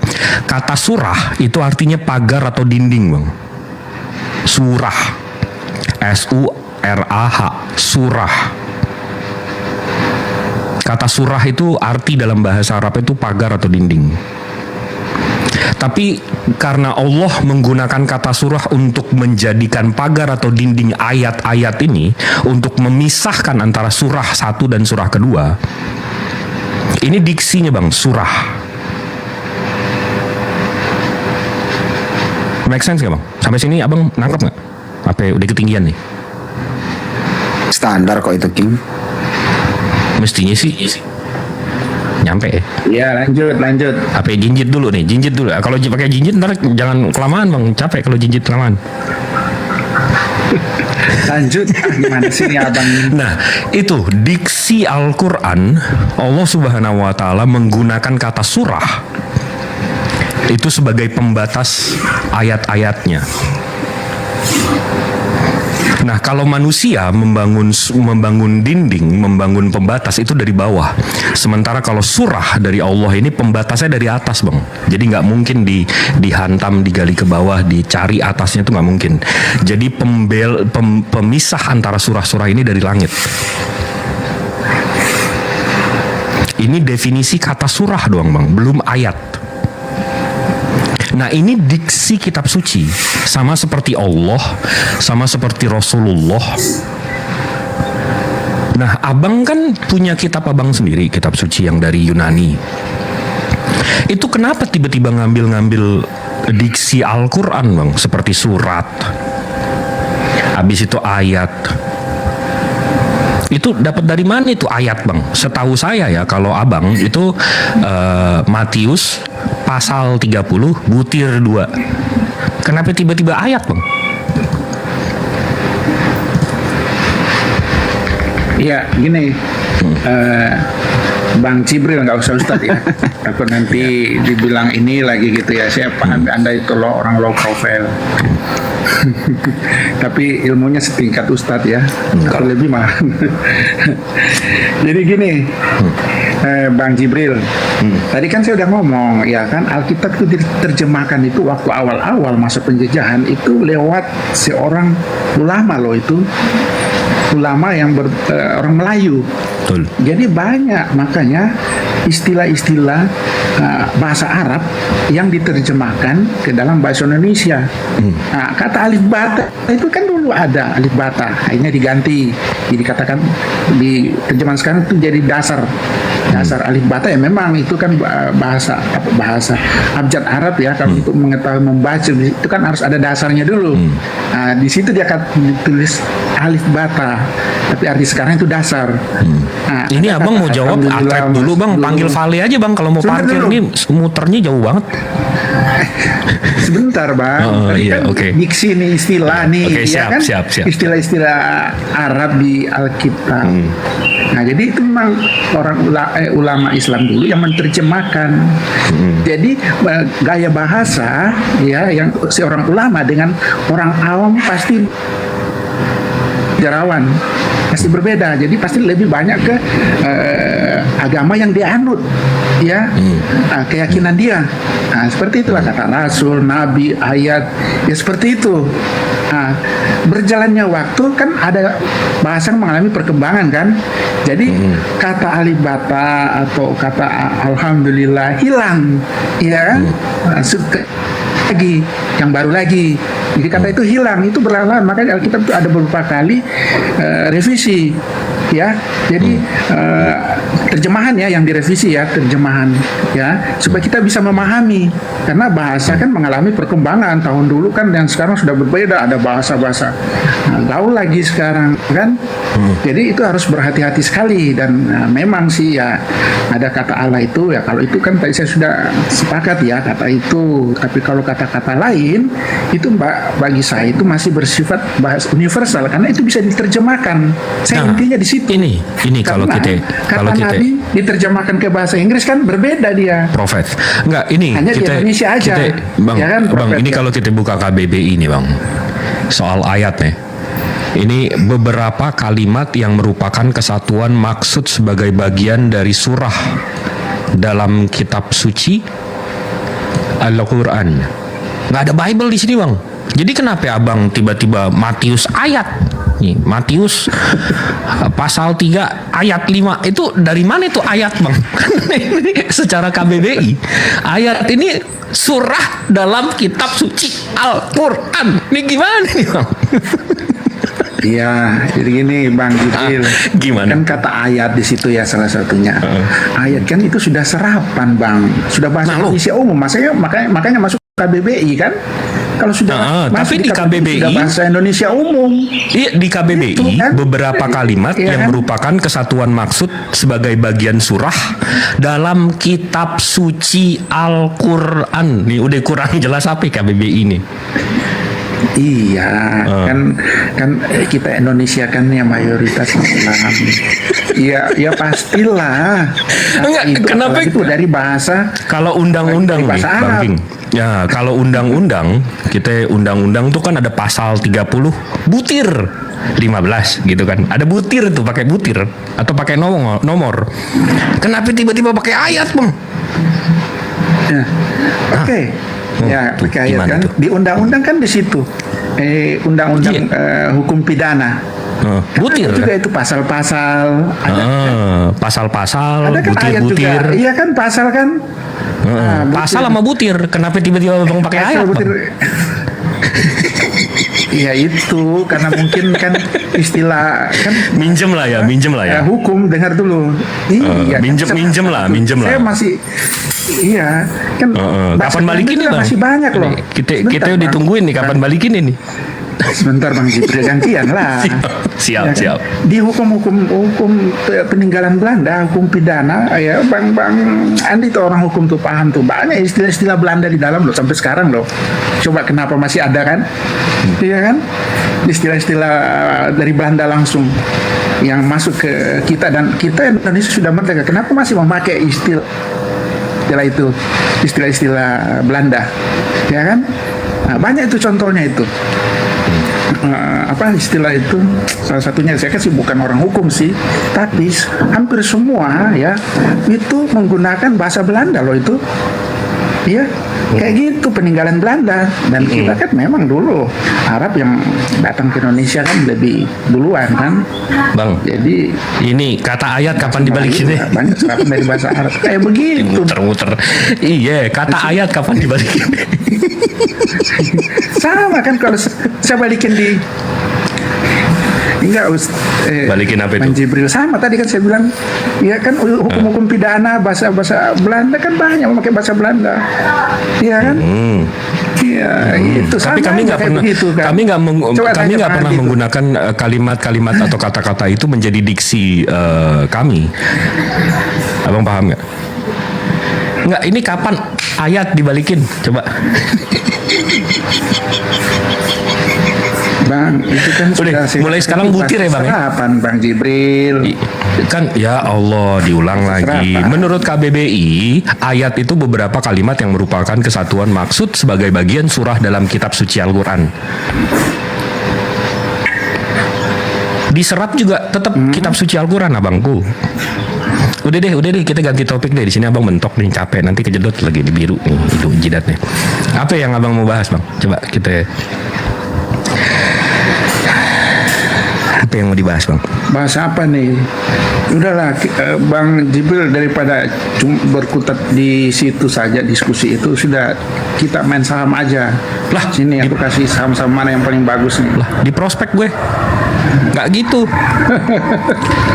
Kata surah itu artinya pagar atau dinding bang. Surah, S-U-R-A-H, surah. Kata surah itu arti dalam bahasa Arab itu pagar atau dinding. Tapi karena Allah menggunakan kata surah untuk menjadikan pagar atau dinding ayat-ayat ini untuk memisahkan antara surah 1 dan surah kedua. Ini diksinya bang, surah. Make sense gak bang? Sampai sini abang nangkep gak? Apa udah ketinggian nih? Standar kok itu King. Mestinya sih nyampe ya. Iya lanjut. Apa jinjit dulu nih, jinjit dulu. Kalau pakai jinjit ntar jangan kelamaan bang, capek kalau jinjit kelamaan. Lanjut, gimana sih ini abang? Nah, itu diksi Al-Quran, Allah Subhanahu wa Ta'ala menggunakan kata surah itu sebagai pembatas ayat-ayatnya. Nah, kalau manusia membangun dinding, membangun pembatas itu dari bawah. Sementara kalau surah dari Allah ini pembatasnya dari atas, bang. Jadi nggak mungkin dihantam, digali ke bawah, dicari atasnya itu nggak mungkin. Jadi pemisah antara surah-surah ini dari langit. Ini definisi kata surah doang, bang. Belum ayat. Nah ini diksi kitab suci, sama seperti Allah, sama seperti Rasulullah. Nah abang kan punya kitab abang sendiri, kitab suci yang dari Yunani. Itu kenapa tiba-tiba ngambil diksi Al-Quran bang, seperti surat, habis itu ayat. Itu dapat dari mana itu ayat bang? Setahu saya ya kalau abang itu Matius pasal 30 butir 2. Kenapa tiba-tiba ayat bang? Iya, gini, Bang Cibril, nggak usah Ustadz ya. Takut nanti dibilang ini lagi gitu ya. Saya paham Anda itu orang low profile. Tapi ilmunya setingkat Ustadz ya. Atau lebih mah. Jadi gini, Bang Jibril, tadi kan saya udah ngomong ya kan, Alkitab itu diterjemahkan itu waktu awal-awal masa penjajahan itu lewat seorang ulama loh, itu ulama yang orang Melayu. Betul. Jadi banyak makanya istilah-istilah bahasa Arab yang diterjemahkan ke dalam bahasa Indonesia. Nah, kata alif bata itu kan dulu ada alif bata, akhirnya diganti. Jadi katakan di terjemahan sekarang itu jadi dasar alif bata ya, memang itu kan bahasa abjad Arab ya, kalau untuk mengetahui membaca itu kan harus ada dasarnya dulu. Nah, di situ dia akan ditulis alif bata, tapi arti sekarang itu dasar. Nah, ini abang mau jawab atlet dulu bang, panggil Vale aja bang kalau mau parkir ini muternya jauh banget. Sebentar bang, iya, kan diksi nih istilah nih, Oke, ya siap, kan siap. istilah-istilah Arab di Alkitab. Nah jadi itu memang orang ulama Islam dulu yang menerjemahkan. Jadi gaya bahasa ya yang seorang ulama dengan orang awam pasti sejarawan pasti berbeda, jadi pasti lebih banyak ke agama yang dia anut ya, keyakinan dia. Nah, seperti itulah kata Rasul, Nabi, ayat ya seperti itu. Nah, berjalannya waktu kan ada bahasa yang mengalami perkembangan kan, jadi kata alif bata atau kata alhamdulillah hilang ya, masuk ke lagi yang baru lagi. Jadi kata itu hilang, itu berlalu, makanya Alkitab itu ada beberapa kali revisi ya. Jadi terjemahan ya yang direvisi ya, terjemahan ya, supaya kita bisa memahami, karena bahasa kan mengalami perkembangan. Tahun dulu kan dan sekarang sudah berbeda, ada bahasa-bahasa gaul lagi sekarang kan. Jadi itu harus berhati-hati sekali, dan memang sih ya ada kata Allah itu ya, kalau itu kan tadi saya sudah sepakat ya kata itu, tapi kalau kata-kata lain itu bagi saya itu masih bersifat bahasa universal, karena itu bisa diterjemahkan. Saya intinya di situ. Ini kalau kita Nabi diterjemahkan ke bahasa Inggris kan berbeda dia. Prophet. Enggak, ini hanya kita, di Indonesia aja. Bang, ya kan, Bang, ini ya. kalau kita buka KBBI ini, Bang. Soal ayatnya. Ini beberapa kalimat yang merupakan kesatuan maksud sebagai bagian dari surah dalam kitab suci Al-Quran. Nggak ada Bible di sini, Bang. Jadi kenapa abang tiba-tiba Matius ayat? Nih, Matius pasal 3 ayat 5. Itu dari mana itu ayat, Bang? Secara KBBI, ayat ini surah dalam kitab suci Al-Quran. Ini gimana nih, Bang? Iya, jadi gini Bang Jibril. Gimana? Kan kata ayat di situ ya salah satunya. Ayat kan itu sudah serapan Bang, sudah bahasa Indonesia umum. Makanya masuk KBBI kan? Kalau sudah tapi di KBBI sudah bahasa Indonesia umum. Iya, di KBBI itu, kan? beberapa kalimat yang merupakan kesatuan maksud sebagai bagian surah dalam kitab suci Al-Quran. Nih udah kurang jelas apa KBBI ini. Iya, kan kita Indonesia kan yang mayoritas Islam. Ya pastilah. Enggak, kenapa itu dari bahasa? Kalau undang-undang nih, Bang King. Ya, kalau undang-undang, kita undang-undang tuh kan ada pasal 30 butir 15 gitu kan. Ada butir tuh, pakai butir atau pakai nomor. Kenapa tiba-tiba pakai ayat, Bang? Ya. Oke. Ya, pakai ayat kan. Tuh? Di undang-undang kan di situ. Undang-undang hukum pidana. Butir juga itu pasal-pasal. Pasal-pasal, ada kan butir-butir. Iya kan pasal kan. Pasal sama butir. Kenapa tiba-tiba Bang pakai ayat, Bang? Iya itu karena mungkin kan istilah kan minjem lah ya. Hukum dengar dulu. Iya. Minjem lah. Saya masih iya kan. Kapan balikin nih, Bang? Masih banyak loh. Kita ditungguin nih kapan balikin ini. Sebentar Bang Jibril, gantian lah. Siap. Di hukum peninggalan Belanda, hukum pidana, ya Bang Andi tuh orang hukum tuh paham tuh, banyak istilah-istilah Belanda di dalam loh sampai sekarang loh. Coba kenapa masih ada kan? Iya kan? Istilah-istilah dari Belanda langsung yang masuk ke kita, dan kita Indonesia sudah merdeka. Kenapa masih memakai istilah itu, istilah-istilah Belanda, ya kan? Nah, banyak itu contohnya itu. Apa istilah itu? Salah satunya, saya kan sih bukan orang hukum sih, tapi hampir semua ya itu menggunakan bahasa Belanda loh itu. Iya, kayak gitu peninggalan Belanda. Dan kita kan memang dulu Arab yang datang ke Indonesia kan lebih duluan kan, Bang. Jadi ini kata ayat kapan dibalikin nih? banyak serapan dari bahasa Arab kayak begitu. Muter-muter. Iya, kata ayat kapan dibalikin? Sama kan kalau saya balikin di enggak balikin apa itu? Bang Jibril sama tadi kan saya bilang, ya kan hukum-hukum pidana bahasa Belanda kan banyak memakai bahasa Belanda, iya kan? Iya itu. Tapi kami nggak pernah, begitu, kan? kami nggak pernah menggunakan kalimat-kalimat atau kata-kata itu menjadi diksi kami. Abang paham nggak? Nggak, ini kapan ayat dibalikin? Coba. Bang, itu kan udah mulai sekarang butir ya Bang ya? Serapan Bang Jibril. Kan ya Allah, diulang lagi. Menurut KBBI, ayat itu beberapa kalimat yang merupakan kesatuan maksud sebagai bagian surah dalam kitab suci Al-Quran. Diserap juga tetap kitab suci Al-Quran, abangku. Udah deh, kita ganti topik deh. Di sini abang mentok nih, capek. Nanti kejedot lagi di biru nih, hidung jidatnya. Apa yang abang mau bahas, Bang? Coba kita. Apa yang mau dibahas, Bang? Bahas apa nih? Udahlah, Bang Jibril, daripada berkutat di situ saja diskusi itu, sudah kita main saham aja. Lah, sini aku kasih saham-saham mana yang paling bagus nih. Lah, di prospek gue. Nggak gitu.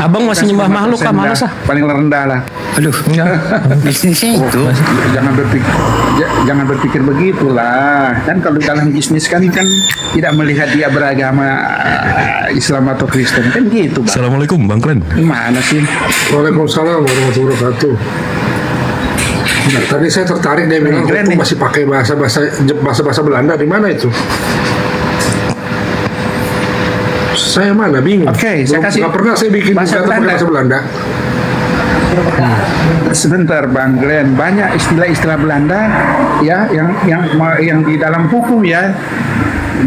Abang masih nyembah makhluk kan, malas ah. Paling rendah lah. Aduh, bisnisnya itu. Jangan berpikir begitulah. Kan kalau dalam bisnis kan tidak melihat dia beragama Islam atau Kristen kan gitu, Bang. Assalamualaikum, Bang Klen. Gimana sih? Waalaikumsalam warahmatullahi wabarakatuh. Nah, tadi saya tertarik dia bilang itu masih pakai bahasa Belanda, di mana itu? Saya mana bingung. Oke, saya kasih. Nggak pernah saya bikin bahasa Belanda. Sebentar Bang Glenn, banyak istilah-istilah Belanda ya yang di dalam hukum ya,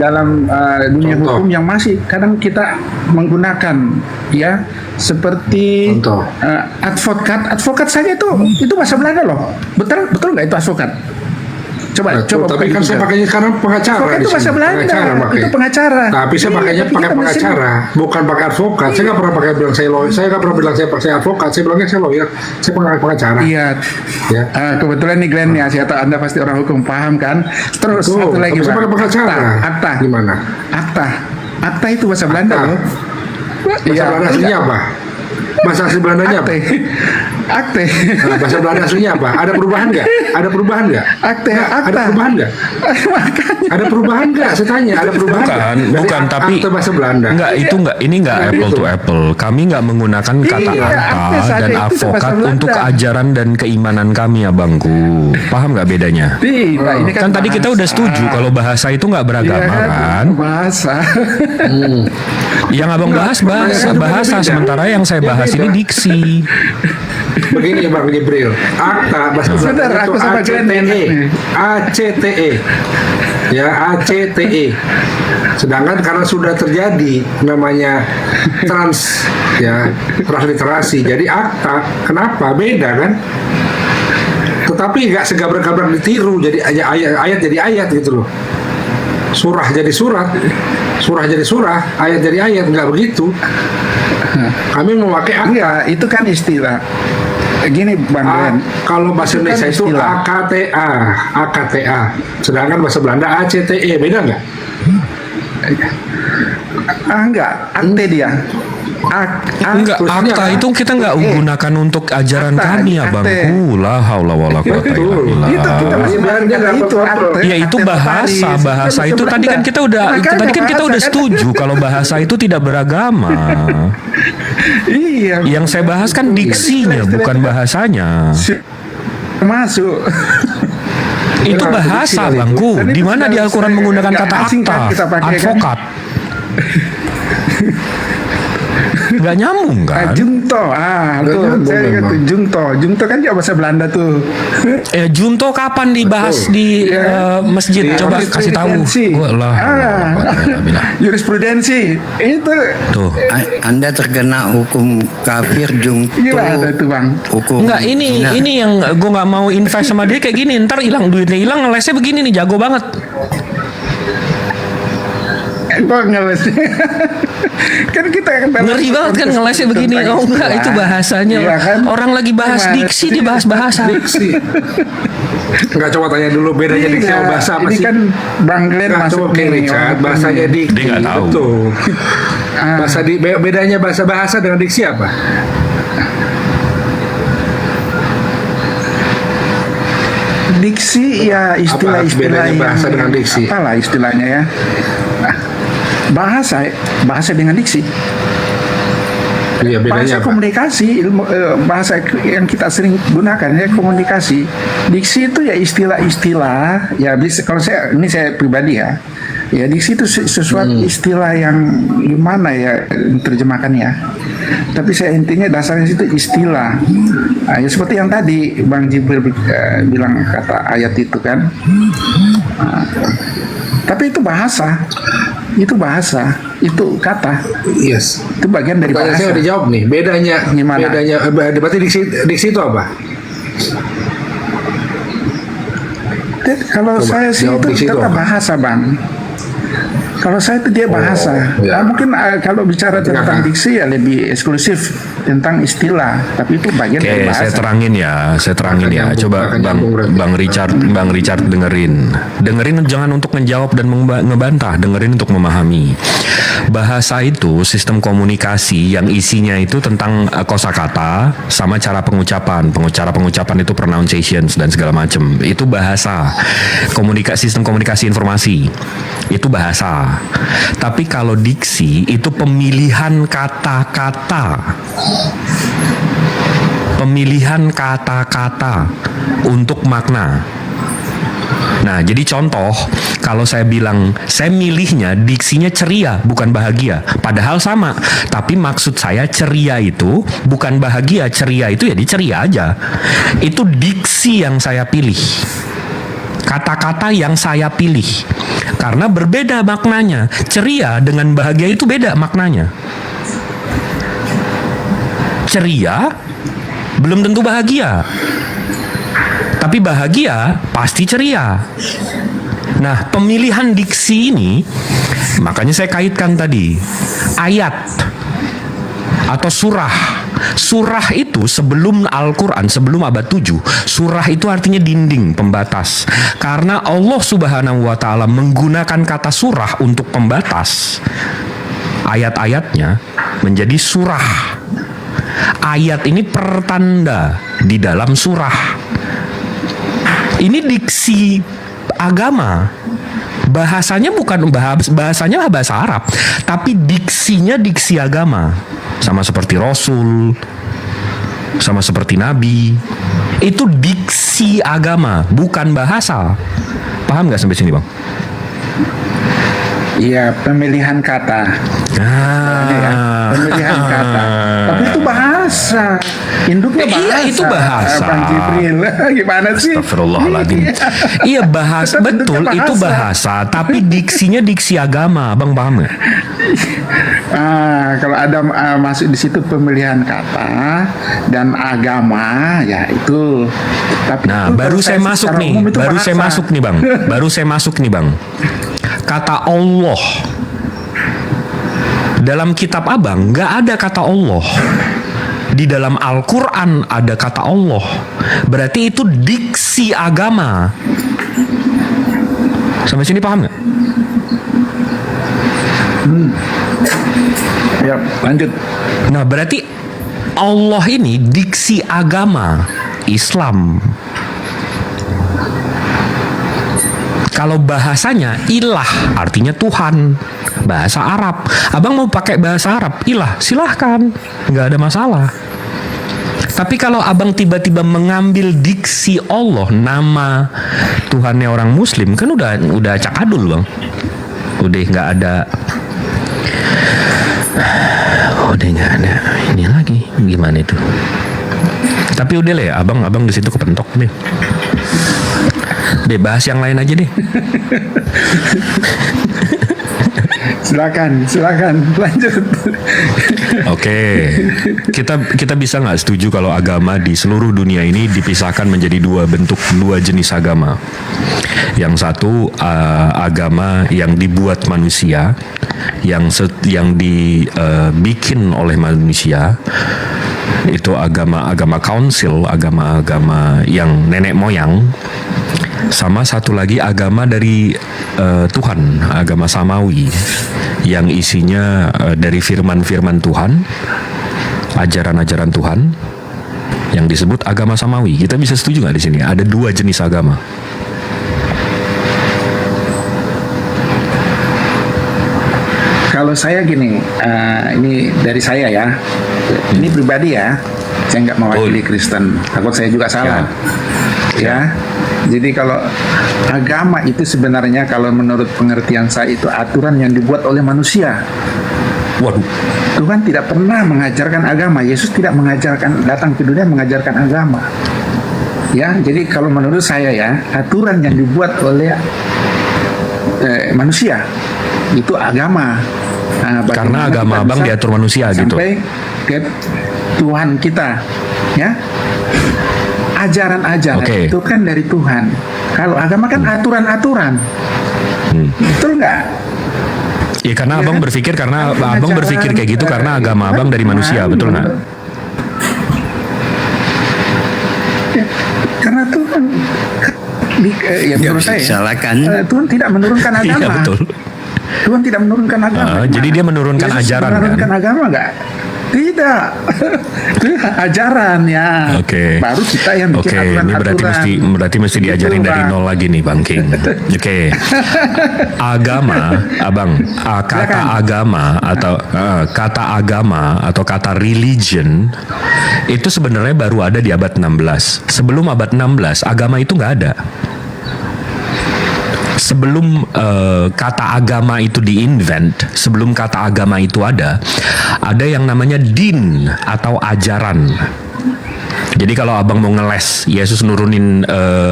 dalam dunia hukum yang masih kadang kita menggunakan ya, seperti advokat saja itu bahasa Belanda loh. Betul nggak itu advokat? Coba tapi kan saya pakainya sekarang pengacara. Itu bahasa Belanda. Itu pengacara. Tapi saya pakainya pakai pengacara, bukan pakai advokat. Saya nggak pernah bilang saya lawyer. Saya nggak pernah bilang saya advokat. Saya bilangnya saya lawyer. Saya pakai pengacara. Iya. Ya. Kebetulan nih Glenn ya, saya tahu Anda pasti orang hukum, paham kan? Terus satu lagi, saya pakai pengacara. Akta. Gimana? Akta itu bahasa Belanda loh. Bahasa Belanda aslinya apa? Bahasa asli Belandanya apa? Akte. Nah, bahasa Belanda aslinya apa? Ada perubahan nggak? Ada perubahan nggak? Akte. Ada perubahan nggak? Ada perubahan nggak? Saya tanya, ada perubahan? Bukan, tapi akte bahasa Belanda. Enggak, itu enggak. Ini enggak apple to apple. Kami enggak menggunakan kata akta dan advokat untuk ajaran dan keimanan kami, abangku. Paham nggak bedanya? Tidak, ini kan tadi kita udah setuju kalau bahasa itu nggak beragama kan? Bahasa. Yang abang bahas bahasa, sementara yang saya bahas ini diksi. Begini Bang Jibril, akta bahasa Belanda itu ACTE, ya ACTE. Sedangkan karena sudah terjadi namanya transliterasi, jadi akta, kenapa beda kan? Tetapi nggak segabrak-gabrak ditiru, jadi ayat jadi ayat gitu loh. Surah jadi surat, surah jadi surah, ayat jadi ayat, nggak begitu. Kami memakai akta. Enggak, itu kan istilah. Gini Bang Glenn, kalau bahasa Indonesia itu AKTA, sedangkan bahasa Belanda ACTE, beda nggak? Enggak, akte dia. Enggak, akta itu kita nggak gunakan untuk ajaran kami ya Bang. La haula wala quwata illa billah. Itu kita masih belajar itu akte. Ya itu bahasa itu tadi kan kita udah setuju kalau bahasa itu tidak beragama. Iya. Yang saya bahas kan diksinya bukan bahasanya. Masuk. Itu bahasa Bangku. Di mana di Al-Qur'an menggunakan kata akta, advokat. Nggak nyambung kan? Junto, tuh saya ingat tuh Junto kan juga bahasa Belanda tuh. Junto kapan dibahas di masjid? Coba kasih tahu. Jurisprudensi itu. Tuh, Anda terkena hukum kafir Junto. Gimana tuh Bang? Hukum. Enggak, ini yang gue nggak mau invest sama dia kayak gini. Ntar hilang duitnya, hilang ngelesnya begini nih, jago banget. Kok ngeles? Kan kita ngeri banget kan ngelesnya begini. Oh enggak, itu bahasanya. Iya kan? Orang lagi bahas diksi, dia bahas bahasa. Diksi. Enggak, coba tanya dulu bedanya diksi sama bahasa apa sih? Ini kan Bang Glenn masuk ke Richard, bahasanya diksi. Dia nggak tahu. Betul. Bedanya bahasa dengan diksi apa? Diksi ya istilah-istilah yang bahasa dengan diksi? Apalah istilahnya ya. Bahasa dengan diksi. Iya, bedanya bahasa apa? Komunikasi, bahasa yang kita sering gunakan ya komunikasi. Diksi itu ya istilah-istilah ya bisa, kalau saya pribadi ya. Ya diksi itu sesuatu istilah yang gimana ya terjemahkannya. Tapi saya intinya dasarnya itu istilah. Ya seperti yang tadi Bang Jibril bilang kata ayat itu kan. Tapi itu bahasa. Itu bahasa, itu kata. Yes. Itu bagian dari bahasa. Saya udah jawab nih. Bedanya gimana? Berarti diksi itu apa? Kalau saya sih itu tetap bahasa Bang. Kalau saya itu dia bahasa. Ya. Mungkin kalau bicara tentang diksi ya lebih eksklusif tentang istilah. Tapi itu bagian dari bahasa. Saya terangin ya. Coba Bang Richard dengerin. Dengerin jangan untuk menjawab dan ngebantah. Dengerin untuk memahami. Bahasa itu sistem komunikasi yang isinya itu tentang kosakata sama cara pengucapan. Cara pengucapan itu pronunciations dan segala macam. Itu bahasa. Sistem komunikasi informasi. Itu bahasa. Tapi kalau diksi itu pemilihan kata-kata. Pemilihan kata-kata untuk makna. Nah, jadi contoh, kalau saya bilang, saya milihnya diksinya ceria, bukan bahagia. Padahal sama, tapi maksud saya ceria itu bukan bahagia, ceria itu ya ceria aja. Itu diksi yang saya pilih. Kata-kata yang saya pilih. Karena berbeda maknanya. Ceria dengan bahagia itu beda maknanya. Ceria belum tentu bahagia. Tapi bahagia pasti ceria. Nah, pemilihan diksi ini, makanya saya kaitkan tadi. Ayat atau surah. Surah itu sebelum Al-Quran, sebelum abad 7, surah itu artinya dinding, pembatas. Karena Allah Subhanahu wa Ta'ala menggunakan kata surah untuk pembatas, ayat-ayatnya menjadi surah. Ayat ini pertanda di dalam surah. Ini diksi agama. Bahasanya bukan bahasanya bahasa Arab, tapi diksinya diksi agama. Sama seperti Rasul, sama seperti Nabi. Itu diksi agama, bukan bahasa. Paham nggak sampai sini, Bang? Iya, pemilihan kata. Pemilihan kata. Tapi itu bahasa. Induknya bahasa. Iya, itu bahasa. Bang Jibril. Gimana sih? Astagfirullahaladzim. Iya, bahasa. Betul, itu bahasa. Tapi diksinya diksi agama. Bang paham nggak? Kalau ada masuk di situ pemilihan kata dan agama, ya itu. Tapi nah, itu baru saya masuk nih. Baru saya masuk nih, Bang. Baru saya masuk nih, Bang. Kata Allah dalam kitab Abang nggak ada kata Allah. Di dalam Al-Quran ada kata Allah. Berarti itu diksi agama. Sampai sini paham nggak? Ya, lanjut. Nah, berarti Allah ini diksi agama Islam. Kalau bahasanya ilah, artinya Tuhan. Bahasa Arab. Abang mau pakai bahasa Arab, ilah, silahkan. Nggak ada masalah. Tapi kalau abang tiba-tiba mengambil diksi Allah, nama Tuhannya orang Muslim, kan udah cakadul, Bang. Udah nggak ada ini lagi. Gimana itu? Tapi udah lah ya, abang di situ kepentok deh. Bahas yang lain aja deh. Silakan lanjut. Oke, kita bisa nggak setuju kalau agama di seluruh dunia ini dipisahkan menjadi dua jenis agama. Yang satu agama yang dibuat manusia, yang dibikin oleh manusia, itu agama council, agama yang nenek moyang. Sama satu lagi agama dari Tuhan, agama samawi, yang isinya dari firman-firman Tuhan, ajaran-ajaran Tuhan, yang disebut agama samawi. Kita bisa setuju nggak di sini? Ada dua jenis agama. Kalau saya gini, ini dari saya ya, ini pribadi ya, saya nggak mewakili Kristen, takut saya juga salah, ya. Jadi kalau agama itu sebenarnya kalau menurut pengertian saya itu aturan yang dibuat oleh manusia. Waduh. Tuhan tidak pernah mengajarkan agama. Yesus tidak datang ke dunia mengajarkan agama. Ya, jadi kalau menurut saya ya, aturan yang dibuat oleh manusia itu agama. Nah, karena agama abang diatur manusia gitu. Sampai ke Tuhan kita, ya. Ajaran-ajaran itu kan dari Tuhan. Kalau agama kan aturan-aturan. Betul nggak? Ya karena abang berpikir abang berpikir kayak gitu karena agama abang dari manusia, betul nggak? Ya, karena Tuhan, menurut saya, Tuhan tidak menurunkan agama. Iya betul. Tuhan tidak menurunkan agama. Jadi dia menurunkan ajaran. Menurunkan agama nggak? Tidak. Itu ajaran ya. Baru kita yang bikin aturan-aturan. Ini berarti mesti diajarin dari nol lagi nih Bang King. Agama, abang, kata agama atau kata religion itu sebenarnya baru ada di abad 16. Sebelum abad 16 agama itu nggak ada. Sebelum kata agama itu di-invent, sebelum kata agama itu ada yang namanya din atau ajaran. Jadi kalau abang mau ngeles, Yesus nurunin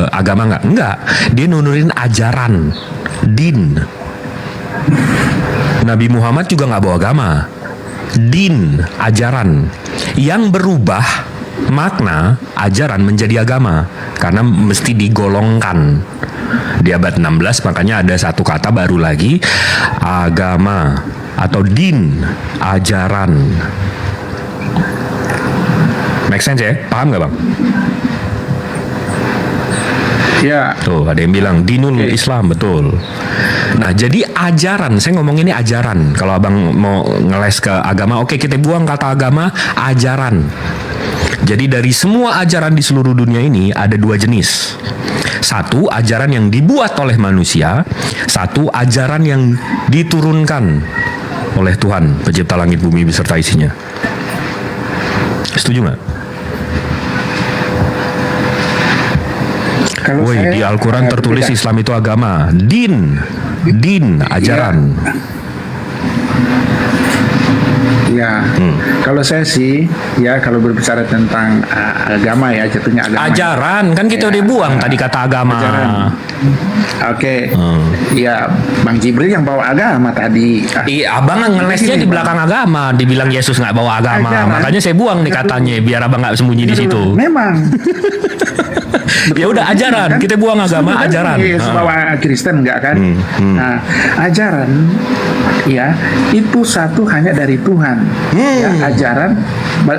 agama nggak? Enggak, dia nurunin ajaran, din. Nabi Muhammad juga nggak bawa agama, din, ajaran. Yang berubah makna ajaran menjadi agama karena mesti digolongkan. Di abad 16 makanya ada satu kata baru lagi, agama atau din, ajaran. Make sense ya? Paham nggak Bang? Ya. Tuh ada yang bilang dinul Islam, betul. Nah jadi ajaran, saya ngomong ini ajaran. Kalau abang mau ngeles ke agama, oke kita buang kata agama, ajaran. Jadi dari semua ajaran di seluruh dunia ini ada dua jenis. Satu, ajaran yang dibuat oleh manusia. Satu, ajaran yang diturunkan oleh Tuhan, pencipta langit bumi beserta isinya. Setuju nggak? Woi, di Al-Quran tertulis Islam itu agama. Din, ajaran. Ya, kalau saya sih, ya kalau berbicara tentang agama ya, jatuhnya agama. Ajaran, kan kita udah buang tadi kata agama. Ajaran. Oke, ya Bang Jibril yang bawa agama tadi. Iya, abang ngelesnya di belakang agama, dibilang Yesus nggak bawa agama, makanya saya buang nih katanya, biar abang nggak sembunyi di situ. Memang. Ya udah ajaran, kan? Kita buang agama, ajaran. Yesus bawa Kristen enggak kan? Nah, ajaran ya itu satu hanya dari Tuhan. Ya, ajaran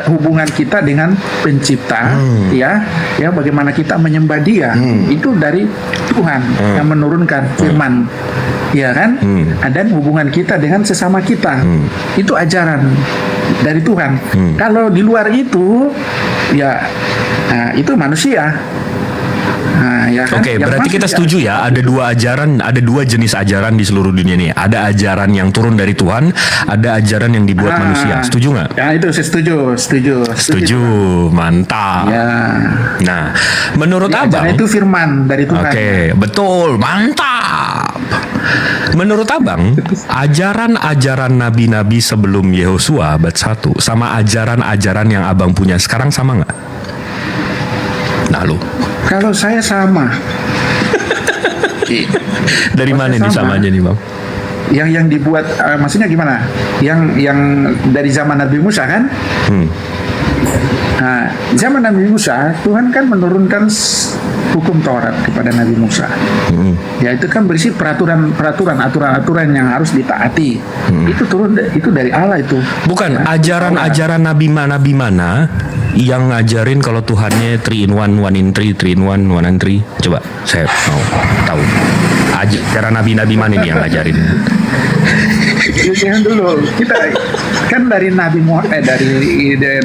hubungan kita dengan pencipta, ya bagaimana kita menyembah Dia itu dari Tuhan yang menurunkan firman, ya kan? Dan hubungan kita dengan sesama kita itu ajaran. dari Tuhan. Kalau di luar itu, ya itu manusia. Nah, ya kan? Oke, Yang berarti kita manusia. setuju ya, ada dua jenis ajaran di seluruh dunia nih. Ada ajaran yang turun dari Tuhan, ada ajaran yang dibuat manusia. Setuju nggak? Ya itu saya setuju. Setuju, mantap. Ya. Nah, menurut Ya, abang, ajaran itu firman dari Tuhan. oke, betul, mantap. Menurut abang, ajaran-ajaran nabi-nabi sebelum Yehosua abad 1 sama ajaran-ajaran yang abang punya sekarang sama nggak? Nah lu, Kalau saya sama. dari mana nih sama. samanya nih bang? Yang dibuat maksudnya gimana? Yang dari zaman Nabi Musa kan? Nah, zaman Nabi Musa, Tuhan kan menurunkan hukum Taurat kepada Nabi Musa. Ya itu kan berisi aturan-aturan yang harus ditaati. Itu turun itu dari Allah itu. Bukan ajaran-ajaran nabi mana yang ngajarin kalau Tuhannya 3 in 1, 1 in 3, 3 in 1, 1 in 3. Coba saya mau tahu. Ajaran nabi-nabi mana nih yang ngajarin? Jangan dulu, kita kan dari Nabi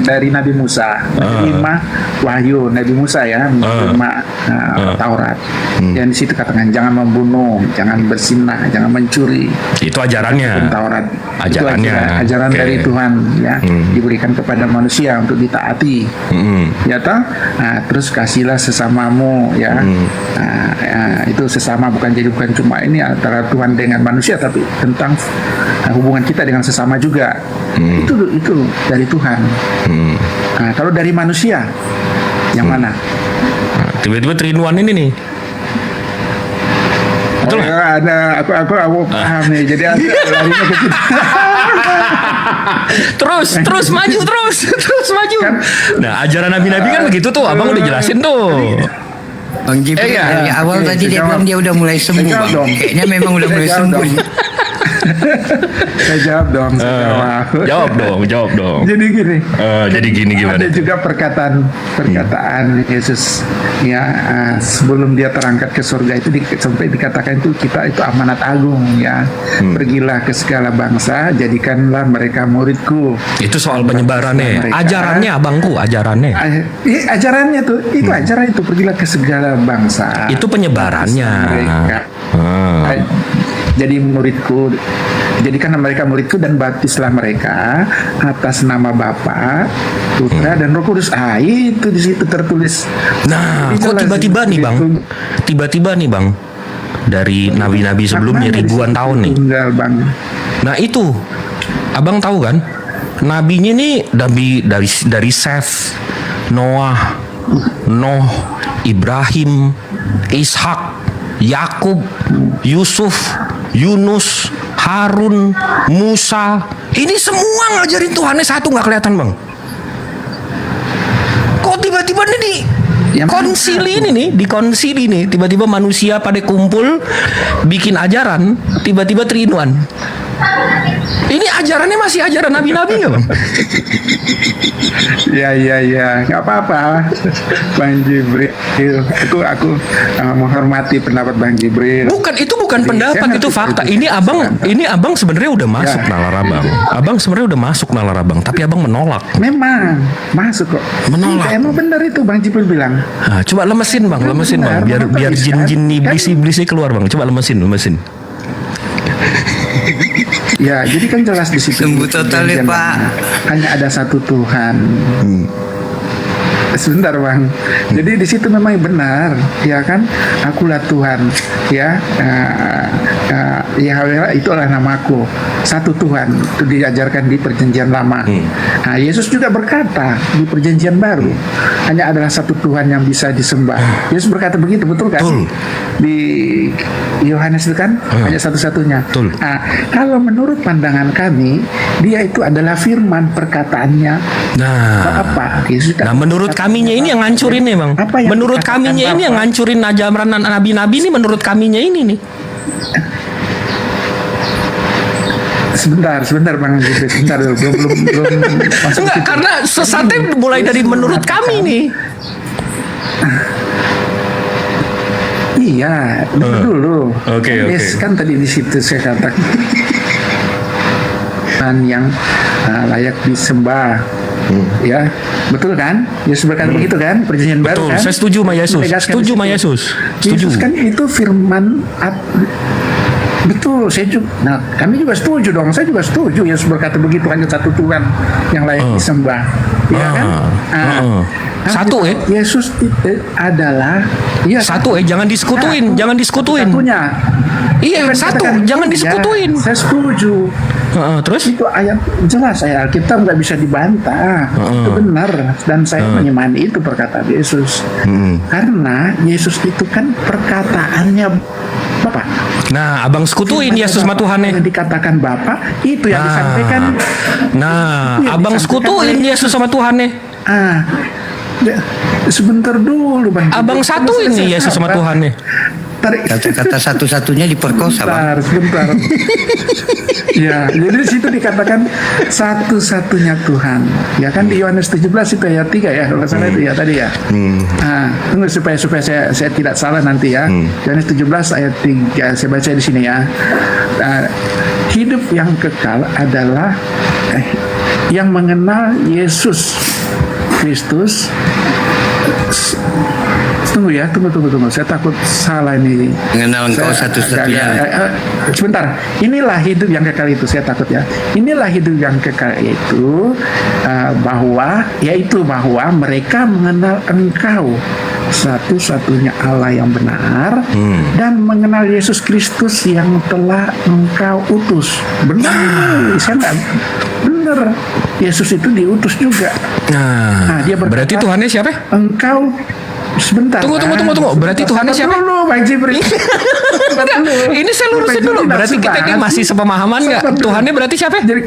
dari Nabi Musa menerima wahyu Nabi Musa ya, menerima Taurat. Dan di situ katakan jangan membunuh, jangan berzinah, jangan mencuri. Itu ajarannya. Taurat. Ajarannya. Itu ajaran Oke. dari Tuhan ya, diberikan kepada manusia untuk ditaati. Ya toh? Nah, terus kasihlah sesamamu ya. Itu sesama bukan cuma ini antara Tuhan dengan manusia, tapi tentang hubungan kita dengan sesama juga. Itu dari Tuhan. Nah, kalau dari manusia yang mana? Nah, tiba-tiba 3 in 1 ini nih. Betul nggak? Ada aku paham nih. Jadi larinya ke situ. terus maju terus maju. Nah, ajaran nabi-nabi kan begitu tuh, abang udah jelasin tuh. Bang Jibril dari awal tadi dia bilang dia udah mulai sembuh bang. Kayaknya memang udah mulai sembuh. Saya jawab dong. Jawab dong. Jadi gini. Jadi gini gimana? Ada juga perkataan Yesus ya sebelum dia terangkat ke surga itu sampai dikatakan itu kita itu amanat agung ya. Pergilah ke segala bangsa, jadikanlah mereka muridku. Itu soal penyebarannya. Ajarannya abangku, ajarannya. Ajarannya tuh itu ajaran itu pergilah ke segala bangsa. Itu penyebarannya. Mereka. Jadi muridku, jadikan mereka muridku dan baptislah mereka atas nama Bapa, Putra dan Roh Kudus. Itu di situ tertulis. Nah, kok tiba-tiba nih bang? Tiba-tiba nih bang, dari nabi-nabi sebelumnya ribuan tahun nih. Bang. Nah itu, abang tahu kan? Nabinya nih dari Seth, Noah, Ibrahim, Ishak, Yakub, Yusuf, Yunus, Harun, Musa. Ini semua ngajarin Tuhannya satu, nggak kelihatan bang. Kok tiba-tiba nih di konsili nih, tiba-tiba manusia pada kumpul bikin ajaran, tiba-tiba 3 in 1. Ini ajarannya masih ajaran nabi-nabi nggak bang? Ya, nggak apa-apa, Bang Jibril. Aku menghormati pendapat Bang Jibril. Itu bukan pendapat, itu fakta. Ini abang sebenarnya udah masuk nalar abang. Abang sebenarnya udah masuk nalar abang, tapi abang menolak. Memang masuk kok. Menolak. Emang benar itu Bang Jibril bilang. Nah, coba lemesin bang, biar jin-jin iblis-iblisnya keluar bang. Coba lemesin. Ya, jadi kan jelas di situ. Sembuh total ya Pak. Hanya ada satu Tuhan. Sebentar bang. Jadi di situ memang benar, ya kan? Akulah Tuhan, ya. Yahweh itulah namaku. Satu Tuhan itu diajarkan di Perjanjian Lama. Nah, Yesus juga berkata di Perjanjian Baru hanya adalah satu Tuhan yang bisa disembah. Yesus berkata begitu, betul kan? Di Yohanes itu kan hanya satu-satunya. Nah, kalau menurut pandangan kami, dia itu adalah firman perkataannya. Apa? Yesus Nah, menurut kaminya ini yang ngancurin nih bang. Menurut kaminya ini yang ngancurin ajaran nabi-nabi ini. Menurut kaminya ini nih. Sebentar Bang Jibril, sebentar dulu, belum masuk. Enggak, karena sesatnya mulai dari menurut kami nih. Iya, dulu. Oke. Kan tadi di situ saya katakan yang layak disembah. Ya, betul kan? Yesus berkata begitu kan? Perjanjian baru Betul, kan? saya setuju sama Yesus. Menegaskan Setuju di sama situ. Yesus. Setuju. Yesus kan itu firman betul, saya juga. Nah, kami juga setuju dong. Saya juga setuju. Yesus berkata begitu, hanya satu Tuhan yang layak disembah. Ya kan? Satu Yesus adalah satu jangan disekutuin, jangan disekutuin. Satunya. Iya, satu, jangan disekutuin. Saya setuju. Terus itu ayat jelas, ayat Alkitab nggak bisa dibantah. Itu benar, dan saya menyemani itu perkataan Yesus. Karena Yesus itu kan perkataannya Bapak. Nah, abang sekutuin Yesus sama Tuhannya. Yang dikatakan Bapak itu yang disampaikan. Nah, Itu yang abang disampaikan sekutuin oleh Yesus sama Tuhannya. Sebentar dulu, Bang. Abang satuin nih Yesus sama Tuhannya. Kata-kata satu-satunya diperkosa, Bang. Sebentar. Ya, jadi di situ dikatakan satu-satunya Tuhan. Ya kan di Yohanes 17 itu ayat 3 ya, kalau nggak salah itu ya tadi ya. Nah, tunggu supaya saya tidak salah nanti ya. Yohanes 17 ayat 3 saya baca di sini ya. Hidup yang kekal adalah yang mengenal Yesus Kristus. Tunggu. Saya takut salah ini. Mengenal Engkau satu-satunya. Sebentar. Inilah hidup yang kekal itu. Saya takut ya. Inilah hidup yang kekal itu bahwa mereka mengenal Engkau satu-satunya Allah yang benar dan mengenal Yesus Kristus yang telah Engkau utus. Benar. Saya nggak benar. Yesus itu diutus juga. Nah, dia berkata, berarti Tuhannya siapa? Engkau sebentar. Tunggu. Berarti Tuhannya siapa? Dulu, Bang Jibri. Ini saya lurusin dulu. Berarti kita ini masih sepemahaman nggak? Tuhannya berarti siapa? Jadi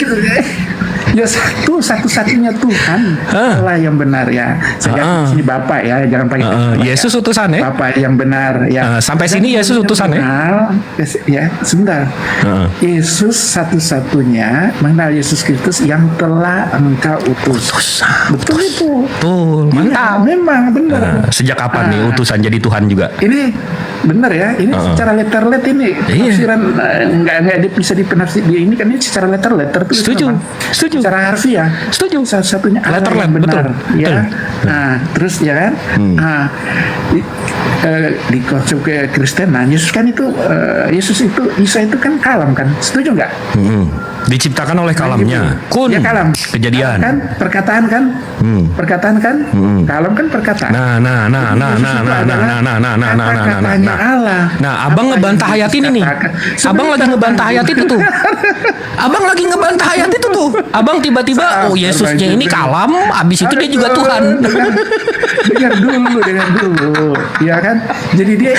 ya satu-satunya Tuhan Allah yang benar ya. Saya di sini Bapak ya, jangan pakai Yesus utusan ya. Bapak yang benar ya. Sampai sini Yesus utusan ya. Ya, sebentar. Yesus satu-satunya mengenal Yesus Kristus yang telah Engkau utus. Betul itu. Betul, mantap. Ya, memang benar. Sejak kapan nih utusan jadi Tuhan juga? Ini benar ya, ini secara letter ini penafsiran nggak bisa dipenafsir ini kan ini secara letter setuju secara harfiah setuju satu-satunya letter benar betul, ya. betul. Nah terus ya kan di konsep Kristenan Yesus kan itu Isa itu kan kalam kan, setuju nggak? Diciptakan oleh kalamnya. Kun. Ya kalam. Kejadian. Kan perkataan kan? Perkataan kan? Kalam kan perkataan. Nah. Katanya Allah. Nah, abang ngebantah ayat ini nih. Abang lagi ngebantah ayat itu tuh. Abang tiba-tiba Yesusnya ini kalam, abis itu dia juga Tuhan. Dengar dulu. Ya kan? Jadi dia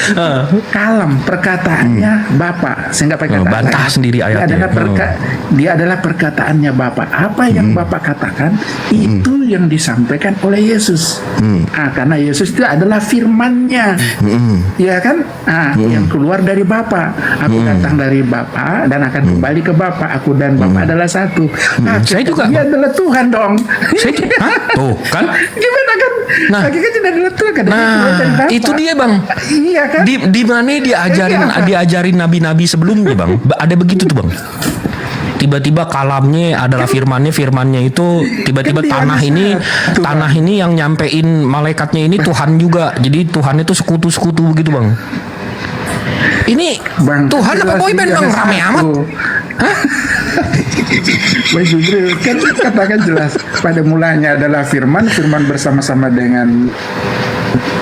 kalam, perkataannya Bapa. Saya nggak pakai kata. Bantah sendiri ayatnya. Dia adalah perkataannya Bapa. Apa yang Bapa katakan itu yang disampaikan oleh Yesus. Karena Yesus itu adalah firman-Nya. Ya kan? Yang keluar dari Bapa. Aku datang dari Bapa dan akan kembali ke Bapa. Aku dan Bapa adalah satu. Saya juga. Dia adalah Tuhan dong. Tuh kan? Gimana kan? Hakikatnya tidak adalah Tuhan kan? Itu dia Bang. Iya kan? Di mana diajarin nabi-nabi sebelumnya Bang? Ada begitu tuh Bang. Tiba-tiba kalamnya adalah firmannya itu tiba-tiba tanah ini yang nyampein malaikatnya ini Tuhan juga. Jadi Tuhan itu sekutu begitu Bang. Ini Bang, Tuhan apa boyband Bang? Rame amat. Bang Jibril kan katakan jelas pada mulanya adalah firman bersama-sama dengan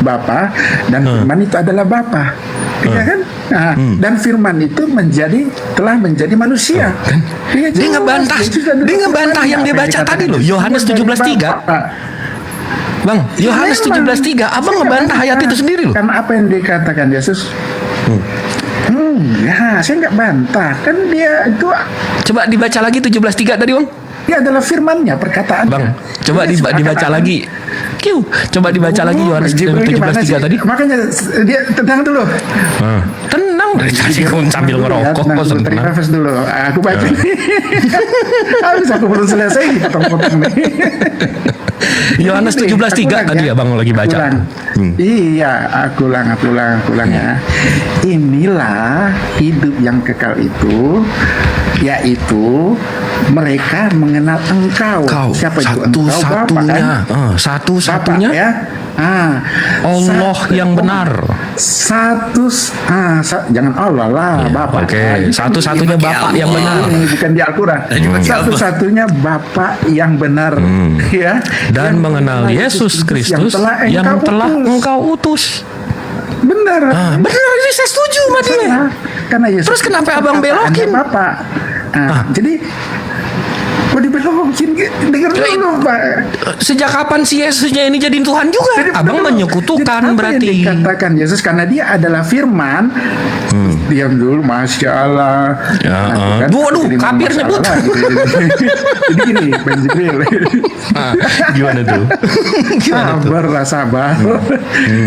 Bapa dan firman itu adalah Bapa. Ya kan? Dan firman itu telah menjadi manusia. Dia ngebantah yang dia baca tadi loh, Yohanes 17:3. Bang, Yohanes 17:3, Abang ngebantah ayat itu sendiri loh. Karena apa yang dikatakan Yesus? Ya, saya nggak bantah. Kan dia itu. Coba dibaca lagi 17:3 tadi Bang. Dia adalah firman-Nya, perkataan. Bang, coba dibaca lagi. Coba dibaca lagi Yohanes 17:3 tadi. Makanya dia tenang dulu. Tenang dari tadi sambil ngerokok kok tenang. Nafas dulu. Aku baca. Habis aku belum selesai potong-potong nih. Yohanes 17:3 tadi Abang lagi baca. Iya, aku ulang ya. Inilah hidup yang kekal itu, yaitu mereka mengenal engkau. Siapa itu engkau? Bapa, kan? Satu-satunya Bapa, ya. Allah yang benar. Jangan Allah lah, Bapa. Oke, satu-satunya Bapa yang benar. Bukan di Al-Quran. Satu-satunya Bapa yang benar, ya. Dan mengenal Yesus Kristus yang telah engkau utus. Benar. Benar, ini saya setuju sama dia. Karena Yesus. Terus kenapa abang belokin? Bapak. Jadi kok dibelokin? Dengar dulu, Pak. Sejak kapan si Yesusnya ini jadiin Tuhan juga? Jadi, abang menyekutukan berarti. Yang dikatakan Yesus karena dia adalah firman. Diam dulu, Masya Allah. Waduh, kafir nyebut. Jadi gini, Ben Jibril. Gimana tuh? Sabar.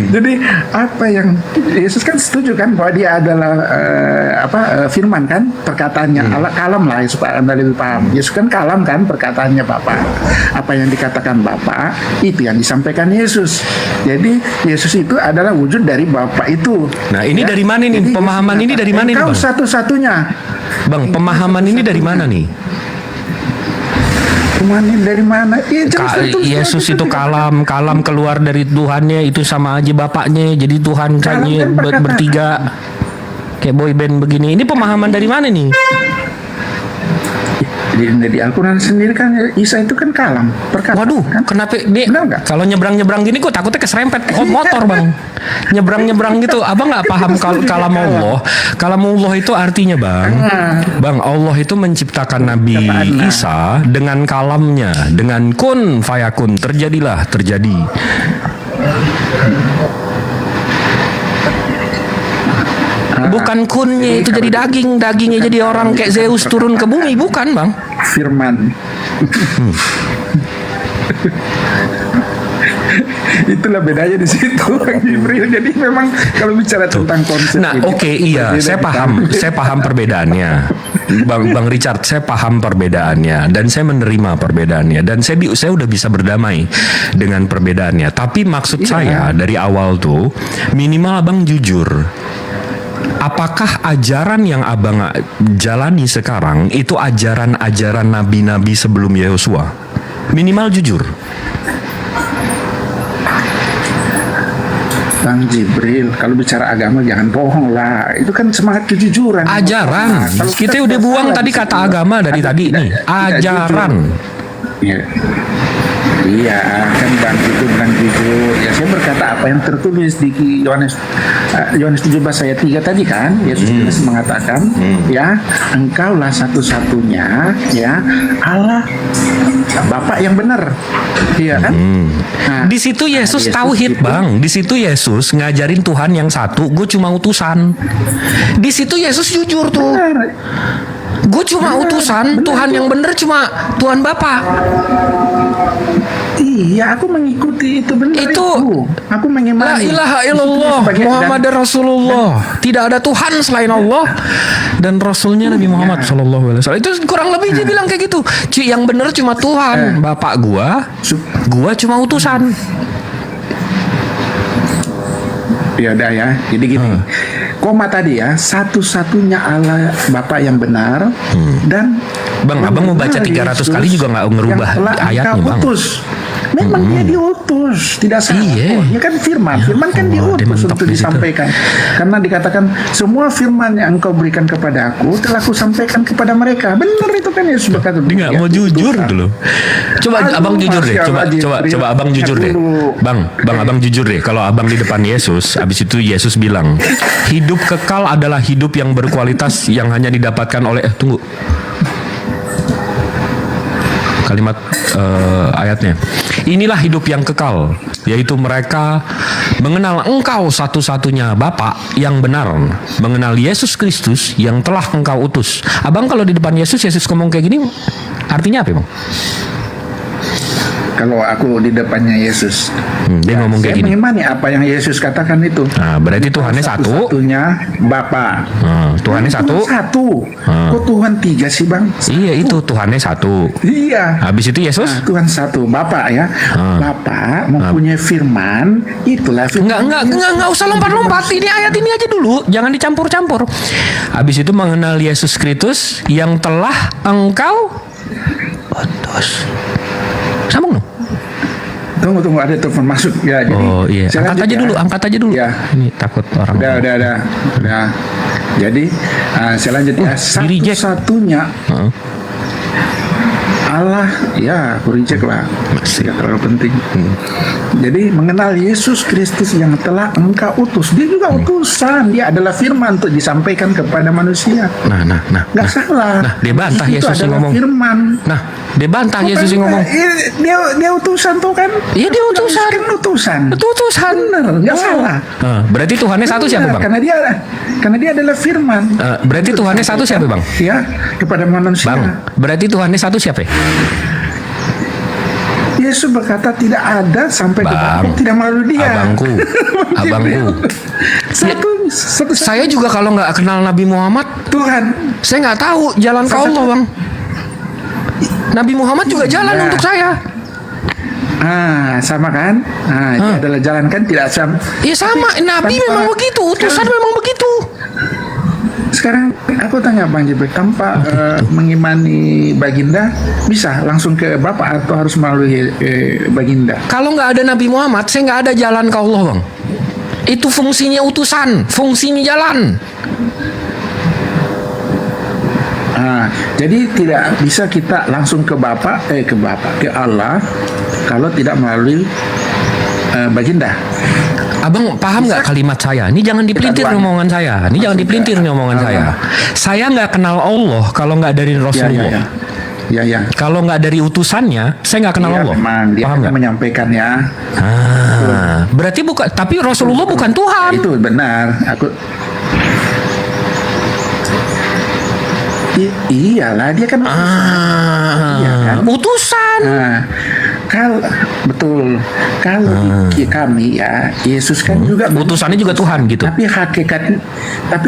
Jadi apa yang Yesus kan setuju kan bahwa dia adalah firman kan, perkataannya Allah, kalam lah supaya Anda lebih paham. Yesus kan kalam kan, perkataannya Bapa. Apa yang dikatakan Bapa itu yang disampaikan Yesus. Jadi Yesus itu adalah wujud dari Bapa itu. Nah, ini dari mana nih? Jadi Pemahaman ini dari mana nih, Bang? Bang? Satu-satunya. Bang, pemahaman ini dari mana nih? Pemahaman dari mana? Yesus itu kalam keluar dari Tuhannya, itu sama aja Bapaknya. Jadi Tuhan kayaknya bertiga. Kayak boy band begini. Ini pemahaman dari mana nih? Di Al-Quran sendiri kan Isa itu kan kalam, perkataan. Waduh, kan? Kenapa dia kalau nyebrang gini kok takutnya keserempet motor, Bang. Nyebrang gitu. Abang nggak paham kalam Allah. Kalam Allah itu artinya, Bang, Allah itu menciptakan Nabi Isa dengan kalamnya, dengan kun fayakun, terjadi. Bukan kunnya itu jadi dagingnya jadi orang kayak Zeus turun ke bumi, bukan, Bang. Firman. Itulah bedanya di situ, Bang Jibril. Jadi memang kalau bicara tentang konsep. Nah, saya paham perbedaannya. Bang Richard, saya paham perbedaannya dan saya menerima perbedaannya dan saya udah bisa berdamai dengan perbedaannya. Tapi maksud saya dari awal tuh minimal Abang jujur. Apakah ajaran yang abang jalani sekarang itu ajaran-ajaran nabi-nabi sebelum Yehosua? Minimal jujur. Bang Jibril, kalau bicara agama jangan bohong lah. Itu kan semangat kejujuran. Ajaran. Kita udah buang tadi kata agama dari tadi nih. Ajaran. Iya, kan Bang itu bilang jujur. Ya saya berkata apa yang tertulis di Yohanes 17 ayat 3 tadi kan. Yesus mengatakan, ya, engkaulah satu-satunya ya Allah Bapa yang benar. Iya kan? Nah, di situ Yesus tauhid, Bang. Di situ Yesus ngajarin Tuhan yang satu, gue cuma utusan. Di situ Yesus jujur tuh. Gue cuma utusan, Tuhan yang benar cuma Tuhan Bapa. Iya, aku mengikuti itu benar itu. Aku mengimani. La ilaha illallah Muhammad Rasulullah. Tidak ada Tuhan selain Allah dan Rasulnya Nabi Muhammad Sallallahu Alaihi Wasallam. Itu kurang lebih dia bilang kayak gitu. Yang benar cuma Tuhan, Bapak gua cuma utusan. Ya udah ya. Jadi gini. Koma tadi ya, satu-satunya Allah Bapa yang benar dan Bang, abang mau baca 300 kali juga nggak ngerubah ayatnya, Bang. Memang dia diutus, tidak salah. Ya kan firman kan diutus untuk disampaikan. Karena dikatakan semua firman yang engkau berikan kepada aku telah aku sampaikan kepada mereka. Benar itu kan Yesus berkata. Dia nggak mau jujur dulu. Coba abang jujur deh. Coba abang jujur deh. Bang, abang jujur deh. Kalau abang di depan Yesus, abis itu Yesus bilang, hidup kekal adalah hidup yang berkualitas yang hanya didapatkan oleh tunggu. Kalimat ayatnya. Inilah hidup yang kekal, yaitu mereka mengenal engkau satu-satunya Bapa yang benar, mengenal Yesus Kristus yang telah engkau utus. Abang kalau di depan Yesus ngomong kayak gini, artinya apa, Bang? Kalau aku di depannya Yesus, dia ngomong kayak gini. Saya mengimani apa yang Yesus katakan itu. Nah, berarti Tuhannya satu. Satunya Bapa. Tuhannya satu. Kok Tuhan tiga sih, Bang? Iya, itu Tuhannya satu. Iya. Habis itu Yesus? Tuhan satu, Bapa ya. Bapa mempunyai firman, itulah firman. Enggak usah lompat-lompat. Ini ayat ini aja dulu, jangan dicampur-campur. Habis itu mengenal Yesus Kristus yang telah engkau Utus. Sambung dong. Tunggu ada telepon masuk ya. Jadi Oh iya, saya angkat lanjut aja dulu. Ya. Ini takut orang. Udah. Jadi saya lanjut ya. Satu-satunya Allah, ya aku reject lah, tidak terlalu penting. Jadi mengenal Yesus Kristus yang telah engkau utus, dia juga utusan, dia adalah firman untuk disampaikan kepada manusia. Nggak salah. Nah, dia bantah Yesus Yesus yang ngomong. Firman. Nah, dia bantah Yesus yang ngomong. Dia utusan tuh kan? Iya, dia utusan. Utusan. Bener, nggak salah. Berarti Tuhannya satu siapa, Bang? Karena dia adalah firman. Berarti Tuhannya satu siapa, Bang? Ya, kepada manusia. Bang, berarti Tuhannya satu siapa? Yesus berkata tidak ada sampai ke Bapa tidak melalui dia. Abangku. Saya juga kalau nggak kenal Nabi Muhammad, Tuhan, saya nggak tahu jalan ke Allah, Bang. Nabi Muhammad juga jalan untuk saya. Sama kan? Itu adalah jalan kan, tidak sama. Iya sama, Nabi memang begitu, utusan memang begitu. Sekarang aku tanya Bang Jibril, tanpa mengimani Baginda bisa langsung ke Bapak atau harus melalui Baginda? Kalau nggak ada Nabi Muhammad, saya nggak ada jalan ke Allah, Bang. Itu fungsinya utusan, fungsinya jalan. Jadi tidak bisa kita langsung ke ke Allah kalau tidak melalui Baginda. Abang paham nggak kalimat saya? Ini jangan dipelintir omongan saya. Ini jangan dipelintir omongan saya. Saya nggak kenal Allah kalau nggak dari Rasulullah. Ya. Kalau nggak dari utusannya, saya nggak kenal Allah. Memang dia paham nggak? Menyampaikan ya. Berarti bukan. Tapi Rasulullah bukan Tuhan. Itu benar. Iyalah dia kan utusan. Kalau kami ya Yesus kan juga utusannya juga Tuhan gitu. Tapi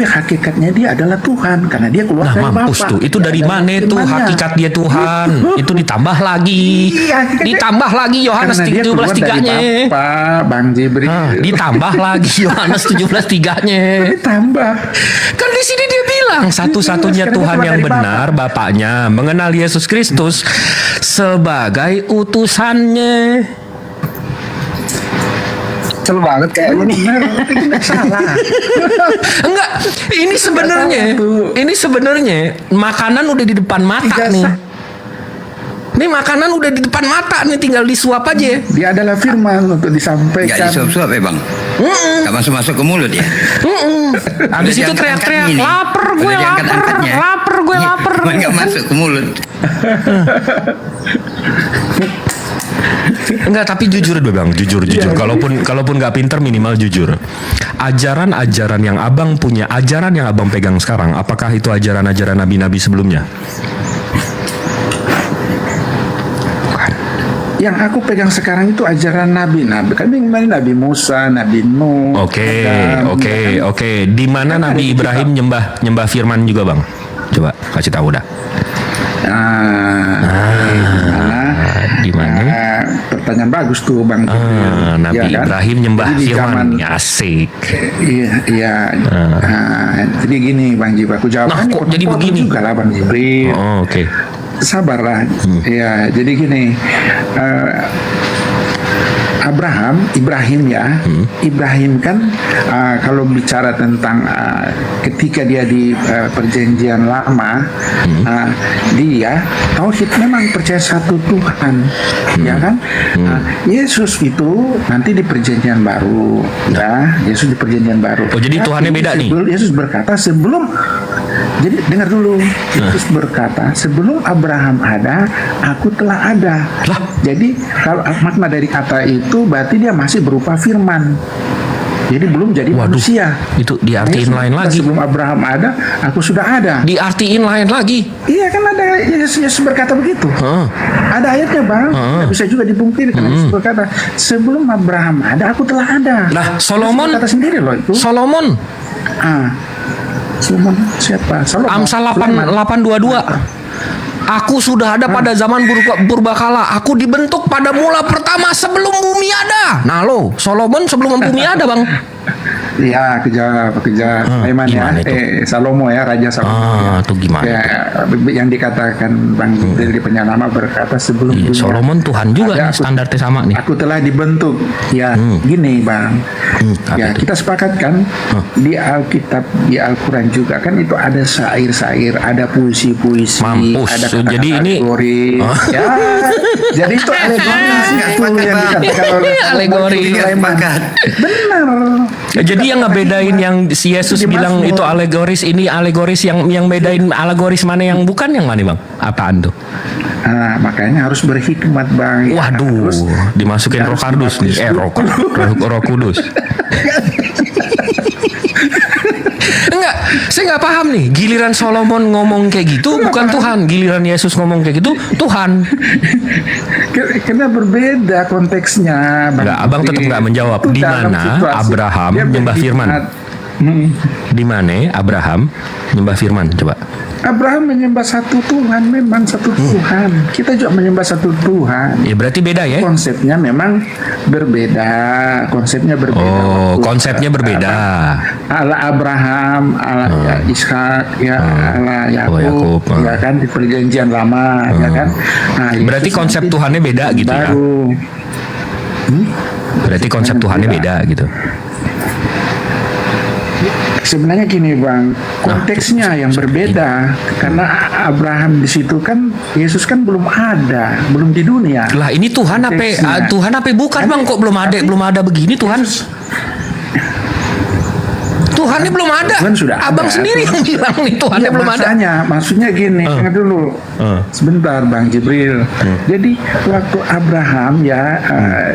hakikatnya dia adalah Tuhan karena dia keluar dari mampus Bapa. Tuh. Itu dari mana itu hakikat dia Tuhan? Itu ditambah lagi. Ditambah lagi Yohanes 17:3-nya. Bang Jibril. Ditambah lagi Yohanes 17:3-nya. Ditambah. Kan di sini dia bilang satu-satunya Tuhan yang benar Bapaknya, mengenal Yesus Kristus sebagai utusannya. Kesel banget kayak ini. Tidak salah. Enggak, ini sebenarnya makanan udah di depan mata nih. Ini makanan udah di depan mata nih, tinggal disuap aja. Dia adalah firman untuk disampaikan. Gak disuap-suap ya Bang? Gak masuk-masuk ke mulut ya? Habis itu teriak-teriak, lapar gue lapar. Gak masuk ke mulut. Enggak, tapi jujur Bang, jujur. Kalaupun nggak pinter minimal jujur. Ajaran-ajaran yang Abang punya, ajaran yang Abang pegang sekarang, apakah itu ajaran-ajaran nabi-nabi sebelumnya? Yang aku pegang sekarang itu ajaran nabi-nabi. Kami mengenai Nabi Musa, Nabi Nuh. Oke. Di mana Nabi Ibrahim nyembah firman juga Bang? Coba kasih tahu dah. Di mana? Pertanyaan bagus tuh Bang. Nabi Ibrahim nyembah firman, asik. Iya. Jadi gini Bang Jibril, aku jawab. Kok jadi begini? Juga lah Bang Jibril. Oke. Sabarlah. Ya, jadi gini. Ibrahim kan kalau bicara tentang ketika dia di perjanjian lama, dia tauhid memang percaya satu Tuhan, ya kan? Yesus itu nanti di perjanjian baru, Yesus di perjanjian baru. Oh, jadi Tuhannya beda nih. Yesus berkata jadi dengar dulu. Yesus berkata, sebelum Abraham ada, aku telah ada. Jadi kalau makna dari kata itu berarti dia masih berupa firman. Jadi belum jadi manusia. Itu diartiin lain lagi. Sebelum Abraham ada, aku sudah ada. Diartiin lain lagi. Iya kan ada Yesus berkata begitu. Ada ayatnya Bang. Bisa juga dipungkiri karena Yesus berkata, sebelum Abraham ada, aku telah ada. Nah, Solomon kata sendiri loh itu. Solomon siapa? Amsal 8:22. Aku sudah ada pada zaman purbakala. Aku dibentuk pada mula pertama sebelum bumi ada. Nah lo, Solomon sebelum bumi ada Bang. Ya, kejar Sulaiman ya. gimana itu? Salomo ya, Raja Salomo. Itu gimana? Ya, yang dikatakan Bang Jibril di Penyalama berkata sebelum Iya, dunia Solomon Tuhan juga ada, nih, standarnya sama nih. aku telah dibentuk. Ya, gini Bang. Apa Ya, itu? kita sepakat kan di Alkitab, di Al-Quran juga kan itu ada syair-syair, ada puisi-puisi, Mampus. ada kata-kata Jadi ini- alegori. Ya, jadi itu alegori itu yang dikatakan oleh Alegori. Sulaiman. Benar. Jadi yang ngebedain yang si Yesus Di bilang Mazmur. itu alegoris, ini alegoris, yang bedain alegoris mana yang bukan, yang mana Bang? Apaan tuh? Nah, makanya harus berhikmat Bang. Ya, Waduh, harus- dimasukin Roh Kudus nih, Roh Kudus. Enggak, saya nggak paham nih. Giliran Solomon ngomong kayak gitu bukan Tuhan, giliran Yesus ngomong kayak gitu Tuhan. Karena berbeda konteksnya. Bang. Enggak, abang tetap nggak menjawab. Itu Di dalam mana situasi Abraham dia nyembah Firman? berhikmat. Di mana Abraham nyembah Firman? Coba. Abraham menyembah satu Tuhan, memang satu Tuhan. Kita juga menyembah satu Tuhan. Ya berarti beda ya? Konsepnya memang berbeda. Konsepnya berbeda. Oh, konsepnya berbeda. Allah Abraham, Allah Ishak, ya Allah Yakub, Yakub, ya kan di perjanjian lama, ya kan. Nah, Berarti Yesus konsep nanti Tuhannya beda gitu ya? baru. Berarti konsep Tuhannya beda gitu. Sebenarnya gini Bang, konteksnya yang berbeda karena Abraham di situ kan Yesus kan belum ada, belum di dunia. Lah ini Tuhan apa? Konteksnya. Tuhan apa bukan Bang? Kok belum ada begini Tuhan? Tuhannya belum ada. Tuhan sudah Abang ada. sendiri yang bilang nih Tuhannya Iya, belum ada. maksudnya gini, dengar dulu. Sebentar Bang Jibril. Jadi waktu Abraham ya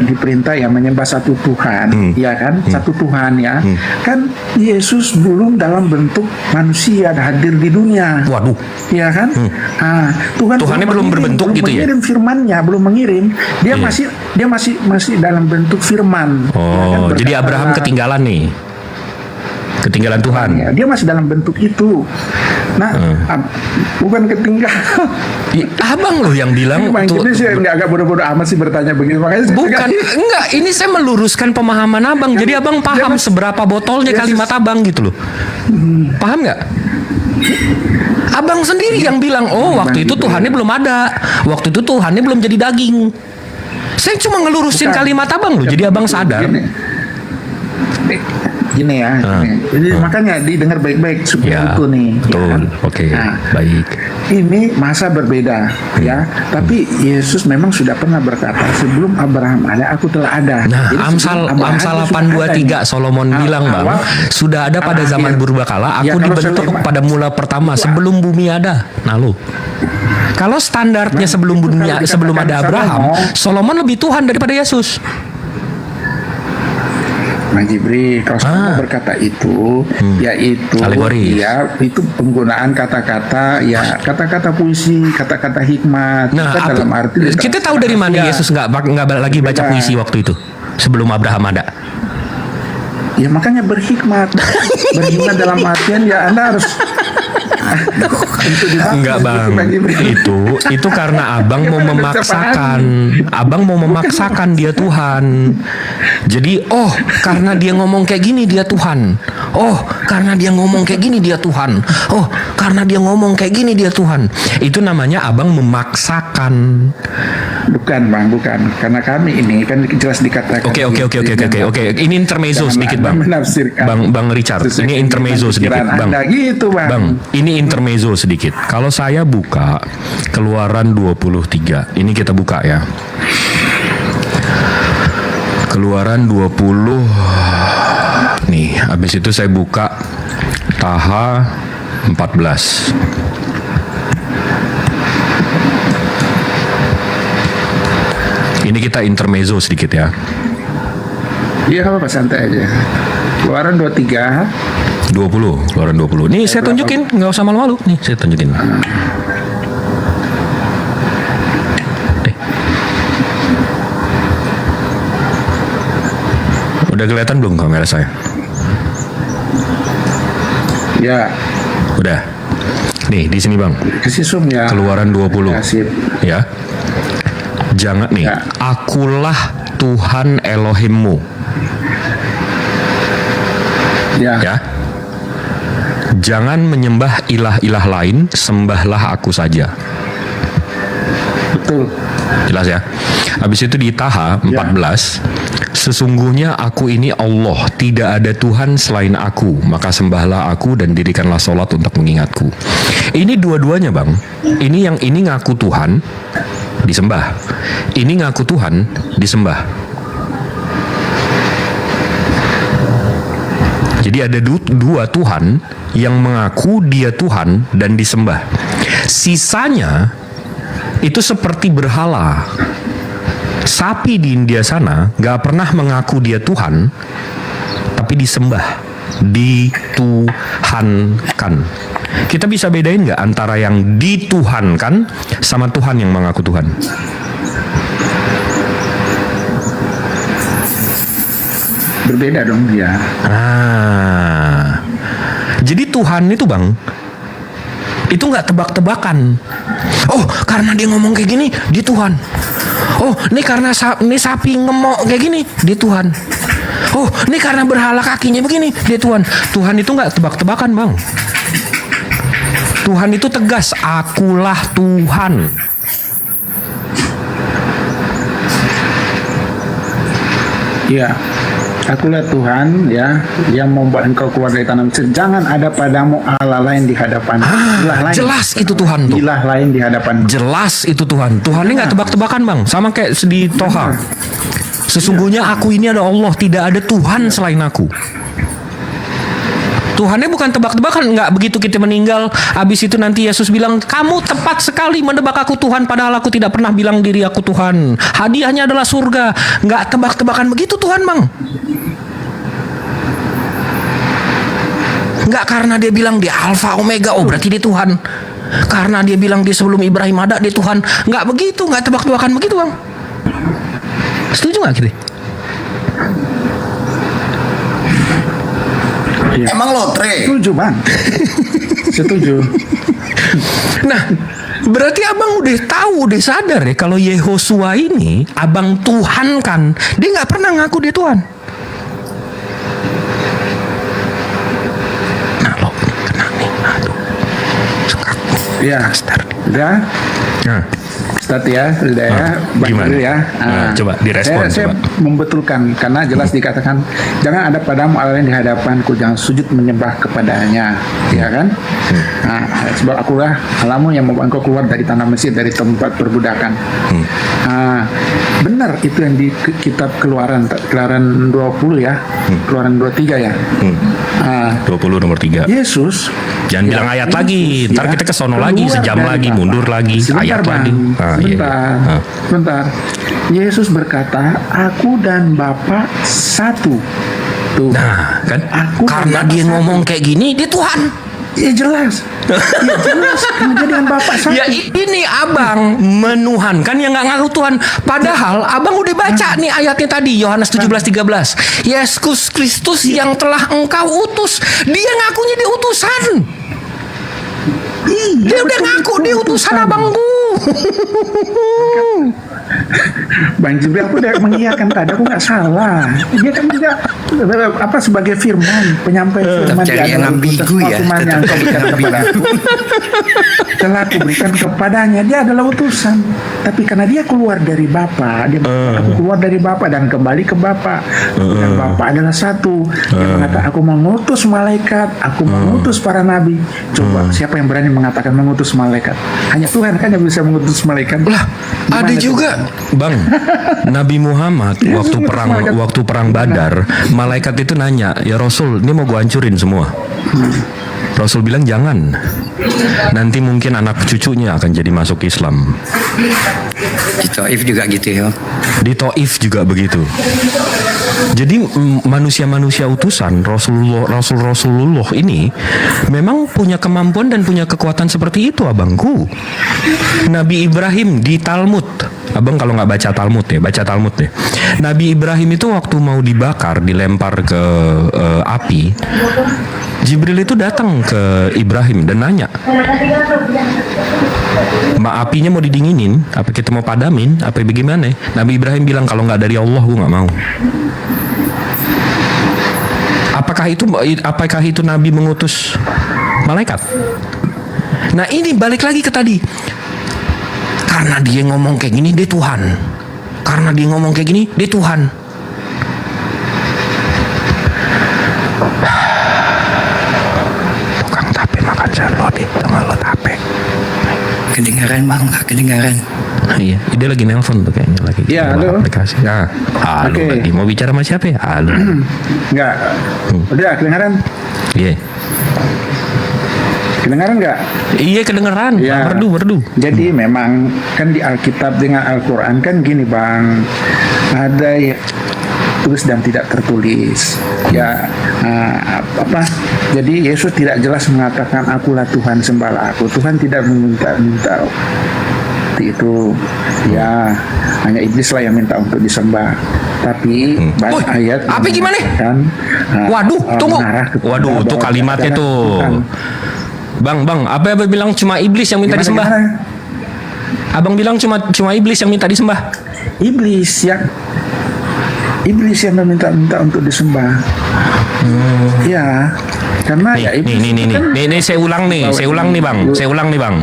diperintah ya menyembah satu Tuhan, ya kan? Satu Tuhan ya. Kan Yesus belum dalam bentuk manusia hadir di dunia. Waduh. Ya kan? Tuhannya belum berbentuk gitu ya? mengirim firman-Nya, belum mengirim. Dia Iya. masih dalam bentuk firman. Ya kan? Oh, jadi Berkata- Abraham ketinggalan nih. Ketinggalan Tuhan. Ya, dia masih dalam bentuk itu. Nah, bukan ketinggalan. Abang loh yang bilang Bang, ini sih agak bodoh-bodoh amat sih bertanya begitu. Makanya bukan, enggak, ini saya meluruskan pemahaman abang. Jadi abang paham seberapa botolnya kalimat abang gitu loh. Paham nggak? Abang sendiri yang bilang, oh waktu itu Tuhannya belum ada. Waktu itu Tuhannya belum jadi daging. Saya cuma ngelurusin kalimat abang loh. Jadi abang sadar. Gini ya, jadi makanya didengar baik-baik supaya utuh nih. Betul, ya kan? oke, Nah, baik. ini masa berbeda ya, tapi Yesus memang sudah pernah berkata sebelum Abraham ada, aku telah ada. Nah, Jadi Amsal sebelum Abraham itu sudah ada 8:23 nih. Solomon bilang Bang, sudah ada pada zaman purbakala, aku Ya, kalau dibentuk Sulaiman- pada mula pertama sebelum bumi ada. Nah lu, kalau standarnya sebelum dunia, sebelum ada Abraham, Solomon lebih Tuhan daripada Yesus. Nah Jibril, kalau saya berkata itu, yaitu Alegoris. ya itu penggunaan kata-kata, ya kata-kata puisi, kata-kata hikmat. Nah, Kita dalam arti kita tahu dari mana ya, Yesus nggak lagi baca Beda. puisi waktu itu sebelum Abraham ada. Ya makanya berhikmat, berhikmat dalam artian ya Anda harus Enggak Bang, itu karena abang mau memaksakan dia Tuhan. Jadi karena dia ngomong kayak gini dia Tuhan. Karena dia ngomong kayak gini dia Tuhan. Karena dia ngomong kayak gini dia Tuhan. Itu namanya abang memaksakan. Bukan Bang, bukan. Karena kami ini kan jelas dikatakan. Oke. Ini intermezzo sedikit Bang. Bang Richard, ini intermezzo sedikit Bang. Gitu Bang. Bang, ini intermezzo sedikit. Kalau saya buka Keluaran 23, ini kita buka ya. Keluaran 20. Nih, habis itu saya buka Taha 14. Ini kita intermezzo sedikit ya. Iya, apa santai aja. Keluaran 23 20, Keluaran 20. Nih saya tunjukin, nggak usah malu-malu. Nih saya tunjukin. Udah kelihatan belum kamera saya? Ya. Udah. Nih di sini Bang. Kasih zoom ya. Keluaran 20. Ya. Jangan nih. Akulah Tuhan Elohimmu. Ya. Jangan menyembah ilah-ilah lain, sembahlah aku saja. Betul. Jelas ya. Habis itu di Taha 14, sesungguhnya aku ini Allah, tidak ada Tuhan selain aku, maka sembahlah aku dan dirikanlah sholat untuk mengingatku. Ini dua-duanya bang. Ini yang ini ngaku Tuhan, disembah. Ini ngaku Tuhan, disembah. Jadi ada dua Tuhan yang mengaku dia Tuhan dan disembah. Sisanya itu seperti berhala. Sapi di India sana gak pernah mengaku dia Tuhan, tapi disembah, dituhankan. Kita bisa bedain gak antara yang dituhankan sama Tuhan yang mengaku Tuhan? Berbeda dong ya. Jadi Tuhan itu bang, itu nggak tebak-tebakan. Oh, karena dia ngomong kayak gini, dia Tuhan. Oh, ini karena ini sapi ngemok kayak gini, dia Tuhan. Oh, ini karena berhala kakinya begini, dia Tuhan. Tuhan itu nggak tebak-tebakan bang. Tuhan itu tegas, akulah Tuhan. Ya, akulah Tuhan ya yang membuat engkau keluar dari tanah Mesir. Jangan ada padamu Allah lain di hadapan. Jelas itu Tuhan tuh. Ilah lain di hadapan. Jelas itu Tuhan. Tuhan ini nggak tebak-tebakan bang. Sama kayak di Toha. Sesungguhnya aku ini ada Allah, tidak ada Tuhan selain aku. Tuhannya bukan tebak-tebakan, nggak begitu kita meninggal, habis itu nanti Yesus bilang, kamu tepat sekali menebak aku Tuhan, padahal aku tidak pernah bilang diri aku Tuhan. Hadiahnya adalah surga. Nggak tebak-tebakan begitu Tuhan, Bang. Nggak karena dia bilang dia Alfa Omega, oh berarti dia Tuhan. Karena dia bilang dia sebelum Ibrahim ada, dia Tuhan. Nggak begitu, nggak tebak-tebakan begitu, Bang. Setuju nggak gitu? Ya. Emang lotre? Setuju bang. Setuju. Nah, berarti abang udah tahu, udah sadar ya kalau Yehosua ini abang Tuhan kan, dia nggak pernah ngaku dia Tuhan. Nah lo kena nih, aduh, suka ya, udah. Nah. Ustaz ya, sudah ya, gimana? Ya. Coba direspon. Saya membetulkan karena jelas dikatakan jangan ada padamu Allah lain di hadapanku, jangan sujud menyembah kepadanya, ya kan? Nah, sebab akulah Allahmu yang membawa engkau keluar dari tanah Mesir, dari tempat perbudakan. Benar itu yang di kitab Keluaran 20 ya, Keluaran 23 ya. 20 nomor 3. Yesus. Jangan bilang ayat lagi, ntar kita kesono lagi, sejam lagi, mundur lagi, ayat lagi. Sebentar. Yesus berkata, aku dan Bapa satu. Tuh. Nah, kan? Karena dia ngomong kayak gini, dia Tuhan. Ya jelas. Ya jelas. Kejadian Bapak satu. Ya ini abang menuhankan yang nggak ngaku Tuhan. Padahal abang udah baca nih ayatnya tadi, Yohanes 17:13. Yesus Kristus yang telah engkau utus, dia ngakunya dia utusan. Dia udah ngaku dia utusan abangku. Bang Jibril, aku udah mengiyakan tadi, aku nggak salah. Dia kan juga apa sebagai firman, penyampai firman dia yang ambigu ya. Yang kau berikan kepada aku, telah aku berikan kepadanya. Dia adalah utusan. Tapi karena dia keluar dari Bapa, dia aku keluar dari Bapa dan kembali ke Bapa. Dan Bapa adalah satu. Dia mengatakan, aku mengutus malaikat, aku mengutus para nabi. Coba siapa yang berani mengatakan mengutus malaikat? Hanya Tuhan kan yang bisa mengutus malaikat. Lah, ada juga, Bang. Nabi Muhammad waktu perang Badar, malaikat itu nanya, "Ya Rasul, ini mau gua hancurin semua." Rasul bilang jangan. Nanti mungkin anak cucunya akan jadi masuk Islam. Di Taif juga gitu ya. Di Taif juga begitu. Jadi manusia-manusia utusan Rasulullah ini memang punya kemampuan dan punya kekuatan seperti itu, abangku. Nabi Ibrahim di Talmud, abang kalau nggak baca Talmud ya, baca Talmud deh. Nabi Ibrahim itu waktu mau dibakar, dilempar ke api, Jibril itu datang ke Ibrahim dan nanya, apinya mau didinginin, apa kita mau padamin, apa bagaimana? Nabi Ibrahim bilang, kalau nggak dari Allah, gue nggak mau. Apakah apakah itu Nabi mengutus malaikat? Nah ini balik lagi ke tadi. Karena dia ngomong kayak gini, dia Tuhan. Karena dia ngomong kayak gini, dia Tuhan. Tukang tape makan jalodi, tengah lo tape. Kedengaran bang, nggak kedengaran. Iya, dia lagi nelpon tuh kayaknya lagi. Iya, lewat halo. aplikasi. Nah, halo Oke. lagi. Mau bicara sama siapa ya? Halo. Enggak. Udah kedengaran? Iya. Kedengaran nggak? Iya kedengeran. Ya. Merdu. Jadi memang kan di Alkitab dengan Al-Quran kan gini bang, ada ya tertulis dan tidak tertulis. Ya Jadi Yesus tidak jelas mengatakan akulah Tuhan, sembahlah aku. Tuhan tidak meminta seperti itu. Ya hanya iblis lah yang minta untuk disembah. Tapi banyak ayat yang apa gimana? mengatakan, Waduh, tunggu. mengarah kepada Waduh, itu bahwa kalimatnya adalah tuh. Tuhan. Bang, apa bilang cuma iblis yang minta disembah? Abang bilang cuma iblis yang minta disembah. Iblis yang meminta-minta untuk disembah. Ya, karena ya iblis Nih, saya ulang nih bang.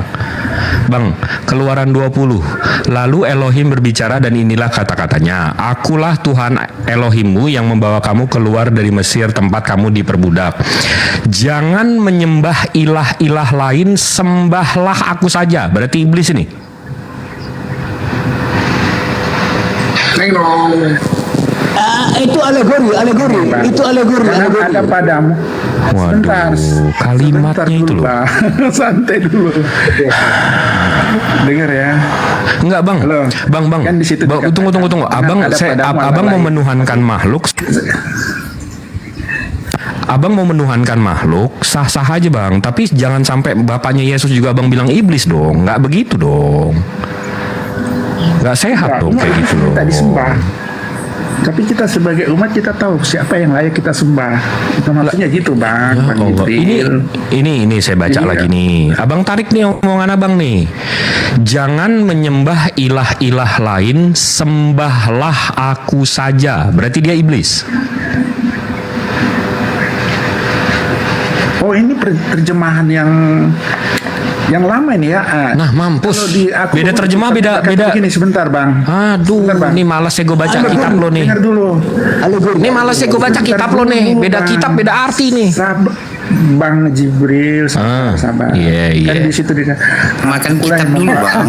Bang, Keluaran 20. Lalu Elohim berbicara dan inilah kata-katanya. Akulah Tuhan Elohimmu yang membawa kamu keluar dari Mesir tempat kamu diperbudak. Jangan menyembah ilah-ilah lain, sembahlah aku saja. Berarti iblis ini. Itu alegori. Ada padamu. Waduh, kalimatnya itu loh. Santai dulu. Dengar ya. Enggak bang, Halo. bang. Kan di situ Tunggu. Abang mau menuhankan makhluk. Abang mau menuhankan makhluk, sah-sah aja bang. Tapi jangan sampai bapaknya Yesus juga abang bilang iblis dong. Nggak begitu dong. Nggak sehat dong kayak gitu loh. Kita disembah. Tapi kita sebagai umat kita tahu siapa yang layak kita sembah. Itu maksudnya gitu bang. Ya Bang Allah. Jibril. Ini saya baca Iya. lagi nih. Abang tarik nih omongan abang nih. Jangan menyembah ilah-ilah lain, sembahlah aku saja. Berarti dia iblis. Oh ini terjemahan yang lama ini ya. Nah mampus. Kalau di aku Beda terjemah, beda. Begini sebentar bang. Aduh, Sebentar, Bang. ini malas ya gue baca kitab lo nih. Dengar dulu. Ini malas ya gue baca kitab lo nih. Beda kitab, beda arti nih. Bang Jibril, sabar. Iya. Kan di situ Makan kitab dulu bang.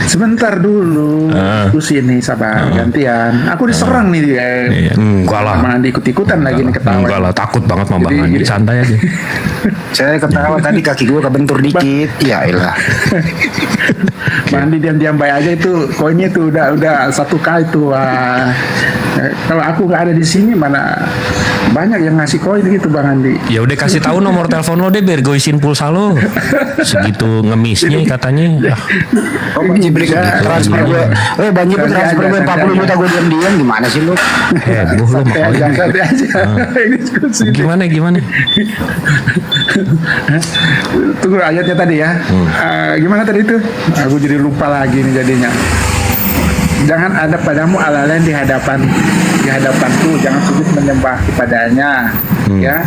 Sebentar dulu. Terus ini sabar, gantian. Aku diserang nih dia. Iya, enggak lah. Malah ikut-ikutan lagi nih ketawa. Enggak lah, takut banget sama Bang Andi. Santai aja. Saya ketawa tadi kaki gue kebentur dikit. Ya elah. Bang Andi diam-diam baik aja itu koinnya itu udah 1K itu. Kalau aku nggak ada di sini mana banyak yang ngasih koin gitu Bang Andi. Ya udah kasih tahu nomor telepon lo deh biar gue isiin pulsa lo. Segitu ngemisnya katanya. Oh Bang Jibril transfer gue. Bang Jibril transfer gue 40 juta gue diam-diam gimana sih lu? Heboh lo Santai aja. Gimana? Tunggu ayatnya tadi ya. Gimana tadi itu? Aku jadi lupa lagi nih jadinya. Jangan ada padamu Allah lain di hadapanku, jangan sujud menyembah kepadanya. Ya,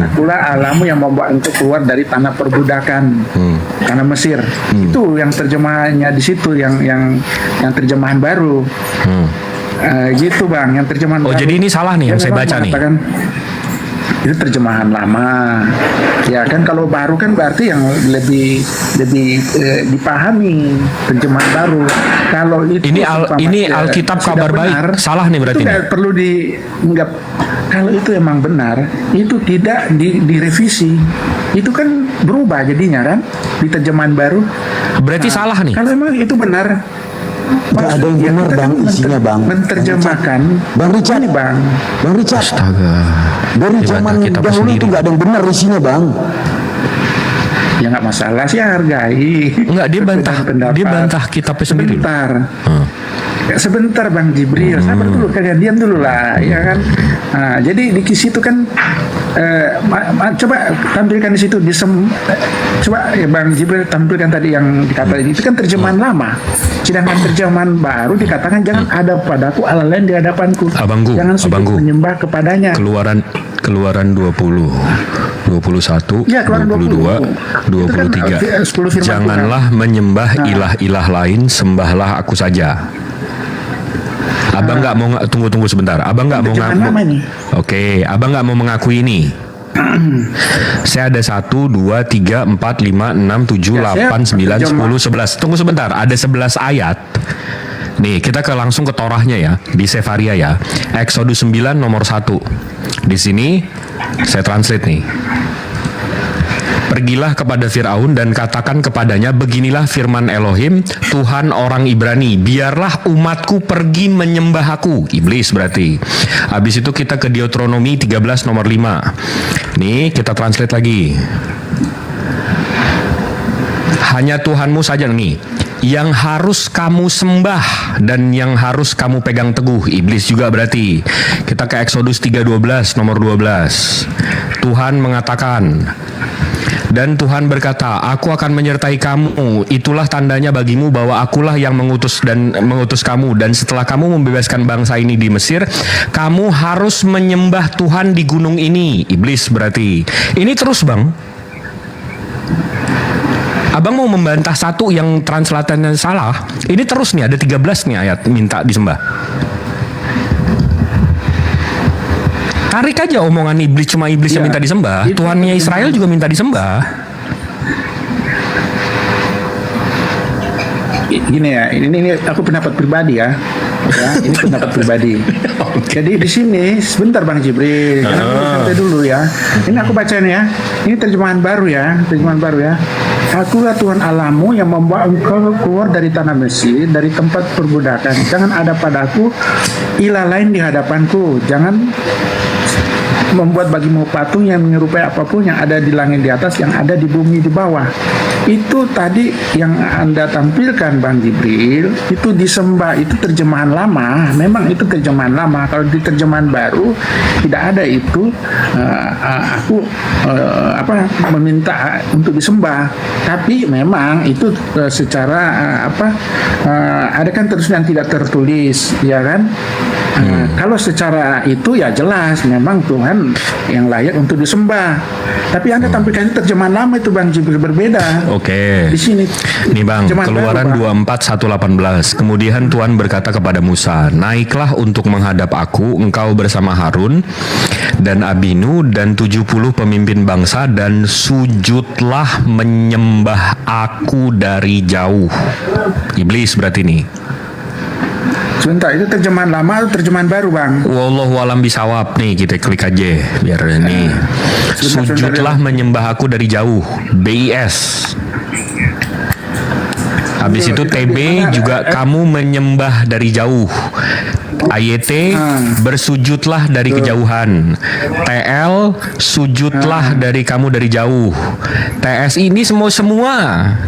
akulah Allahmu yang membawa engkau keluar dari tanah perbudakan, tanah Mesir. Itu yang terjemahannya di situ, yang terjemahan baru. Gitu bang, yang terjemahan baru. Jadi ini salah nih yang saya baca nih. Itu terjemahan lama. Ya kan kalau baru kan berarti yang lebih dipahami terjemahan baru. Kalau itu ini Alkitab kabar baik. Salah nih berarti. Itu nggak perlu nggak. Kalau itu emang benar, itu tidak direvisi. Itu kan berubah jadinya kan di terjemahan baru. Berarti salah nih. Kalau emang itu benar. Gak ada yang benar bang isinya bang. Menerjemahkan Bang Richard ini bang. Bang Richard. Astaga. Dari zaman dahulu itu gak ada yang benar isinya bang. Ya nggak masalah sih, hargai. Enggak, dia bantah kitabnya sendiri. Sebentar Bang Jibril, sabar dulu, kalian diam dulu lah, ya kan. Nah, jadi di situ kan Coba tampilkan di situ coba Bang Jibril tampilkan tadi yang dikatakan itu kan terjemahan lama. Sedangkan terjemahan baru dikatakan jangan ada padaku Allah lain di hadapanku. Jangan sujud menyembah kepadanya. Keluaran 20, 21, Ya, Keluaran 22, 23. Janganlah menyembah ilah-ilah lain, sembahlah aku saja. Abang nggak mau tunggu sebentar. Abang nggak mau ngaku. Oke, abang nggak mau mengakui ini. Saya ada 1, 2, 3, 4, 5, 6, 7, 8, 9, 10, 11. Tunggu sebentar, ada 11 ayat. Nih, kita langsung ke Torahnya ya, di Sefaria ya. Exodus 9 nomor 1. Di sini saya translate nih. Pergilah kepada Fir'aun dan katakan kepadanya, beginilah firman Elohim, Tuhan orang Ibrani, biarlah umatku pergi menyembah aku. Iblis berarti. Habis itu kita ke Deuteronomi 13 nomor 5. Nih, kita translate lagi. Hanya Tuhanmu saja nih yang harus kamu sembah dan yang harus kamu pegang teguh. Iblis juga berarti. Kita ke Exodus 3:12 nomor 12. Tuhan mengatakan, dan Tuhan berkata, aku akan menyertai kamu, itulah tandanya bagimu bahwa akulah yang mengutus kamu, dan setelah kamu membebaskan bangsa ini di Mesir, kamu harus menyembah Tuhan di gunung ini. Iblis berarti. Ini terus bang. Abang mau membantah satu yang translatannya salah. Ini terus nih, ada 13 nih ayat minta disembah. Tarik aja omongan iblis, cuma iblis yang minta disembah. Tuhannya Israel juga minta disembah. Gini ya, ini aku pendapat pribadi ya. Ini pendapat pribadi. Jadi di sini sebentar Bang Jibril, santai dulu ya. Ini aku bacain ya. Ini terjemahan baru ya. Akulah Tuhan Allahmu yang membawa engkau keluar dari tanah Mesir, dari tempat perbudakan. Jangan ada padaku ilah lain di hadapanku. Jangan membuat bagimu patung yang menyerupai apapun yang ada di langit di atas, yang ada di bumi di bawah. Itu tadi yang Anda tampilkan Bang Jibril, itu disembah, itu terjemahan lama. Memang itu terjemahan lama. Kalau di terjemahan baru tidak ada itu. Aku meminta untuk disembah. Tapi memang itu secara ada kan terus yang tidak tertulis, ya kan? Kalau secara itu ya jelas memang Tuhan yang layak untuk disembah. Tapi Anda tampilkan terjemahan lama itu Bang Jibril, berbeda. Oke. Di sini. Nih Bang, Keluaran 24:1-18. Kemudian Tuhan berkata kepada Musa, naiklah untuk menghadap aku, engkau bersama Harun dan Abinu dan 70 pemimpin bangsa, dan sujudlah menyembah aku dari jauh. Iblis berarti nih. Sebentar, itu terjemahan lama atau terjemahan baru Bang? Wallahu alam bisawab. Nih kita klik aja biar ini. Sujudlah menyembah aku dari jauh. BIS. Habis itu TB juga kamu menyembah dari jauh. AYT bersujudlah dari kejauhan. TL sujudlah dari kamu dari jauh. TS ini semua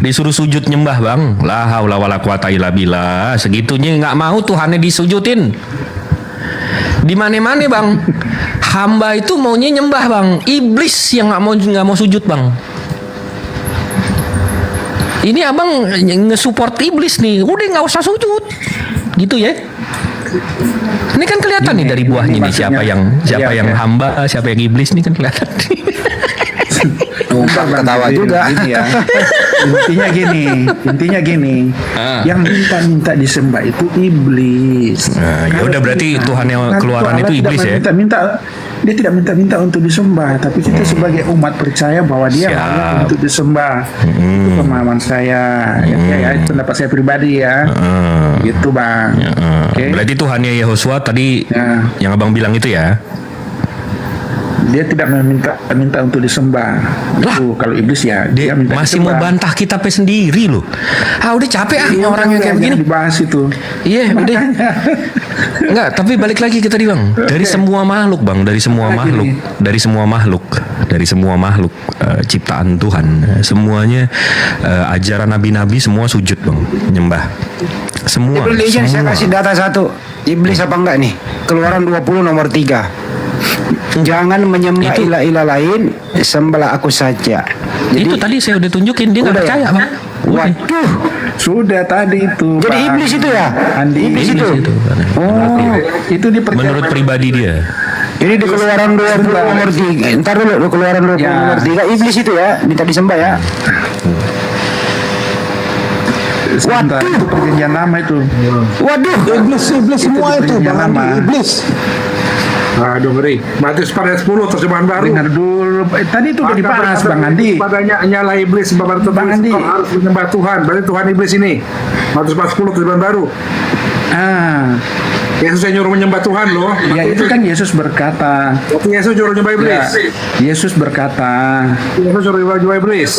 disuruh sujud nyembah Bang. La haula wala quwata illa billah. Segitunya nggak mau Tuhannya disujudin. Di mana-mana Bang. Hamba itu maunya nyembah Bang. Iblis yang nggak mau sujud Bang. Ini abang nge-support iblis nih. Udah nggak usah sujud. Gitu ya. Ini kan kelihatan nih dari buahnya nih siapa yang hamba, siapa yang iblis nih kan kelihatan. Numpang ketawa juga. Intinya gini. Yang minta disembah itu iblis. Ya udah berarti Tuhan yang keluaran itu iblis ya. Dia tidak minta untuk disembah, tapi kita sebagai umat percaya bahwa dia layak untuk disembah. Itu pemahaman saya. Ya, itu pendapat saya pribadi ya. Gitu Bang. Okay. Berarti Tuhannya Yehosua tadi yang abang bilang itu ya. Dia tidak minta untuk disembah. Itu kalau iblis ya dia minta masih disembah. mau bantah kitabnya sendiri loh. Udah capek orang yang kayak begini dibahas itu. Iya udah. Enggak, tapi balik lagi ke tadi Bang. Dari semua makhluk Bang, dari semua makhluk ciptaan Tuhan, semuanya ajaran nabi-nabi semua sujud Bang, nyembah. Semua. Saya kasih data satu. Iblis apa enggak nih? Keluaran 20 nomor 3. Jangan menyembah ilah-ilah lain, sembahlah aku saja. Itu tadi saya udah tunjukin, dia nggak Udah ya? percaya, Bang. Waduh. Sudah tadi itu. Jadi Bang. iblis itu ya? Andi. Iblis itu. Oh, Itu dipercaya. Menurut pribadi dia. ini di Keluaran 20 nomor 3. Ntar dulu, di Keluaran 20 Ya. nomor 3. Iblis itu ya, minta disembah ya. Sebentar, itu perjanjian lama itu. Waduh. Iblis semua itu, perjanjian Bang lama. Andi, iblis. Aduh, ngeri. Berarti pada 10 terjemahan baru. Dengar dulu. Tadi itu udah dibahas, Bang Andi. Padanya nyala iblis sebab Bang Andi. kau harus menyembah Tuhan. Berarti Tuhan iblis ini. Matius 10 terjemahan baru. Ah, Yesus yang nyuruh menyembah Tuhan loh. ya itu kan Yesus berkata. Waktu Yesus nyuruh menyembah iblis. Ya, Yesus berkata. Yesus nyuruh menyembah iblis.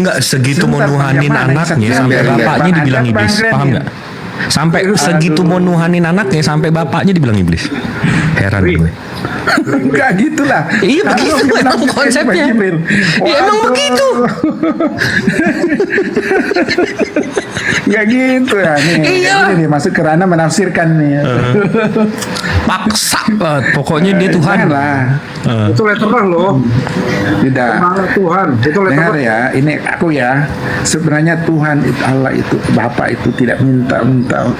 Enggak segitu Sebentar, mau nuhanin bagaimana anaknya Bang sampai Glenn? bapaknya Bang dibilang Glenn, iblis, Bang Glenn, paham ya? nggak? Sampai segitu mau nuhanin anaknya sampai bapaknya dibilang iblis. Heran gue. Enggak gitulah. Iya begitu emang konsepnya. Iya emang begitu. Ya gitu ya nih. Iya. Ini nih masuk ke ranah menafsirkan nih. Paksa banget. Pokoknya dia Tuhan. Janganlah. Itu letterlah loh. Tidak. Malah Tuhan. Itu Dengar letterlah. ya, ini aku ya. Sebenarnya Tuhan itu, Allah itu, Bapa itu tidak minta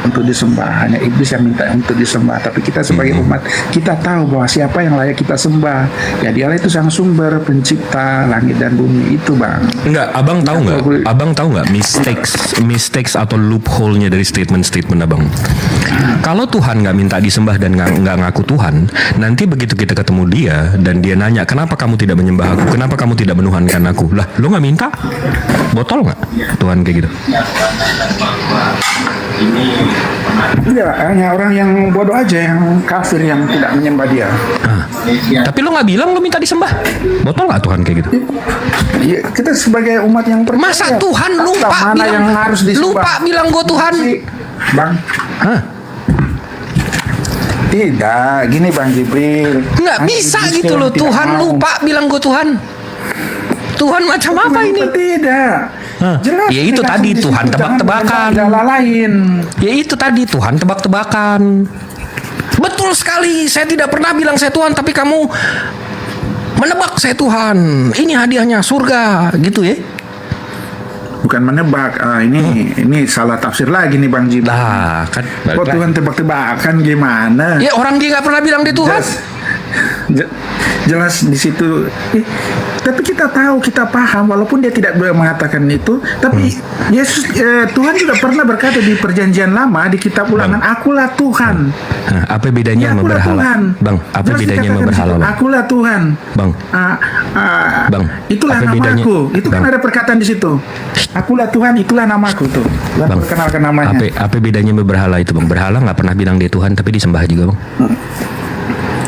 untuk disembah, hanya iblis yang minta untuk disembah. Tapi kita sebagai umat, kita tahu bahwa siapa yang layak kita sembah. Ya Dialah itu sang sumber pencipta langit dan bumi itu, Bang. Enggak, abang tahu nggak? Abang tahu nggak mistakes atau loophole-nya dari statement-statement abang? Kalau Tuhan nggak minta disembah dan nggak ngaku Tuhan, nanti begitu kita ketemu dia dan dia nanya, kenapa kamu tidak menyembah aku? Kenapa kamu tidak menuhankan aku? Lah, lu nggak minta? Botol nggak Tuhan kayak gitu? Iya, hanya orang yang bodoh aja, yang kafir, yang tidak menyembah dia. Tapi lu nggak bilang lu minta disembah? Botol nggak Tuhan kayak gitu? Ya, kita sebagai umat yang percaya. Masa Tuhan lupa mana bilang, yang harus disembah? lupa bilang gue Tuhan? Bang. Hah? Tidak, gini Bang Jibril. Nggak bisa gitu loh, Tuhan lupa bilang gue Tuhan. Tuhan macam apa ini? Tidak. Jelas. Ya itu tadi Tuhan tebak-tebakan. Lain. Ya itu tadi Tuhan tebak-tebakan. Betul sekali, saya tidak pernah bilang saya Tuhan, tapi kamu menebak saya Tuhan. Ini hadiahnya surga, gitu ya? Bukan menebak. Ini salah tafsir lagi nih Bang Jibril. Lah, kan. Kok Tuhan tebak-tebakan gimana? Ya orang dia nggak pernah bilang dia Tuhan. Jelas di situ. Tapi kita tahu, kita paham, walaupun dia tidak mengatakan itu, tapi Yesus, Tuhan juga pernah berkata di Perjanjian Lama di Kitab Ulangan, Akulah Tuhan. Nah, apa bedanya sama berhala, Tuhan. Bang? Apa Jelas bedanya sama dikatakan di berhala, situ, Bang? Akulah Tuhan. Bang. Bang. Itulah apa namaku. bedanya? Itu kan Bang. ada perkataan di situ. Akulah Tuhan, itulah namaku tuh. Bang, Perkenalkan namanya. apa bedanya sama berhala itu, Bang? Berhala nggak pernah bilang dia Tuhan, tapi disembah juga, Bang.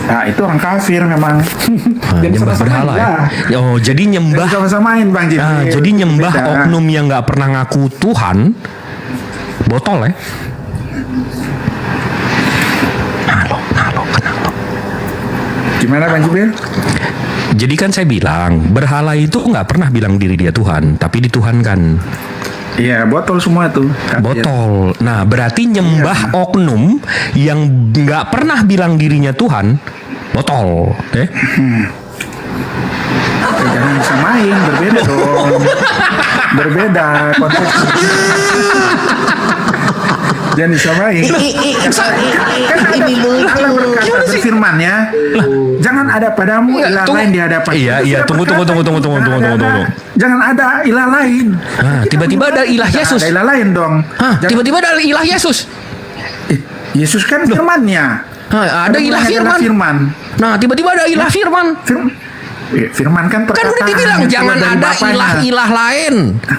Nah, itu orang kafir memang. Nyembah berhala ya. Oh, jadi nyembah. Sama-samain Bang Jibril. Nah, jadi nyembah Beda. oknum yang nggak pernah ngaku Tuhan, botol ya. Gimana Bang Jibril? Jadi kan saya bilang berhala itu nggak pernah bilang diri dia Tuhan, tapi dituhankan. Iya, botol semua tuh. Botol. Nah, berarti nyembah oknum yang nggak pernah bilang dirinya Tuhan, botol. Jangan disamain, berbeda dong. Berbeda konteks. Jangan disamain. Ini Allah berkata berfirman ya. Jangan ada padamu ilah lain di hadapan. Iya, tunggu. Jangan ada ilah lain. Nah, tiba-tiba ada ilah Yesus. Ada ilah lain dong. Tiba-tiba ada ilah Yesus. Yesus kan firman-Nya. Ada ilah firman. Nah, tiba-tiba ada ilah firman. Firman kan perkataan. Kan udah dibilang jangan ada ilah-ilah lain.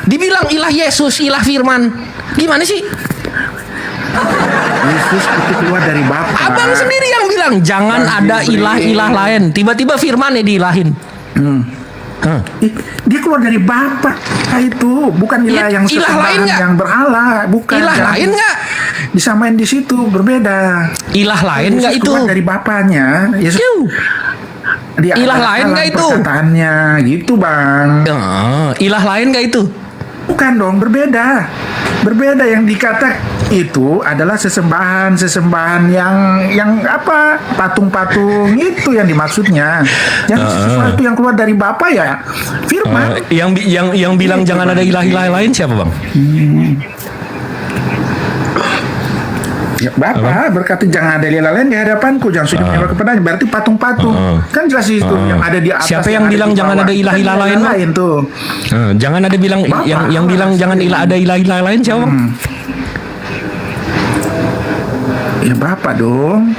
Dibilang ilah Yesus, ilah firman. Gimana sih? Yesus itu keluar dari Bapa. Abang sendiri yang bilang jangan ada ilah-ilah lain. Tiba-tiba firman ya diilahin. Dia keluar dari Bapa itu, bukan ilah yang ilah lain nggak? yang berhala, bukan. Ilah lain nggak? Disamain di situ, berbeda. Ilah lain nggak itu? Keluar dari Bapanya. Yesus. Ilah lain nggak itu? Perkataannya gitu Bang. Ilah lain nggak itu? Bukan dong, berbeda. Berbeda, yang dikata itu adalah sesembahan yang apa? Patung-patung itu yang dimaksudnya. Yang sesuatu yang keluar dari Bapa ya firman. Yang bilang jangan ada ilah-ilah lain siapa, Bang? Ya, Bapak berkata jangan ada ilah lain di hadapanku, jangan sujud menyembah kepadanya. Berarti patung-patung. Kan jelas itu yang ada di atas. Siapa yang bilang jangan ada ilah-ilah lain? Lain tuh. Jangan ada bilang yang bilang jangan ada ilah-ilah lain siapa? Ya Bapak dong.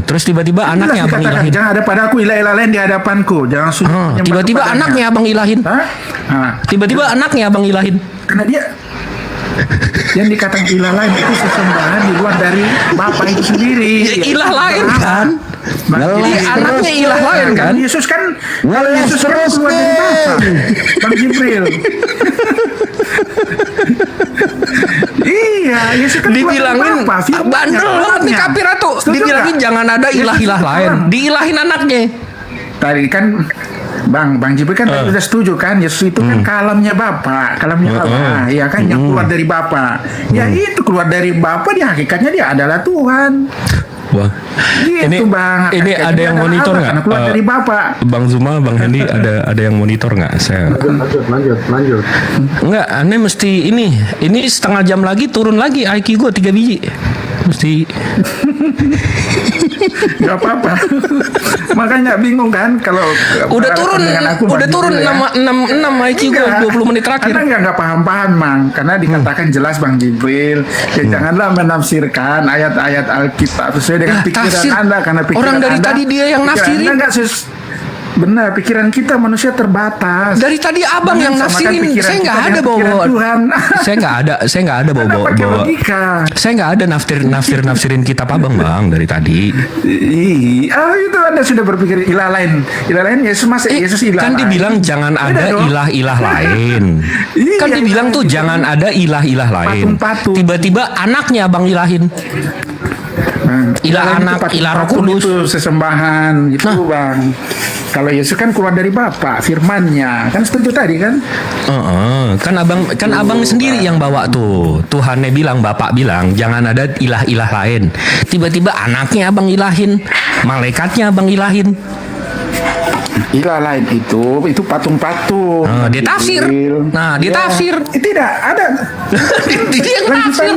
Terus tiba-tiba anaknya abang ilahin. Jangan ada padaku ilah-ilah lain di hadapanku. Jangan sujud menyembah tiba-tiba kepadanya. anaknya abang ilahin. Tiba-tiba anaknya abang ilahin. Karena dia yang dikatakan ilah lain itu sesembahan di luar dari Bapa itu sendiri. Ya, ilah lain kan? Jadi anaknya ilah lain kan? Yesus kan keluar dari Bapa. Bang Jibril. Iya, Yesus kan dibilangin bandel banget nih Kapirato. Dibilangin jangan ada ilah-ilah lain. Diilahin anaknya. Tadi kan Bang Jibril kan tadi sudah setuju kan, Yesus itu kan kalamnya Bapa, kalamnya Allah, ya kan, yang keluar dari Bapa. Ya itu keluar dari Bapa, dia hakikatnya dia adalah Tuhan. Wah, gitu, Bang. Ini ada yang monitor nggak? Keluar dari Bapak. Bang Zuma, Bang Hendy, ada yang monitor nggak? Saya. Lanjut. Enggak, aneh mesti ini setengah jam lagi turun lagi IQ gue 3 biji. Mesti. Gak apa-apa. Makanya bingung kan kalau udah turun 6 IQ gue 20 menit terakhir. Karena nggak paham-paham, Mang. Karena dikatakan jelas Bang Jibril, ya janganlah menafsirkan ayat-ayat Alkitab sesuai dengan pikiran Anda, karena pikiran orang dari Anda, tadi dia yang nafsirin. Benar, pikiran kita manusia terbatas. Dari tadi abang yang nafsirin, saya nggak ada bawa. Saya nggak ada bawa. Saya nggak ada nafsirin kitab abang, Bang, dari tadi. Itu Anda sudah berpikir ilah lain Yesus, masa Yesus ilah kan dibilang jangan ada ilah-ilah lain. Kan dibilang tuh jangan ada ilah-ilah lain. Tiba-tiba anaknya abang ilahin. Ilah anak, ilah Roh Kudus, itu sesembahan itu, Bang. Kalau Yesus kan keluar dari Bapa, firman-Nya. Kan setuju tadi kan? Kan abang sendiri yang bawa tuh. Tuhannya bilang, Bapak bilang, jangan ada ilah-ilah lain. Tiba-tiba anaknya abang ilahin, malaikatnya abang ilahin. Ilah lain itu patung-patung. Dia tafsir. Dia tafsir. Tidak ada. Dia yang nafsir.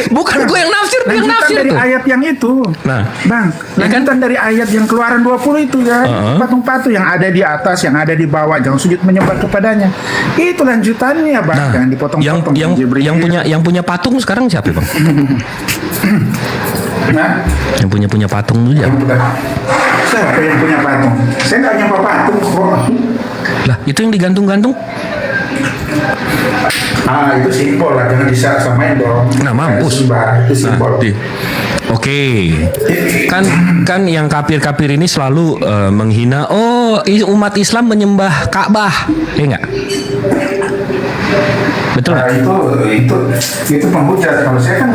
Bukan gue yang nafsir, dia yang nafsir dari tuh. ayat yang itu. Bang, lanjutan dari ayat yang Keluaran 20 itu ya. Patung-patung yang ada di atas, yang ada di bawah, jangan sujud menyembah kepadanya. Itu lanjutannya, Bang. Jangan dipotong-potong. Yang punya patung sekarang siapa, Bang? Yang punya patung dulu ya. Siapa yang punya patung? Saya nggak nyembah patung kok. Lah, itu yang digantung-gantung. Itu simbol lah, jangan disamain dong. Nah, mampus. Itu simbol. Oke. Kan yang kafir-kafir ini selalu menghina umat Islam menyembah Ka'bah. Enggak? Betul nggak? Itu penghujat. Kalau saya kan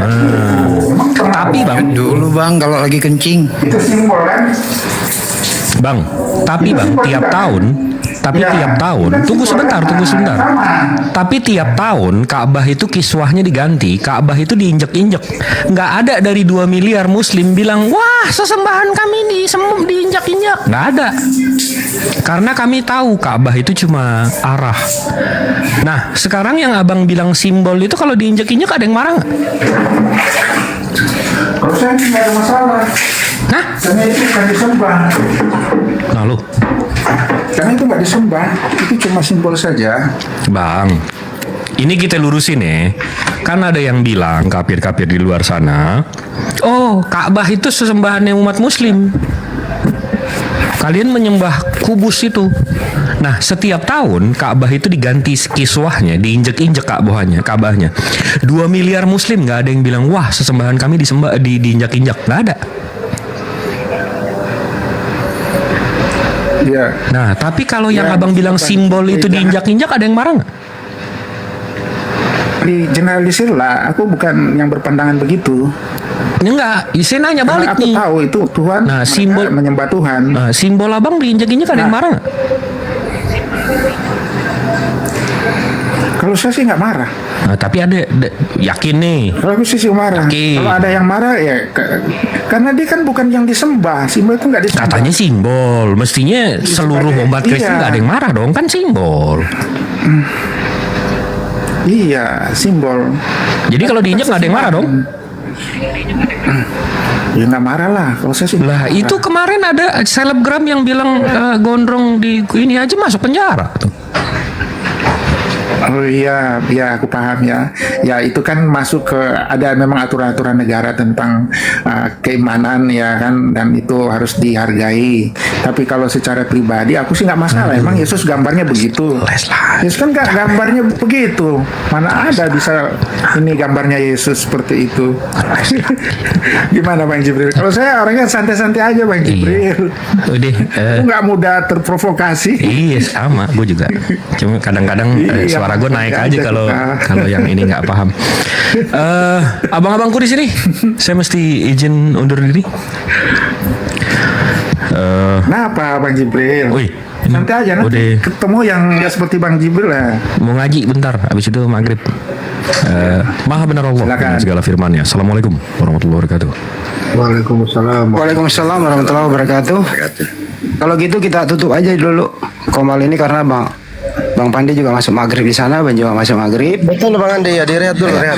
tapi Bang, dulu Bang kalau lagi kencing. Itu simbol kan? Bang, tapi Bang tiap tahun tunggu sebentar. Tapi tiap tahun Ka'bah itu kiswahnya diganti, Ka'bah itu diinjek-injek. Nggak ada dari 2 miliar muslim bilang, wah sesembahan kami diinjak-injak. Nggak ada. Karena kami tahu Ka'bah itu cuma arah. Nah, sekarang yang abang bilang simbol itu kalau diinjek-injek ada yang marah nggak? Kalau saya nggak ada masalah. Nah, karena itu bukan disembah. Nah lo. Karena itu nggak disembah, itu cuma simbol saja. Bang, ini kita lurusin ya. Kan ada yang bilang kafir-kafir di luar sana, Ka'bah itu sesembahannya umat muslim. Kalian menyembah kubus itu. Nah, setiap tahun Ka'bah itu diganti kiswahnya, diinjek-injek Ka'bahnya. 2 miliar muslim nggak ada yang bilang, wah sesembahan kami diinjak-injak. Nggak ada. Ya. Nah, tapi kalau yang abang bilang simbol itu diinjak-injak, ada yang marah nggak? Di generalisir lah, aku bukan yang berpandangan begitu. Enggak, saya nanya balik aku nih. Aku tahu itu Tuhan, simbol menyembah Tuhan. Nah, simbol abang diinjak-injak, ada yang marah nggak? Kalau saya sih nggak marah. Nah, tapi yakin nih. Kalau aku sih marah. Yakin. Kalau ada yang marah ya karena dia kan bukan yang disembah. Simbol itu nggak disembah. Katanya simbol. Mestinya seluruh umat Kristen nggak ada yang marah dong, kan simbol. Iya, simbol. Jadi kalau diinjak nggak ada yang marah dong? Ya nggak marah lah. Kalau saya sih. Lah itu kemarin ada selebgram yang bilang gondrong di ini aja masuk penjara. Tuh. Oh iya, ya aku paham ya. Ya itu kan masuk ke ada memang aturan-aturan negara tentang keimanan ya kan, dan itu harus dihargai. Tapi kalau secara pribadi aku sih nggak masalah. Emang Yesus gambarnya begitu. Yesus kan nggak gambarnya begitu. Mana ada bisa ini gambarnya Yesus seperti itu. Gimana Bang Jibril? Kalau saya orangnya santai-santai aja Bang Jibril. Udah. Aku nggak mudah terprovokasi. Iya sama, gue juga. Cuma kadang-kadang suara gue naik aja kalau yang ini nggak paham. Abang-abangku di sini, saya mesti izin undur diri. Kenapa Bang Jibril? Wih, nanti aja nanti ketemu yang ya seperti Bang Jibril lah. Mau ngaji bentar, habis itu maghrib. Maha benar Allah dengan segala firman-Nya. Assalamualaikum warahmatullahi wabarakatuh. Waalaikumsalam warahmatullahi wabarakatuh. Kalau gitu kita tutup aja dulu komal ini karena Bang Pandi juga masuk maghrib di sana, Bang juga masuk maghrib. Betul Bang Andi ya, direhat dulu, rehat.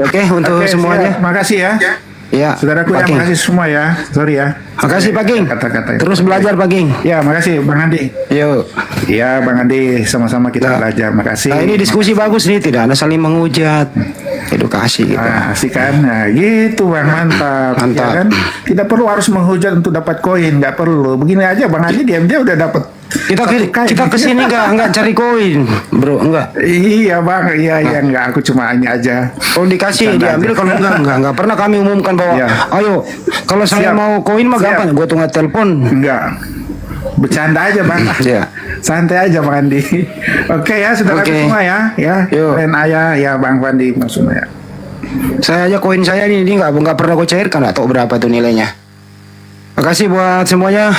Oke, untuk semuanya. Makasih ya. Ya, saudaraku yang makasih semua ya. Sorry ya. Makasih Pak Ging. Kata-kata. Terus belajar Pak Ging. Ya, makasih Bang Andi. Yuk. Ya, Bang Andi, sama-sama kita belajar. Makasih. Nah, ini diskusi bagus nih, tidak ada saling menghujat. Edukasi gitu. Asik kan? Nah, gitu Bang, mantap. Mantap. Ya kan? Tidak perlu harus menghujat untuk dapat koin, nggak perlu. Begini aja Bang Andi dia udah dapat. Kita kesini enggak cari koin, bro, enggak. Iya Bang, iya enggak. Aku cuma ini aja. Kalau dikasih diambil, kalau enggak pernah kami umumkan bahwa ayo kalau saya mau koin mah gampang, gue tunggu telepon. Enggak. Bercanda aja Bang. Iya. Santai aja Bang Andi. Oke ya, saudara semua ya. Kalian ayah ya Bang Pandi maksudnya ya. Saya aja koin saya ini enggak pernah gue cairkan, enggak tahu berapa tuh nilainya. Makasih buat semuanya.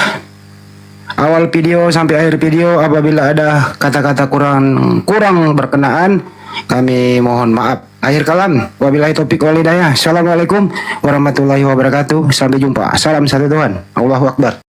Awal video sampai akhir video apabila ada kata-kata kurang berkenaan kami mohon maaf. Akhir kalam, wabillahi taufiq wal hidayah. Assalamualaikum warahmatullahi wabarakatuh. Sampai jumpa. Salam satu Tuhan. Allahu Akbar.